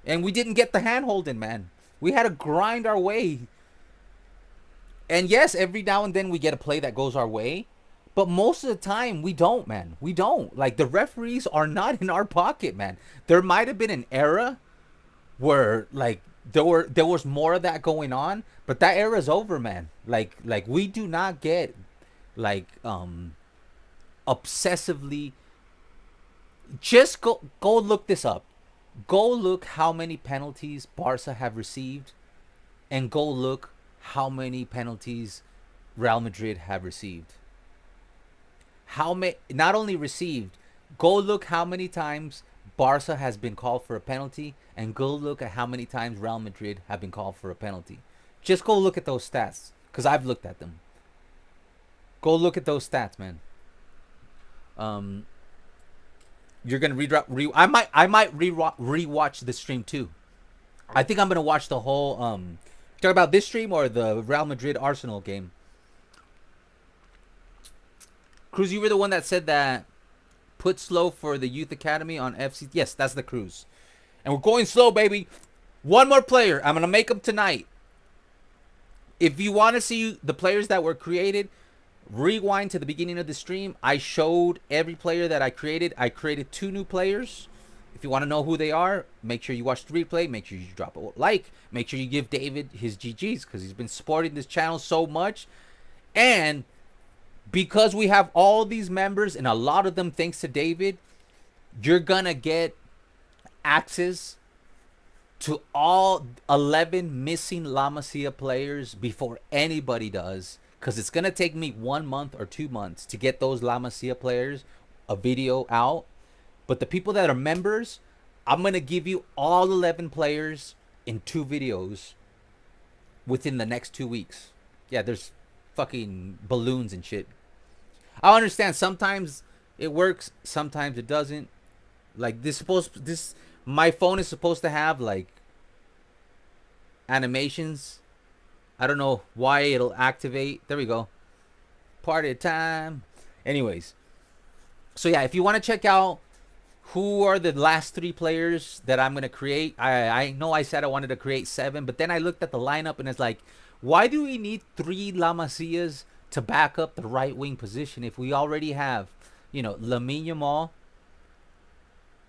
And we didn't get the hand holding, man. We had to grind our way. And yes, every now and then we get a play that goes our way. But most of the time, we don't, man. We don't. Like, the referees are not in our pocket, man. There might have been an era where, like, there was more of that going on. But that era's over, man. Like we do not get, like, obsessively. Just go look this up. Go look how many penalties Barca have received, and go look how many penalties Real Madrid have received. How many? Not only received. Go look how many times Barca has been called for a penalty, and go look at how many times Real Madrid have been called for a penalty. Just go look at those stats, because I've looked at them. Go look at those stats, man. You're gonna I might rewatch the stream too. I think I'm gonna watch the whole. Talk about this stream or the Real Madrid Arsenal game. Cruz, you were the one that said that. Put slow for the youth academy on FC. Yes, that's the Cruz, and we're going slow, baby. One more player. I'm gonna make them tonight. If you want to see the players that were created, rewind to the beginning of the stream. I showed every player that I created. I created 2 new players. If you want to know who they are, make sure you watch the replay. Make sure you drop a like. Make sure you give David his GGs because he's been supporting this channel so much. And because we have all these members, and a lot of them thanks to David, you're going to get access to all 11 missing La Masia players before anybody does. Because it's going to take me 1 month or 2 months to get those La Masia players a video out. But the people that are members, I'm going to give you all 11 players in 2 videos within the next 2 weeks. Yeah, there's fucking balloons and shit. I understand sometimes it works, sometimes it doesn't. Like my phone is supposed to have like animations. I don't know why it'll activate. There we go. Party time. Anyways. So yeah, if you want to check out who are the last 3 players that I'm going to create. I know I said I wanted to create 7. But then I looked at the lineup and it's like, why do we need 3 La Masias to back up the right wing position if we already have, you know, Lamine Yamal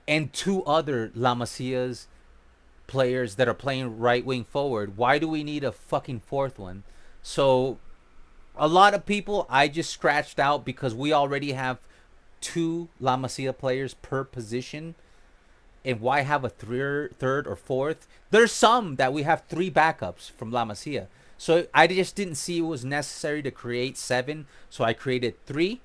and 2 other La Masias players that are playing right wing forward? Why do we need a fucking 4th one? So a lot of people I just scratched out because we already have 2 La Masia players per position. And why have a third or 4th? There's some that we have 3 backups from La Masia. So I just didn't see it was necessary to create 7. So I created 3.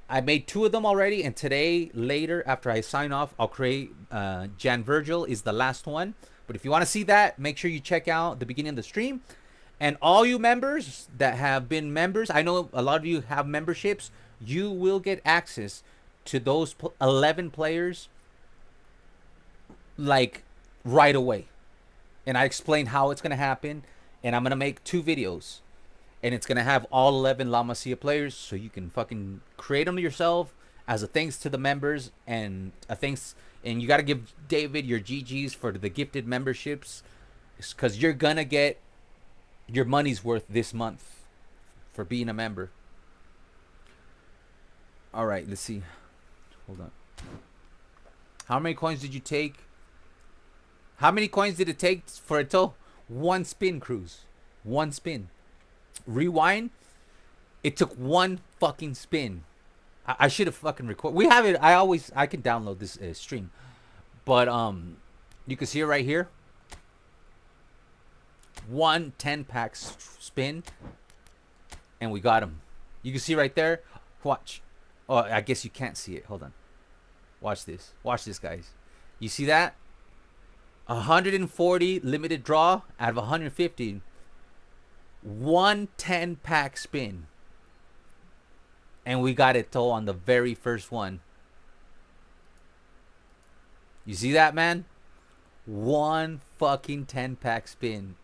I made 2 of them already, and today, later, after I sign off, I'll create Jan Virgil is the last one. But if you want to see that, make sure you check out the beginning of the stream. And all you members that have been members, I know a lot of you have memberships, you will get access to those 11 players like right away. And I explain how it's going to happen, and I'm going to make 2 videos. And it's going to have all 11 La Masia players, so you can fucking create them yourself as a thanks to the members, and a thanks. And you got to give David your GGs for the gifted memberships, because you're going to get your money's worth this month for being a member. All right, let's see. Hold on. How many coins did you take? How many coins did it take for Eto'o? 1 spin, Cruz. 1 spin. Rewind. It took 1 fucking spin. I should have fucking recorded. We have it. I can download this stream, but you can see it right here. 1 10-pack spin, and we got him. You can see right there. Watch. Oh, I guess you can't see it. Hold on. Watch this. Watch this, guys. You see that? 140 limited draw out of 150. 1 10-pack spin. And we got Eto'o on the very first one. You see that, man? 1 fucking 10-pack spin.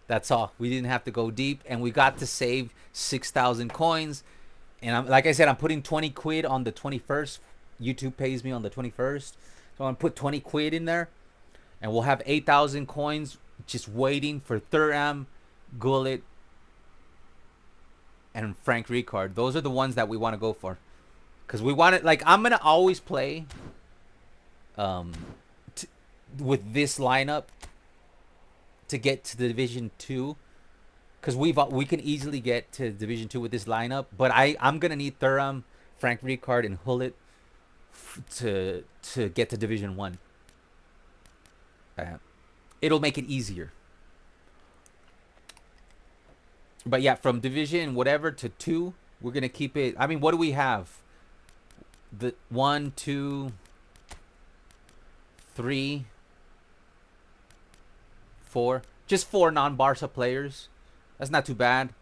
That's all. We didn't have to go deep. And we got to save 6,000 coins. And like I said, I'm putting 20 quid on the 21st. YouTube pays me on the 21st. So I'm going to put 20 quid in there. And we'll have 8,000 coins just waiting for Thuram, Gullit, and Frank Rijkaard. Those are the ones that we want to go for. Because we want it, like, I'm going to always play with this lineup to get to the Division 2. Because we can easily get to Division 2 with this lineup. But I'm going to need Thuram, Frank Rijkaard, and Gullit to get to Division 1. It'll make it easier. But yeah, from Division whatever to 2, we're going to keep it. I mean, what do we have? The 1, 2, 3, 4. Just 4 non-Barca players. That's not too bad.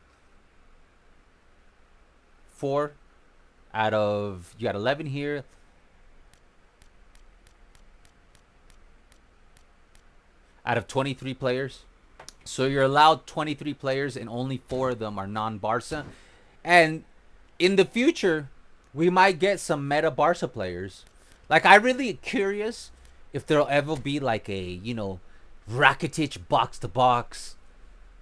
4 out of, you got 11 here. Out of 23 players. So you're allowed 23 players and only 4 of them are non-Barca. And in the future, we might get some meta Barca players. Like, I'm really curious if there'll ever be like a, you know, Rakitic box to box.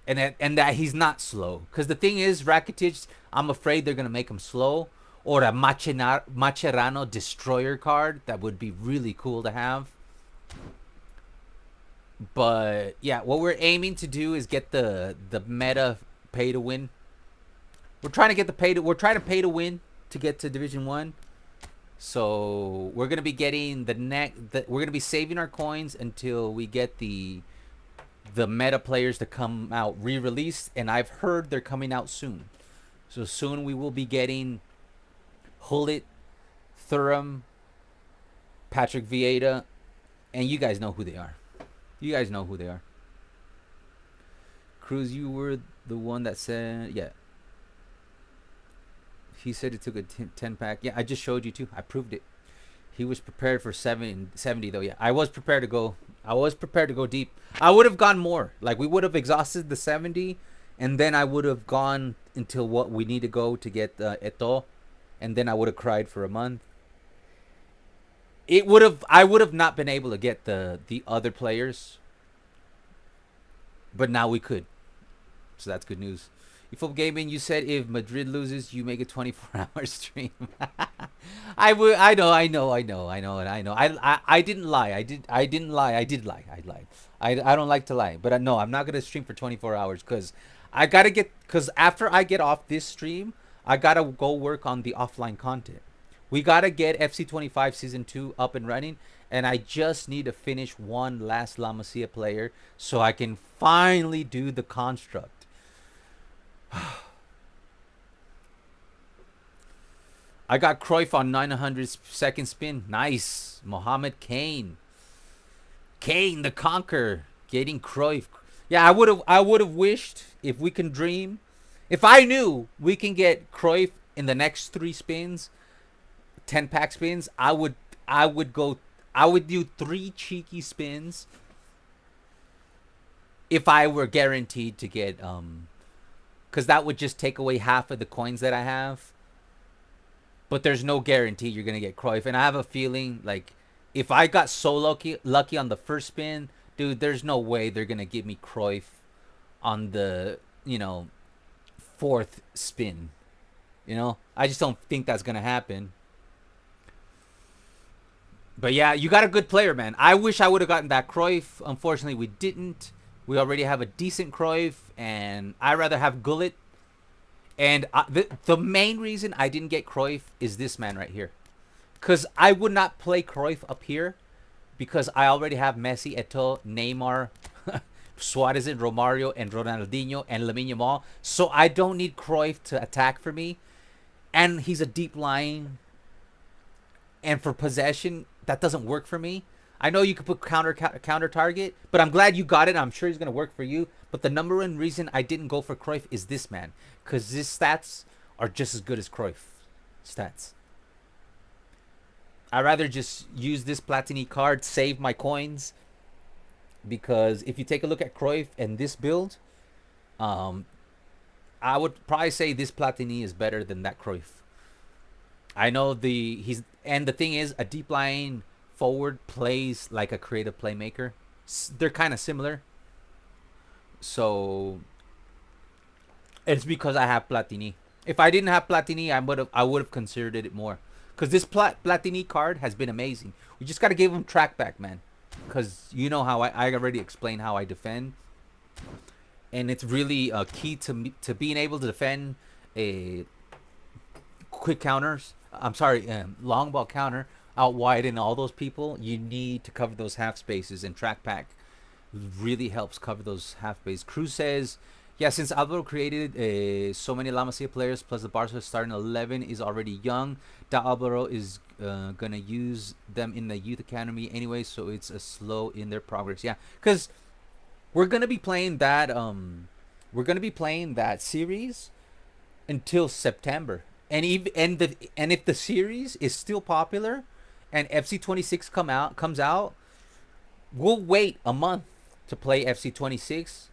And that he's not slow. Because the thing is, Rakitic, I'm afraid they're going to make him slow. Or a Mascherano destroyer card. That would be really cool to have. But yeah, what we're aiming to do is get the meta pay to win. We're trying to get we're trying to pay to win to get to Division 1. So we're gonna be getting we're gonna be saving our coins until we get the meta players to come out re-released, and I've heard they're coming out soon. So soon we will be getting Gullit, Thuram, Patrick Vieira, and you guys know who they are. You guys know who they are. Cruz, you were the one that said, yeah. He said it took a 10-pack. Yeah, I just showed you too. I proved it. He was prepared for 70 though. Yeah, I was prepared to go. I was prepared to go deep. I would have gone more. Like, we would have exhausted the 70, and then I would have gone until what we need to go to get Eto'o, and then I would have cried for a month. I would have not been able to get the other players, but now we could. So that's good news. eFootball Gaming, you said if Madrid loses, you make a 24-hour stream. I know. I didn't lie. I didn't lie. I did lie. I lied. I don't like to lie, but no, I'm not gonna stream for 24 hours because after I get off this stream, I gotta go work on the offline content. We gotta get FC25 Season 2 up and running, and I just need to finish one last La Masia player so I can finally do the construct. I got Cruyff on 900 second spin. Nice. Mohamed Kane. Kane the Conqueror getting Cruyff. Yeah, I would have wished, if we can dream, if I knew we can get Cruyff in the next 3 spins, 10-pack spins, I would do 3 cheeky spins if I were guaranteed to get because that would just take away half of the coins that I have. But there's no guarantee you're gonna get Cruyff, and I have a feeling like if I got so lucky on the first spin, dude, there's no way they're gonna give me Cruyff on the 4th spin. I just don't think that's gonna happen. But yeah, you got a good player, man. I wish I would have gotten that Cruyff. Unfortunately, we didn't. We already have a decent Cruyff, and I'd rather have Gullit. And the main reason I didn't get Cruyff is this man right here. Because I would not play Cruyff up here because I already have Messi, Eto'o, Neymar, Suarez, and Romario, and Ronaldinho, and Lamine Yamal. So I don't need Cruyff to attack for me. And he's a deep lying. And for possession, that doesn't work for me. I know you could put counter target, but I'm glad you got it. I'm sure he's going to work for you. But the number one reason I didn't go for Cruyff is this man. Because his stats are just as good as Cruyff stats. I'd rather just use this Platini card, save my coins. Because if you take a look at Cruyff and this build, I would probably say this Platini is better than that Cruyff. I know and the thing is, a deep line forward plays like a creative playmaker. they're kind of similar. So it's because I have Platini. If I didn't have Platini, I would have considered it more. Because this Platini card has been amazing. We just got to give him track back, man. Because you know how I already explained how I defend. And it's really key to being able to defend a quick counters. I'm sorry, long ball counter out wide and all those people. You need to cover those half spaces, and track pack really helps cover those half spaces. Cruz says, yeah, since Alvaro created so many La Masia players, plus the Barca starting 11 is already young, that Alvaro is going to use them in the youth academy anyway, so it's a slow in their progress. Yeah, because we're going to be playing that series until September. And if the series is still popular and FC26 comes out, we'll wait a month to play FC26,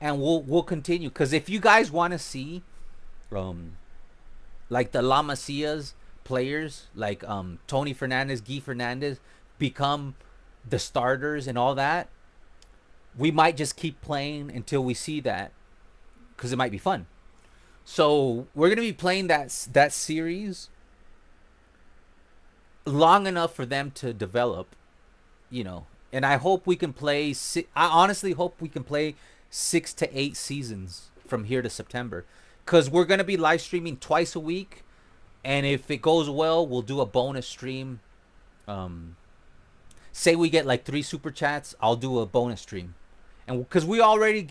and we'll continue. Because if you guys want to see like the La Masias players like Tony Fernandez, Guy Fernandez become the starters and all that, we might just keep playing until we see that, because it might be fun. So we're gonna be playing that series long enough for them to develop, you know. And I hope we can play. I honestly hope we can play 6 to 8 seasons from here to September, because we're gonna be live streaming twice a week, and if it goes well, we'll do a bonus stream. Say we get like 3 super chats, I'll do a bonus stream, and because we already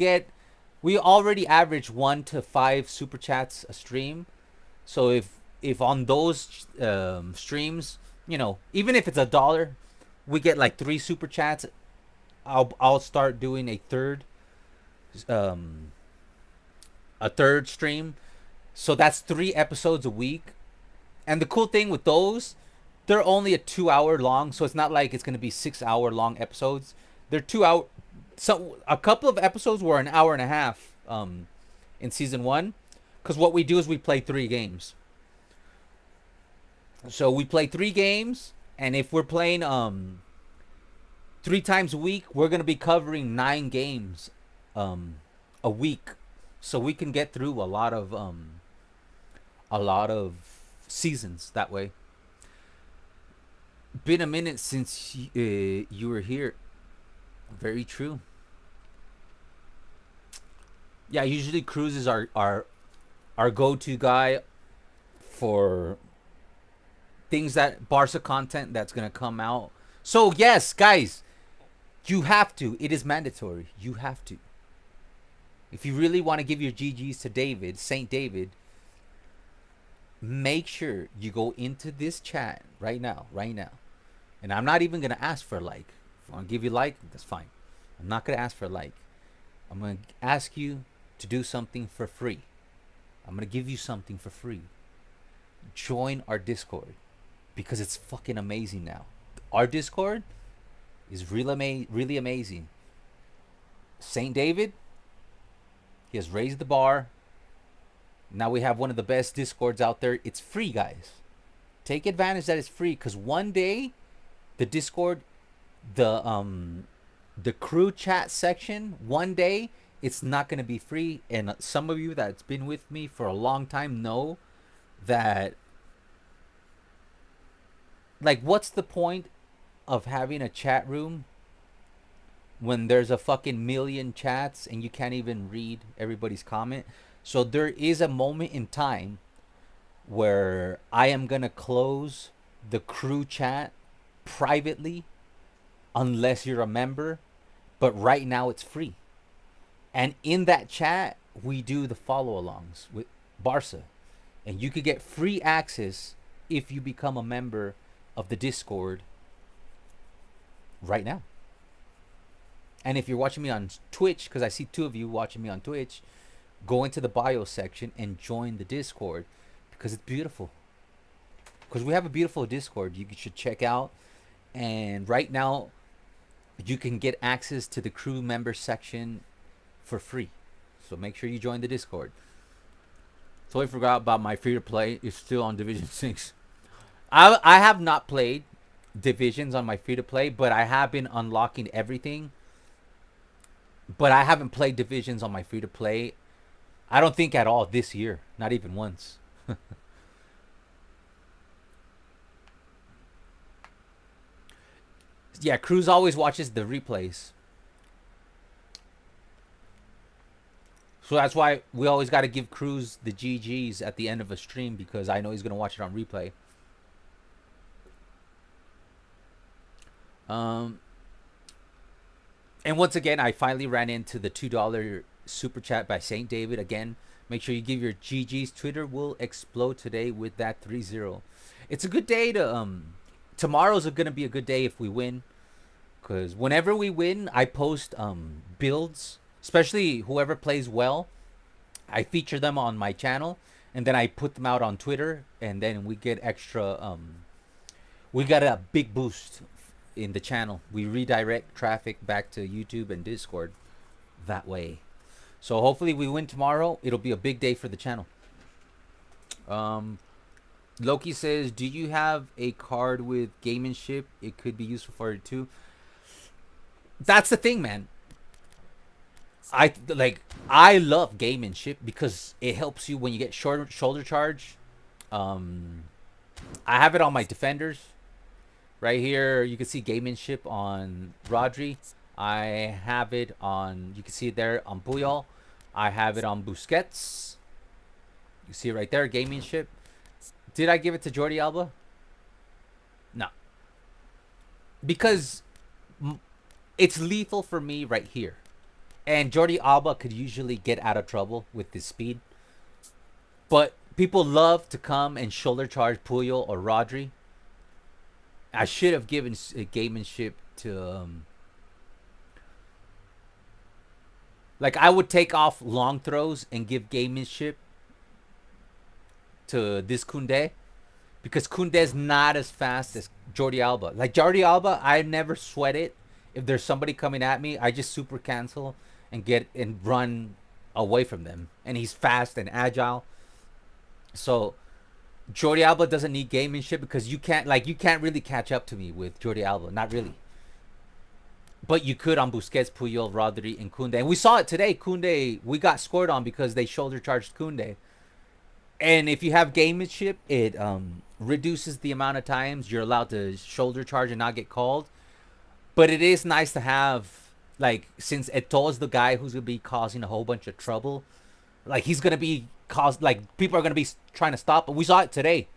average 1 to 5 super chats a stream. So if on those streams, you know, even if it's $1, we get like 3 super chats, I'll start doing a third stream. So that's 3 episodes a week. And the cool thing with those, they're only a 2-hour long, so it's not like it's gonna be 6-hour long episodes. They're 2 hour. So a couple of episodes were an hour and a half in season 1, because what we do is we play 3 games. So we play 3 games, and if we're playing 3 times a week, we're gonna be covering 9 games a week, so we can get through a lot of seasons that way. Been a minute since you were here. Very true. Yeah, usually Cruz is our go-to guy for things that Barca content that's gonna come out. So yes, guys, you have to. It is mandatory. You have to. If you really want to give your GGs to David, Saint David, make sure you go into this chat right now. And I'm not even gonna ask for a like. If I want to give you a like, that's fine. I'm not gonna ask for a like. I'm gonna ask you to do something for free. I'm gonna give you something for free. Join our Discord, because it's fucking amazing now. Our Discord is really amazing. Saint David, he has raised the bar. Now we have one of the best Discords out there. It's free, guys. Take advantage that it's free, because one day the Discord, the crew chat section, one day it's not going to be free. And some of you that's been with me for a long time know that, like, what's the point of having a chat room when there's a fucking million chats and you can't even read everybody's comment? So there is a moment in time where I am going to close the crew chat privately unless you're a member, but right now it's free. And in that chat we do the follow-alongs with Barca, and you could get free access if you become a member of the Discord right now. And if you're watching me on Twitch, because I see 2 of you watching me on Twitch, go into the bio section and join the Discord, because it's beautiful. Because we have a beautiful Discord you should check out. And right now you can get access to the crew member section for free. So make sure you join the Discord. Totally forgot about my free to play. It's still on Division 6. I have not played Divisions on my free to play, but I have been unlocking everything. But I haven't played divisions on my free to play. I don't think at all this year. Not even once. Yeah, Cruz always watches the replays. So that's why we always got to give Cruz the GGs at the end of a stream, because I know he's going to watch it on replay. And once again, I finally ran into the $2 super chat by St. David. Again, make sure you give your GGs. Twitter will explode today with that 3-0. It's a good day to tomorrow's going to be a good day if we win, because whenever we win, I post builds, especially whoever plays well. I feature them on my channel, and then I put them out on Twitter, and then we get extra we got a big boost in the channel. We redirect traffic back to YouTube and Discord that way. So hopefully we win tomorrow. It'll be a big day for the channel. Loki says, do you have a card with gamemanship? It could be useful for it too. That's the thing, man. I love gamemanship because it helps you when you get shoulder charge. I have it on my defenders. Right here, you can see gamemanship on Rodri. I have it on, you can see it there on Puyol. I have it on Busquets. You see it right there, gamemanship. Did I give it to Jordi Alba? No. Because it's lethal for me right here. And Jordi Alba could usually get out of trouble with his speed. But people love to come and shoulder charge Puyol or Rodri. I should have given gamemanship to like, I would take off long throws and give gamemanship to this Koundé, because Koundé's not as fast as Jordi Alba. Like Jordi Alba, I never sweat it. If there's somebody coming at me, I just super cancel and get and run away from them. And he's fast and agile. So Jordi Alba doesn't need gamemanship, because you can't really catch up to me with Jordi Alba. Not really. But you could on Busquets, Puyol, Rodri, and Koundé. And we saw it today. Koundé, we got scored on because they shoulder charged Koundé. And if you have gamemanship, it reduces the amount of times you're allowed to shoulder charge and not get called. But it is nice to have, like, since Eto'o is the guy who's going to be causing a whole bunch of trouble. Like, he's going to be people are going to be trying to stop. But we saw it today.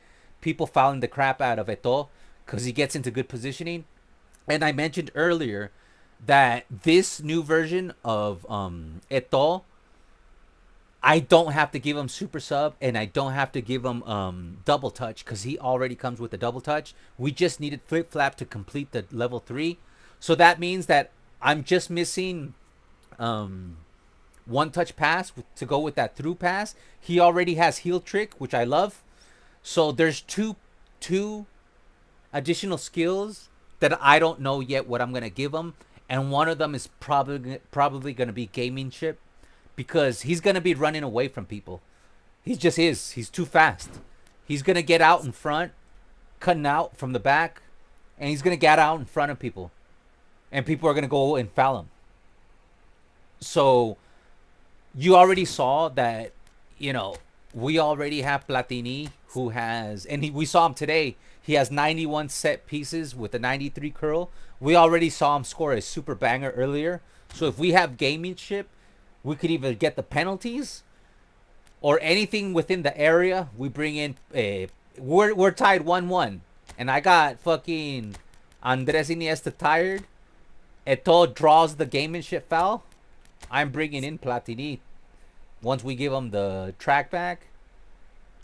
People fouling the crap out of Eto'o because he gets into good positioning. And I mentioned earlier that this new version of Eto'o, I don't have to give him super sub, and I don't have to give him double touch, because he already comes with a double touch. We just needed flip flap to complete the level 3. So that means that I'm just missing one touch pass to go with that through pass. He already has heel trick, which I love. So there's two additional skills that I don't know yet what I'm gonna give him, and one of them is probably gonna be gamemanship, because he's gonna be running away from people. He just is. He's too fast. He's gonna get out in front, cutting out from the back, and he's gonna get out in front of people, and people are gonna go and foul him. So you already saw that, you know, we already have Platini, who has, and we saw him today. He has 91 set pieces with a 93 curl. We already saw him score a super banger earlier. So if we have gamemanship, we could either get the penalties or anything within the area. We bring in we're tied 1-1, and I got fucking Andres Iniesta tired. Eto'o draws the gamemanship foul. I'm bringing in Platini once we give him the track back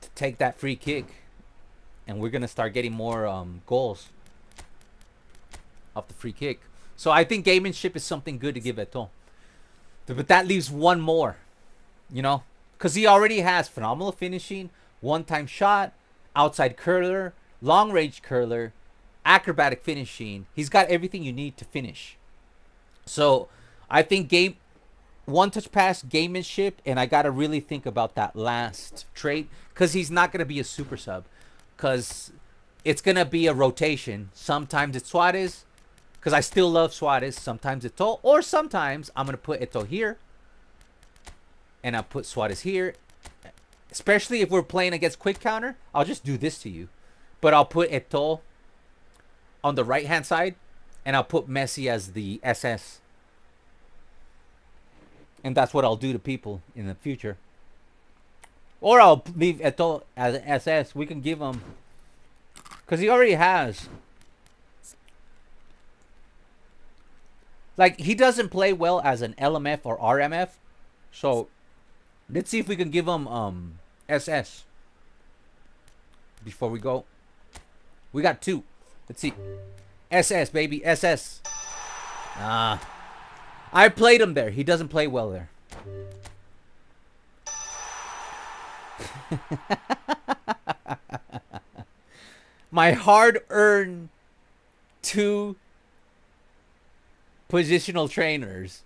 to take that free kick, and we're gonna start getting more goals off the free kick. So I think gamemanship is something good to give Eto'o. But that leaves one more, you know, because he already has phenomenal finishing, one-time shot, outside curler, long-range curler, acrobatic finishing. He's got everything you need to finish. So I think one-touch pass, gamemanship, and I got to really think about that last trait, because he's not going to be a super sub, because it's going to be a rotation. Sometimes it's Suarez, Because I still love Suarez. Sometimes Eto'o. Or sometimes I'm going to put Eto'o here. And I'll put Suarez here. Especially if we're playing against quick counter. I'll just do this to you. But I'll put Eto'o on the right-hand side. And I'll put Messi as the SS. And that's what I'll do to people in the future. Or I'll leave Eto'o as an SS. We can give him... Because he already has... Like, he doesn't play well as an LMF or RMF. So, let's see if we can give him SS. Before we go. We got 2. Let's see. SS, baby. SS. I played him there. He doesn't play well there. My hard-earned 2 positional trainers,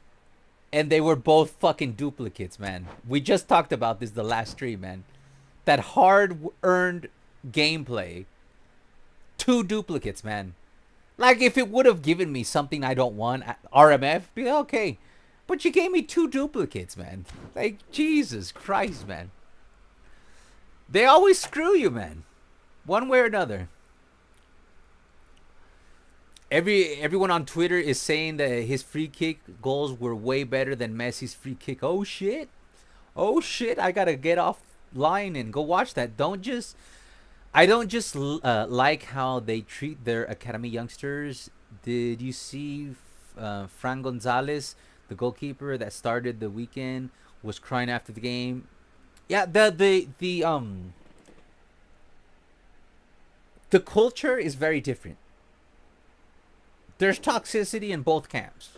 and they were both fucking duplicates, man. We just talked about this the last stream, man. That hard-earned gameplay, 2 duplicates, man. Like, if it would have given me something I don't want, RMF, be like, okay. But you gave me 2 duplicates, man. Like, Jesus Christ, man. They always screw you, man. One way or another. Everyone on Twitter is saying that his free kick goals were way better than Messi's free kick. Oh, shit. Oh, shit. I got to get offline and go watch that. I don't just like how they treat their academy youngsters. Did you see Fran Gonzalez, the goalkeeper that started the weekend, was crying after the game? Yeah, the culture is very different. There's toxicity in both camps.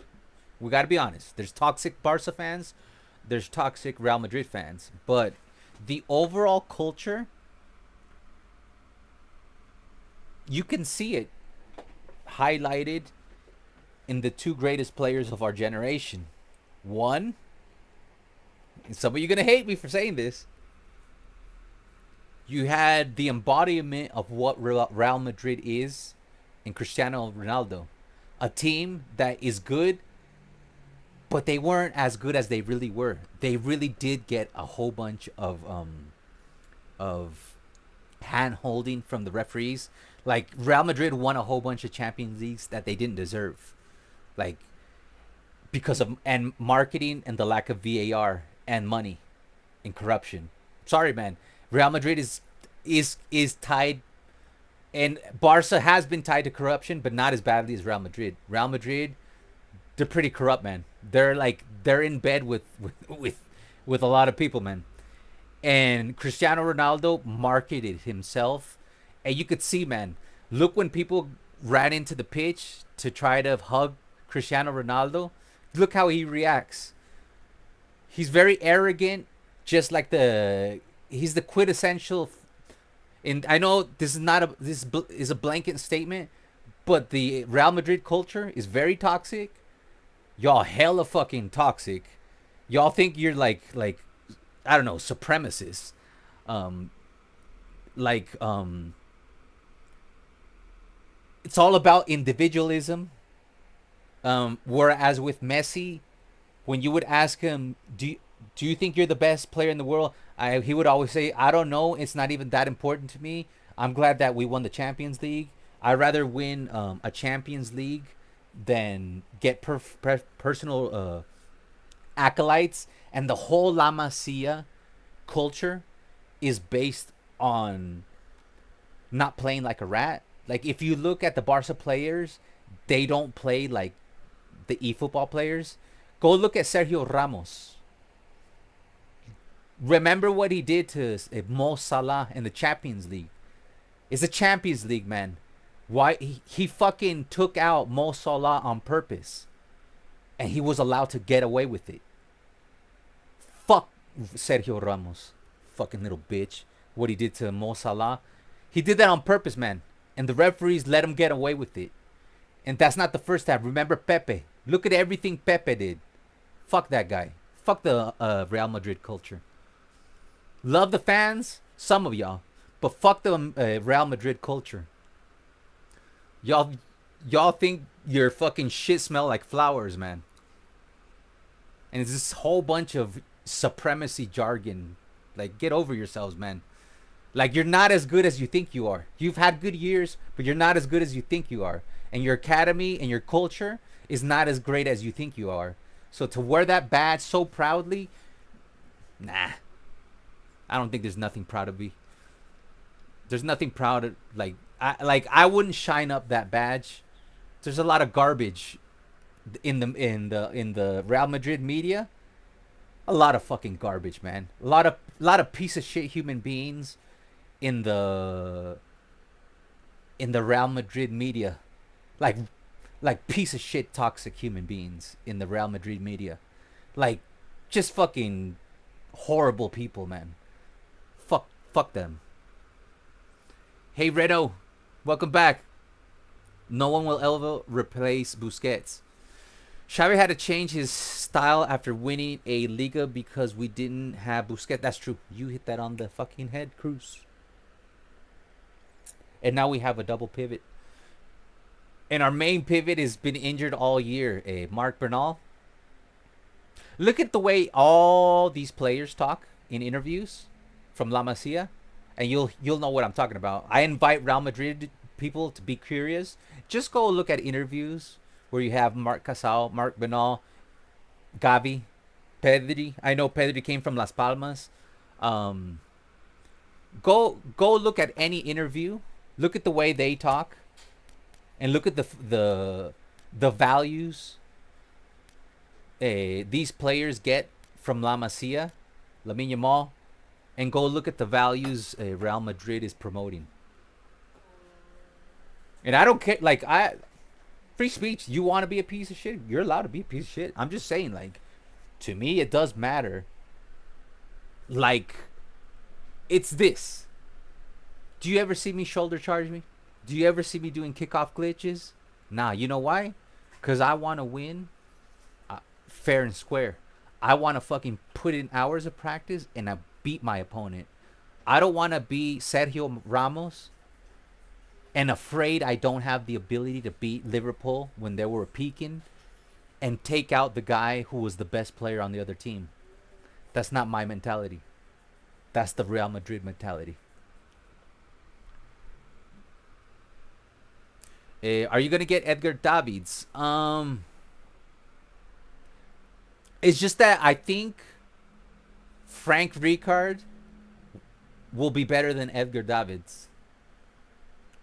We got to be honest. There's toxic Barca fans. There's toxic Real Madrid fans. But the overall culture, you can see it highlighted in the 2 greatest players of our generation. One, and some of you are going to hate me for saying this, you had the embodiment of what Real Madrid is in Cristiano Ronaldo. A team that is good, but they weren't as good as they really were. They really did get a whole bunch of hand-holding from the referees. Like, Real Madrid won a whole bunch of Champions Leagues that they didn't deserve. Like, because of and marketing and the lack of VAR and money and corruption. Sorry, man. Real Madrid is tied, and Barca has been tied to corruption, but not as badly as Real Madrid. Real Madrid, they're pretty corrupt, man. They're in bed with a lot of people, man. And Cristiano Ronaldo marketed himself, and you could see, man. Look, when people ran into the pitch to try to hug Cristiano Ronaldo, look how he reacts. He's very arrogant, just like he's the quintessential. And I know this is a blanket statement, but the Real Madrid culture is very toxic. Y'all hella fucking toxic. Y'all think you're like I don't know, supremacists. It's all about individualism. Whereas with Messi, when you would ask him, do you think you're the best player in the world? He would always say, I don't know. It's not even that important to me. I'm glad that we won the Champions League. I'd rather win a Champions League than get personal acolytes. And the whole La Masia culture is based on not playing like a rat. Like, if you look at the Barca players, they don't play like the eFootball players. Go look at Sergio Ramos. Remember what he did to Mo Salah in the Champions League. It's a Champions League, man. Why he fucking took out Mo Salah on purpose, and he was allowed to get away with it. Fuck Sergio Ramos, fucking little bitch. What he did to Mo Salah, he did that on purpose, man. And the referees let him get away with it. And that's not the first time. Remember Pepe? Look at everything Pepe did. Fuck that guy. Fuck the Real Madrid culture. Love the fans, some of y'all, but fuck the Real Madrid culture. Y'all y'all think your fucking shit smell like flowers, man. And it's this whole bunch of supremacy jargon. Like, get over yourselves, man. Like, you're not as good as you think you are. You've had good years, but you're not as good as you think you are. And your academy and your culture is not as great as you think you are. So to wear that badge so proudly, nah. I don't think there's nothing proud of me. There's nothing proud of, I wouldn't shine up that badge. There's a lot of garbage in the Real Madrid media. A lot of fucking garbage, man. A lot of piece of shit human beings in the Real Madrid media. Like piece of shit toxic human beings in the Real Madrid media. Like just fucking horrible people, man. Fuck them. Hey Reno, welcome back. No one will ever replace Busquets. Xavi had to change his style after winning a Liga because we didn't have Busquets. That's true. You hit that on the fucking head, Cruz. And now we have a double pivot. And our main pivot has been injured all year. Marc Bernal. Look at the way all these players talk in interviews from La Masia, and you'll know what I'm talking about. I invite Real Madrid people to be curious. Just go look at interviews where you have Marc Casal, Marc Bernal, Xavi, Pedri. I know Pedri came from Las Palmas. Go look at any interview. Look at the way they talk, and look at the values these players get from La Masia, Lamine Yamal, and go look at the values Real Madrid is promoting. And I don't care, like, free speech. You want to be a piece of shit, you're allowed to be a piece of shit. I'm just saying, like, to me it does matter. Like, it's this. Do you ever see me shoulder charge me? Do you ever see me doing kickoff glitches? Nah, you know why? Because I want to win fair and square. I want to fucking put in hours of practice and I beat my opponent. I don't want to be Sergio Ramos and afraid I don't have the ability to beat Liverpool when they were peaking and take out the guy who was the best player on the other team. That's not my mentality. That's the Real Madrid mentality. Are you going to get Edgar Davids? It's just that I think Frank Rijkaard will be better than Edgar Davids.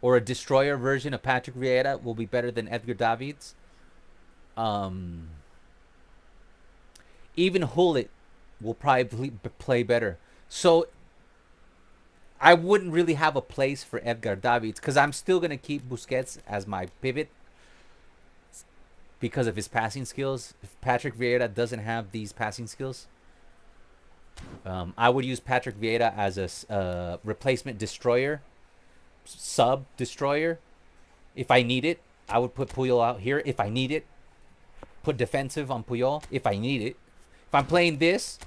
Or a destroyer version of Patrick Vieira will be better than Edgar Davids. Even Hullet will probably play better. So I wouldn't really have a place for Edgar Davids because I'm still going to keep Busquets as my pivot because of his passing skills. If Patrick Vieira doesn't have these passing skills, I would use Patrick Vieira as a replacement destroyer, sub destroyer. If I need it, I would put Puyol out here. If I need it, put defensive on Puyol. If I need it. If I'm playing this,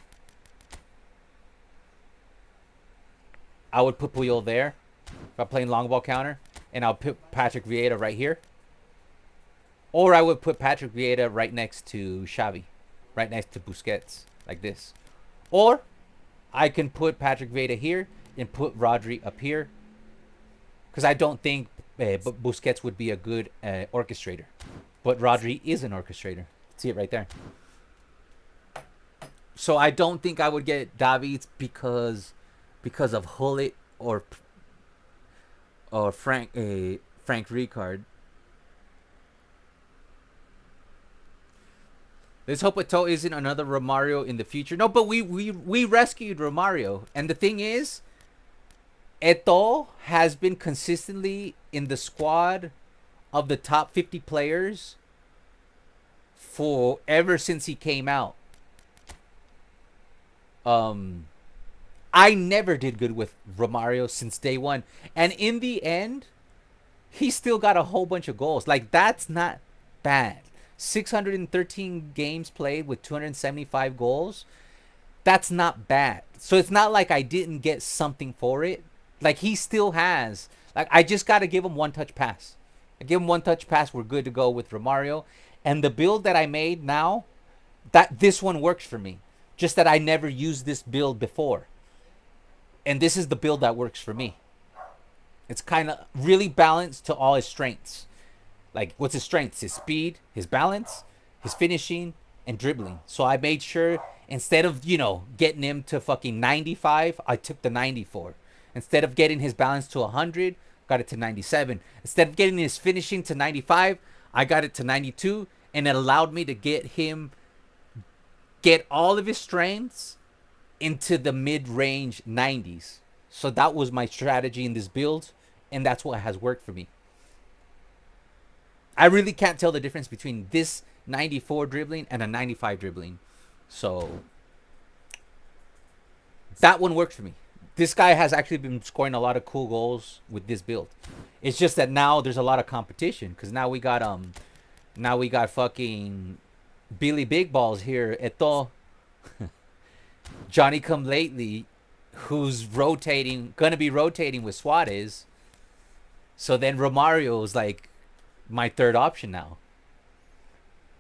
I would put Puyol there. If I'm playing long ball counter, and I'll put Patrick Vieira right here. Or I would put Patrick Vieira right next to Xavi, right next to Busquets, like this. Or I can put Patrick Vieira here and put Rodri up here, because I don't think Busquets would be a good orchestrator, but Rodri is an orchestrator. See it right there. So I don't think I would get Davids because of Hullet or Frank Rijkaard. Let's hope Eto'o isn't another Romario in the future. No, but we rescued Romario. And the thing is, Eto'o has been consistently in the squad of the top 50 players for ever since he came out. I never did good with Romario since day one. And in the end, he still got a whole bunch of goals. Like, that's not bad. 613 games played with 275 goals. That's not bad. So it's not like I didn't get something for it. Like, he still has. Like, I just got to give him one touch pass. I give him one touch pass. We're good to go with Romario. And the build that I made now, this one works for me. Just that I never used this build before. And this is the build that works for me. It's kind of really balanced to all his strengths. Like, what's his strengths? His speed, his balance, his finishing, and dribbling. So I made sure, instead of, getting him to fucking 95, I took the 94. Instead of getting his balance to 100, got it to 97. Instead of getting his finishing to 95, I got it to 92. And it allowed me to get all of his strengths into the mid-range 90s. So that was my strategy in this build. And that's what has worked for me. I really can't tell the difference between this 94 dribbling and a 95 dribbling. So that one works for me. This guy has actually been scoring a lot of cool goals with this build. It's just that now there's a lot of competition because now we got fucking Billy Big Balls here, Eto'o, Johnny Come Lately, who's gonna be rotating with Suarez. So then Romario is like my third option now.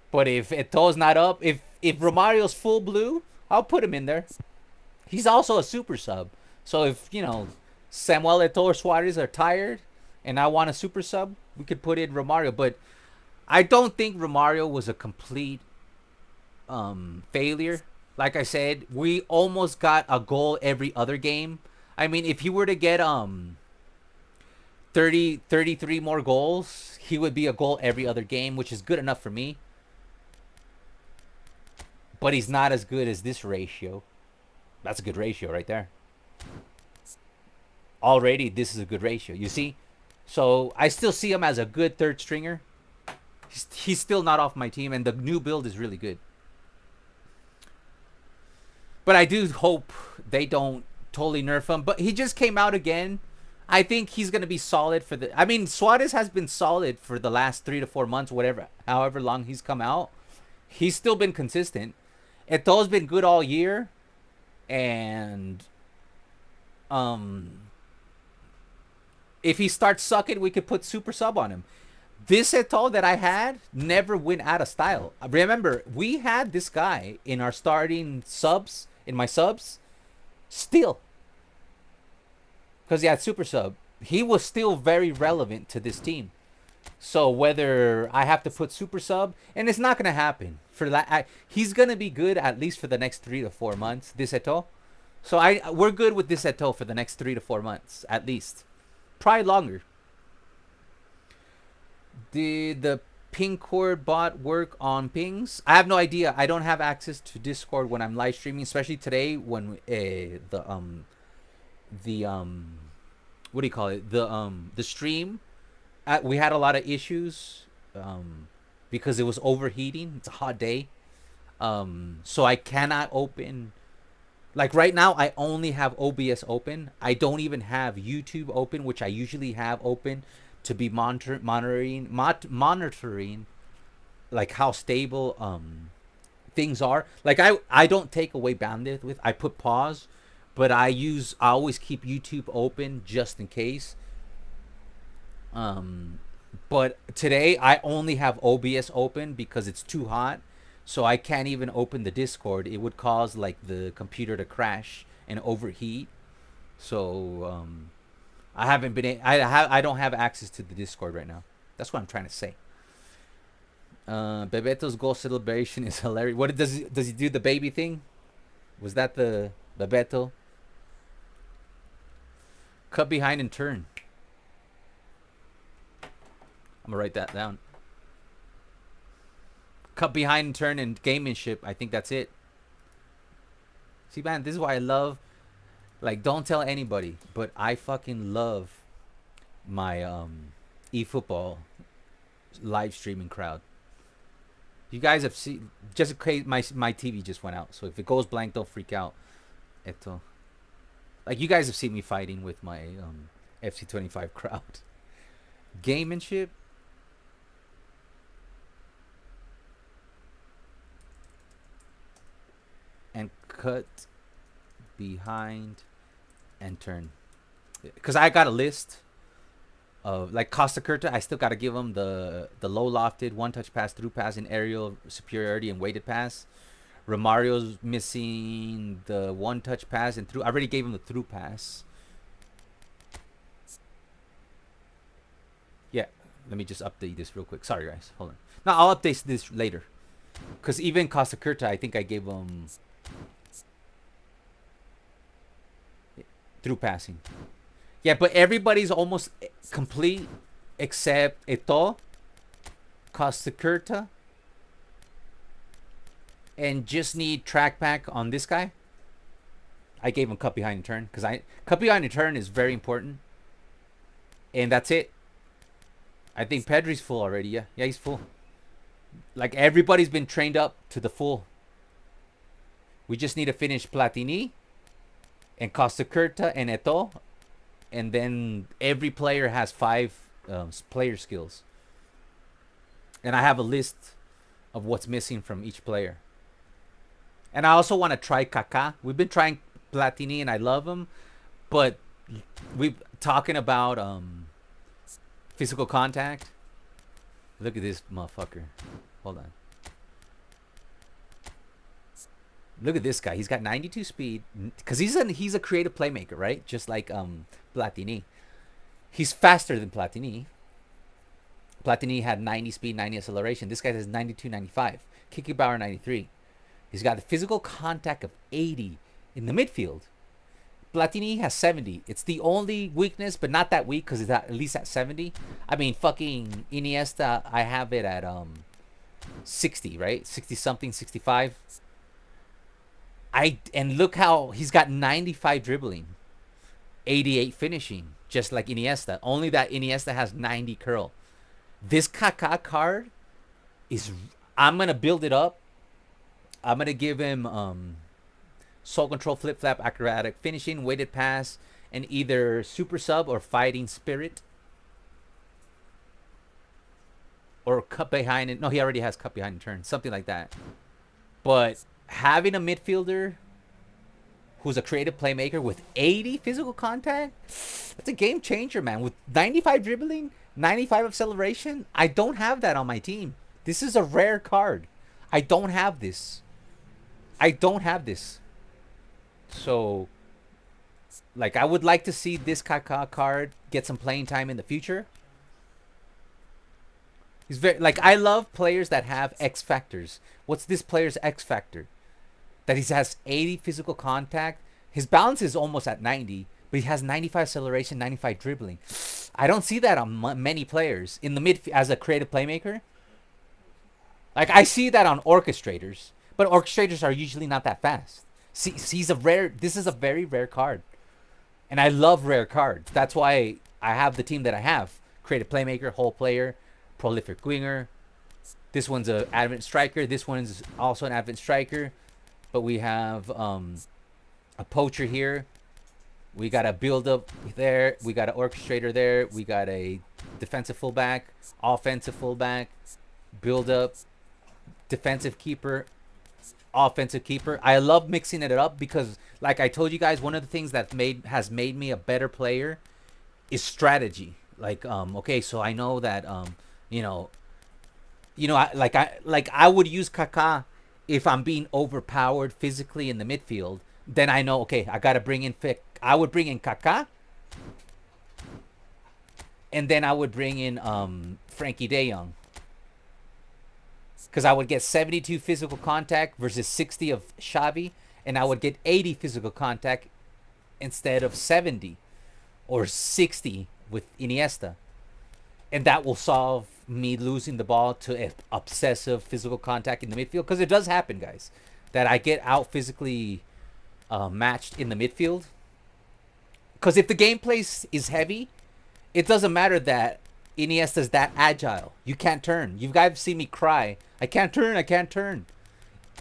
But if Eto'o's not up, if Romario's full blue, I'll put him in there. He's also a super sub. So if, Samuel Eto'o or Suarez are tired and I want a super sub, we could put in Romario. But I don't think Romario was a complete failure. Like I said, we almost got a goal every other game. I mean, if he were to get 33 more goals, he would be a goal every other game, which is good enough for me. But he's not as good as this ratio. That's a good ratio right there. Already, this is a good ratio. You see? So, I still see him as a good third stringer. He's still not off my team, and the new build is really good. But I do hope they don't totally nerf him. But he just came out again. I think he's going to be solid for the... I mean, Suarez has been solid for the last 3 to 4 months, however long he's come out. He's still been consistent. Eto'o's been good all year. And... if he starts sucking, we could put super sub on him. This Eto'o that I had never went out of style. Remember, we had this guy in our starting subs, in my subs, still. Because he had super sub. He was still very relevant to this team. So whether I have to put super sub, and it's not going to happen. He's going to be good at least for the next 3 to 4 months, this Eto'o. So we're good with this Eto'o for the next 3 to 4 months, at least. Probably longer. Did the ping cord bot work on pings? I have no idea. I don't have access to Discord when I'm live streaming, especially today when what do you call it? The stream. We had a lot of issues because it was overheating. It's a hot day. So I cannot open. Like right now, I only have OBS open. I don't even have YouTube open, which I usually have open to be monitoring like how stable things are. Like I don't take away bandwidth. I put pause, but I always keep YouTube open just in case. But today I only have OBS open because it's too hot. So I can't even open the Discord. It would cause like the computer to crash and overheat. So I haven't been. I don't have access to the Discord right now. That's what I'm trying to say. Bebeto's goal celebration is hilarious. What does he do? The baby thing? Was that the Bebeto? Cut behind and turn. I'm gonna write that down. Cut behind and turn and gamemanship. I think that's it. See, man, this is why I love. Like, don't tell anybody, but I fucking love my eFootball live streaming crowd. You guys have seen, just in case my TV just went out, so if it goes blank, don't freak out. Like, you guys have seen me fighting with my FC25 crowd. Gamemanship. And cut behind and turn, because I got a list Like Costa Curta, I still got to give him the low lofted, one touch pass, through pass, and aerial superiority and weighted pass. Romario's missing the one touch pass and through. I already gave him the through pass. Yeah, let me just update this real quick. Sorry, guys. Hold on. No, I'll update this later. Because even Costa Curta, I think I gave him through passing. Yeah, but everybody's almost complete except Eto'o, Costa Curta, and just need track back on this guy. I gave him cut behind the turn because cut behind the turn is very important. And that's it. I think Pedri's full already. Yeah, he's full. Like everybody's been trained up to the full. We just need to finish Platini and Costa Curta and Eto'o, and then every player has 5 player skills. And I have a list of what's missing from each player. And I also want to try Kaká. We've been trying Platini, and I love him, but we're talking about physical contact. Look at this motherfucker. Hold on. Look at this guy. He's got 92 speed because he's a creative playmaker, right? Just like Platini. He's faster than Platini. Platini had 90 speed, 90 acceleration. This guy has 92, 95. Kicking power 93. He's got a physical contact of 80 in the midfield. Platini has 70. It's the only weakness, but not that weak because it's at least at 70. I mean, fucking Iniesta, I have it at 60, right? 60 something, 65. And look how he's got 95 dribbling, 88 finishing, just like Iniesta. Only that Iniesta has 90 curl. This Kaká card is, I'm gonna build it up. I'm gonna give him soul control, flip flap, acrobatic finishing, weighted pass, and either super sub or fighting spirit, or cut behind it. No, he already has cut behind the turn, something like that. But having a midfielder who's a creative playmaker with 80 physical contact, that's a game changer, man. With 95 dribbling, 95 acceleration, I don't have that on my team. This is a rare card. I don't have this. So, like, I would like to see this Kaká card get some playing time in the future. He's very, like, I love players that have X factors. What's this player's X factor? That he has 80 physical contact. His balance is almost at 90, but he has 95 acceleration, 95 dribbling. I don't see that on many players in the mid as a creative playmaker. Like, I see that on orchestrators, but orchestrators are usually not that fast. See, this is a very rare card. And I love rare cards. That's why I have the team that I have. Creative playmaker, whole player, prolific winger. This one's an advent striker. This one's also an advent striker. But we have a poacher here. We got a build up there. We got an orchestrator there. We got a defensive fullback, offensive fullback, build up, defensive keeper, offensive keeper. I love mixing it up because, like I told you guys, one of the things that has made me a better player is strategy. Like, okay, so I know that I would use Kaká if I'm being overpowered physically in the midfield. Then I know, okay, I gotta bring in I would bring in Kaká, and then I would bring in Frankie De Jong. Because I would get 72 physical contact versus 60 of Xavi, and I would get 80 physical contact instead of 70 or 60 with Iniesta. And that will solve me losing the ball to obsessive physical contact in the midfield. Because it does happen, guys, that I get out physically matched in the midfield. Because if the gameplay is heavy, it doesn't matter that Iniesta's that agile. You can't turn. You guys see me cry. I can't turn.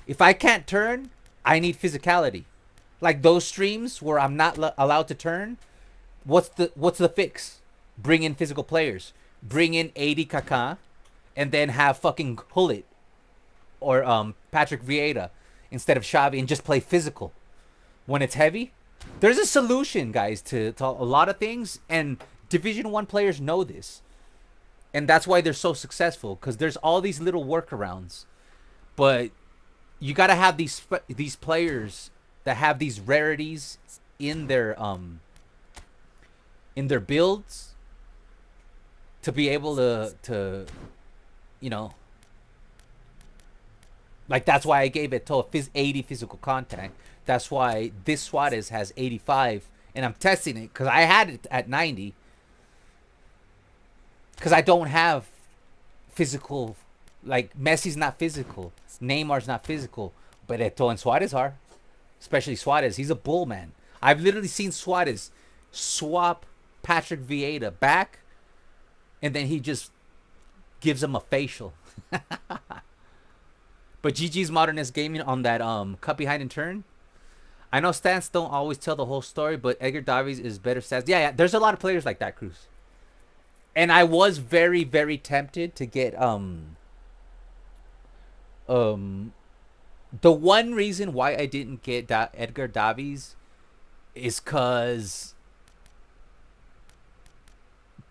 If I can't turn, I need physicality. Like those streams where I'm not allowed to turn, what's the fix? Bring in physical players. Bring in 80 Kaká, and then have fucking Hullet or Patrick Vieira instead of Xavi, and just play physical. When it's heavy, there's a solution, guys, to a lot of things, and Division 1 players know this. And that's why they're so successful, because there's all these little workarounds. But you got to have these players that have these rarities in their builds to be able to you know, like, that's why I gave it to 80 physical contact. That's why this Suarez has 85, and I'm testing it because I had it at 90. Because I don't have physical, like, Messi's not physical, Neymar's not physical, but Eto'o and Suarez are. Especially Suarez. He's a bull, man. I've literally seen Suarez swap Patrick Vieira back, and then he just gives him a facial. But GG's Modernist Gaming on that cut behind and turn. I know stats don't always tell the whole story, but Edgar Davids is better stats. Yeah, there's a lot of players like that, Cruz. And I was very, very tempted to get the one reason why I didn't get Edgar Davids is because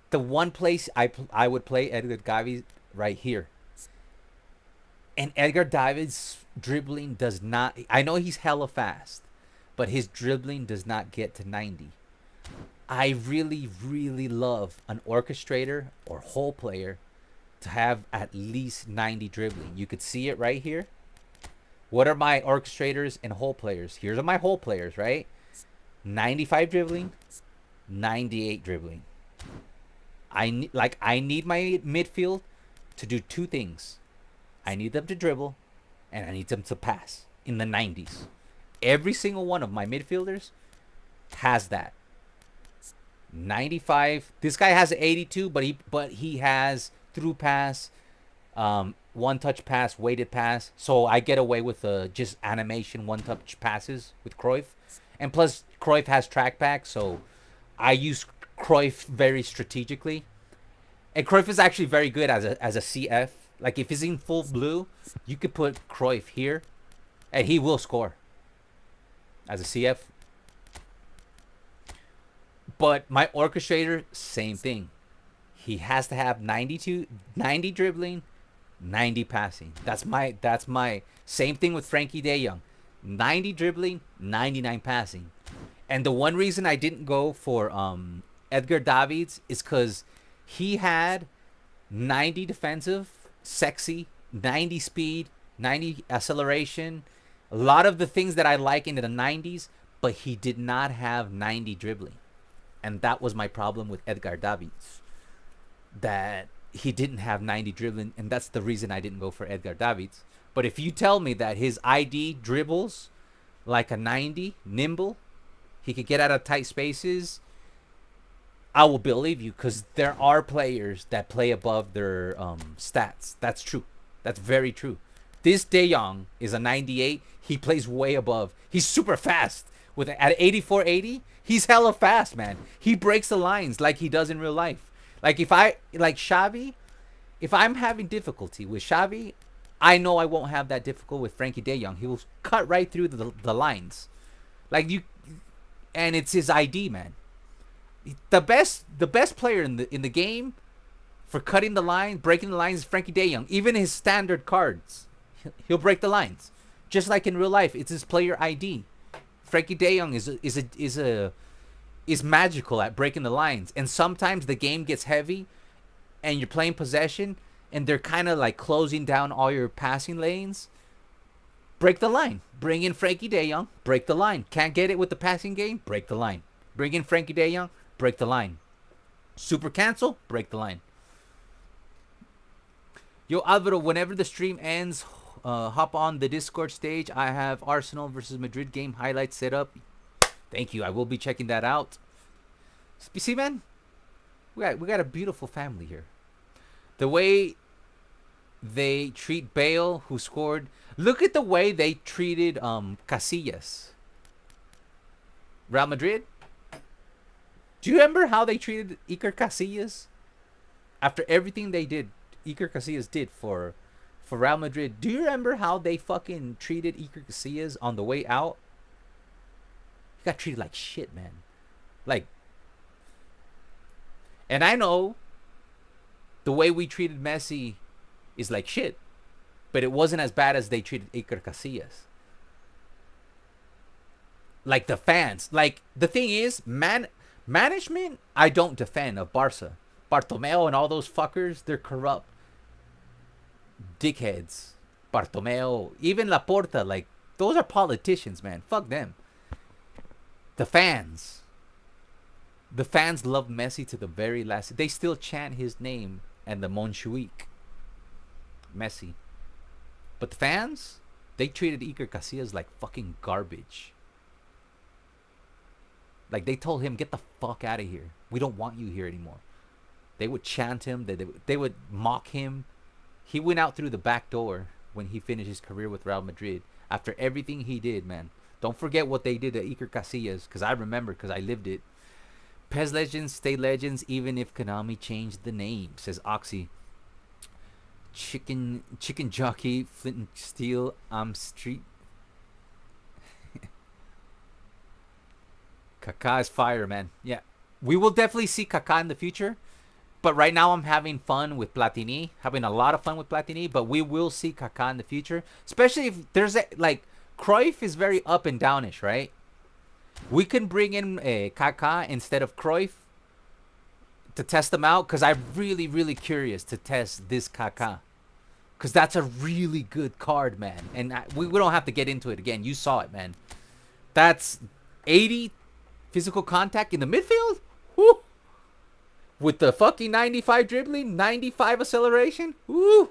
the one place I would play Edgar Davids right here. And Edgar Davids' dribbling does not... I know he's hella fast, but his dribbling does not get to 90. I really, really love an orchestrator or hole player to have at least 90 dribbling. You could see it right here. What are my orchestrators and hole players? Here's my hole players, right? 95 dribbling, 98 dribbling. I need my midfield to do two things. I need them to dribble, and I need them to pass in the 90s. Every single one of my midfielders has that. 95. This guy has an 82, but he has through pass, one touch pass, weighted pass. So I get away with just animation one touch passes with Cruyff, and plus Cruyff has track back, so I use Cruyff very strategically. And Cruyff is actually very good as a CF. Like, if he's in full blue, you could put Cruyff here, and he will score as a CF. But my orchestrator, same thing. He has to have 90 dribbling, 90 passing. That's my same thing with Frankie De Jong. 90 dribbling, 99 passing. And the one reason I didn't go for Edgar Davids is because he had 90 defensive, sexy, 90 speed, 90 acceleration, a lot of the things that I like in the 90s, but he did not have 90 dribbling. And that was my problem with Edgar Davids, that he didn't have 90 dribbling, and that's the reason I didn't go for Edgar Davids. But if you tell me that his ID dribbles like a 90, nimble, he could get out of tight spaces, I will believe you, because there are players that play above their stats. That's true. That's very true. This De Jong is a 98. He plays way above. He's super fast. At 84-80, he's hella fast, man. He breaks the lines like he does in real life. Like, Xavi, if I'm having difficulty with Xavi, I know I won't have that difficult with Frankie De Jong. He will cut right through the lines. And it's his ID, man. The best player in the game for cutting the line, breaking the lines is Frankie De Jong. Even his standard cards, he'll break the lines. Just like in real life, it's his player ID. Frankie De Jong is magical at breaking the lines. And sometimes the game gets heavy and you're playing possession and they're kind of like closing down all your passing lanes. Break the line. Bring in Frankie De Jong, break the line. Can't get it with the passing game? Break the line. Bring in Frankie De Jong, break the line. Super cancel, break the line. Yo, Alvaro, whenever the stream ends, hop on the Discord stage. I have Arsenal versus Madrid game highlights set up. Thank you. I will be checking that out. You see, man, we got a beautiful family here. The way they treat Bale, who scored. Look at the way they treated Casillas. Real Madrid. Do you remember how they treated Iker Casillas? After everything they did, Iker Casillas did for Real Madrid. Do you remember how they fucking treated Iker Casillas on the way out? He got treated like shit, man. Like, And I know the way we treated Messi is like shit. But it wasn't as bad as they treated Iker Casillas. Like the fans. Like, the thing is, management, I don't defend of Barca. Bartomeu and all those fuckers, they're corrupt. Dickheads. Bartomeu. Even Laporta, like, those are politicians, man. Fuck them. The fans. The fans love Messi to the very last. They still chant his name and the Montjuic. Messi. But the fans, they treated Iker Casillas like fucking garbage. Like, they told him, get the fuck out of here. We don't want you here anymore. They would chant him. They would mock him. He went out through the back door when he finished his career with Real Madrid. After everything he did, man. Don't forget what they did to Iker Casillas. Because I remember, because I lived it. PES Legends stay legends even if Konami changed the name, says Oxy. Chicken jockey, Flint and Steel, street. Kaká is fire, man. Yeah. We will definitely see Kaká in the future. But right now I'm having fun with Platini. Having a lot of fun with Platini. But we will see Kaká in the future. Especially if there's like, Cruyff is very up and downish, right? We can bring in Kaká instead of Cruyff to test them out. Because I'm really, really curious to test this Kaká. Because that's a really good card, man. And we don't have to get into it again. You saw it, man. That's 80 physical contact in the midfield. Woo! With the fucking 95 dribbling, 95 acceleration. Woo!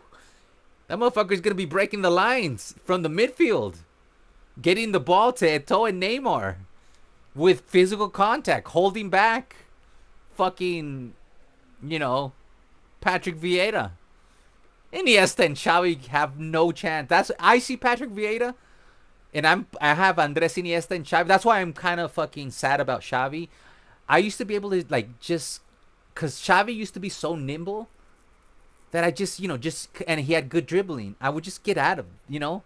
That motherfucker's going to be breaking the lines from the midfield. Getting the ball to Eto'o and Neymar. With physical contact. Holding back. Fucking, you know, Patrick Vieira. Iniesta and Xavi have no chance. I see Patrick Vieira. And I have Andres Iniesta and Xavi. That's why I'm kind of fucking sad about Xavi. I used to be able to, like, just... Because Xavi used to be so nimble that I just, you know, and he had good dribbling. I would just get out of, you know.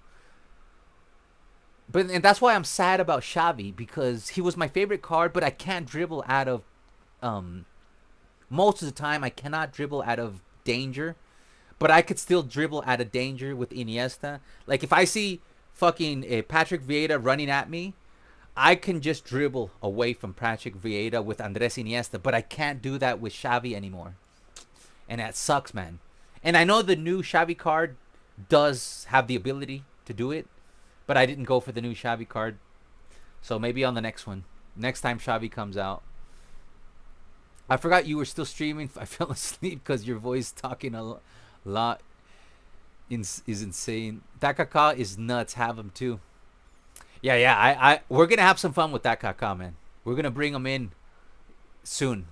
And that's why I'm sad about Xavi, because he was my favorite card, but I can't dribble out of, most of the time I cannot dribble out of danger. But I could still dribble out of danger with Iniesta. Like, if I see fucking Patrick Vieira running at me, I can just dribble away from Patrick Vieira with Andres Iniesta, but I can't do that with Xavi anymore. And that sucks, man. And I know the new Xavi card does have the ability to do it, but I didn't go for the new Xavi card. So maybe on the next one. Next time Xavi comes out. I forgot you were still streaming. I fell asleep because your voice talking a lot is insane. That Kaká is nuts. Have him too. Yeah. We're gonna have some fun with that Kaká, man. We're gonna bring him in soon.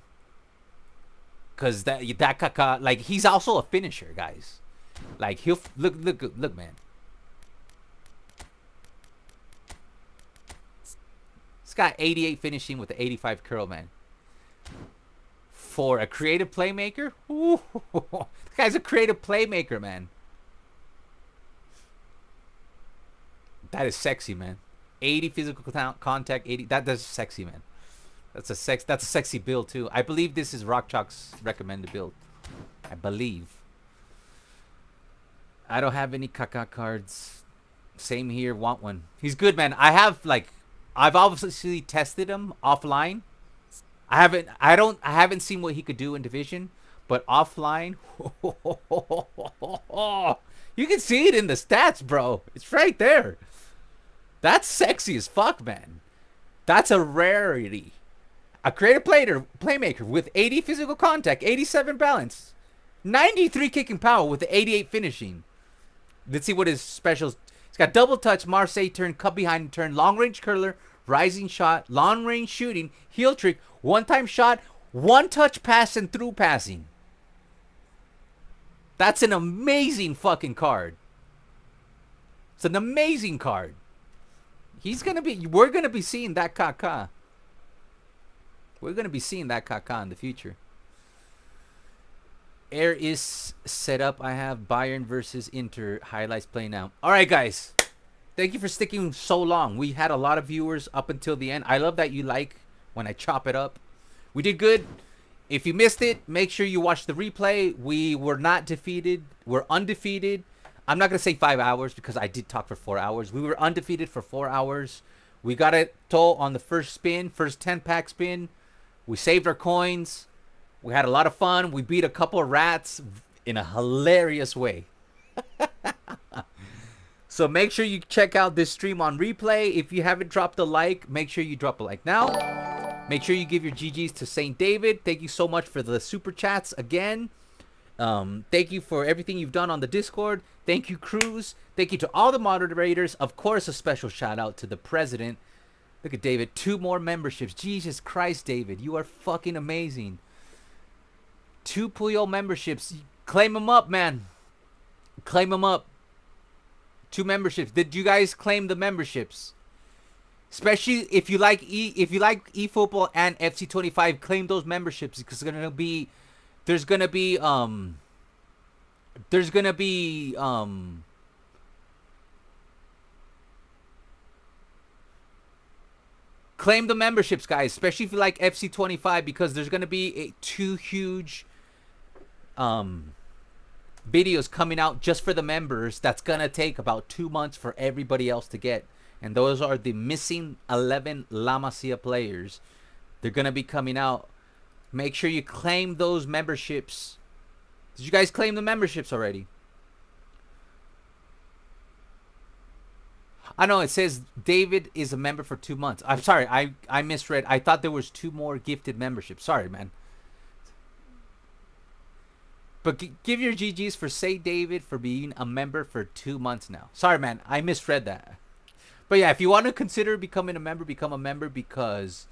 Cause that Kaká, like, he's also a finisher, guys. Like, he'll look, man. This got 88 finishing with the 85 curl, man. For a creative playmaker, ooh, this guy's a creative playmaker, man. That is sexy, man. 80 physical contact, 80. That's sexy, man. That's a sexy build too. I believe this is Rock Chalk's recommended build. I believe. I don't have any Kaká cards. Same here. Want one? He's good, man. I've obviously tested him offline. I haven't seen what he could do in division, but offline, you can see it in the stats, bro. It's right there. That's sexy as fuck, man. That's a rarity. A creative playmaker with 80 physical contact, 87 balance, 93 kicking power with the 88 finishing. Let's see what his specials. He's got double touch, Marseille turn, cut behind turn, long range curler, rising shot, long range shooting, heel trick, one-time shot, one-touch pass, and through passing. That's an amazing fucking card. It's an amazing card. We're gonna be seeing that Kaká. We're gonna be seeing that Kaká in the future. Air is set up. I have Bayern versus Inter highlights playing now. All right, guys. Thank you for sticking so long. We had a lot of viewers up until the end. I love that you like when I chop it up. We did good If you missed it, make sure you watch the replay. We were not defeated. We're undefeated. I'm not going to say 5 hours because I did talk for 4 hours. We were undefeated for 4 hours. We got it toll on the first spin, first 10-pack spin. We saved our coins. We had a lot of fun. We beat a couple of rats in a hilarious way. So make sure you check out this stream on replay. If you haven't dropped a like, make sure you drop a like now. Make sure you give your GGs to St. David. Thank you so much for the super chats again. Thank you for everything you've done on the Discord. Thank you, Cruz. Thank you to all the moderators. Of course, a special shout out to the president. Look at David. 2 more memberships. Jesus Christ, David. You are fucking amazing. 2 Puyol memberships. Claim them up, man. Claim them up. 2 memberships. Did you guys claim the memberships? Especially if you like eFootball and FC25, claim those memberships because there's gonna be claim the memberships, guys, especially if you like FC25 because there's gonna be 2 huge videos coming out just for the members. That's gonna take about 2 months for everybody else to get, and those are the missing 11 La Masia players. They're gonna be coming out. Make sure you claim those memberships. Did you guys claim the memberships already? I know it says David is a member for 2 months. I'm sorry, I misread. I thought there was 2 more gifted memberships. Sorry, man. But give your GGs for St. David for being a member for 2 months now. Sorry, man. I misread that. But yeah, if you want to consider becoming a member, become a member because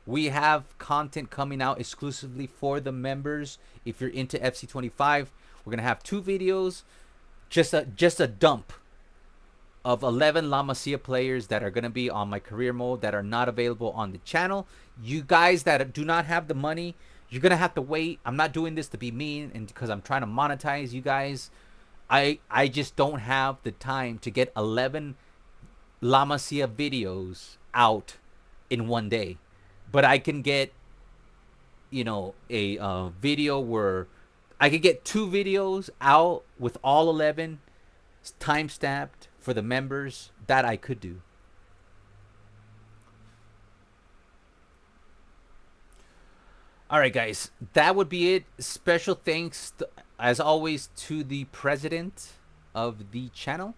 we have content coming out exclusively for the members. If you're into FC25, we're going to have 2 videos. Just a dump of 11 La Masia players that are going to be on my career mode that are not available on the channel. You guys that do not have the money, you're going to have to wait. I'm not doing this to be mean and because I'm trying to monetize you guys. I just don't have the time to get 11 La Masia videos out in one day. But I can get, you know, a video where I could get 2 videos out with all 11 time stamped for the members. That I could do. All right, guys, that would be it. Special thanks, as always, to the president of the channel.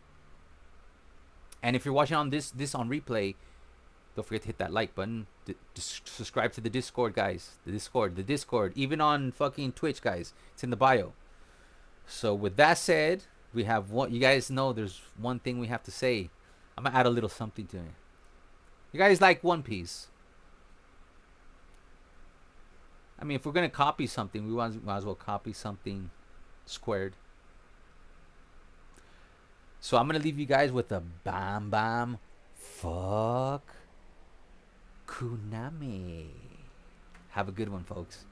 And if you're watching on this on replay, don't forget to hit that like button. Subscribe to the Discord, guys. The Discord. Even on fucking Twitch, guys. It's in the bio. So with that said, we have one. You guys know there's one thing we have to say. I'm gonna add a little something to it. You guys like One Piece? I mean, if we're gonna copy something, we might as well copy something squared. So I'm gonna leave you guys with a bam bam fuck Kunami. Have a good one, folks.